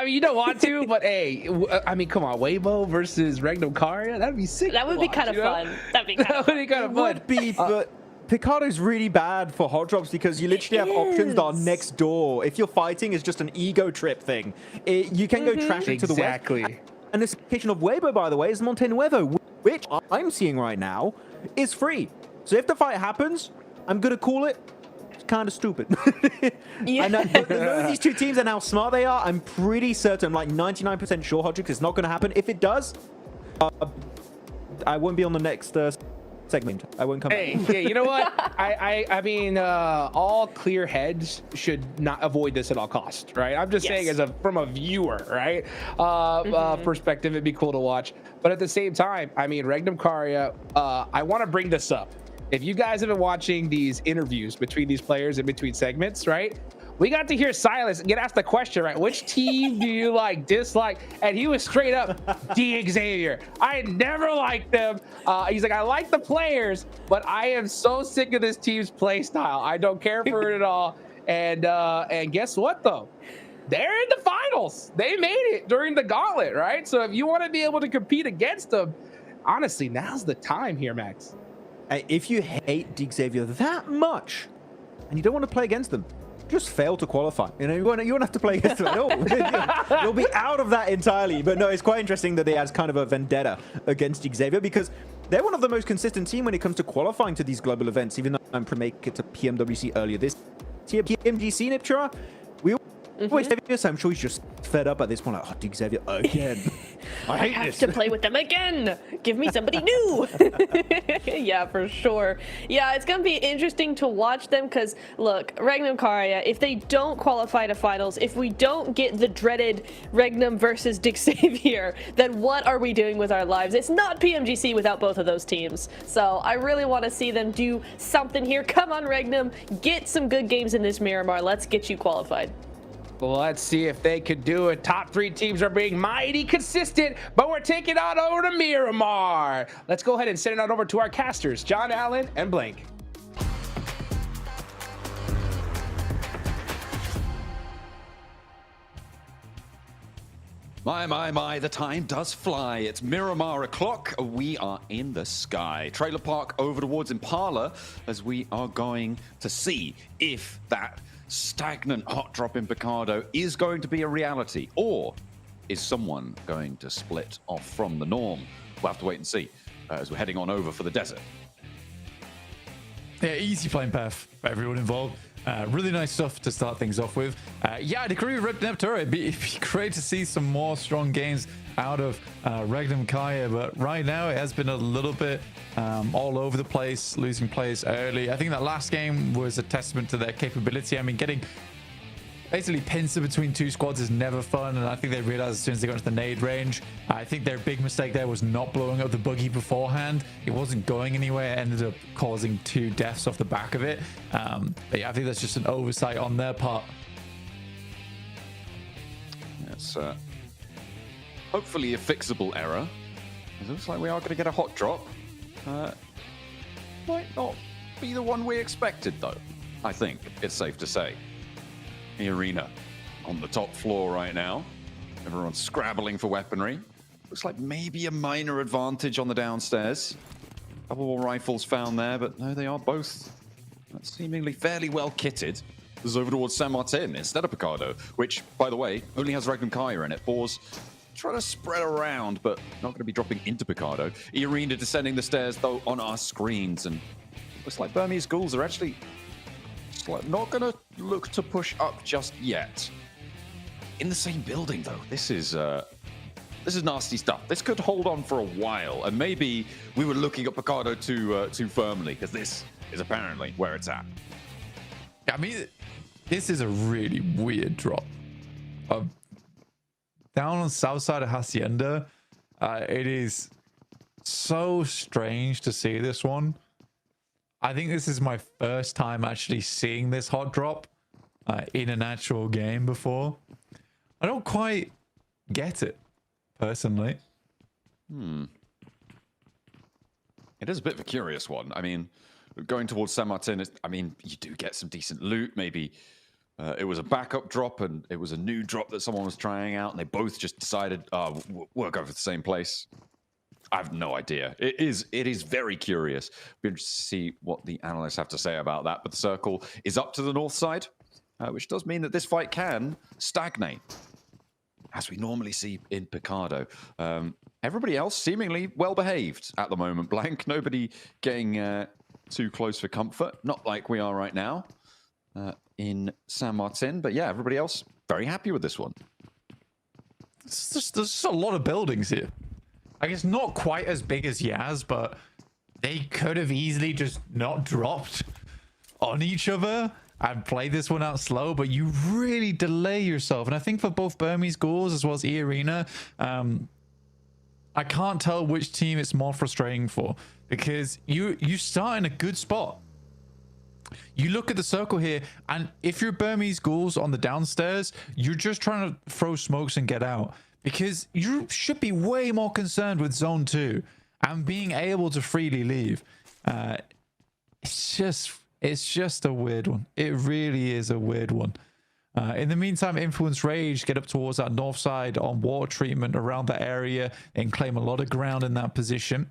mean, you don't want to, but hey, I mean, come on, Weibo versus Regnum Karya, that'd be sick. That would be kind of fun. That'd be kind of fun. It would be, but Picado's really bad for hot drops because you literally have options that are next door. If you're fighting, it's just an ego trip thing. You can go trash into the west. Exactly. And this location of Weibo, by the way, is Monte Nuevo, which I'm seeing right now is free. So if the fight happens, I'm gonna call it. It's kind of stupid. Yeah. And the way these two teams and how smart they are, I'm pretty certain, I'm like 99% sure, Hodrix, it's not gonna happen. If it does, I won't be on the next segment. I won't come back. Hey, you know what? I mean, all clear heads should not avoid this at all costs, right? I'm just saying, from a viewer, right, perspective, it'd be cool to watch. But at the same time, I mean, Regnum Karya, I want to bring this up. If you guys have been watching these interviews between these players in between segments, right? We got to hear Silas get asked the question, right? Which team do you like, dislike? And he was straight up Xavier. I never liked them. He's like, I like the players, but I am so sick of this team's play style. I don't care for it at all. And guess what, though? They're in the finals. They made it during the Gauntlet, right? So if you want to be able to compete against them, honestly, now's the time here, Max. If you hate Xavier that much and you don't want to play against them, just fail to qualify. You know, you won't have to play against them at all. You'll be out of that entirely. But no, it's quite interesting that they has kind of a vendetta against Xavier, because they're one of the most consistent team when it comes to qualifying to these global events, even though I'm to make it to PMWC earlier this year. PMGC, Niptura, we always Xavier, so I'm sure he's just fed up at this point, like, oh, Xavier again. I have to play with them again. Give me somebody new. Yeah, for sure. Yeah, it's going to be interesting to watch them because, look, Regnum Karya, if they don't qualify to finals, if we don't get the dreaded Regnum versus Xavier, then what are we doing with our lives? It's not PMGC without both of those teams. So I really want to see them do something here. Come on, Regnum. Get some good games in this Miramar. Let's get you qualified. Well, let's see if they could do it. Top 3 teams are being mighty consistent, but we're taking on over to Miramar. Let's go ahead and send it on over to our casters, John Allen and Blank. My, the time does fly. It's Miramar o'clock. We are in the sky. Trailer park over towards Impala as we are going to see if that stagnant hot drop in Picardo is going to be a reality, or is someone going to split off from the norm? We'll have to wait and see as we're heading on over for the desert. Yeah, easy playing path for everyone involved. Really nice stuff to start things off with. Yeah, I'd agree with Niptura. It'd be great to see some more strong games out of Regnum Karya, but right now it has been a little bit all over the place, losing players early. I think that last game was a testament to their capability. I mean, getting basically pincer between 2 squads is never fun, and I think they realized as soon as they got into the nade range. I think their big mistake there was not blowing up the buggy beforehand. It wasn't going anywhere. It ended up causing 2 deaths off the back of it. But yeah, I think that's just an oversight on their part. It's hopefully a fixable error. It looks like we are going to get a hot drop. Might not be the one we expected, though. I think it's safe to say. The arena on the top floor right now. Everyone's scrabbling for weaponry. Looks like maybe a minor advantage on the downstairs. Couple more rifles found there, but no, they are both seemingly fairly well kitted. This is over towards San Martin instead of Picardo, which, by the way, only has Regnum Karya in it. Boars trying to spread around, but not going to be dropping into Picardo. Arena descending the stairs, though, on our screens, and looks like Burmese Ghouls are actually not going to look to push up just yet. In the same building, though. This is nasty stuff. This could hold on for a while, and maybe we were looking at Picardo too firmly, because this is apparently where it's at. I mean, this is a really weird drop. Down on the south side of Hacienda, it is so strange to see this one. I think this is my first time actually seeing this hot drop in an actual game before. I don't quite get it, personally. It is a bit of a curious one. I mean, going towards San Martin, I mean, you do get some decent loot. Maybe it was a backup drop and it was a new drop that someone was trying out, and they both just decided, we'll go for the same place. I have no idea. It is very curious. Be interested to see what the analysts have to say about that. But the circle is up to the north side, which does mean that this fight can stagnate, as we normally see in Picardo. Everybody else seemingly well behaved at the moment. Blank, nobody getting too close for comfort. Not like we are right now in San Martin. But yeah, everybody else very happy with this one. There's just a lot of buildings here. I guess not quite as big as Yaz, but they could have easily just not dropped on each other and play this one out slow, but you really delay yourself. And I think for both Burmese Ghouls as well as E-Arena, I can't tell which team it's more frustrating for, because you start in a good spot. You look at the circle here, and if you're Burmese Ghouls on the downstairs, you're just trying to throw smokes and get out, because you should be way more concerned with zone 2 and being able to freely leave. It's just a weird one. It really is a weird one. In the meantime, Influence Rage get up towards that north side on water treatment around that area and claim a lot of ground in that position.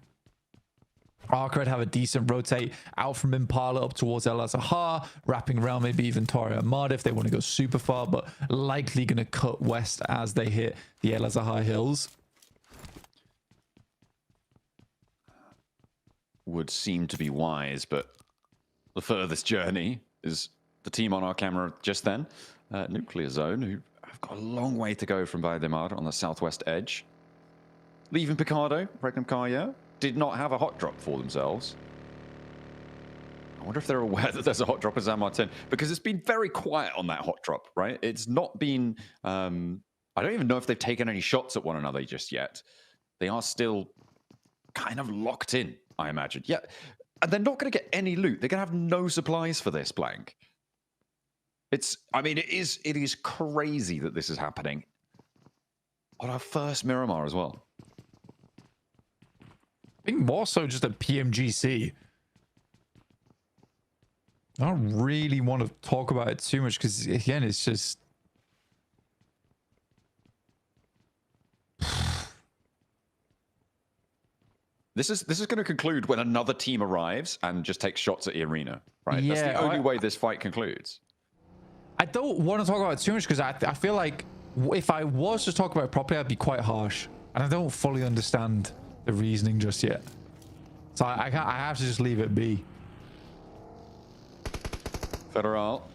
Arcred have a decent rotate out from Impala up towards El Azahar, wrapping around maybe even Torre Armada if they want to go super far, but likely going to cut west as they hit the El Azahar hills. Would seem to be wise, but the furthest journey is the team on our camera just then. Nuclear Zone, who have got a long way to go from Vallademar on the southwest edge. Leaving Picardo, Regnum Carrier did not have a hot drop for themselves. I wonder if they're aware that there's a hot drop in San Martin, because it's been very quiet on that hot drop, right? It's not been... I don't even know if they've taken any shots at one another just yet. They are still kind of locked in, I imagine. Yeah, and they're not going to get any loot. They're going to have no supplies for this, Blank. I mean, it is crazy that this is happening on our first Miramar as well. I think more so just a PMGC. I don't really want to talk about it too much because, again, it's just... This is going to conclude when another team arrives and just takes shots at the arena, right? Yeah, that's the only way this fight concludes. I don't want to talk about it too much because I feel like if I was to talk about it properly, I'd be quite harsh. And I don't fully understand the reasoning just yet. So I have to just leave it be. Federal.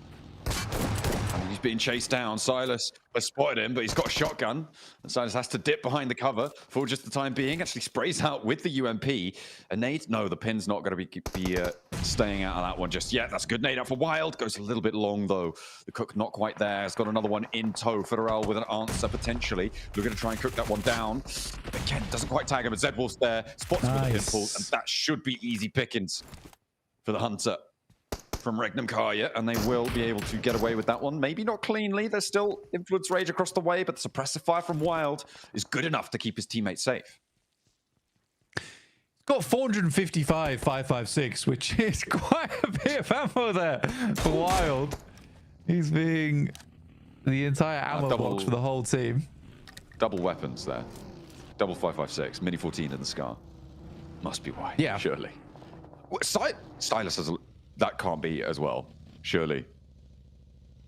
I mean, he's being chased down. Silas has spotted him, but he's got a shotgun. And Silas has to dip behind the cover for just the time being. Actually sprays out with the UMP. A nade? No, the pin's not going to be staying out of that one just yet. That's a good nade out for Wild. Goes a little bit long, though. The cook not quite there. Has got another one in tow. Federal with an answer, potentially. We're going to try and cook that one down. Again, doesn't quite tag him, but Zedwolf's there. Spots with the pinfall, and that should be easy pickings for the Hunter from Regnum Karya, and they will be able to get away with that one. Maybe not cleanly. There's still Influence Rage across the way, but the suppressive fire from Wild is good enough to keep his teammates safe. Got 455 556, which is quite a bit of ammo there for Wild. He's being the entire ammo box for the whole team. Double weapons there. Double 556, mini 14 in the Scar. Must be why. Yeah. Surely. Stylus has that can't be as well, surely.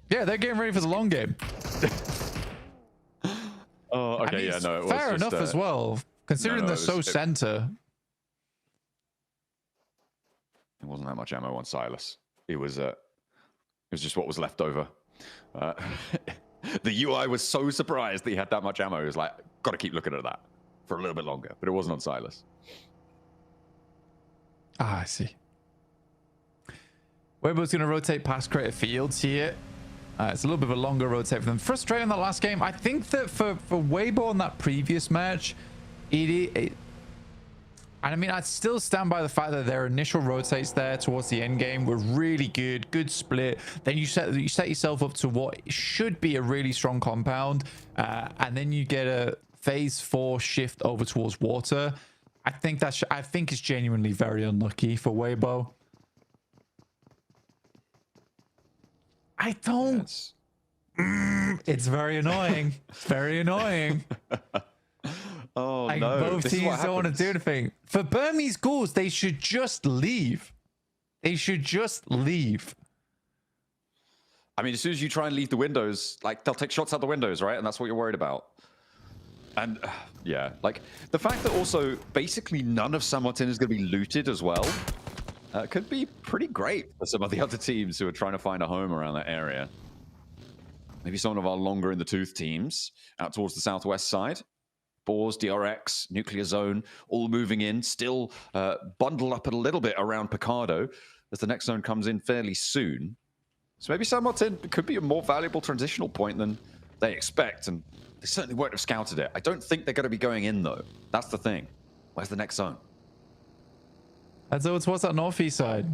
Yeah, they're getting ready for the long game. Oh, okay, I mean, yeah, no, it was fair enough as well, considering they're so center. It wasn't that much ammo on Silas. It was just what was left over. The UI was so surprised that he had that much ammo. It was like, got to keep looking at that for a little bit longer, but it wasn't on Silas. Ah, I see. Weibo's going to rotate past Crater Fields here. It's a little bit of a longer rotate for them. Frustrating in the last game. I think that for Weibo in that previous match, and I mean, I'd still stand by the fact that their initial rotates there towards the end game were really good. Good split. Then you set yourself up to what should be a really strong compound. And then you get a phase 4 shift over towards water. I think it's genuinely very unlucky for Weibo. I don't. It's very annoying. It's very annoying. Oh, like, no. Both teams don't want to do anything. For Burmese Ghouls, they should just leave. They should just leave. I mean, as soon as you try and leave the windows, like, they'll take shots out the windows, right? And that's what you're worried about. And, yeah, like, the fact that also basically none of San Martin is going to be looted as well could be pretty great for some of the other teams who are trying to find a home around that area. Maybe some of our longer in the tooth teams out towards the southwest side. Boars, DRX, Nuclear Zone, all moving in, still bundled up a little bit around Picardo as the next zone comes in fairly soon. So maybe San Martin could be a more valuable transitional point than they expect, and they certainly won't have scouted it. I don't think they're going to be going in, though. That's the thing. Where's the next zone? And so it's towards that northeast side.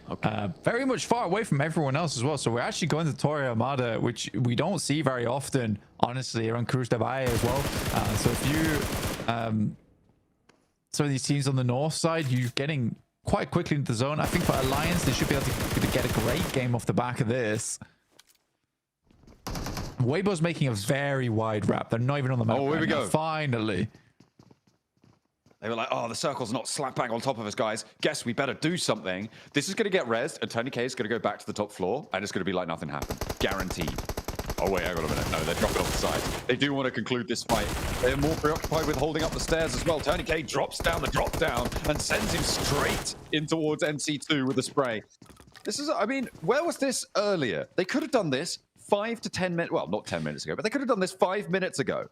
Okay. Very much far away from everyone else as well. So we're actually going to Torre Armada, which we don't see very often, honestly, around Cruz de Valle as well. So if you, some of these teams on the north side, you're getting quite quickly into the zone. I think for Alliance, they should be able to get a great game off the back of this. Weibo's making a very wide wrap. They're not even on the map. Oh, here we go. Finally. They were like, oh, the circle's not slap bang on top of us, guys. Guess we better do something. This is going to get rezzed, and Tony K is going to go back to the top floor, and it's going to be like nothing happened. Guaranteed. Oh, wait, hang on a minute. No, they're dropping off the side. They do want to conclude this fight. They're more preoccupied with holding up the stairs as well. Tony K drops down the drop down and sends him straight in towards NC2 with a spray. This is, I mean, where was this earlier? They could have done this 5 to 10 minutes, well, not 10 minutes ago, but they could have done this 5 minutes ago.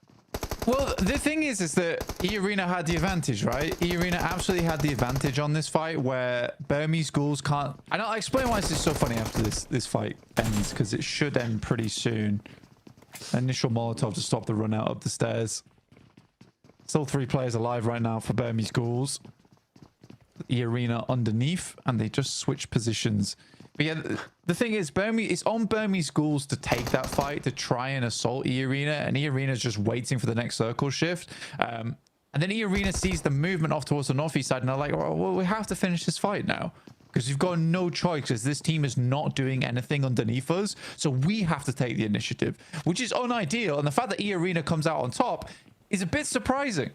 Well, the thing is that E-Arena had the advantage, right? E-Arena absolutely had the advantage on this fight where Burmese Ghouls can't... And I'll explain why this is so funny after this fight ends, because it should end pretty soon. Initial Molotov to stop the run out up the stairs. Still 3 players alive right now for Burmese Ghouls. E-Arena underneath, and they just switch positions. But yeah, the thing is, it's on Burmese Ghouls to take that fight, to try and assault E-Arena, and E-Arena is just waiting for the next circle shift. And then E-Arena sees the movement off towards the northeast side, and they're like, well, we have to finish this fight now. Because you've got no choice, because this team is not doing anything underneath us, so we have to take the initiative, which is unideal. And the fact that E-Arena comes out on top is a bit surprising.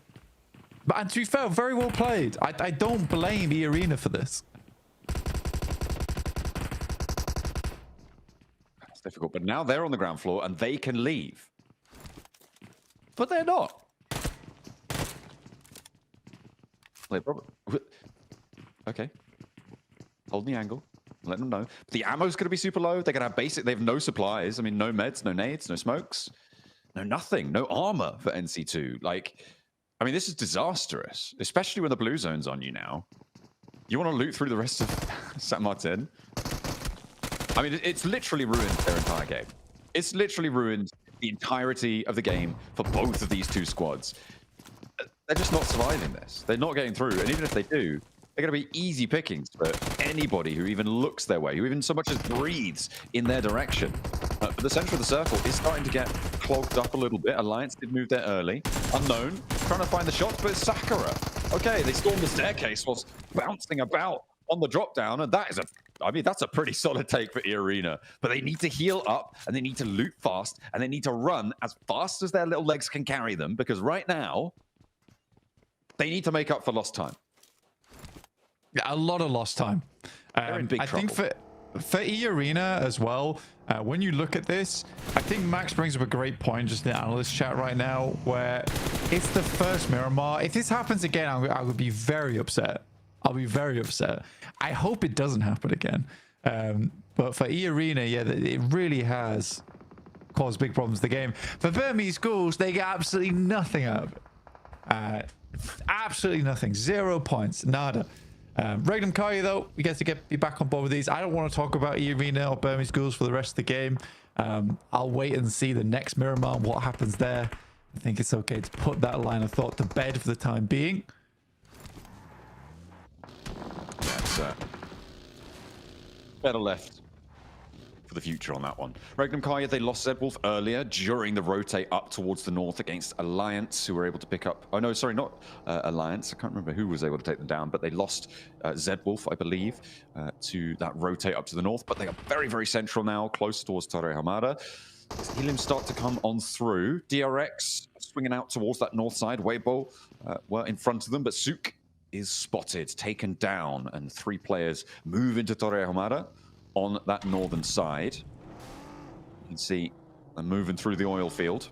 But to be fair, very well played. I don't blame E-Arena for this. Difficult, but now they're on the ground floor and they can leave, but they're not. Okay, hold the angle, let them know. The ammo's going to be super low. They're going to have basic. They have no supplies. I mean, no meds, no nades, no smokes, no nothing, no armor for NC2. Like, I mean, this is disastrous, especially when the blue zone's on you now. You want to loot through the rest of San Martin? I mean, it's literally ruined their entire game. It's literally ruined the entirety of the game for both of these two squads. They're just not surviving this. They're not getting through. And even if they do, they're going to be easy pickings for anybody who even looks their way, who even so much as breathes in their direction. But the center of the circle is starting to get clogged up a little bit. Alliance did move there early. Unknown, trying to find the shots, but it's Sakura. Okay, they stormed the staircase whilst bouncing about on the drop down, and that is that's a pretty solid take for E-Arena. But they need to heal up, and they need to loot fast, and they need to run as fast as their little legs can carry them, because right now, they need to make up for lost time. Yeah, a lot of lost time. They're in big trouble. I think for E-Arena as well, when you look at this, I think Max brings up a great point just in the analyst chat right now, where it's the first Miramar. If this happens again, I would be very upset. I'll be very upset. I hope it doesn't happen again. But for E-Arena, yeah, it really has caused big problems to the game. For Burmese Ghouls, they get absolutely nothing out of it. Absolutely nothing. 0 points. Nada. Regnum Kari, though, we get to be back on board with these. I don't want to talk about E-Arena or Burmese Ghouls for the rest of the game. I'll wait and see the next Miramar and what happens there. I think it's okay to put that line of thought to bed for the time being. Yeah, it's better left for the future on that one. Regnum Kaya, they lost Zedwolf earlier during the rotate up towards the north against Alliance, who were able to pick up... Oh, no, sorry, not Alliance. I can't remember who was able to take them down, but they lost Zedwolf, I believe, to that rotate up to the north. But they are very, very central now, close towards Torre Hamada. Helium start to come on through. DRX swinging out towards that north side. Weibo were in front of them, but Sook is spotted, taken down, and 3 players move into Torre Hamada on that northern side. You can see them moving through the oil field.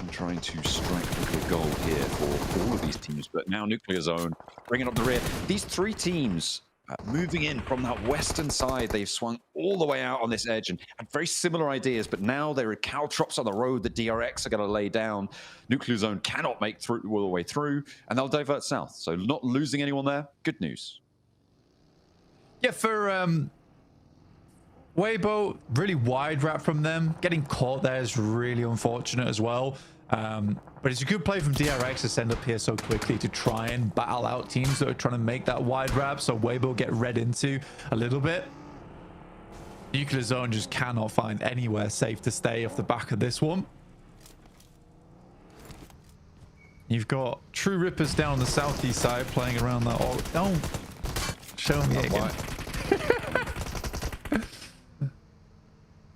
I'm trying to strike a goal here for all of these teams, but now Nuclear Zone bringing up the rear. These 3 teams moving in from that western side. They've swung all the way out on this edge and had very similar ideas, but now there are caltrops on the road that DRX are going to lay down. Nuclear Zone cannot make through all the way through, and they'll divert south. So not losing anyone there. Good news. Yeah, for Weibo, really wide wrap from them. Getting caught there is really unfortunate as well. But it's a good play from DRX to send up here so quickly to try and battle out teams that are trying to make that wide wrap, so Weibo get read into a little bit. Nuclear Zone just cannot find anywhere safe to stay off the back of this one. You've got True Rippers down on the southeast side playing around that. Oh, don't show me again.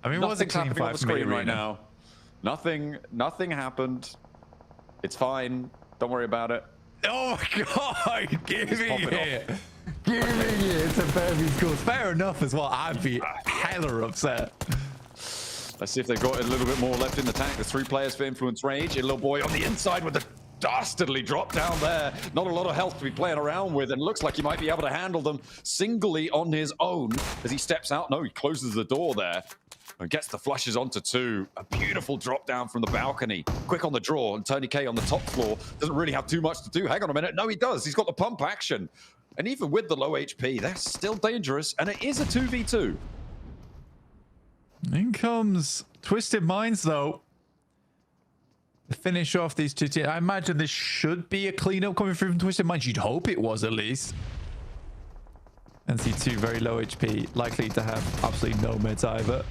I mean, what's happening on the screen right now? Nothing happened. It's fine. Don't Don't worry about it. Oh my god, giving it. Giving it to Fairview Schools. Fair enough as well. I'd be hella upset. Let's see if they've got a little bit more left in the tank. There's 3 players for Influence Rage. A little boy on the inside with the dastardly drop down there. Not a lot of health to be playing around with, and looks like he might be able to handle them singly on his own as he steps out. No, he closes the door there and gets the flushes onto 2. A beautiful drop down from the balcony. Quick on the draw, and Tony K on the top floor doesn't really have too much to do. Hang on a minute. No, he does. He's got the pump action. And even with the low HP, they're still dangerous, and it is a 2v2. In comes Twisted Minds, though. To finish off these 2 teams. I imagine this should be a cleanup coming through from Twisted Minds. You'd hope it was, at least. NC2, very low HP. Likely to have absolutely no mids either.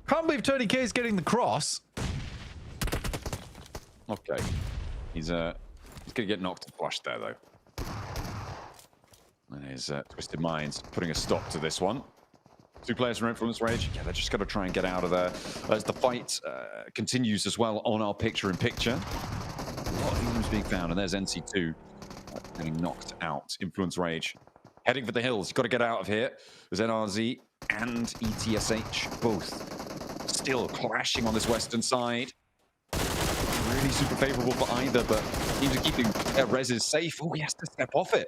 Can't believe Tony K is getting the cross. Okay. He's going to get knocked and flushed there, though. And his Twisted Minds putting a stop to this one. 2 players from Influence Rage. Yeah, they're just going to try and get out of there as the fight continues as well on our picture-in-picture. A lot of humans being found, and there's NC2 getting knocked out. Influence Rage heading for the hills. You've got to get out of here. There's NRZ and ETSH both still clashing on this western side. Really super favorable for either, but teams are keeping their reses safe. Oh, he has to step off it.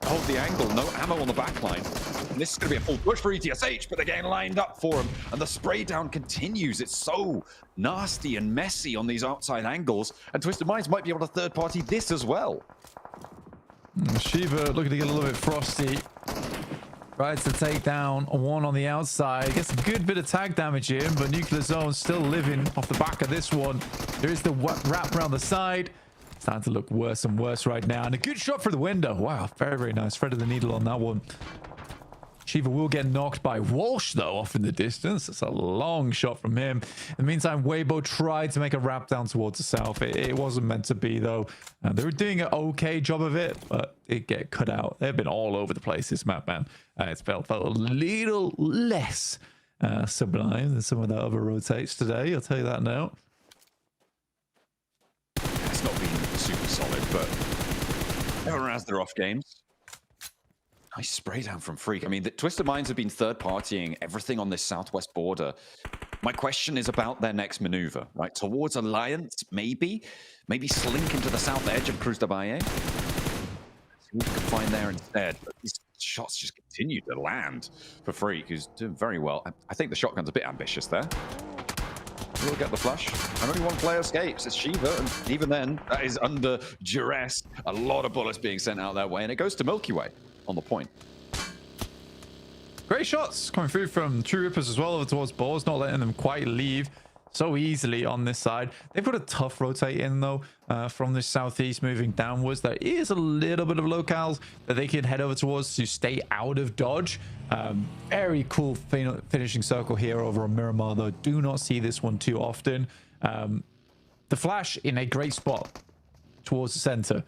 Hold the angle, no ammo on the backline. And this is going to be a full push for ETSH, but they're getting lined up for him. And the spray down continues. It's so nasty and messy on these outside angles. And Twisted Minds might be able to third party this as well. Shiva looking to get a little bit frosty. Tries to take down 1 on the outside. Gets a good bit of tag damage in, but Nuclear Zone still living off the back of this one. There is the wrap around the side. Starting to look worse and worse right now. And a good shot for the window. Wow, very, very nice. Threaded the needle on that one. Shiva will get knocked by Walsh, though, off in the distance. It's a long shot from him. In the meantime, Weibo tried to make a wrap down towards the south. It wasn't meant to be, though. They were doing an okay job of it, but it get cut out. They've been all over the place, this map, man. It's felt a little less sublime than some of the other rotates today. I'll tell you that now. It's not been super solid, but everyone has their off games. Nice spray down from Freak. I mean, the Twisted Minds have been third-partying everything on this southwest border. My question is about their next maneuver, right? Towards Alliance, maybe? Maybe slink into the south edge of Cruz de Valle? See what we can find there instead. But these shots just continue to land for Freak, who's doing very well. I think the shotgun's a bit ambitious there. We'll get the flush. And only 1 player escapes. It's Shiva, and even then, that is under duress. A lot of bullets being sent out that way, and it goes to Milky Way on the point. Great shots coming through from True Rippers as well over towards Boars, not letting them quite leave so easily on this side. They've got a tough rotate in, though, from the southeast moving downwards. There is a little bit of locales that they can head over towards to stay out of dodge. Very cool finishing circle here over on Miramar, though. Do not see this one too often. The flash in a great spot towards the center.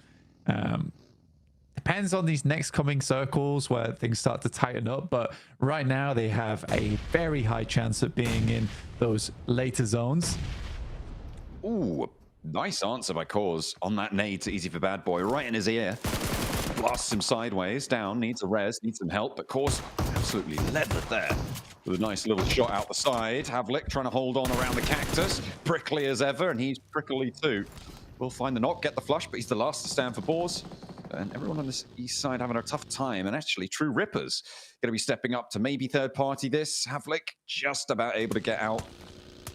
Depends on these next coming circles where things start to tighten up, but right now they have a very high chance of being in those later zones. Ooh, nice answer by Cause on that nade to Easy for Bad Boy, right in his ear. Blasts him sideways, down, needs a res, needs some help, but Cause absolutely leathered there. With a nice little shot out the side. Havlik trying to hold on around the cactus, prickly as ever, and he's prickly too. We'll find the knock, get the flush, but he's the last to stand for Boars. And everyone on this east side having a tough time. And actually, True Rippers going to be stepping up to maybe third party this. Havlik just about able to get out.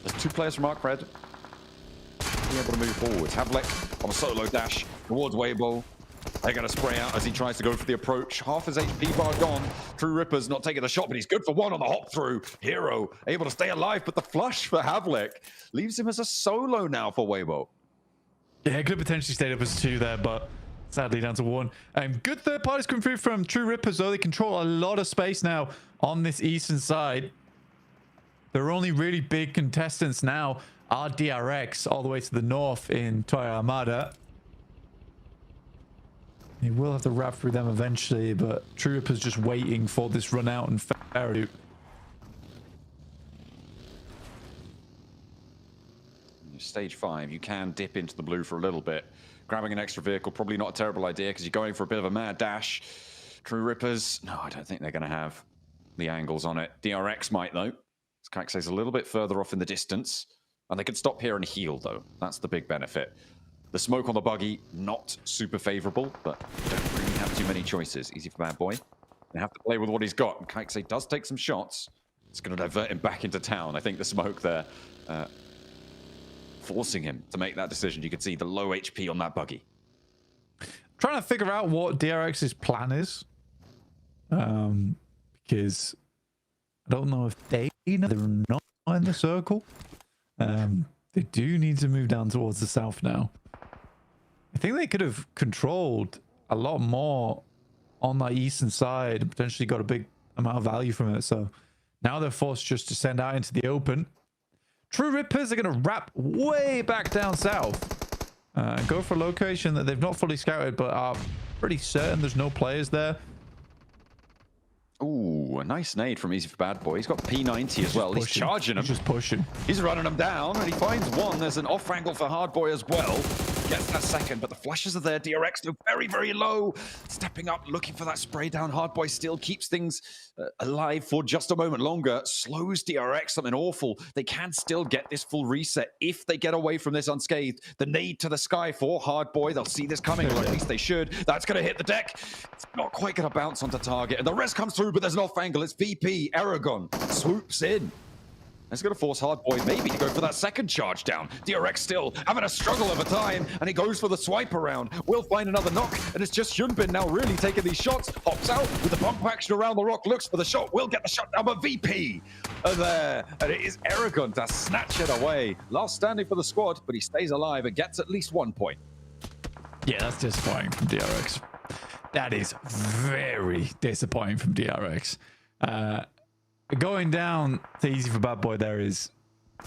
There's 2 players from Arc Red. Be able to move forward. Havlik on a solo dash towards Weibo. They're going to spray out as he tries to go for the approach. Half his HP bar gone. True Rippers not taking the shot, but he's good for 1 on the hop through. Hero able to stay alive, but the flush for Havlik leaves him as a solo now for Weibo. Yeah, could potentially stayed up as 2 there, but sadly down to 1. Good third parties coming through from True Rippers, though. They control a lot of space now on this eastern side. Their only really big contestants now are DRX all the way to the north in Toya Armada. He will have to wrap through them eventually, but True Rippers just waiting for this run out and fair. Stage 5, you can dip into the blue for a little bit. Grabbing an extra vehicle, probably not a terrible idea because you're going for a bit of a mad dash. True Rippers, no, I don't think they're going to have the angles on it. DRX might, though. Kaixei's a little bit further off in the distance. And they could stop here and heal, though. That's the big benefit. The smoke on the buggy, not super favorable, but you don't really have too many choices. Easy for Bad Boy. They have to play with what he's got. And Kaixei does take some shots. It's going to divert him back into town. I think the smoke there, forcing him to make that decision. You can see the low HP on that buggy. Trying to figure out what DRX's plan is. Because I don't know if they know they're not in the circle. They do need to move down towards the south now. I think they could have controlled a lot more on that eastern side and potentially got a big amount of value from it. So now they're forced just to send out into the open. True Rippers are going to wrap way back down south. Go for a location that they've not fully scouted, but are pretty certain there's no players there. Ooh, a nice nade from Easy for Bad Boy. He's got P90 as well. He's charging him. He's just pushing. He's running him down, and he finds one. There's an off angle for Hard Boy as well. Gets that second, but the flashes are there. DRX look very, very low. Stepping up, looking for that spray down. Hard Boy still keeps things alive for just a moment longer. Slows DRX, something awful. They can still get this full reset if they get away from this unscathed. The nade to the sky for Hard Boy. They'll see this coming, or at least they should. That's going to hit the deck. It's not quite going to bounce onto target, and the rest comes through, but there's an off angle. It's VP. Aragon swoops in. It's going to force Hard Boy maybe to go for that second charge down. DRX still having a struggle over time, and he goes for the swipe around. Will find another knock, and it's just Hyunbin now really taking these shots. Hops out with the bump action around the rock, looks for the shot. Will get the shot down, but VP are there. And it is Aragon to snatch it away. Last standing for the squad, but he stays alive and gets at least 1 point. Yeah, that's disappointing from DRX. That is very disappointing from DRX. Going down to Easy for Bad Boy there is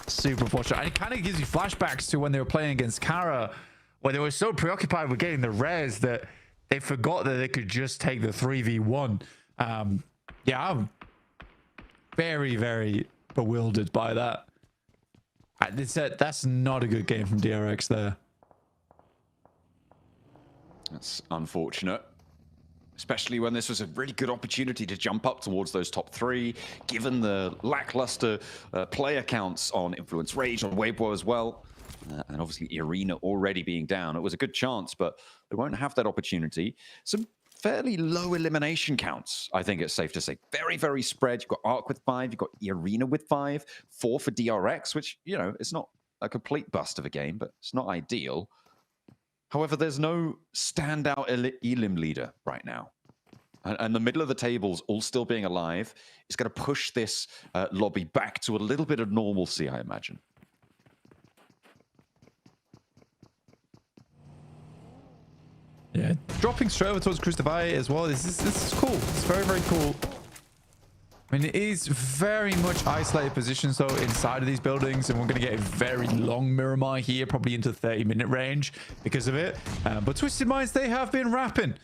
super fortunate. And it kind of gives you flashbacks to when they were playing against Kara, where they were so preoccupied with getting the res that they forgot that they could just take the 3v1. Yeah, I'm very, very bewildered by that. That's not a good game from DRX there. That's unfortunate. Especially when this was a really good opportunity to jump up towards those top three, given the lackluster player counts on Influence Rage, on Weibo as well, and obviously Arena already being down. It was a good chance, but they won't have that opportunity. Some fairly low elimination counts, I think it's safe to say. Very, very spread. You've got Arc with 5, you've got Arena with 5, 4 for DRX, which, you know, it's not a complete bust of a game, but it's not ideal. However, there's no standout elim leader right now. And the middle of the tables all still being alive is going to push this lobby back to a little bit of normalcy, I imagine. Yeah, dropping straight over towards Crucify as well. This is cool. It's very, very cool. I mean, it is very much isolated positions, though, inside of these buildings, and we're going to get a very long Miramar here, probably into the 30-minute range because of it. But Twisted Minds, they have been rapping,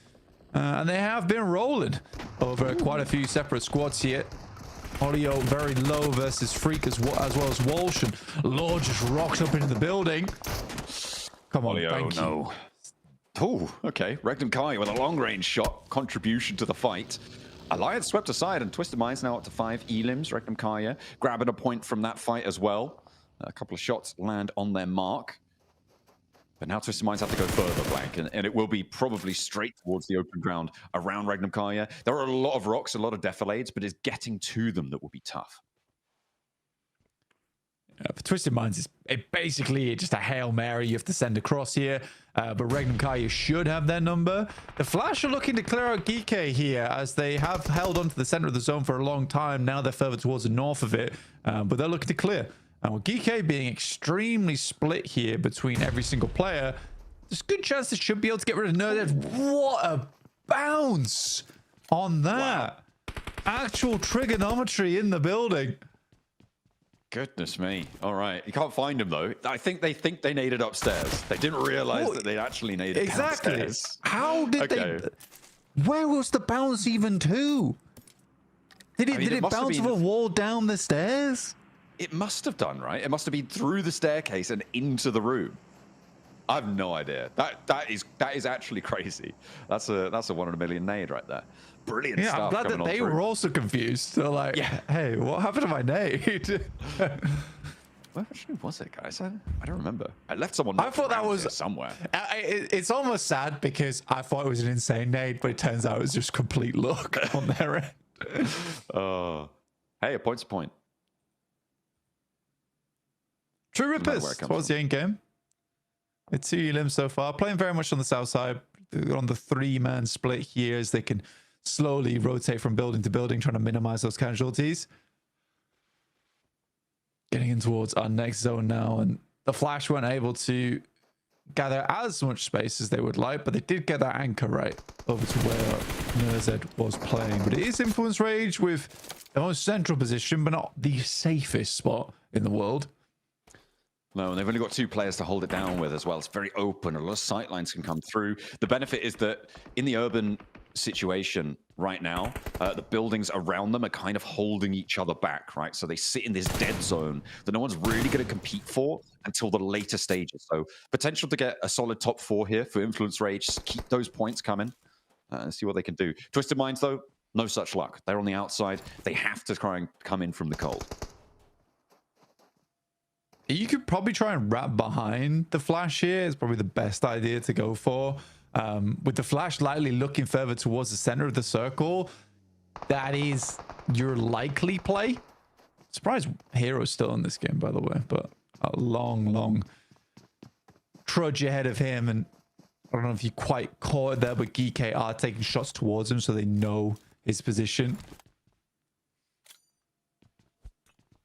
and they have been rolling over quite a few separate squads here. Olio very low versus Freak as well as Walsh, and Law just rocks up into the building. Come on, Olio, thank no. Oh, okay. Regnum Kai with a long-range shot, contribution to the fight. Alliance swept aside, and Twisted Minds now up to 5 elims. Regnum Kaya grabbing a point from that fight as well. A couple of shots land on their mark. But now Twisted Minds have to go further, Blank, and it will be probably straight towards the open ground around Regnum Kaya. There are a lot of rocks, a lot of defilades, but it's getting to them that will be tough. For Twisted Minds, it's basically just a Hail Mary you have to send across here. But Regnum Kaya should have their number. The Flash are looking to clear out Gike here, as they have held onto the center of the zone for a long time. Now they're further towards the north of it, but they're looking to clear. And with Gike being extremely split here between every single player, there's a good chance they should be able to get rid of Nerdev. What a bounce on that. Wow. Actual trigonometry in the building. Goodness me. All right. You can't find him, though. I think they naded upstairs. They didn't realize that they actually naded downstairs. How did they... Where was the bounce even to? Did it bounce off a wall down the stairs? It must have done, right? It must have been through the staircase and into the room. I have no idea. That is actually crazy. That's a 1 in a million nade right there. Brilliant Yeah, stuff. I'm glad that they were also confused. They're like, hey, what happened to my nade? Where actually was it, guys? I don't remember. I left someone. I thought that was somewhere. It's almost sad because I thought it was an insane nade, but it turns out it was just complete luck on their end. Hey, a point's a point. True Rippers towards the end game. It's 2 elims so far. Playing very much on the south side. They're on the 3-man split here as they can slowly rotate from building to building, trying to minimize those casualties. Getting in towards our next zone now, and the Flash weren't able to gather as much space as they would like, but they did get that anchor right over to where Nerzed was playing. But it is Influence Rage with the most central position, but not the safest spot in the world. No, and they've only got 2 players to hold it down with as well. It's very open. A lot of sightlines can come through. The benefit is that in the urban situation right now, the buildings around them are kind of holding each other back, right? So they sit in this dead zone that no one's really going to compete for until the later stages. So potential to get a solid top 4 here for Influence Rage. Keep those points coming and see what they can do. Twisted Minds, though, no such luck. They're on the outside. They have to try and come in from the cold. You could probably try and wrap behind the Flash here. It's probably the best idea to go for. With the Flash lightly looking further towards the center of the circle, that is your likely play. Surprised Hero's still in this game, by the way, but a long trudge ahead of him. And I don't know if you quite caught it there, but GK are taking shots towards him so they know his position.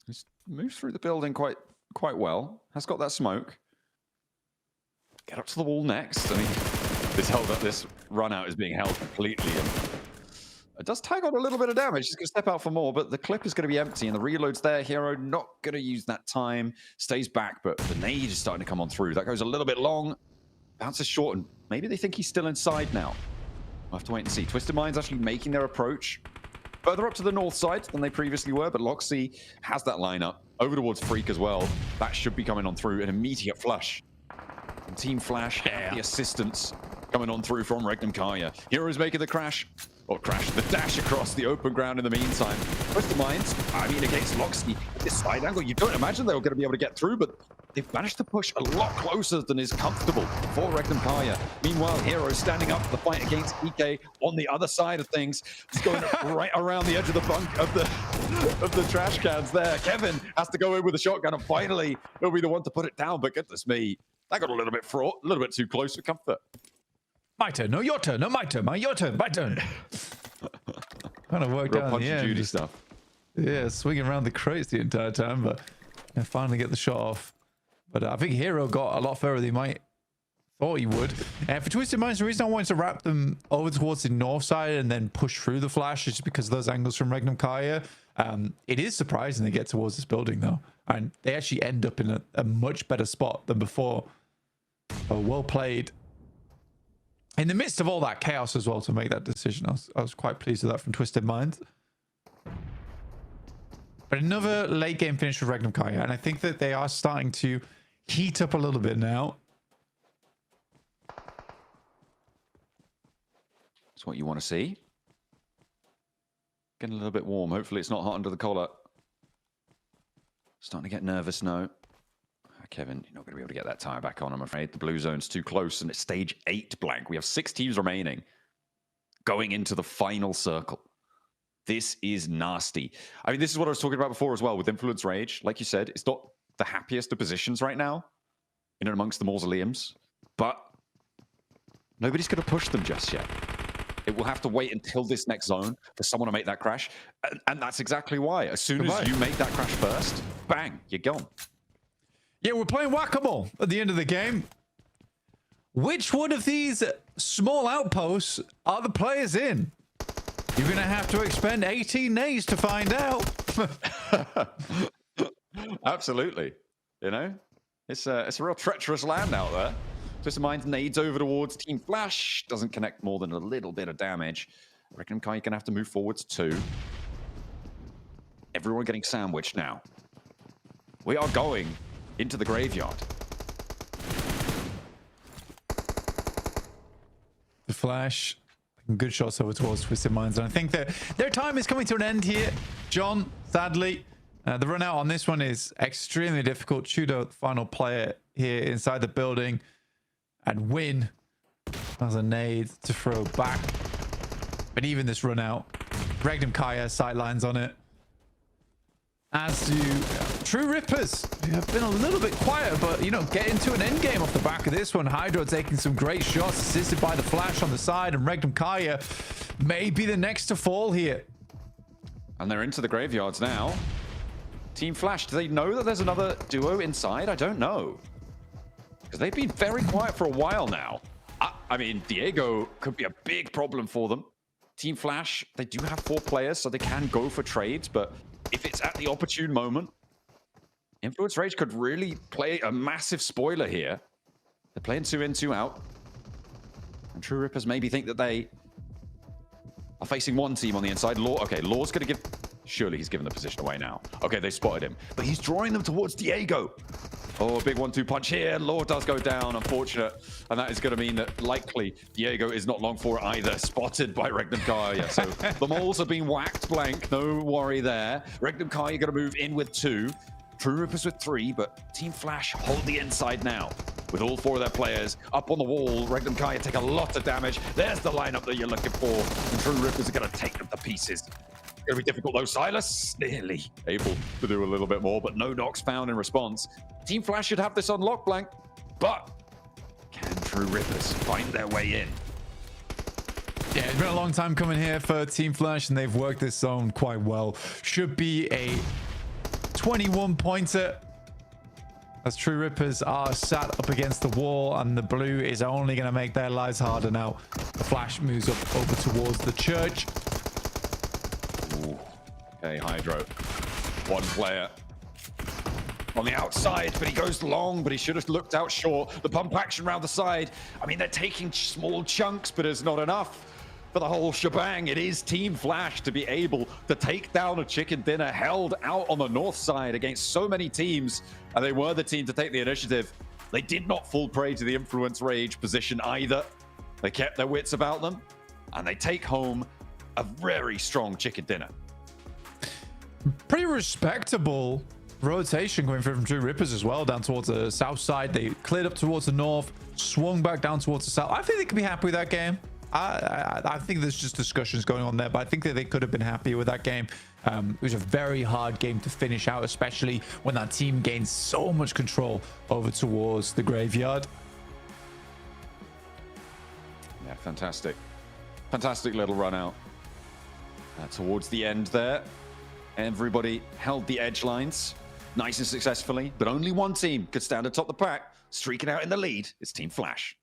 He's moved through the building quite well. Has got that smoke. Get up to the wall next. I mean, this run out is being held completely. And it does tag on a little bit of damage. He's going to step out for more, but the clip is going to be empty and the reload's there. Hero not going to use that time. Stays back, but the nade is starting to come on through. That goes a little bit long. Bounces short, and maybe they think he's still inside now. We'll have to wait and see. Twisted Minds actually making their approach further up to the north side than they previously were, but Loxy has that lineup over towards Freak as well. That should be coming on through. An immediate flush. And Team Flash have the assistance coming on through from Regnum Kaya. Heroes making the the dash across the open ground in the meantime. Twisted Minds, I mean, against Loxy, this side angle, you don't imagine they were going to be able to get through, but they've managed to push a lot closer than is comfortable for Regnum Kaya. Meanwhile, Hero standing up for the fight against EK on the other side of things. He's going right around the edge of the bunk of the trash cans there. Kevin has to go in with a shotgun, and finally he'll be the one to put it down. But goodness me, that got a little bit fraught, a little bit too close for comfort. My turn, no, your turn, no, my turn, your turn, my turn. Kind of worked Real out in the end. Judy stuff. Yeah, swinging around the crates the entire time, but finally get the shot off. But I think Hero got a lot further than he might thought he would. And for Twisted Minds, the reason I wanted to wrap them over towards the north side and then push through the Flash is because of those angles from Regnum Kaya. It is surprising they get towards this building though, and they actually end up in a much better spot than before. Well played. In the midst of all that chaos as well to make that decision, I was quite pleased with that from Twisted Minds. But another late game finish for Regnum Kaya, and I think that they are starting to heat up a little bit now. That's what you want to see. Getting a little bit warm. Hopefully it's not hot under the collar. Starting to get nervous now. Kevin, you're not going to be able to get that tire back on, I'm afraid. The blue zone's too close, and it's stage 8 blank. We have 6 teams remaining going into the final circle. This is nasty. I mean, this is what I was talking about before as well with Influence Rage. Like you said, it's not the happiest of positions right now in and amongst the mausoleums, but nobody's going to push them just yet. It will have to wait until this next zone for someone to make that crash, and that's exactly why. As soon as you make that crash first, bang, you're gone. Yeah, we're playing whack-a-mole at the end of the game. Which one of these small outposts are the players in? You're going to have to expend 18 days to find out. Absolutely. You know, it's a real treacherous land out there. Twisted Minds nades over towards Team Flash. Doesn't connect more than a little bit of damage. I reckon Kai going to have to move forwards too. Everyone getting sandwiched now. We are going into the graveyard. The Flash. Good shots over towards Twisted Minds. And I think that their time is coming to an end here. John, sadly, the run out on this one is extremely difficult. Chudo, the final player here inside the building. And Win has a nade to throw back. But even this run out, Regnum Kaya sightlines on it. As do True Rippers, who have been a little bit quieter, but, you know, get into an end game off the back of this one. Hydro taking some great shots, assisted by the Flash on the side, and Regnum Kaya may be the next to fall here. And they're into the graveyards now. Team Flash, do they know that there's another duo inside? I don't know. Because they've been very quiet for a while now. I mean, Diego could be a big problem for them. Team Flash, they do have 4 players, so they can go for trades, but if it's at the opportune moment, Influence Rage could really play a massive spoiler here. They're playing 2 in, 2 out. And True Rippers maybe think that they are facing one team on the inside. Okay, Law's going to give... Surely he's given the position away now. Okay, they spotted him. But he's drawing them towards Diego. Oh, big 1-2 punch here. Law does go down, unfortunate. And that is going to mean that likely Diego is not long for either. Spotted by Regnum Kaya. So the Moles are being whacked blank. No worry there. Regnum Kaya going to move in with 2. True Rippers with 3, but Team Flash hold the inside now. With all 4 of their players up on the wall, Regnum Kaya take a lot of damage. There's the lineup that you're looking for. And True Rippers are going to take them to pieces. It's going to be difficult though. Silas nearly able to do a little bit more, but no knocks found in response. Team Flash should have this on lock blank, but can True Rippers find their way in? Yeah, it's been a long time coming here for Team Flash, and they've worked this zone quite well. Should be a 21-pointer. As True Rippers are sat up against the wall, and the blue is only going to make their lives harder now. The Flash moves up over towards the church. Ooh. Okay, Hydro. 1 player on the outside, but he goes long, but he should have looked out short. The pump action around the side. I mean, they're taking small chunks, but it's not enough for the whole shebang. It is Team Flash to be able to take down a chicken dinner held out on the north side against so many teams, and they were the team to take the initiative. They did not fall prey to the Influence Rage position either. They kept their wits about them, and they take home a very strong chicken dinner. Pretty respectable rotation going through from True Rippers as well, down towards the south side. They cleared up towards the north, swung back down towards the south. I think they could be happy with that game. I think there's just discussions going on there, but I think that they could have been happy with that game. It was a very hard game to finish out, especially when that team gains so much control over towards the graveyard. Yeah, fantastic. Fantastic little run out. Towards the end there, everybody held the edge lines nice and successfully, but only one team could stand atop the pack, streaking out in the lead. It's Team Flash.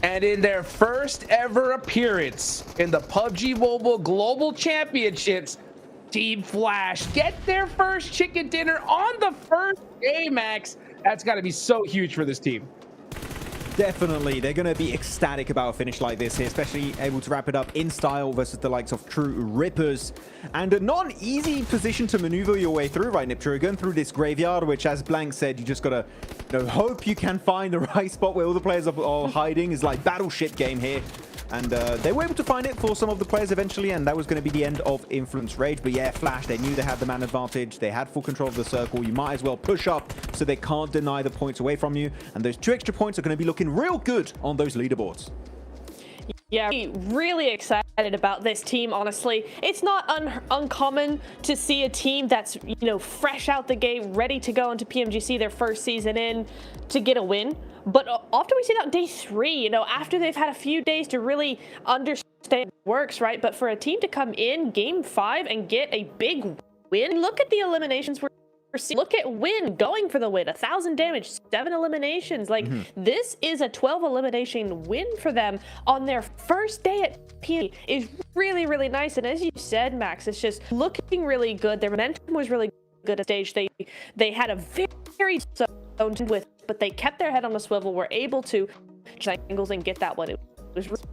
And in their first ever appearance in the PUBG Mobile Global Championships, Team Flash get their first chicken dinner on the first day, Max. That's got to be so huge for this team. Definitely, they're going to be ecstatic about a finish like this here, especially able to wrap it up in style versus the likes of True Rippers. And not an easy position to maneuver your way through, right, Niptra? Going through this graveyard, which, as Blank said, you just got to hope you can find the right spot where all the players are all hiding. It's like battleship game here. And they were able to find it for some of the players eventually, and that was going to be the end of Influence Rage. But yeah, Flash, they knew they had the man advantage. They had full control of the circle. You might as well push up so they can't deny the points away from you. And those 2 extra points are going to be looking real good on those leaderboards. Yeah, really excited about this team, honestly. It's not uncommon to see a team that's, you know, fresh out the gate, ready to go into PMGC their first season in to get a win. But often we see that on day 3, you know, after they've had a few days to really understand it works, right? But for a team to come in game 5 and get a big win, look at the eliminations we're Look at Win going for the win, 1,000 damage, 7 eliminations. Like this is a 12 elimination win for them on their first day at PMGC. Is really, really nice. And as you said, Max, it's just looking really good. Their momentum was really good at stage. They had a very zone with, but they kept their head on the swivel, were able to angles and get that one. It was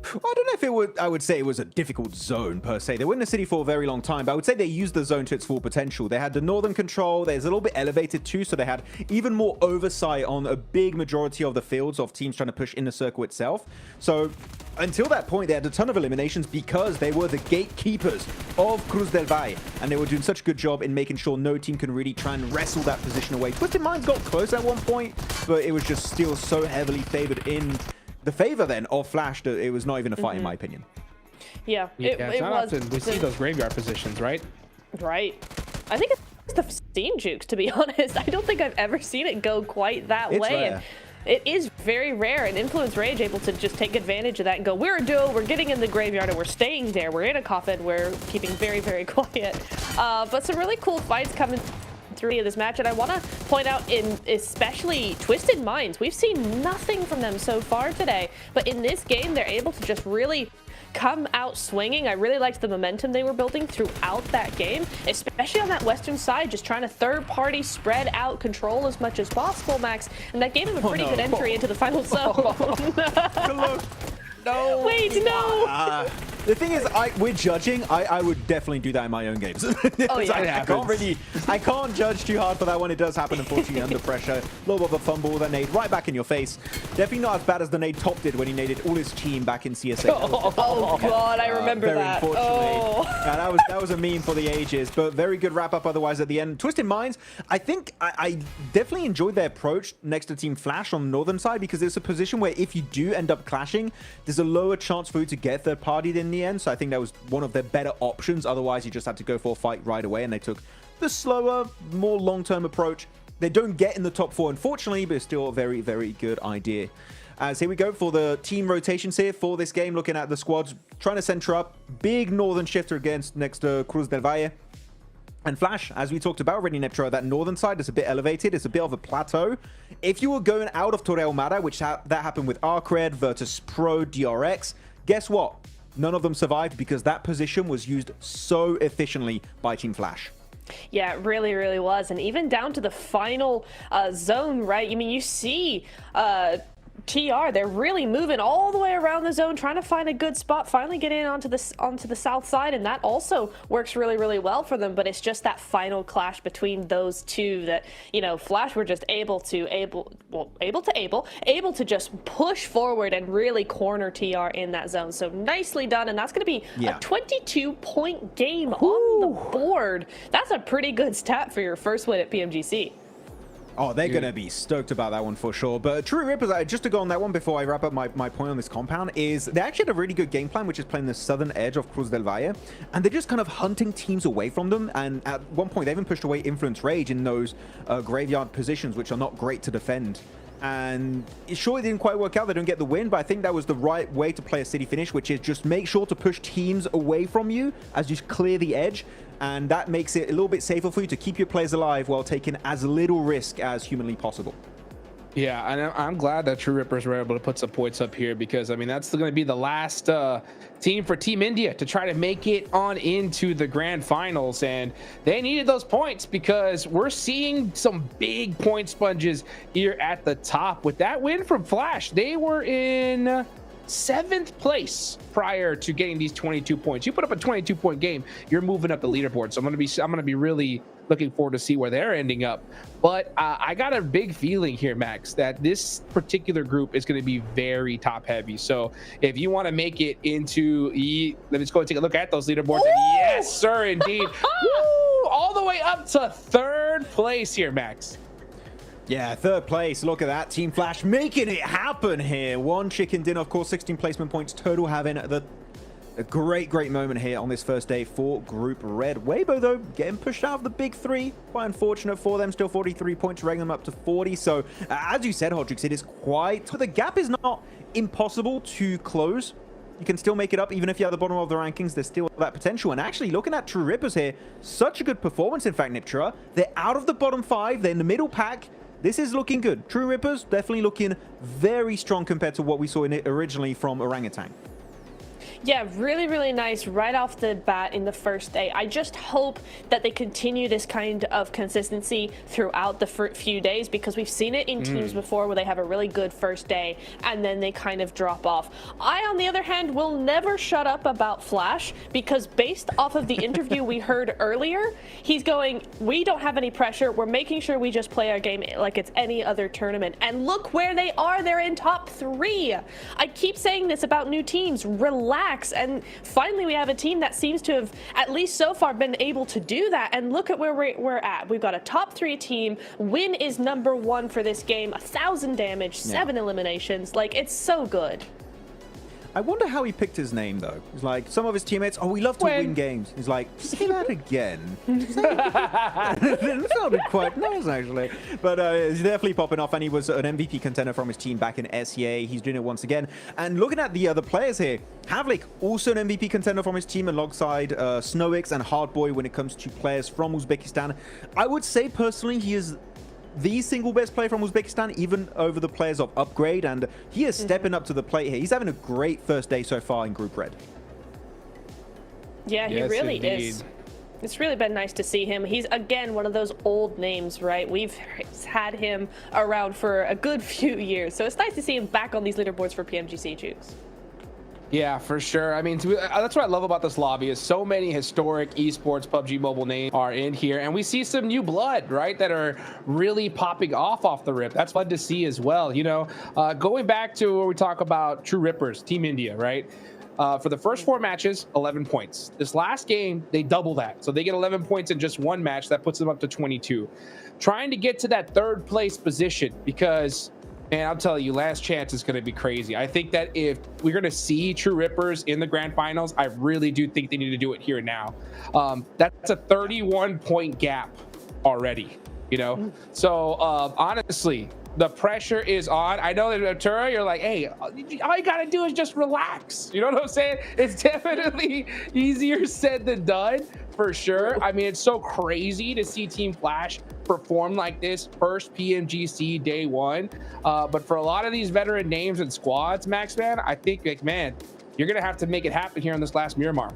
I don't know if it would, I would say it was a difficult zone per se. They were in the city for a very long time, but I would say they used the zone to its full potential. They had the northern control, there's a little bit elevated too, so they had even more oversight on a big majority of the fields of teams trying to push in the circle itself. So until that point, they had a ton of eliminations because they were the gatekeepers of Cruz del Valle, and they were doing such a good job in making sure no team can really try and wrestle that position away. Twisted Minds got close at one point, but it was just still so heavily favored in the favor then of Flash that it was not even a fight in my opinion. Yeah, it's not was. often we see those graveyard positions, right? Right. I think it's the scene jukes, to be honest. I don't think I've ever seen it go quite that way. Rare. And it is very rare, and Influence Rage able to just take advantage of that and go, we're a duo, we're getting in the graveyard, and we're staying there. We're in a coffin, we're keeping very, very quiet. But some really cool fights coming through this match, and I want to point out in especially Twisted Minds, we've seen nothing from them so far today, but in this game they're able to just really come out swinging. I really liked the momentum they were building throughout that game, especially on that western side, just trying to third-party spread out control as much as possible, Max, and that gave him a pretty good entry into the final zone. No. Wait, no. The thing is, we're judging. I would definitely do that in my own games. Oh, yeah. I can't judge too hard for that one. It does happen, unfortunately, under pressure. A little bit of a fumble, that nade right back in your face. Definitely not as bad as the nade Top did when he naded all his team back in CSA. Oh God, I remember very that. Unfortunately. Yeah, that was a meme for the ages, but very good wrap up otherwise at the end. Twisted Minds, I think I definitely enjoyed their approach next to Team Flash on the northern side, because it's a position where if you do end up clashing, there's a lower chance for you to get third party in the end. So I think that was one of their better options. Otherwise, you just had to go for a fight right away, and they took the slower, more long-term approach. They don't get in the top 4, unfortunately, but it's still a very, very good idea. As here we go for the team rotations here for this game, looking at the squads, trying to center up. Big northern shifter against next to Cruz del Valle. And Flash, as we talked about already, Neptro, that northern side is a bit elevated. It's a bit of a plateau. If you were going out of Torre Ahumada, which that happened with Arcred, Virtus Pro, DRX, guess what? None of them survived because that position was used so efficiently by Team Flash. Yeah, it really, really was. And even down to the final zone, right? I mean, you see TR, they're really moving all the way around the zone, trying to find a good spot, finally get in onto the south side, and that also works really, really well for them. But it's just that final clash between those two that, you know, Flash were just able to just push forward and really corner TR in that zone. So nicely done, and that's going to be a 22-point game on the board. That's a pretty good stat for your first win at PMGC. Oh, they're going to be stoked about that one for sure. But True Rippers, just to go on that one before I wrap up my point on this compound, is they actually had a really good game plan, which is playing the southern edge of Cruz del Valle. And they're just kind of hunting teams away from them. And at one point, they even pushed away Influence Rage in those graveyard positions, which are not great to defend. And it surely didn't quite work out. They don't get the win, but I think that was the right way to play a city finish, which is just make sure to push teams away from you as you clear the edge. And that makes it a little bit safer for you to keep your players alive while taking as little risk as humanly possible. Yeah, and I'm glad that True Rippers were able to put some points up here, because, I mean, that's going to be the last team for Team India to try to make it on into the grand finals. And they needed those points because we're seeing some big point sponges here at the top. With that win from Flash, they were in 7th place prior to getting these 22 points. You put up a 22-point game, you're moving up the leaderboard. So I'm gonna be really looking forward to see where they're ending up. But I got a big feeling here, Max, that this particular group is going to be very top heavy. So if you want to make it into, let me just go and take a look at those leaderboards. And yes, sir, indeed. Woo! All the way up to 3rd place here, Max. Yeah, 3rd place. Look at that. Team Flash making it happen here. One chicken dinner, of course, 16 placement points total, having a great moment here on this first day for Group Red. Weibo, though, getting pushed out of the big 3. Quite unfortunate for them. Still 43 points, ranking them up to 40. So, as you said, Hodrix, it is quite... The gap is not impossible to close You can still make it up even if you're at the bottom of the rankings. There's still that potential. And actually, looking at True Rippers here, such a good performance, in fact, Niptura. They're out of the bottom 5. They're in the middle pack. This is looking good. True Rippers definitely looking very strong compared to what we saw in it originally from Orangutan. Yeah, really, really nice right off the bat in the first day. I just hope that they continue this kind of consistency throughout the few days, because we've seen it in teams before where they have a really good first day and then they kind of drop off. I, on the other hand, will never shut up about Flash, because based off of the interview we heard earlier, he's going, we don't have any pressure. We're making sure we just play our game like it's any other tournament. And look where they are. They're in top 3. I keep saying this about new teams. Relax. And finally we have a team that seems to have, at least so far, been able to do that. And look at where we're at. We've got a top 3 team. Win is number 1 for this game. 1,000 damage, 7 eliminations. Like, it's so good. I wonder how he picked his name, though. He's like, some of his teammates, oh, we love to win games. He's like, say that again. It sounded quite nice, actually. But he's definitely popping off, and he was an MVP contender from his team back in SEA. He's doing it once again. And looking at the other players here, Havlik, also an MVP contender from his team alongside Snowix and Hardboy when it comes to players from Uzbekistan. I would say, personally, he is the single best player from Uzbekistan, even over the players of Upgrade, and he is stepping up to the plate here. He's having a great first day so far in Group Red. Yeah, he really is. It's really been nice to see him. He's, again, one of those old names, right? We've had him around for a good few years, so it's nice to see him back on these leaderboards for PMGC Jukes. Yeah, for sure. I mean, that's what I love about this lobby is so many historic esports PUBG Mobile names are in here, and we see some new blood, right, that are really popping off the rip. That's fun to see as well. You know, going back to where we talk about True Rippers, Team India, right? For the first 4 matches, 11 points. This last game, they double that. So they get 11 points in just 1 match. That puts them up to 22. Trying to get to that 3rd place position, because, man, I'll tell you, last chance is going to be crazy. I think that if we're going to see True Rippers in the grand finals, I really do think they need to do it here and now. That's a 31-point gap already, you know? So, honestly, the pressure is on. I know that Natura, you're like, hey, all you got to do is just relax. You know what I'm saying? It's definitely easier said than done, for sure. I mean, it's so crazy to see Team Flash perform like this first PMGC day 1. But for a lot of these veteran names and squads, Max, man, I think, like, man, you're going to have to make it happen here on this last Miramar.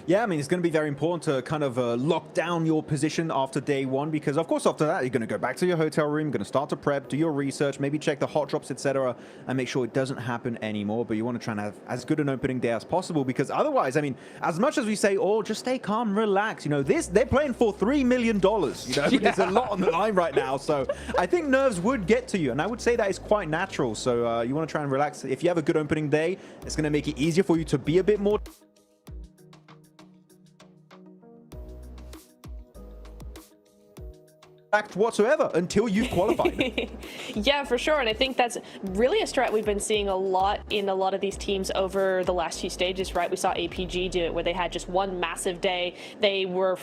Yeah, I mean, it's going to be very important to kind of lock down your position after day 1, because, of course, after that, you're going to go back to your hotel room, going to start to prep, do your research, maybe check the hot drops, etc., and make sure it doesn't happen anymore. But you want to try and have as good an opening day as possible, because otherwise, I mean, as much as we say, oh, just stay calm, relax, you know, they're playing for $3 million. You know, yeah. There's a lot on the line right now. So I think nerves would get to you, and I would say that is quite natural. So you want to try and relax. If you have a good opening day, it's going to make it easier for you to be a bit more whatsoever until you've qualified. Yeah, for sure. And I think that's really a strat we've been seeing a lot in a lot of these teams over the last few stages, right? We saw APG do it where they had just one massive day. They were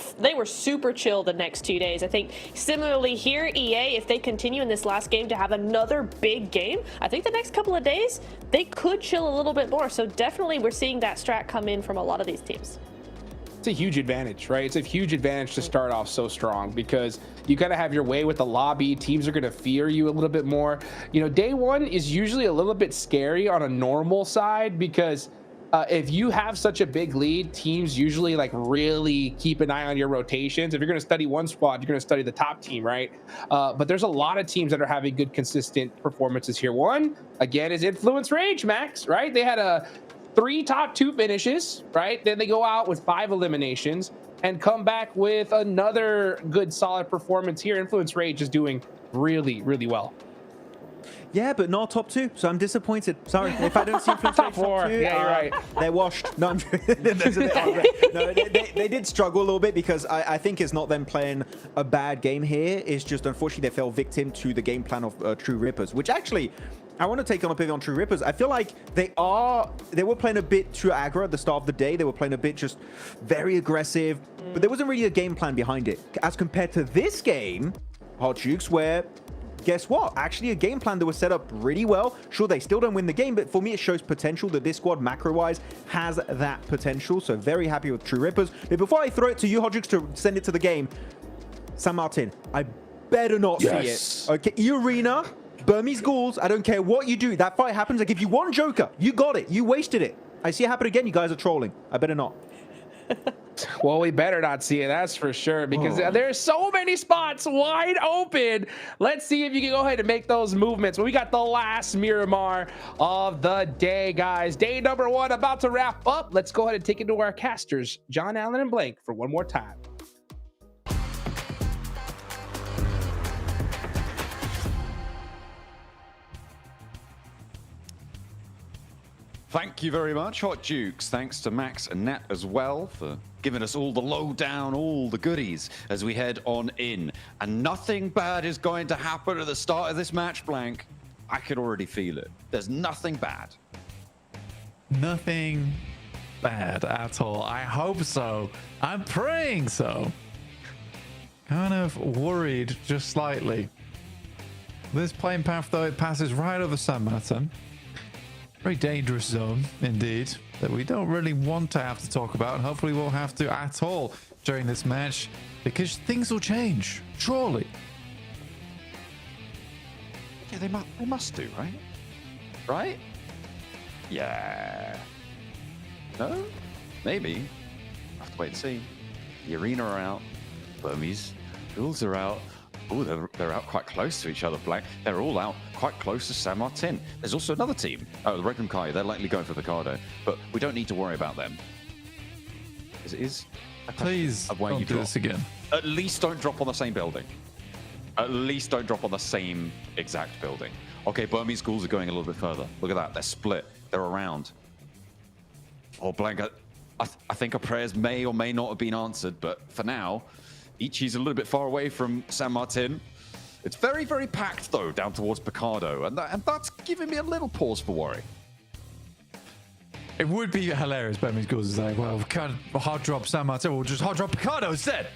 super chill the next 2 days. I think similarly here, EA, if they continue in this last game to have another big game, I think the next couple of days they could chill a little bit more. So definitely we're seeing that strat come in from a lot of these teams. It's a huge advantage, right? It's a huge advantage to start off so strong, because you gotta have your way with the lobby. Teams are gonna fear you a little bit more. You know, day 1 is usually a little bit scary on a normal side, because if you have such a big lead, teams usually like really keep an eye on your rotations. If you're gonna study one squad, you're gonna study the top team, right? But there's a lot of teams that are having good, consistent performances here. One, again, is Influence Rage, Max, right? They had 3 top 2 finishes, right? Then they go out with 5 eliminations and come back with another good, solid performance here. Influence Rage is doing really, really well. Yeah, but not top 2, so I'm disappointed. Sorry, if I don't see Influence Rage top 2, yeah, you're right. They're washed. No, no, they did struggle a little bit, because I think it's not them playing a bad game here. It's just, unfortunately, they fell victim to the game plan of True Rippers, which actually, I want to take on a bit on True Rippers. I feel like they were playing a bit too aggro at the start of the day. They were playing a bit just very aggressive, but there wasn't really a game plan behind it. As compared to this game, Hot Jukes, where guess what? Actually, a game plan that was set up really well. Sure, they still don't win the game, but for me, it shows potential that this squad, macro-wise, has that potential. So very happy with True Rippers. But before I throw it to you, Hodrix, to send it to the game, San Martin, I better not see it. Okay, E-Arena, Burmese Ghouls, I don't care what you do. That fight happens, I give you one Joker. You got it. You wasted it. I see it happen again. You guys are trolling. I better not. Well, we better not see it, that's for sure, because there's so many spots wide open. Let's see if you can go ahead and make those movements. Well, we got the last Miramar of the day, guys. Day number 1 about to wrap up. Let's go ahead and take it to our casters, John, Allen, and Blake, for one more time. Thank you very much, Hot Dukes. Thanks to Max and Nat as well for giving us all the lowdown, all the goodies as we head on in. And nothing bad is going to happen at the start of this match, Blank. I can already feel it. There's nothing bad. Nothing bad at all. I hope so. I'm praying so. Kind of worried just slightly. This playing path, though, it passes right over San Martin. Very dangerous zone, indeed, that we don't really want to have to talk about, and hopefully won't have to at all during this match, because things will change, surely. Yeah, they must do, right? Right? Yeah. No? Maybe. Have to wait and see. The Arena are out. Burmese Ghouls are out. Oh, they're out quite close to each other, Blank. They're all out quite close to San Martin. There's also another team. Oh, the Regnum Kai. They're likely going for Picardo, but we don't need to worry about them. It is Please of where don't you do drop. this again. At least don't drop on the same building. At least don't drop on the same exact building. Okay, Burmese Ghouls are going a little bit further. Look at that. They're split. They're around. Oh, Blank. I think our prayers may or may not have been answered, but for now, Ichi's a little bit far away from San Martin. It's very, very packed, though, down towards Picardo, and that's giving me a little pause for worry. It would be hilarious, Burmese Ghouls is like, well, we can't hard drop San Martin, we'll just hard drop Picardo instead.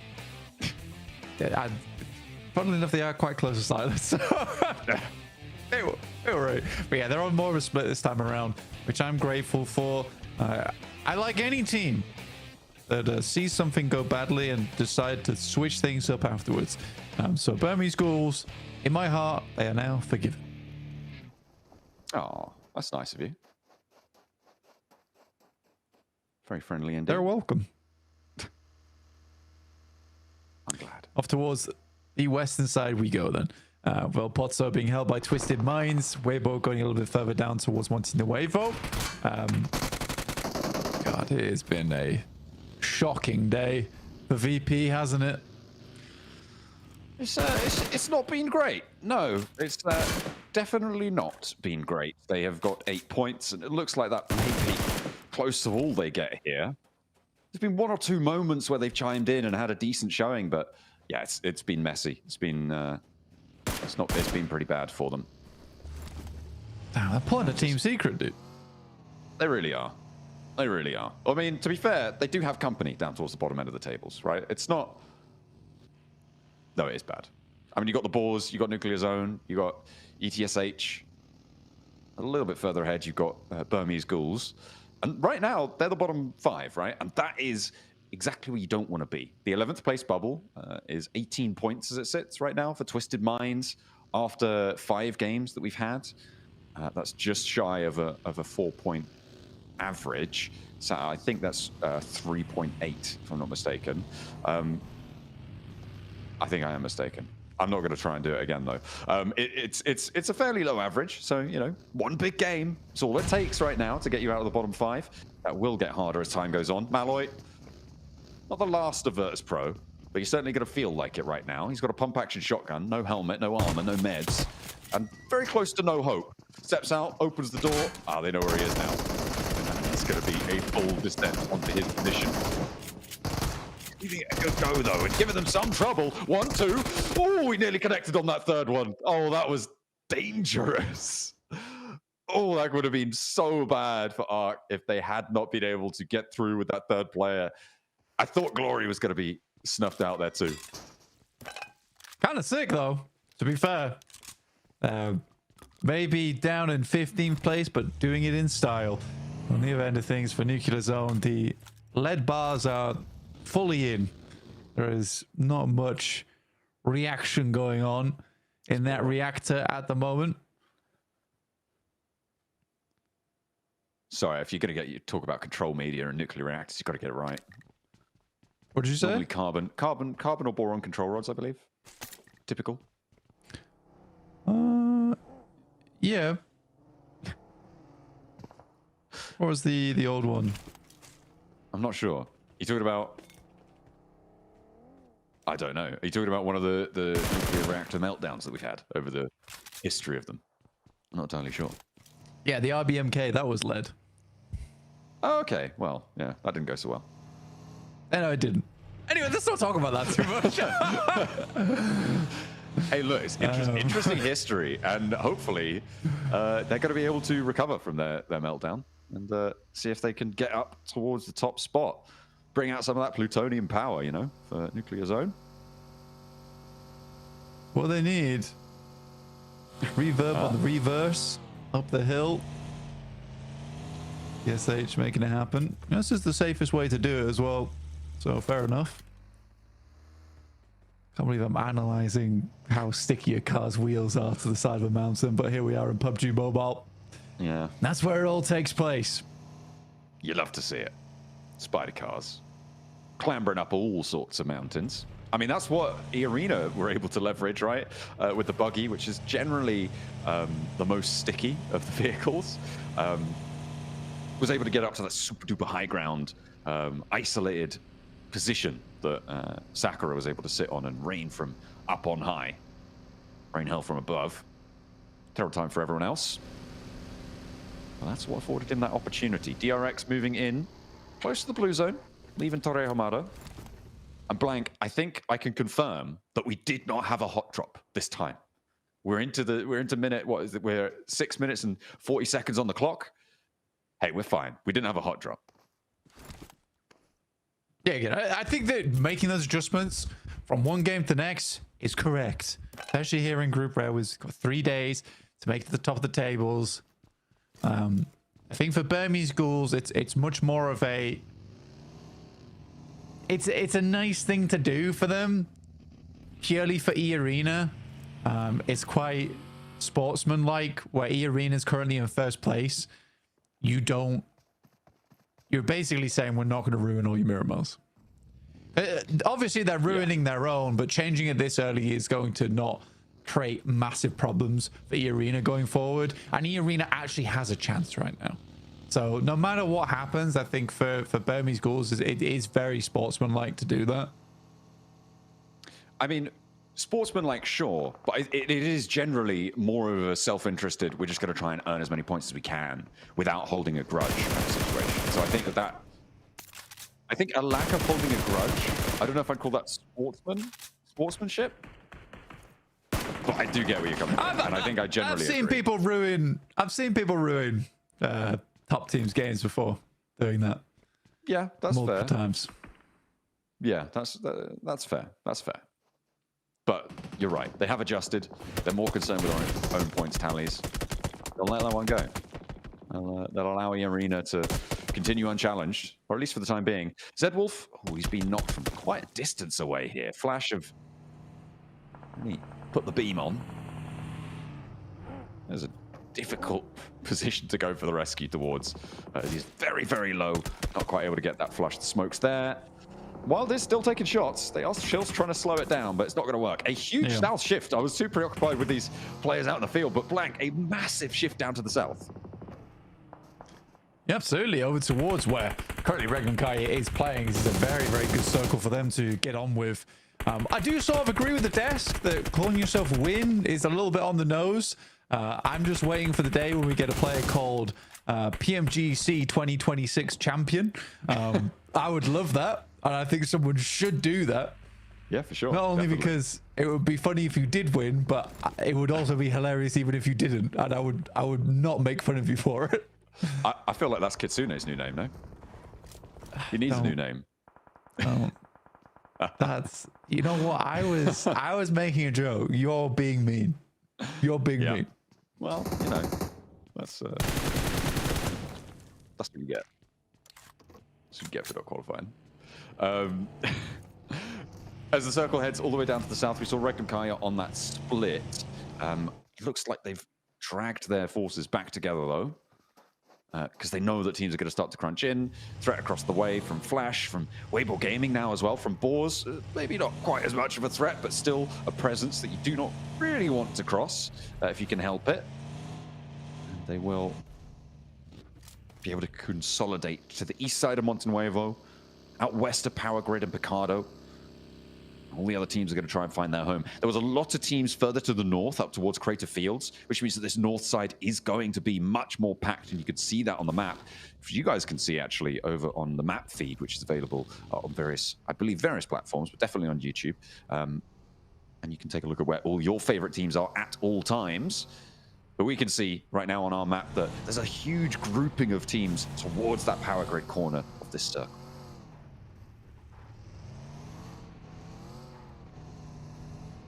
Funnily enough, they are quite close to silence. So they were right. But yeah, they're on more of a split this time around, which I'm grateful for. I like any team that sees something go badly and decide to switch things up afterwards. So Burmese Ghouls, in my heart, they are now forgiven. Oh, that's nice of you. Very friendly indeed. They're welcome. I'm glad. Off towards the western side we go then. Well, Pozzo being held by Twisted Minds. Weibo going a little bit further down towards Montenuevo. God, it has been a shocking day for VP, hasn't it? It's not been great. No, it's definitely not been great. They have got 8 points, and it looks like that may be close to all they get here. There's been 1 or 2 moments where they've chimed in and had a decent showing, but yeah, it's been messy. It's been it's been pretty bad for them. Damn, they're pulling a team secret, dude. They really are. They really are. I mean, to be fair, they do have company down towards the bottom end of the tables, right? It's not... No, it is bad. I mean, you got the Boars, you got Nuclear Zone, you got ETSH. A little bit further ahead, you've got Burmese Ghouls. And right now, they're the bottom 5, right? And that is exactly where you don't want to be. The 11th place bubble is 18 points as it sits right now for Twisted Minds after 5 games that we've had. That's just shy of a 4-point average. So I think that's 3.8, if I'm not mistaken. I think I am mistaken. I'm not going to try and do it again, though. It's a fairly low average. So, you know, 1 big game. It's all it takes right now to get you out of the bottom 5. That will get harder as time goes on. Malloy, not the last of Virtus Pro, but he's certainly going to feel like it right now. He's got a pump-action shotgun, no helmet, no armor, no meds, and very close to no hope. Steps out, opens the door. Ah, they know where he is now. And it's going to be a full descent onto his position. Leaving it a good go, though, and giving them some trouble. 1, 2. Oh, he nearly connected on that third one. Oh, that was dangerous. Oh, that would have been so bad for Arc if they had not been able to get through with that third player. I thought Glory was going to be snuffed out there, too. Kind of sick, though, to be fair. Maybe down in 15th place, but doing it in style. On the other end of things for Nuclear Zone, the lead bars are fully in. There is not much reaction going on in that reactor at the moment. Sorry, if you're going to talk about control media and nuclear reactors, you've got to get it right. What did you say? Normally carbon or boron control rods, I believe. Typical. Yeah. What was the old one? I'm not sure. You talking about? I don't know. Are you talking about one of the nuclear reactor meltdowns that we've had over the history of them? I'm not entirely sure. Yeah, the RBMK, that was lead. Oh, okay. Well, yeah, that didn't go so well. No, it didn't. Anyway, let's not talk about that too much. Hey, look, it's interesting history, and hopefully they're going to be able to recover from their meltdown and see if they can get up towards the top spot, bring out some of that plutonium power, you know, for Nuclear Zone. What they need, reverb on the reverse, up the hill. SH making it happen. This is the safest way to do it as well, so fair enough. Can't believe I'm analyzing how sticky a car's wheels are to the side of a mountain, but here we are in PUBG Mobile. Yeah. That's where it all takes place. You love to see it. Spider cars. Clambering up all sorts of mountains. I mean, that's what E-Arena were able to leverage, right? With the buggy, which is generally the most sticky of the vehicles. Was able to get up to that super duper high ground, isolated position that Sakura was able to sit on and rain from up on high. Rain hell from above. Terrible time for everyone else. Well, that's what afforded him that opportunity. DRX moving in, close to the blue zone, leaving Torre Hamada. And Blank, I think I can confirm that we did not have a hot drop this time. We're into minute, what is it? We're 6 minutes and 40 seconds on the clock. Hey, we're fine. We didn't have a hot drop. Yeah, again, I think that making those adjustments from one game to the next is correct. Especially here in Group Red, we've got 3 days to make it to the top of the tables. I think for Burmese Ghouls, it's much more of a... It's a nice thing to do for them, purely for E-Arena. It's quite sportsman-like, where E-Arena is currently in first place. You're basically saying we're not going to ruin all your Miramars. Obviously, they're ruining their own, but changing it this early is going to not create massive problems for E-Arena going forward. And E-Arena actually has a chance right now. So no matter what happens, I think for Burmese Ghouls, it is very sportsman-like to do that. I mean, sportsman-like, sure, but it is generally more of a self-interested, we're just going to try and earn as many points as we can without holding a grudge kind of situation. So I think a lack of holding a grudge, I don't know if I'd call that sportsmanship, but I do get where you're coming from, and I think I generally I've seen people ruin top teams' games before doing that. Yeah, that's multiple fair. times. Yeah, that's fair. That's fair. But you're right. They have adjusted. They're more concerned with their own points tallies. They'll let that one go. They'll allow E-Arena to continue unchallenged, or at least for the time being. Zedwolf, oh, he's been knocked from quite a distance away here. Flash of... Let me put the beam on. There's a difficult position to go for the rescue towards. He's very, very low. Not quite able to get that flush. The smoke's there. While they're still taking shots, they are still trying to slow it down, but it's not going to work. A huge south shift. I was too preoccupied with these players out in the field, but Blank, a massive shift down to the south. Yeah, absolutely. Over towards where currently Regnum Kai is playing. This is a very, very good circle for them to get on with. I do sort of agree with the desk that calling yourself win is a little bit on the nose. I'm just waiting for the day when we get a player called PMGC 2026 champion. I would love that. And I think someone should do that. Yeah, for sure. Not only definitely. because it would be funny if you did win, but it would also be hilarious even if you didn't. And I would not make fun of you for it. I feel like that's Kitsune's new name, no? He needs a new name. That's, you know what? I was making a joke. You're being mean. You're big Yeah. meat. Well, you know, that's what you get. That's what you get for not qualifying. As the circle heads all the way down to the south, we saw Regnum Kaya on that split. It looks like they've dragged their forces back together, though, because they know that teams are going to start to crunch in. Threat across the way from Flash, from Weibo Gaming now as well, from Boars. Maybe not quite as much of a threat, but still a presence that you do not really want to cross if you can help it. And they will be able to consolidate to the east side of Montenuevo, out west of Power Grid and Picardo. All the other teams are going to try and find their home. There was a lot of teams further to the north, up towards Crater Fields, which means that this north side is going to be much more packed, and you could see that on the map. You guys can see actually over on the map feed, which is available on various, I believe, various platforms, but definitely on YouTube. And you can take a look at where all your favorite teams are at all times. But we can see right now on our map that there's a huge grouping of teams towards that Power Grid corner of this circle.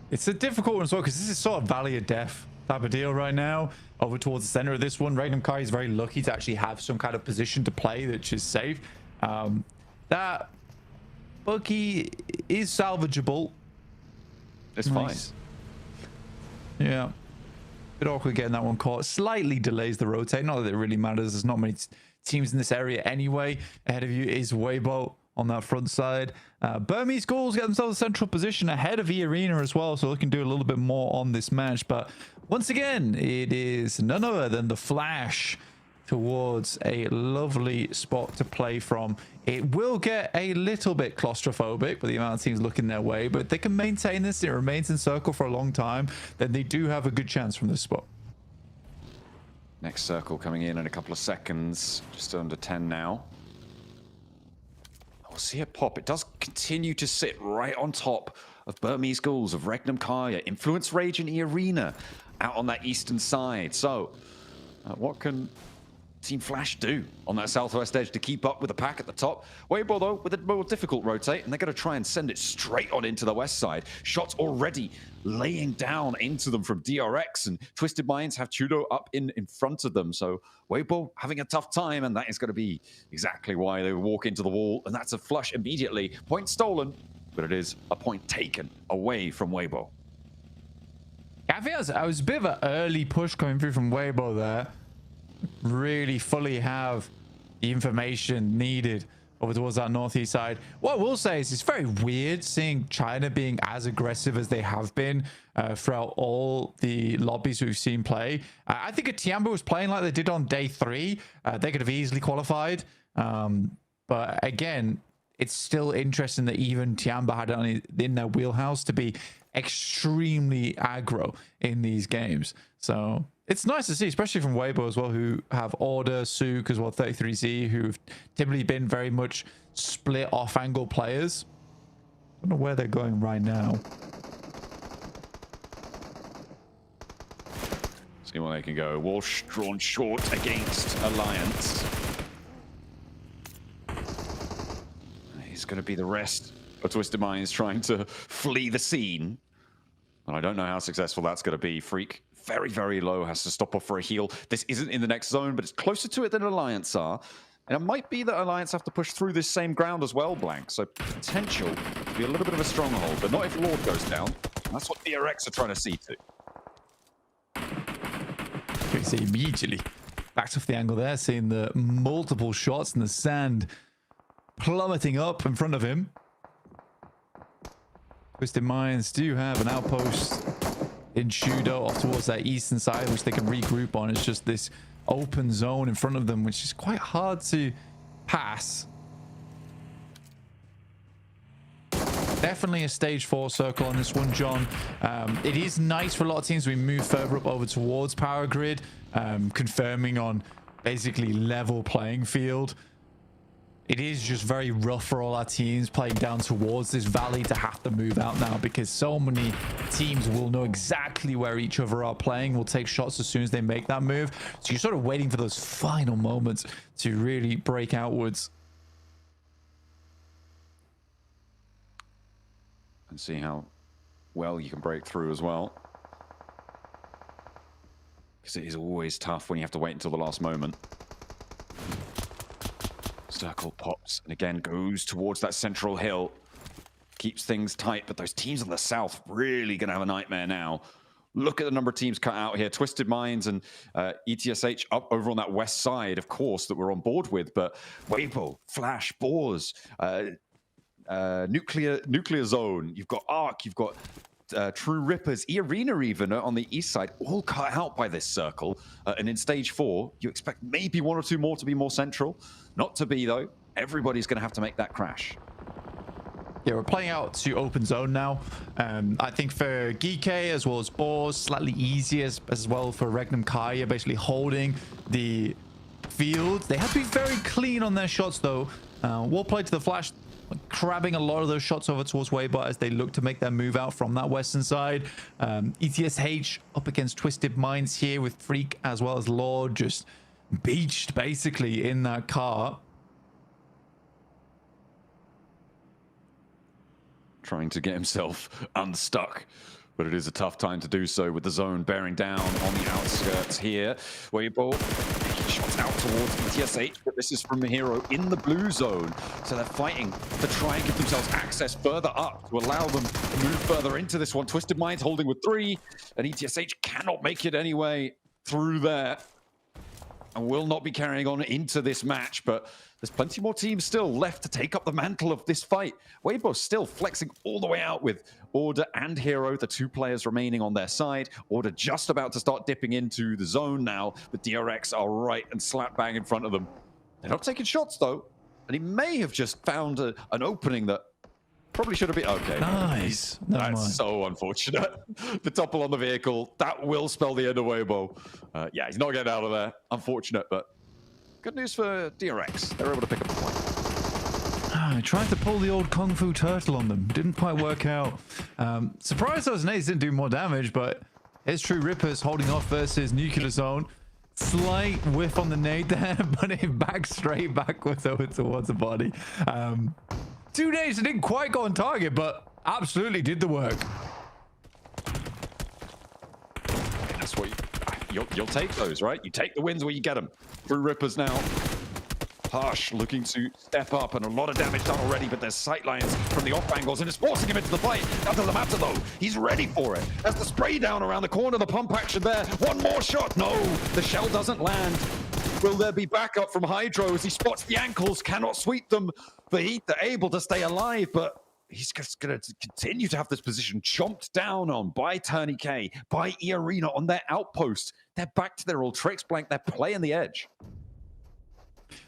It's a difficult one as well, because this is sort of Valley of Death type of deal right now. Over towards the center of this one, Regnum Kai is very lucky to actually have some kind of position to play which is safe. That buggy is salvageable. It's nice. Fine. Yeah. Bit awkward getting that one caught. Slightly delays the rotate. Not that it really matters. There's not many teams in this area anyway. Ahead of you is Weibo on that front side. Burmese Ghouls get themselves a central position ahead of E Arena as well, so they can do a little bit more on this match. But once again, it is none other than the Flash towards a lovely spot to play from. It will get a little bit claustrophobic with the amount of teams looking their way, but if they can maintain this, it remains in circle for a long time, then they do have a good chance from this spot. Next circle coming in a couple of seconds, just under 10 now. We'll see it pop. It does continue to sit right on top of Burmese Ghouls, of Regnum Kaya, Influence Rage and E Arena out on that eastern side. So what can Team Flash do on that southwest edge to keep up with the pack at the top? Weibo, though, with a more difficult rotate, and they're going to try and send it straight on into the west side. Shots already laying down into them from DRX, and Twisted Minds have Chudo up in front of them. So Weibo having a tough time, and that is going to be exactly why they walk into the wall, and that's a flush immediately. Point stolen, but it is a point taken away from Weibo. I think I was a bit of an early push coming through from Weibo there. Really fully have the information needed over towards that northeast side. What I will say is it's very weird seeing China being as aggressive as they have been throughout all the lobbies we've seen play. I think if Tiamba was playing like they did on day 3, they could have easily qualified. But again, it's still interesting that even Tiamba had it in their wheelhouse to be extremely aggro in these games. So it's nice to see, especially from Weibo as well, who have Order, Sook as well, 33Z, who've typically been very much split off-angle players. I don't know where they're going right now. See where they can go. Walsh drawn short against Alliance. He's going to be the rest of Twisted Minds trying to flee the scene. And I don't know how successful that's going to be. Freak very, very low, has to stop off for a heal. This isn't in the next zone, but it's closer to it than Alliance are. And it might be that Alliance have to push through this same ground as well, Blank. So potential to be a little bit of a stronghold, but not if Lord goes down. And that's what DRX are trying to see to. You see immediately backed off the angle there, seeing the multiple shots in the sand plummeting up in front of him. Twisted Minds do have an outpost in Shudo off towards that eastern side, which they can regroup on. It's just this open zone in front of them, which is quite hard to pass. Definitely a stage 4 circle on this one, John. It is nice for a lot of teams we move further up over towards Power Grid, confirming on basically level playing field. It is just very rough for all our teams playing down towards this valley to have to move out now, because so many teams will know exactly where each other are playing, will take shots as soon as they make that move. So you're sort of waiting for those final moments to really break outwards. And see how well you can break through as well. because it is always tough when you have to wait until the last moment. Circle pops and again goes towards that central hill. Keeps things tight, but those teams on the south really going to have a nightmare now. Look at the number of teams cut out here. Twisted Minds and ETSH up over on that west side, of course, that we're on board with. But Weibo, Flash, Boars, Nuclear Zone. You've got Arc. You've got True Rippers, E-Arena even on the east side, all cut out by this circle. And in stage 4, you expect maybe 1 or 2 more to be more central. Not to be, though. Everybody's going to have to make that crash. Yeah, we're playing out to open zone now. I think for Geek as well as Boars, slightly easier as well for Regnum Kaya, basically holding the field. They have to be very clean on their shots, though. Well played to the Flash, crabbing a lot of those shots over towards Weibo as they look to make their move out from that western side. ETSH up against Twisted Minds here with Freak as well as Lord, just beached basically in that car. Trying to get himself unstuck, but it is a tough time to do so with the zone bearing down on the outskirts here. Weibo making shots out towards ETSH, but this is from the hero in the blue zone. So they're fighting to try and give themselves access further up to allow them to move further into this one. Twisted Minds holding with 3, and ETSH cannot make it anyway through there. And will not be carrying on into this match, but there's plenty more teams still left to take up the mantle of this fight. Weibo still flexing all the way out with Order and Hero, the 2 players remaining on their side. Order just about to start dipping into the zone now, but DRX are right and slap bang in front of them. They're not taking shots, though, and he may have just found an opening that probably should have been... Okay. Nice. That's so unfortunate. The topple on the vehicle, that will spell the end of Weibo. Yeah, he's not getting out of there. Unfortunate, but good news for DRX. They're able to pick up the point. I tried to pull the old Kung Fu Turtle on them. Didn't quite work out. Surprised those nades didn't do more damage, but here's True Rippers holding off versus Nuclear Zone. Slight whiff on the nade there, but it back straight backwards over towards the body. 2 nades that didn't quite go on target, but absolutely did the work. That's what you'll take those, right? You take the wins where you get them. True Rippers now. Harsh looking to step up, and a lot of damage done already, but there's sight lines from the off angles, and it's forcing him into the fight. That doesn't matter, though. He's ready for it. As the spray down around the corner, the pump action there. One more shot. No, the shell doesn't land. Will there be backup from Hydro as he spots the ankles, cannot sweep them? The Heat, they're able to stay alive, but he's just going to continue to have this position chomped down on by Turney K, by E-Arena on their outpost. They're back to their old tricks, Blank. They're playing the edge.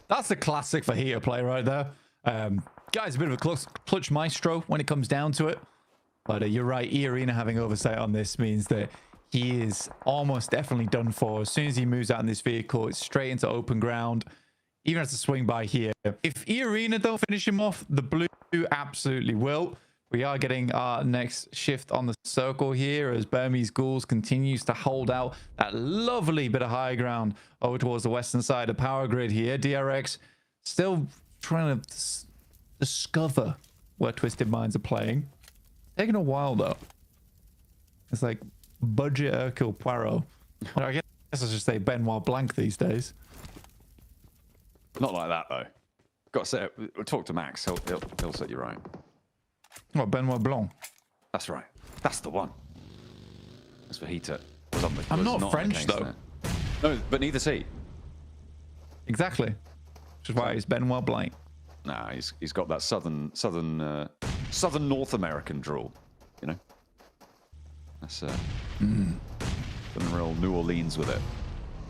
That's the classic for Heater play right there. Guy's a bit of a clutch maestro when it comes down to it. But you're right, E-Arena having oversight on this means that he is almost definitely done for. As soon as he moves out in this vehicle, it's straight into open ground. Even has to swing by here. If E-Arena don't finish him off, the blue absolutely will. We are getting our next shift on the circle here as Burmese Ghouls continues to hold out that lovely bit of high ground over towards the western side of power grid here. DRX still trying to discover where Twisted Minds are playing. Taking a while though. It's like budget Hercule Poirot. I guess I should say Benoit Blanc these days. Not like that though. Got to say, we'll talk to Max. He'll set you right. What, Benoit Blanc? That's right. That's the one. That's for Heater. I'm not French though. No, but neither is he. Exactly. Which is why he's Benoit Blanc. Nah, he's got that southern North American drawl. You know. That's some real New Orleans with it.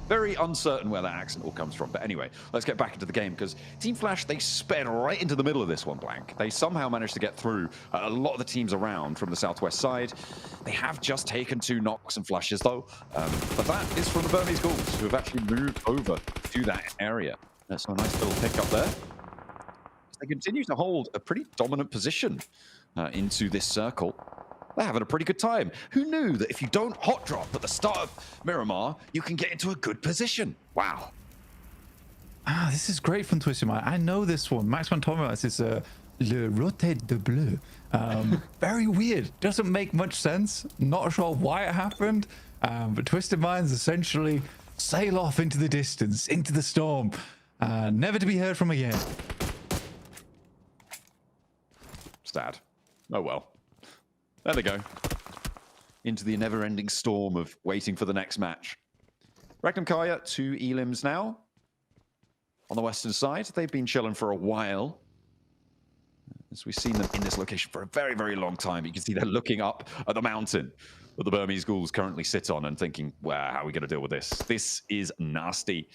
Very uncertain where that accent all comes from. But anyway, let's get back into the game because Team Flash, they sped right into the middle of this one, Blank. They somehow managed to get through a lot of the teams around from the southwest side. They have just taken 2 knocks and flashes, though. But that is from the Burmese Ghouls, who have actually moved over to that area. That's a nice little pick up there. They continue to hold a pretty dominant position into this circle. They're having a pretty good time. Who knew that if you don't hot drop at the start of Miramar, you can get into a good position? Wow. Ah, this is great from Twisted Mind. I know this one. Max Van told me about this. It's Le Roté de Bleu. Very weird. Doesn't make much sense. Not sure why it happened. But Twisted Minds essentially sail off into the distance, into the storm, never to be heard from again. Sad. Oh well. There they go. Into the never-ending storm of waiting for the next match. Regnum Kaya, 2 elims now. On the western side, they've been chilling for a while. As we've seen them in this location for a very, very long time. You can see they're looking up at the mountain that the Burmese ghouls currently sit on and thinking, wow, how are we going to deal with this? This is nasty.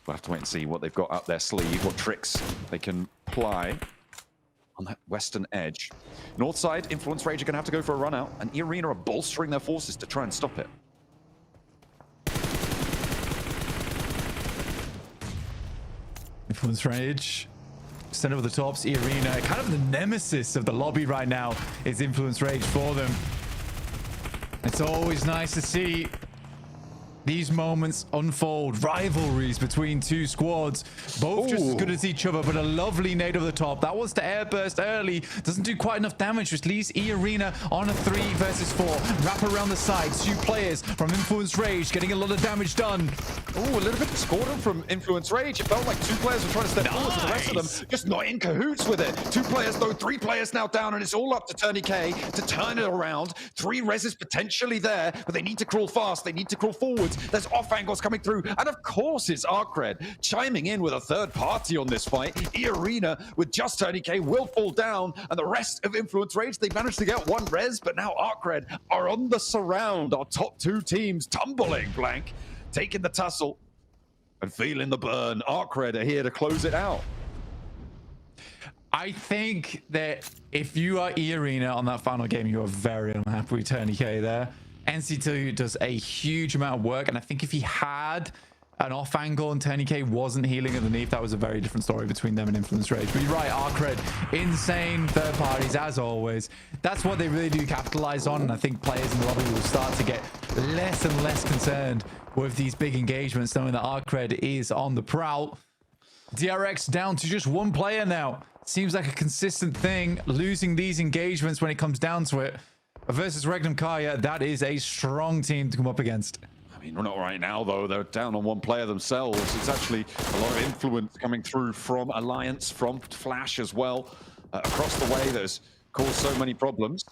We'll have to wait and see what they've got up their sleeve, what tricks they can ply on that western edge. North side, Influence Rage are going to have to go for a run out, and E-Arena are bolstering their forces to try and stop it. Influence Rage, center of the tops, E-Arena, kind of the nemesis of the lobby right now is Influence Rage for them. It's always nice to see these moments unfold. Rivalries between two squads, both just as good as each other, but a lovely nade over the top. That was to airburst early. Doesn't do quite enough damage, which leaves E-Arena on a 3 versus 4. Wrap around the sides. 2 players from Influence Rage getting a lot of damage done. Oh, a little bit discordant from Influence Rage. It felt like 2 players were trying to step forward, and the rest of them just not in cahoots with it. 2 players, though, 3 players now down, and it's all up to TourneyK to turn it around. 3 reses potentially there, but they need to crawl fast. They need to crawl forwards. There's off angles coming through, and of course it's Arcred chiming in with a third party on this fight. E-Arena with just TourneyK will fall down, and the rest of Influence Rage, they managed to get 1 res, but now Arcred are on the surround. Our top 2 teams tumbling, Blank, taking the tussle and feeling the burn. Arcred are here to close it out. I think that if you are E-Arena on that final game, you are very unhappy with TourneyK there. NC2 does a huge amount of work, and I think if he had an off angle and TourneyK wasn't healing underneath, that was a very different story between them and Influence Rage. But you're right, Arcred, insane third parties as always. That's what they really do capitalize on, and I think players in the lobby will start to get less and less concerned with these big engagements, knowing that Arcred is on the prowl. DRX down to just 1 player now. Seems like a consistent thing, losing these engagements when it comes down to it. Versus Regnum Kaya, that is a strong team to come up against. I mean, not right now, though. They're down on 1 player themselves. It's actually a lot of influence coming through from Alliance, from Flash as well. Across the way, there's caused so many problems.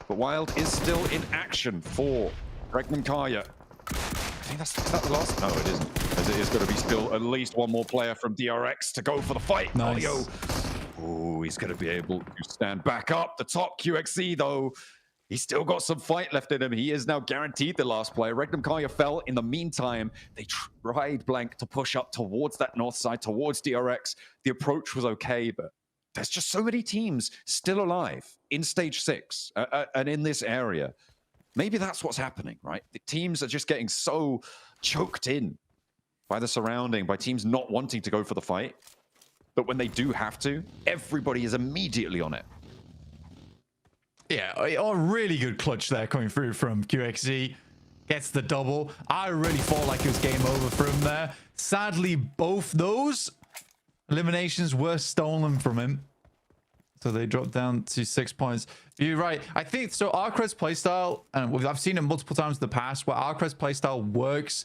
But Wild is still in action for Regnum Kaya. I think is that the last? No, it isn't. As it is going to be still at least 1 more player from DRX to go for the fight. Nice. Olio. Oh, he's going to be able to stand back up. The top QXC, though, he's still got some fight left in him. He is now guaranteed the last player. Regnum Kaya fell. In the meantime, they tried, Blank, to push up towards that north side, towards DRX. The approach was okay, but there's just so many teams still alive in stage 6 and in this area. Maybe that's what's happening, right? The teams are just getting so choked in by the surrounding, by teams not wanting to go for the fight. But when they do have to, everybody is immediately on it. Yeah, a really good clutch there coming through from QXZ. Gets the double. I really felt like it was game over for him there. Sadly, both those eliminations were stolen from him. So they dropped down to 6 points. You're right. I think so. Arcred's playstyle, and I've seen it multiple times in the past, where Arcred's playstyle works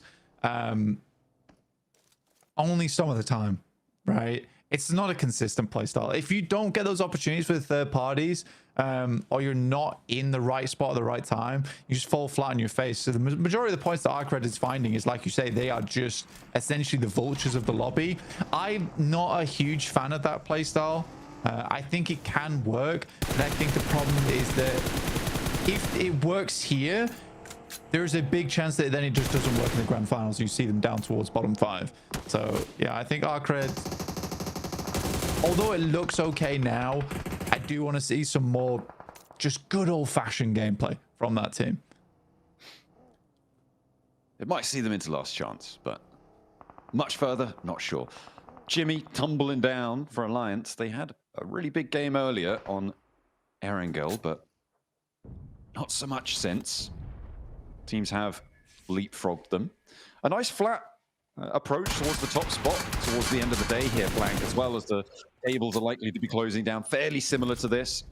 only some of the time, right? It's not a consistent playstyle. If you don't get those opportunities with third parties, or you're not in the right spot at the right time, you just fall flat on your face. So the majority of the points that Arcred is finding is, like you say, they are just essentially the vultures of the lobby. I'm not a huge fan of that playstyle. I think it can work, but I think the problem is that if it works here, there's a big chance that then it just doesn't work in the grand finals. You see them down towards bottom 5. So yeah, I think Arcred, although it looks okay now, I do want to see some more just good old-fashioned gameplay from that team. It might see them into last chance, but much further, not sure. Jimmy tumbling down for Alliance. They had a really big game earlier on Erangel, but not so much since. Teams have leapfrogged them. A nice flat approach towards the top spot towards the end of the day here, Blank, as well as the tables are likely to be closing down. Fairly similar to this.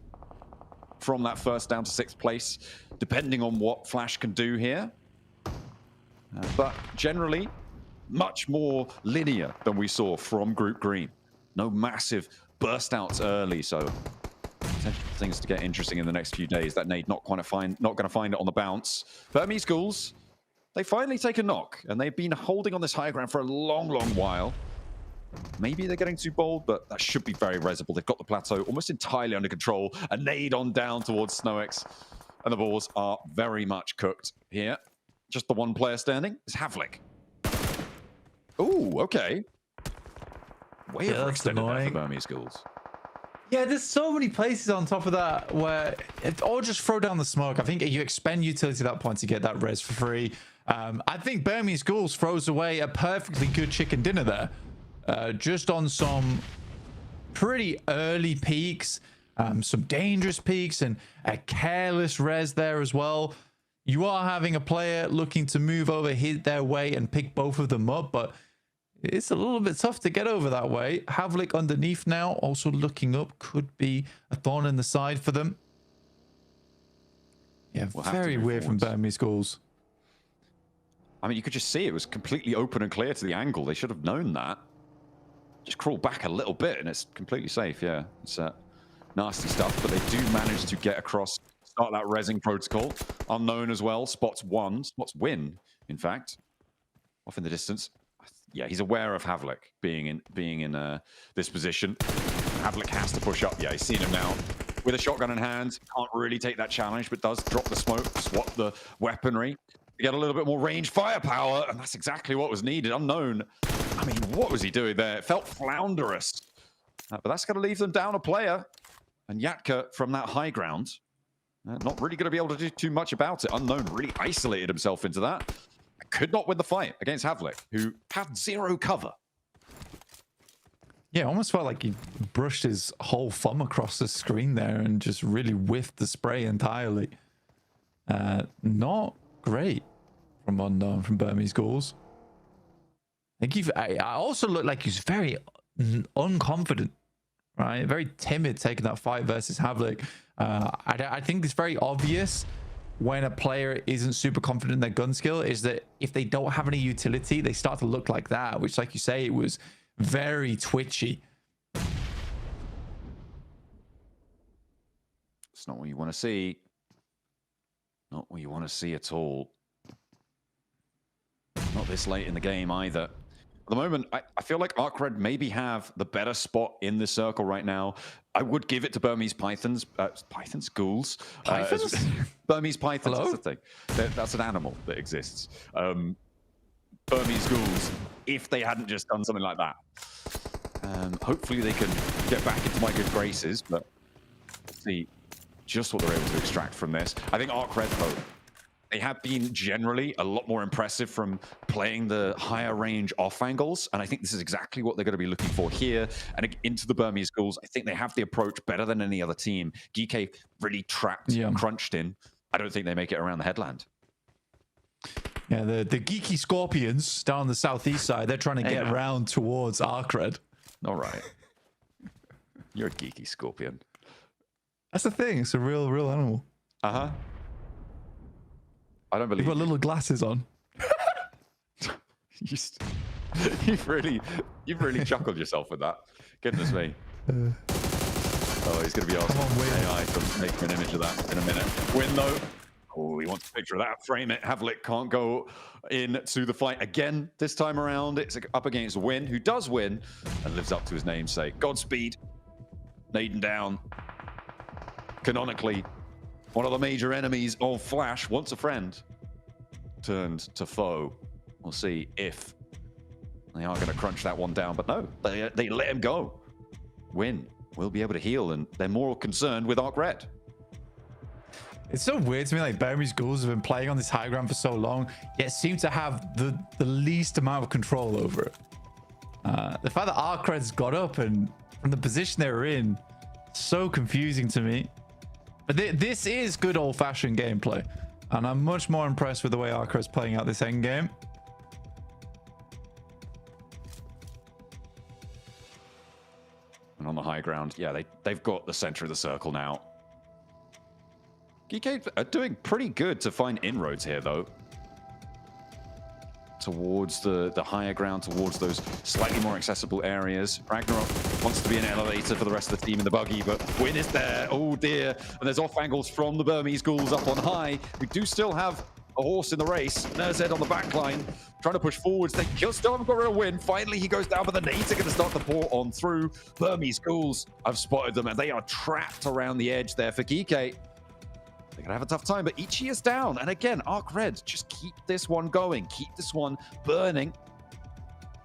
from that first down to 6th place, depending on what Flash can do here. But generally, much more linear than we saw from Group Green. No massive burst outs early, so things to get interesting in the next few days. That nade not going to find it on the bounce. Burmese Ghouls, they finally take a knock, and they've been holding on this high ground for a long, long while. Maybe they're getting too bold, but that should be very resible. They've got the plateau almost entirely under control. A nade on down towards SnowX, and the balls are very much cooked here. Just the one player standing is Havlik. Ooh, okay. Way overextended there for Burmese Ghouls. Yeah, there's so many places on top of that where or just throw down the smoke. I think you expend utility at that point to get that res for free. I think Burmese Ghouls throws away a perfectly good chicken dinner there. Just on some pretty early peaks, some dangerous peaks, and a careless res there as well. You are having a player looking to move over, hit their way, and pick both of them up, but it's a little bit tough to get over that way. Havlik underneath now, also looking up, could be a thorn in the side for them. Yeah, very weird from Burmese Ghouls. I mean, you could just see it was completely open and clear to the angle. They should have known that. Just crawl back a little bit and it's completely safe. Yeah, it's nasty stuff, but they do manage to get across, start that rezzing protocol. Unknown as well. Spots win, in fact, off in the distance. Yeah, he's aware of Havlik being in this position. Havlik has to push up. Yeah, he's seen him now with a shotgun in hand. Can't really take that challenge, but does drop the smoke, swap the weaponry to get a little bit more range firepower, and that's exactly what was needed. Unknown. I mean, what was he doing there? It felt flounderous. But that's going to leave them down a player. And Yatka from that high ground, not really going to be able to do too much about it. Unknown really isolated himself into that. Could not win the fight against Havlik, who had zero cover. Yeah, almost felt like he brushed his whole thumb across the screen there and just really whiffed the spray entirely. Not great from Unknown, from Burmese Ghouls. I also looked like he's very unconfident, right? Very timid taking that fight versus Havlik. I think it's very obvious when a player isn't super confident in their gun skill is that if they don't have any utility, they start to look like that, which, like you say, it was very twitchy. It's not what you want to see. Not what you want to see at all. Not this late in the game either. At the moment, I feel like ArcRed maybe have the better spot in the circle right now. I would give it to Burmese Ghouls. Burmese Pythons, that's the thing. That's an animal that exists. Burmese Ghouls, if they hadn't just done something like that. Hopefully they can get back into my good graces, but see just what they're able to extract from this. I think ArcRed, though, they have been generally a lot more impressive from playing the higher range off angles, and I think this is exactly what they're going to be looking for here. And into the Burmese Ghouls, I think they have the approach better than any other team. GK really trapped, crunched in. I don't think they make it around the headland. Yeah, the geeky Scorpions down the southeast side, they're trying to get around towards ArcRed. All right. You're a geeky Scorpion. That's the thing. It's a real animal. Uh-huh. I don't believe you've got little glasses on. You've really chuckled yourself with that. Goodness me. Oh, he's going to be asking AI to make an image of that in a minute. Win, though. Oh, he wants a picture of that. Frame it. Havlik can't go into the fight again this time around. It's up against Win, who does win and lives up to his namesake. Godspeed. Naden down. Canonically, one of the major enemies of Flash, once a friend, turned to foe. We'll see if they are going to crunch that one down, but no, they let him go. Win will be able to heal, and they're more concerned with ArcRed. It's so weird to me, like Burmese Ghouls have been playing on this high ground for so long, yet seem to have the least amount of control over it. The fact that ArcRed's got up and from the position they were in, so confusing to me. But this is good old-fashioned gameplay, and I'm much more impressed with the way ArcRed's playing out this end game. And on the high ground, yeah, they've got the center of the circle now. GK are doing pretty good to find inroads here, though. Towards the higher ground, towards those slightly more accessible areas. Ragnarok wants to be an elevator for the rest of the team in the buggy, but Win is there. Oh dear. And there's off angles from the Burmese ghouls up on high. We do still have a horse in the race. Nerzed on the back line, trying to push forwards. They still haven't got rid of Win. Finally, he goes down, but the nades are going to start to pour on through. Burmese ghouls, I've spotted them, and they are trapped around the edge there for Geeky. They're going to have a tough time, but Ichi is down. And again, Arc Red, just keep this one going. Keep this one burning.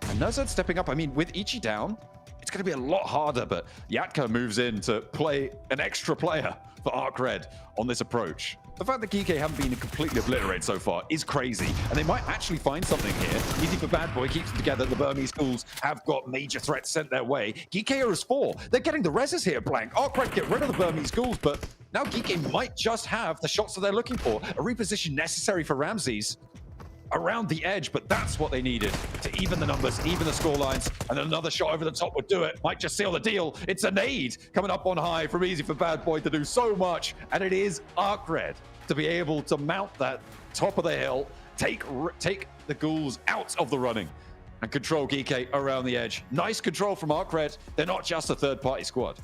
And Nerzed stepping up. I mean, with Ichi down, it's going to be a lot harder, but Yatka moves in to play an extra player for Arc Red on this approach. The fact that Geeky haven't been completely obliterated so far is crazy, and they might actually find something here. Easy for Bad Boy, keeps them together. The Burmese ghouls have got major threats sent their way. Geeky are as 4. They're getting the reses here, Blank. Arc Red get rid of the Burmese ghouls, but now Geeky might just have the shots that they're looking for. A reposition necessary for Ramses around the edge, but that's what they needed to even the numbers, even the score lines, and then another shot over the top would do it. Might just seal the deal. It's a nade coming up on high from Easy for Bad Boy to do so much, and it is Arc Red to be able to mount that top of the hill, take the ghouls out of the running, and control Geeky around the edge. Nice control from Arc Red. They're not just a third-party squad.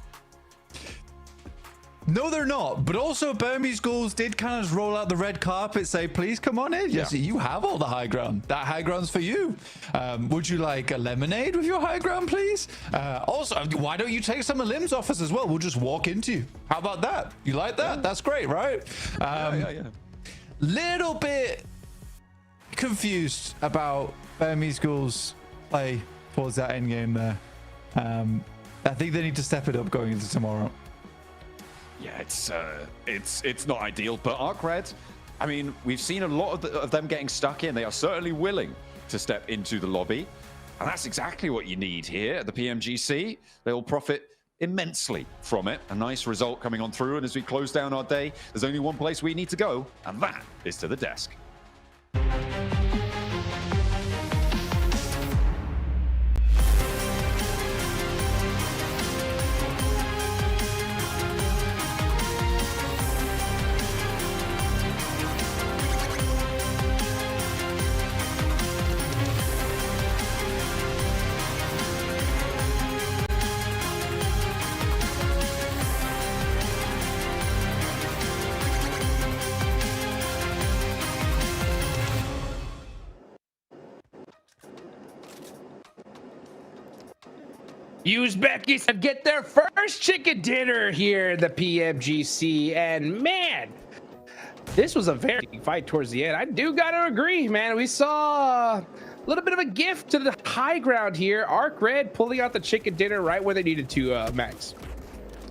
No, they're not. But also, Burmese ghouls did kind of roll out the red carpet, say, please come on in. Yes, you have all the high ground. That high ground's for you. Would you like a lemonade with your high ground, please? Also, why don't you take some of Lim's office as well? We'll just walk into you. How about that? You like that? That's great, right? Yeah. Little bit confused about Burmese ghouls' play towards that end game there. I think they need to step it up going into tomorrow. Yeah, it's not ideal, but Arc Red, I mean, we've seen a lot of them getting stuck in. They are certainly willing to step into the lobby, and that's exactly what you need here at the PMGC. They'll profit immensely from it. A nice result coming on through, and as we close down our day, there's only one place we need to go, and that is to the desk. Uzbekistan get their first chicken dinner here at the PMGC, and man, this was a very fight towards the end. I do gotta agree, man. We saw a little bit of a gift to the high ground here. Arc Red pulling out the chicken dinner right where they needed to, Max.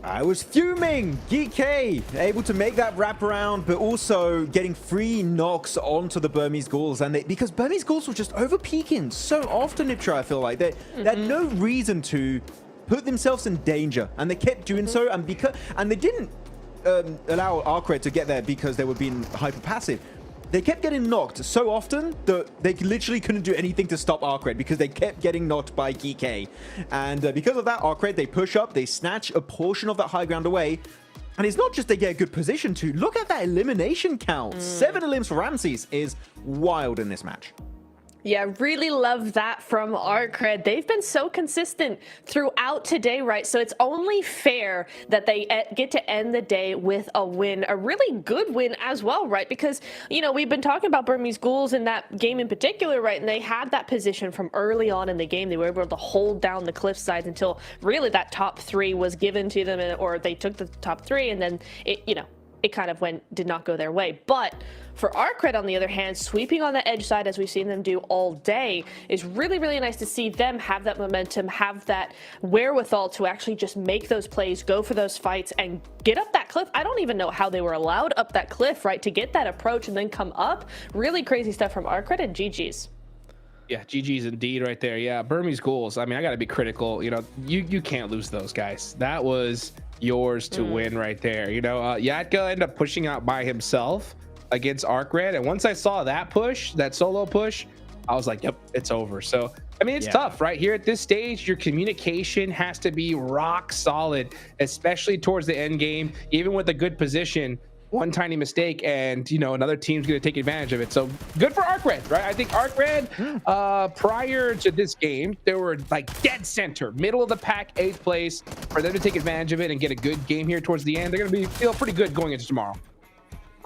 I was fuming. GK able to make that wraparound, but also getting free knocks onto the Burmese ghouls, and because Burmese ghouls were just over peeking so often. I feel like they had no reason to put themselves in danger, and they kept doing so, and they didn't allow Arc Red to get there because they were being hyper passive. They kept getting knocked so often that they literally couldn't do anything to stop Arc Red because they kept getting knocked by GK. And because of that, Arc Red, they push up, they snatch a portion of that high ground away. And it's not just they get a good position to. Look at that elimination count. 7 elims for Ramses is wild in this match. Yeah, really love that from Arc Red. They've been so consistent throughout today, right? So it's only fair that they get to end the day with a win, a really good win as well, right? Because, you know, we've been talking about Burmese ghouls in that game in particular, right? And they had that position from early on in the game. They were able to hold down the cliff sides until really that top 3 was given to them, or they took the top 3, and then it, you know, it kind of did not go their way. But for Arc Red, on the other hand, sweeping on the edge side, as we've seen them do all day, is really, really nice to see them have that momentum, have that wherewithal to actually just make those plays, go for those fights, and get up that cliff. I don't even know how they were allowed up that cliff, right, to get that approach and then come up. Really crazy stuff from Arc Red, and GG's. Yeah, GG's indeed right there. Yeah, Burmese ghouls. I mean, I got to be critical. You know, you can't lose those guys. That was yours to win right there. You know, Yatka ended up pushing out by himself against Arc Red, and once I saw that push, that solo push, I was like, yep, it's over. So I mean, it's tough right here at this stage. Your communication has to be rock solid, especially towards the end game. Even with a good position, one tiny mistake and, you know, another team's going to take advantage of it. So good for ArcRed, right? I think ArcRed, prior to this game, they were like dead center, middle of the pack, 8th place. For them to take advantage of it and get a good game here towards the end, they're going to be feel pretty good going into tomorrow.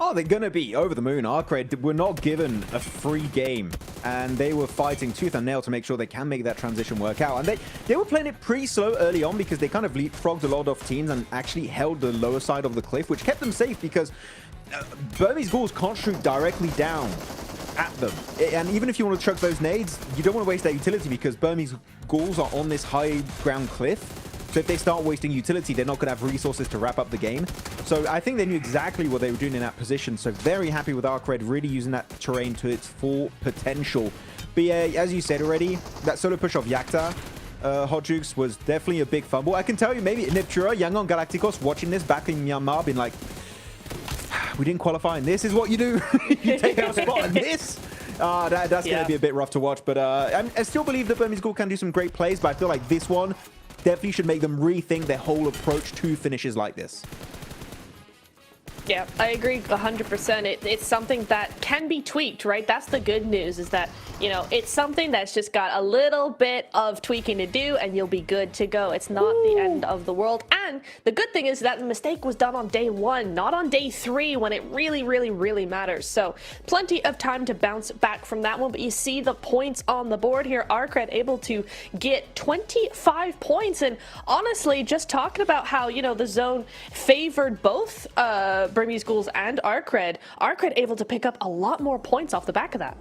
Oh, they're going to be over the moon. ArcRed were not given a free game, and they were fighting tooth and nail to make sure they can make that transition work out. And they were playing it pretty slow early on because they kind of leapfrogged a lot of teams and actually held the lower side of the cliff, which kept them safe because Burmese Ghouls can't shoot directly down at them. And even if you want to chuck those nades, you don't want to waste that utility because Burmese Ghouls are on this high ground cliff. So if they start wasting utility, they're not going to have resources to wrap up the game. So I think they knew exactly what they were doing in that position. So very happy with ArcRed really using that terrain to its full potential. But yeah, as you said already, that solo push of Yakta, Hot Jukes, was definitely a big fumble. I can tell you, maybe Niptura, Yangon Galacticos, watching this back in Myanmar, been like, we didn't qualify, and this is what you do. You take our spot, and this. That's going to be a bit rough to watch. But I still believe that Burmese Ghoul can do some great plays, but I feel like this one definitely should make them rethink their whole approach to finishes like this. Yeah, I agree 100%. It's something that can be tweaked, right? That's the good news, is that, you know, it's something that's just got a little bit of tweaking to do and you'll be good to go. It's not the end of the world. And the good thing is that the mistake was done on day 1, not on day 3 when it really, really, really matters. So plenty of time to bounce back from that one. But you see the points on the board here. ArcRed able to get 25 points. And honestly, just talking about how, you know, the zone favored both Burmese Ghouls and ArcRed able to pick up a lot more points off the back of that.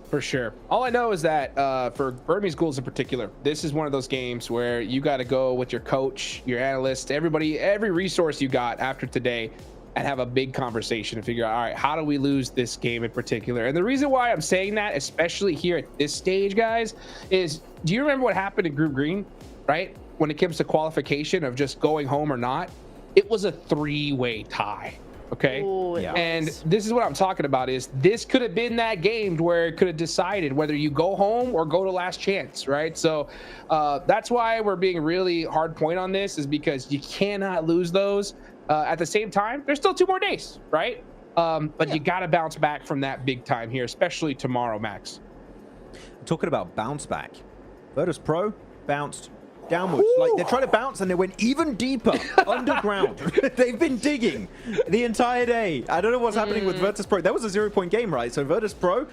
For sure. All I know is that for Burmese Ghouls in particular, this is one of those games where you got to go with your coach, your analyst, everybody, every resource you got after today, and have a big conversation and figure out, all right, how do we lose this game in particular? And the reason why I'm saying that, especially here at this stage, guys, is do you remember what happened in Group Green, right? When it comes to qualification of just going home or not, it was a 3-way tie. Okay. Ooh, yes. And this is what I'm talking about, is this could have been that game where it could have decided whether you go home or go to last chance, right? So that's why we're being really hard point on this, is because you cannot lose those. At the same time, there's still 2 more days, right? But you got to bounce back from that big time here, especially tomorrow, Max. Talking about bounce back, Virtus Pro bounced downwards. Like, they tried to bounce and they went even deeper underground. They've been digging the entire day. I don't know what's happening with Virtus Pro. That was a 0-point game, right? So Virtus Pro,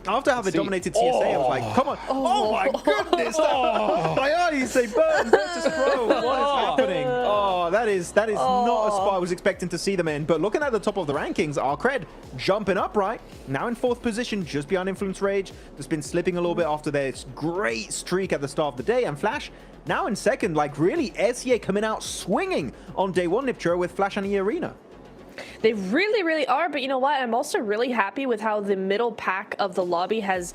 after having dominated TSA, I was like, come on. Oh my goodness. My eyes, they burn. Virtus Pro, what is happening? Oh, that is not a spot I was expecting to see them in. But looking at the top of the rankings, ArcRed jumping up, right? Now in 4th position, just behind Influence Rage. That's been slipping a little bit after their great streak at the start of the day. And Flash now in 2nd, like really SEA coming out swinging on day 1, Niptura, with Flash and E Arena. They really, really are. But you know what? I'm also really happy with how the middle pack of the lobby has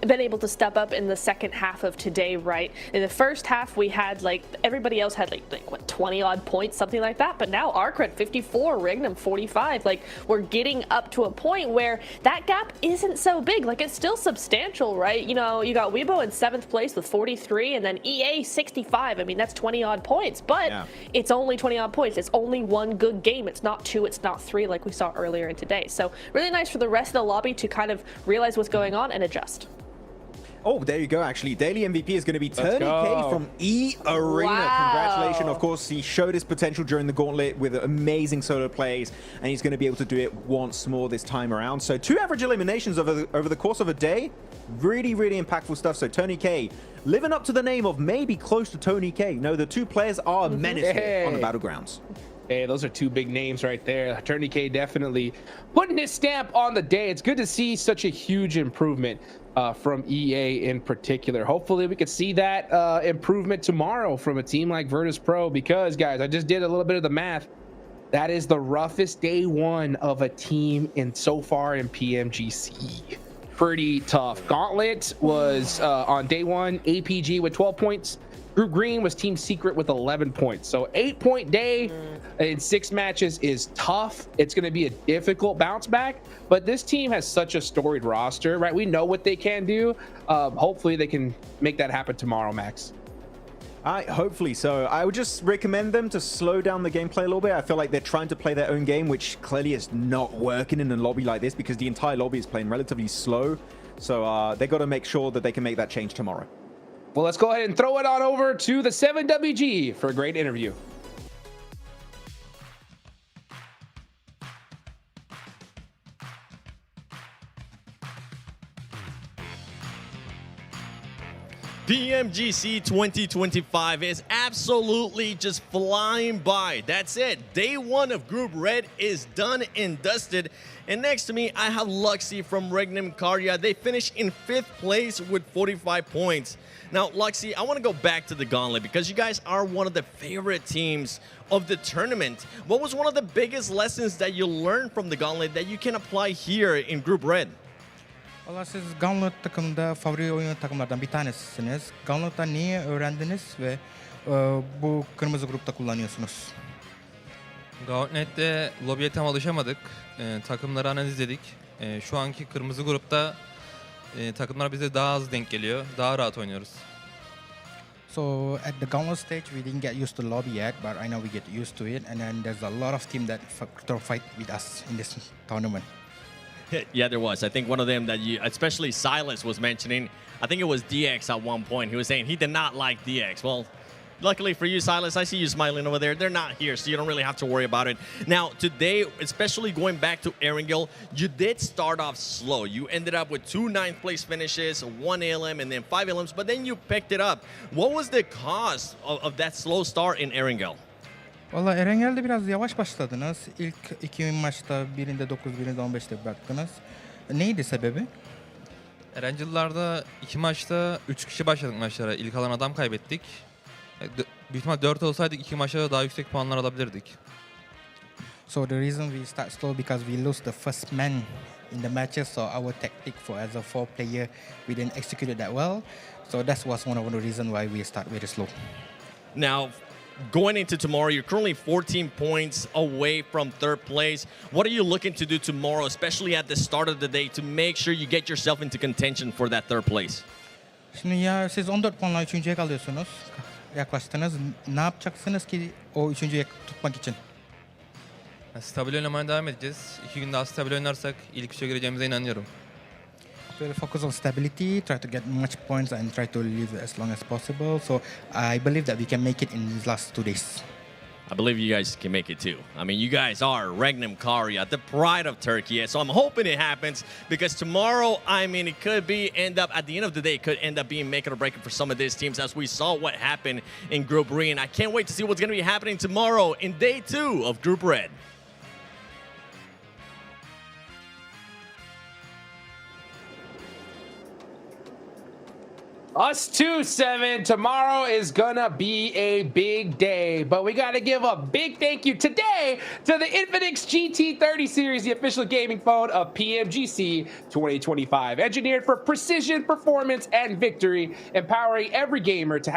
been able to step up in the second half of today, right? In the first half, we had like everybody else had like what, 20 odd points, something like that. But now ArcRed 54, Rignum 45. Like, we're getting up to a point where that gap isn't so big. Like, it's still substantial, right? You know, you got Weibo in 7th place with 43, and then EA 65. I mean, that's 20 odd points, but it's only 20 odd points. It's only one good game. It's not 2, it's not 3 like we saw earlier in today. So really nice for the rest of the lobby to kind of realize what's going on and adjust. Oh, there you go, actually. Daily MVP is going to be Tony K from E Arena. Wow. Congratulations. Of course, he showed his potential during the Gauntlet with amazing solo plays, and he's going to be able to do it once more this time around. So 2 average eliminations over the course of a day. Really, really impactful stuff. So Tony K living up to the name of maybe close to Tony K. No, the 2 players are a menace here on the Battlegrounds. Hey, those are 2 big names right there. Tony K definitely putting his stamp on the day. It's good to see such a huge improvement from EA in particular. Hopefully we could see that improvement tomorrow from a team like Virtus Pro, because, guys, I just did a little bit of the math. That is the roughest day 1 of a team so far in PMGC. Pretty tough. Gauntlet was on day 1, APG with 12 points. Group Green was Team Secret with 11 points. So 8-point day in 6 matches is tough. It's going to be a difficult bounce back, but this team has such a storied roster, right? We know what they can do. Hopefully they can make that happen tomorrow, Max. Hopefully so. I would just recommend them to slow down the gameplay a little bit. I feel like they're trying to play their own game, which clearly is not working in a lobby like this because the entire lobby is playing relatively slow. So they got to make sure that they can make that change tomorrow. Well, let's go ahead and throw it on over to the 7WG for a great interview. PMGC 2025 is absolutely just flying by. That's it. Day one of Group Red is done and dusted. And next to me, I have Luxy from Regnum Karya. They finished in 5th place with 45 points. Now, Luxy, I want to go back to the Gauntlet because you guys are one of the favorite teams of the tournament. What was one of the biggest lessons that you learned from the Gauntlet that you can apply here in Group Red? Valla siz Gauntlet takımda favori oyun takımlardan bir tanesisiniz. Gauntlet'ta niye öğrendiniz ve bu kırmızı grupta kullanıyorsunuz? Gauntlet'te lobiye tam alışamadık. Takımları analiz edik. Şu anki kırmızı grupta takımlar bize daha az denk geliyor. Daha rahat oynuyoruz. So at the Gauntlet stage, we didn't get used to lobby yet, but I know we get used to it. And then there's a lot of teams that fight with us in this tournament. Yeah, there was. I think one of them that you, especially Silas, was mentioning. I think it was DX at one point. He was saying he did not like DX. Well, luckily for you, Silas, I see you smiling over there. They're not here, so you don't really have to worry about it. Now, today, especially going back to Erangel, you did start off slow. You ended up with 2 9th place finishes, 1 ALM, and then 5 ALMs, but then you picked it up. What was the cause of that slow start in Erangel? Valla Erengel'de biraz yavaş başladınız. İlk 2 maçta birinde 9, birinde 15'te bıraktınız. Neydi sebebi? Erangel'larda 2 maçta 3 kişi başladık maçlara. İlk alan adam kaybettik. Büyük ihtimal 4 olsaydık 2 maçta daha yüksek puanlar alabilirdik. So the reason we start slow because we lose the first man in the matches. So our tactic for as a 4 player, we didn't execute it that well. So that was one of the reasons why we start very slow. Now, going into tomorrow, you're currently 14 points away from 3rd place. What are you looking to do tomorrow, especially at the start of the day, to make sure you get yourself into contention for that 3rd place? Şimdi ya siz 14 puanla 3.'ye kalıyorsunuz. Yaklaştınız. Ne yapacaksınız ki o 3.'ye tutmak için? Stabil oynamaya devam edeceğiz. 2 gün daha stabil oynarsak ilk 3'e gireceğimize inanıyorum. We'll focus on stability, try to get much points and try to live as long as possible. So I believe that we can make it in these last 2 days. I believe you guys can make it too. I mean, you guys are Regnum Karya, the pride of Turkey. So I'm hoping it happens because tomorrow, I mean, it could be at the end of the day, it could end up being make it or break it for some of these teams as we saw what happened in Group Re. And I can't wait to see what's going to be happening tomorrow in day 2 of Group Red. Us too, 7. Tomorrow is gonna be a big day, but we gotta give a big thank you today to the Infinix GT30 series, the official gaming phone of PMGC 2025. Engineered for precision, performance, and victory, empowering every gamer to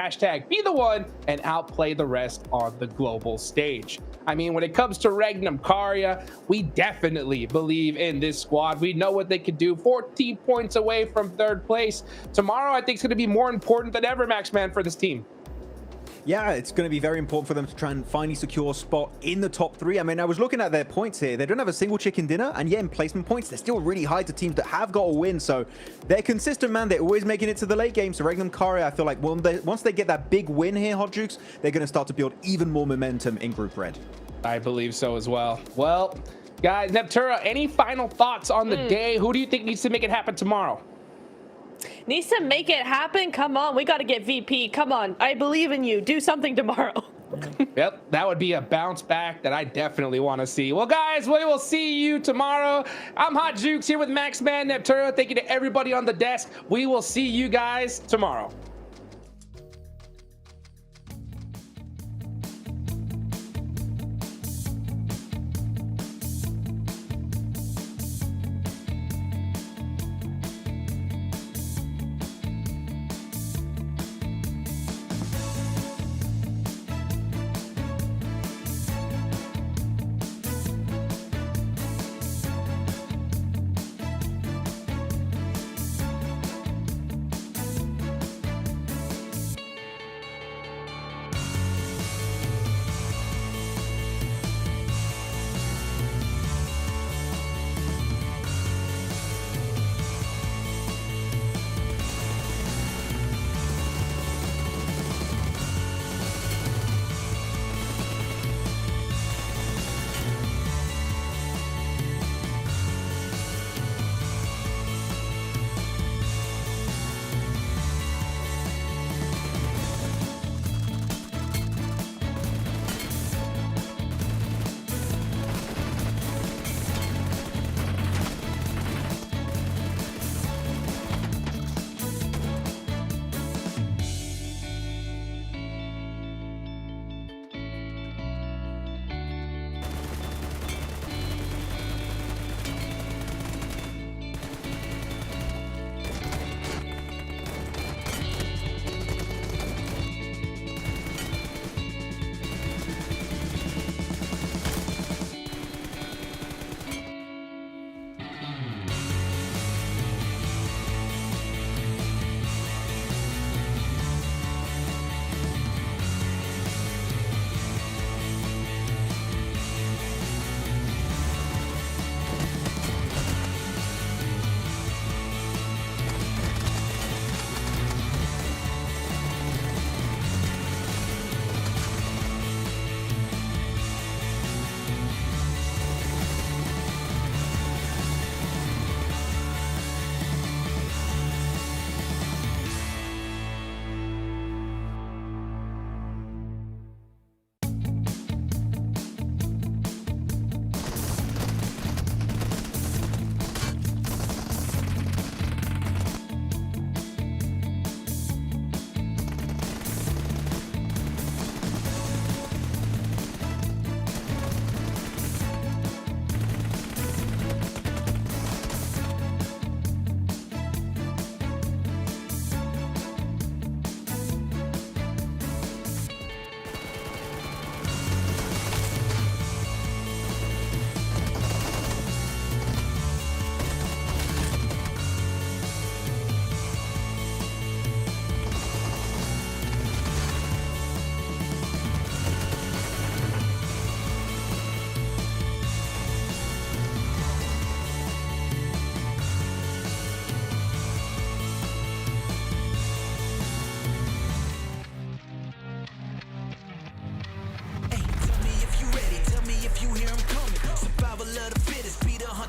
#be the one and outplay the rest on the global stage. I mean, when it comes to Regnum Karya, we definitely believe in this squad. We know what they can do. 14 points away from 3rd place. Tomorrow, I think, is going to be more important than ever, Maxman, for this team. Yeah, it's going to be very important for them to try and finally secure a spot in the top 3. I mean, I was looking at their points here. They don't have a single chicken dinner, and yet in placement points, they're still really high to teams that have got a win. So they're consistent, man. They're always making it to the late game. So Regnum Karya, I feel like once they get that big win here, Hot Jukes, they're going to start to build even more momentum in Group Red. I believe so as well. Well, guys, Neptura, any final thoughts on the day? Who do you think needs to make it happen tomorrow? Needs to make it happen? Come on, we got to get VP. Come on, I believe in you. Do something tomorrow. Yep, that would be a bounce back that I definitely want to see. Well, guys, we will see you tomorrow. I'm Hot Jukes here with Maxman, Neptura. Thank you to everybody on the desk. We will see you guys tomorrow.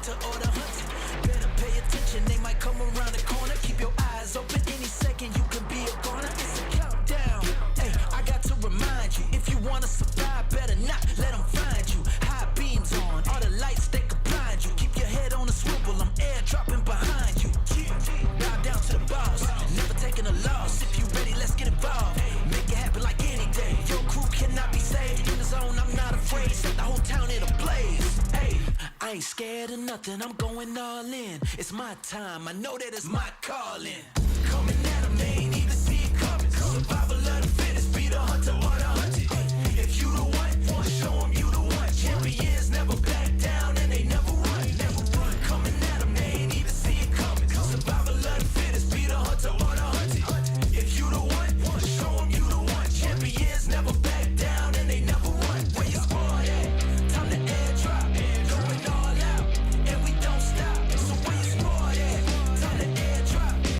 hunter or the hunted. Better pay attention, they might come around the corner. Keep your eyes open, any second you could be a goner. It's a countdown. Hey, I got to remind you, if you wanna survive, better not let them find you. High beams on, all the lights they could blind you. Keep your head on a swivel, I'm airdropping behind you. Bow down to the boss, never taking a loss. If you ready, let's get involved. Make it happen like any day. Your crew cannot be saved. In the zone, I'm not afraid. Set the whole town in a blaze. Hey, I ain't scared of nothing, I'm going all in. It's my time, I know that it's my calling.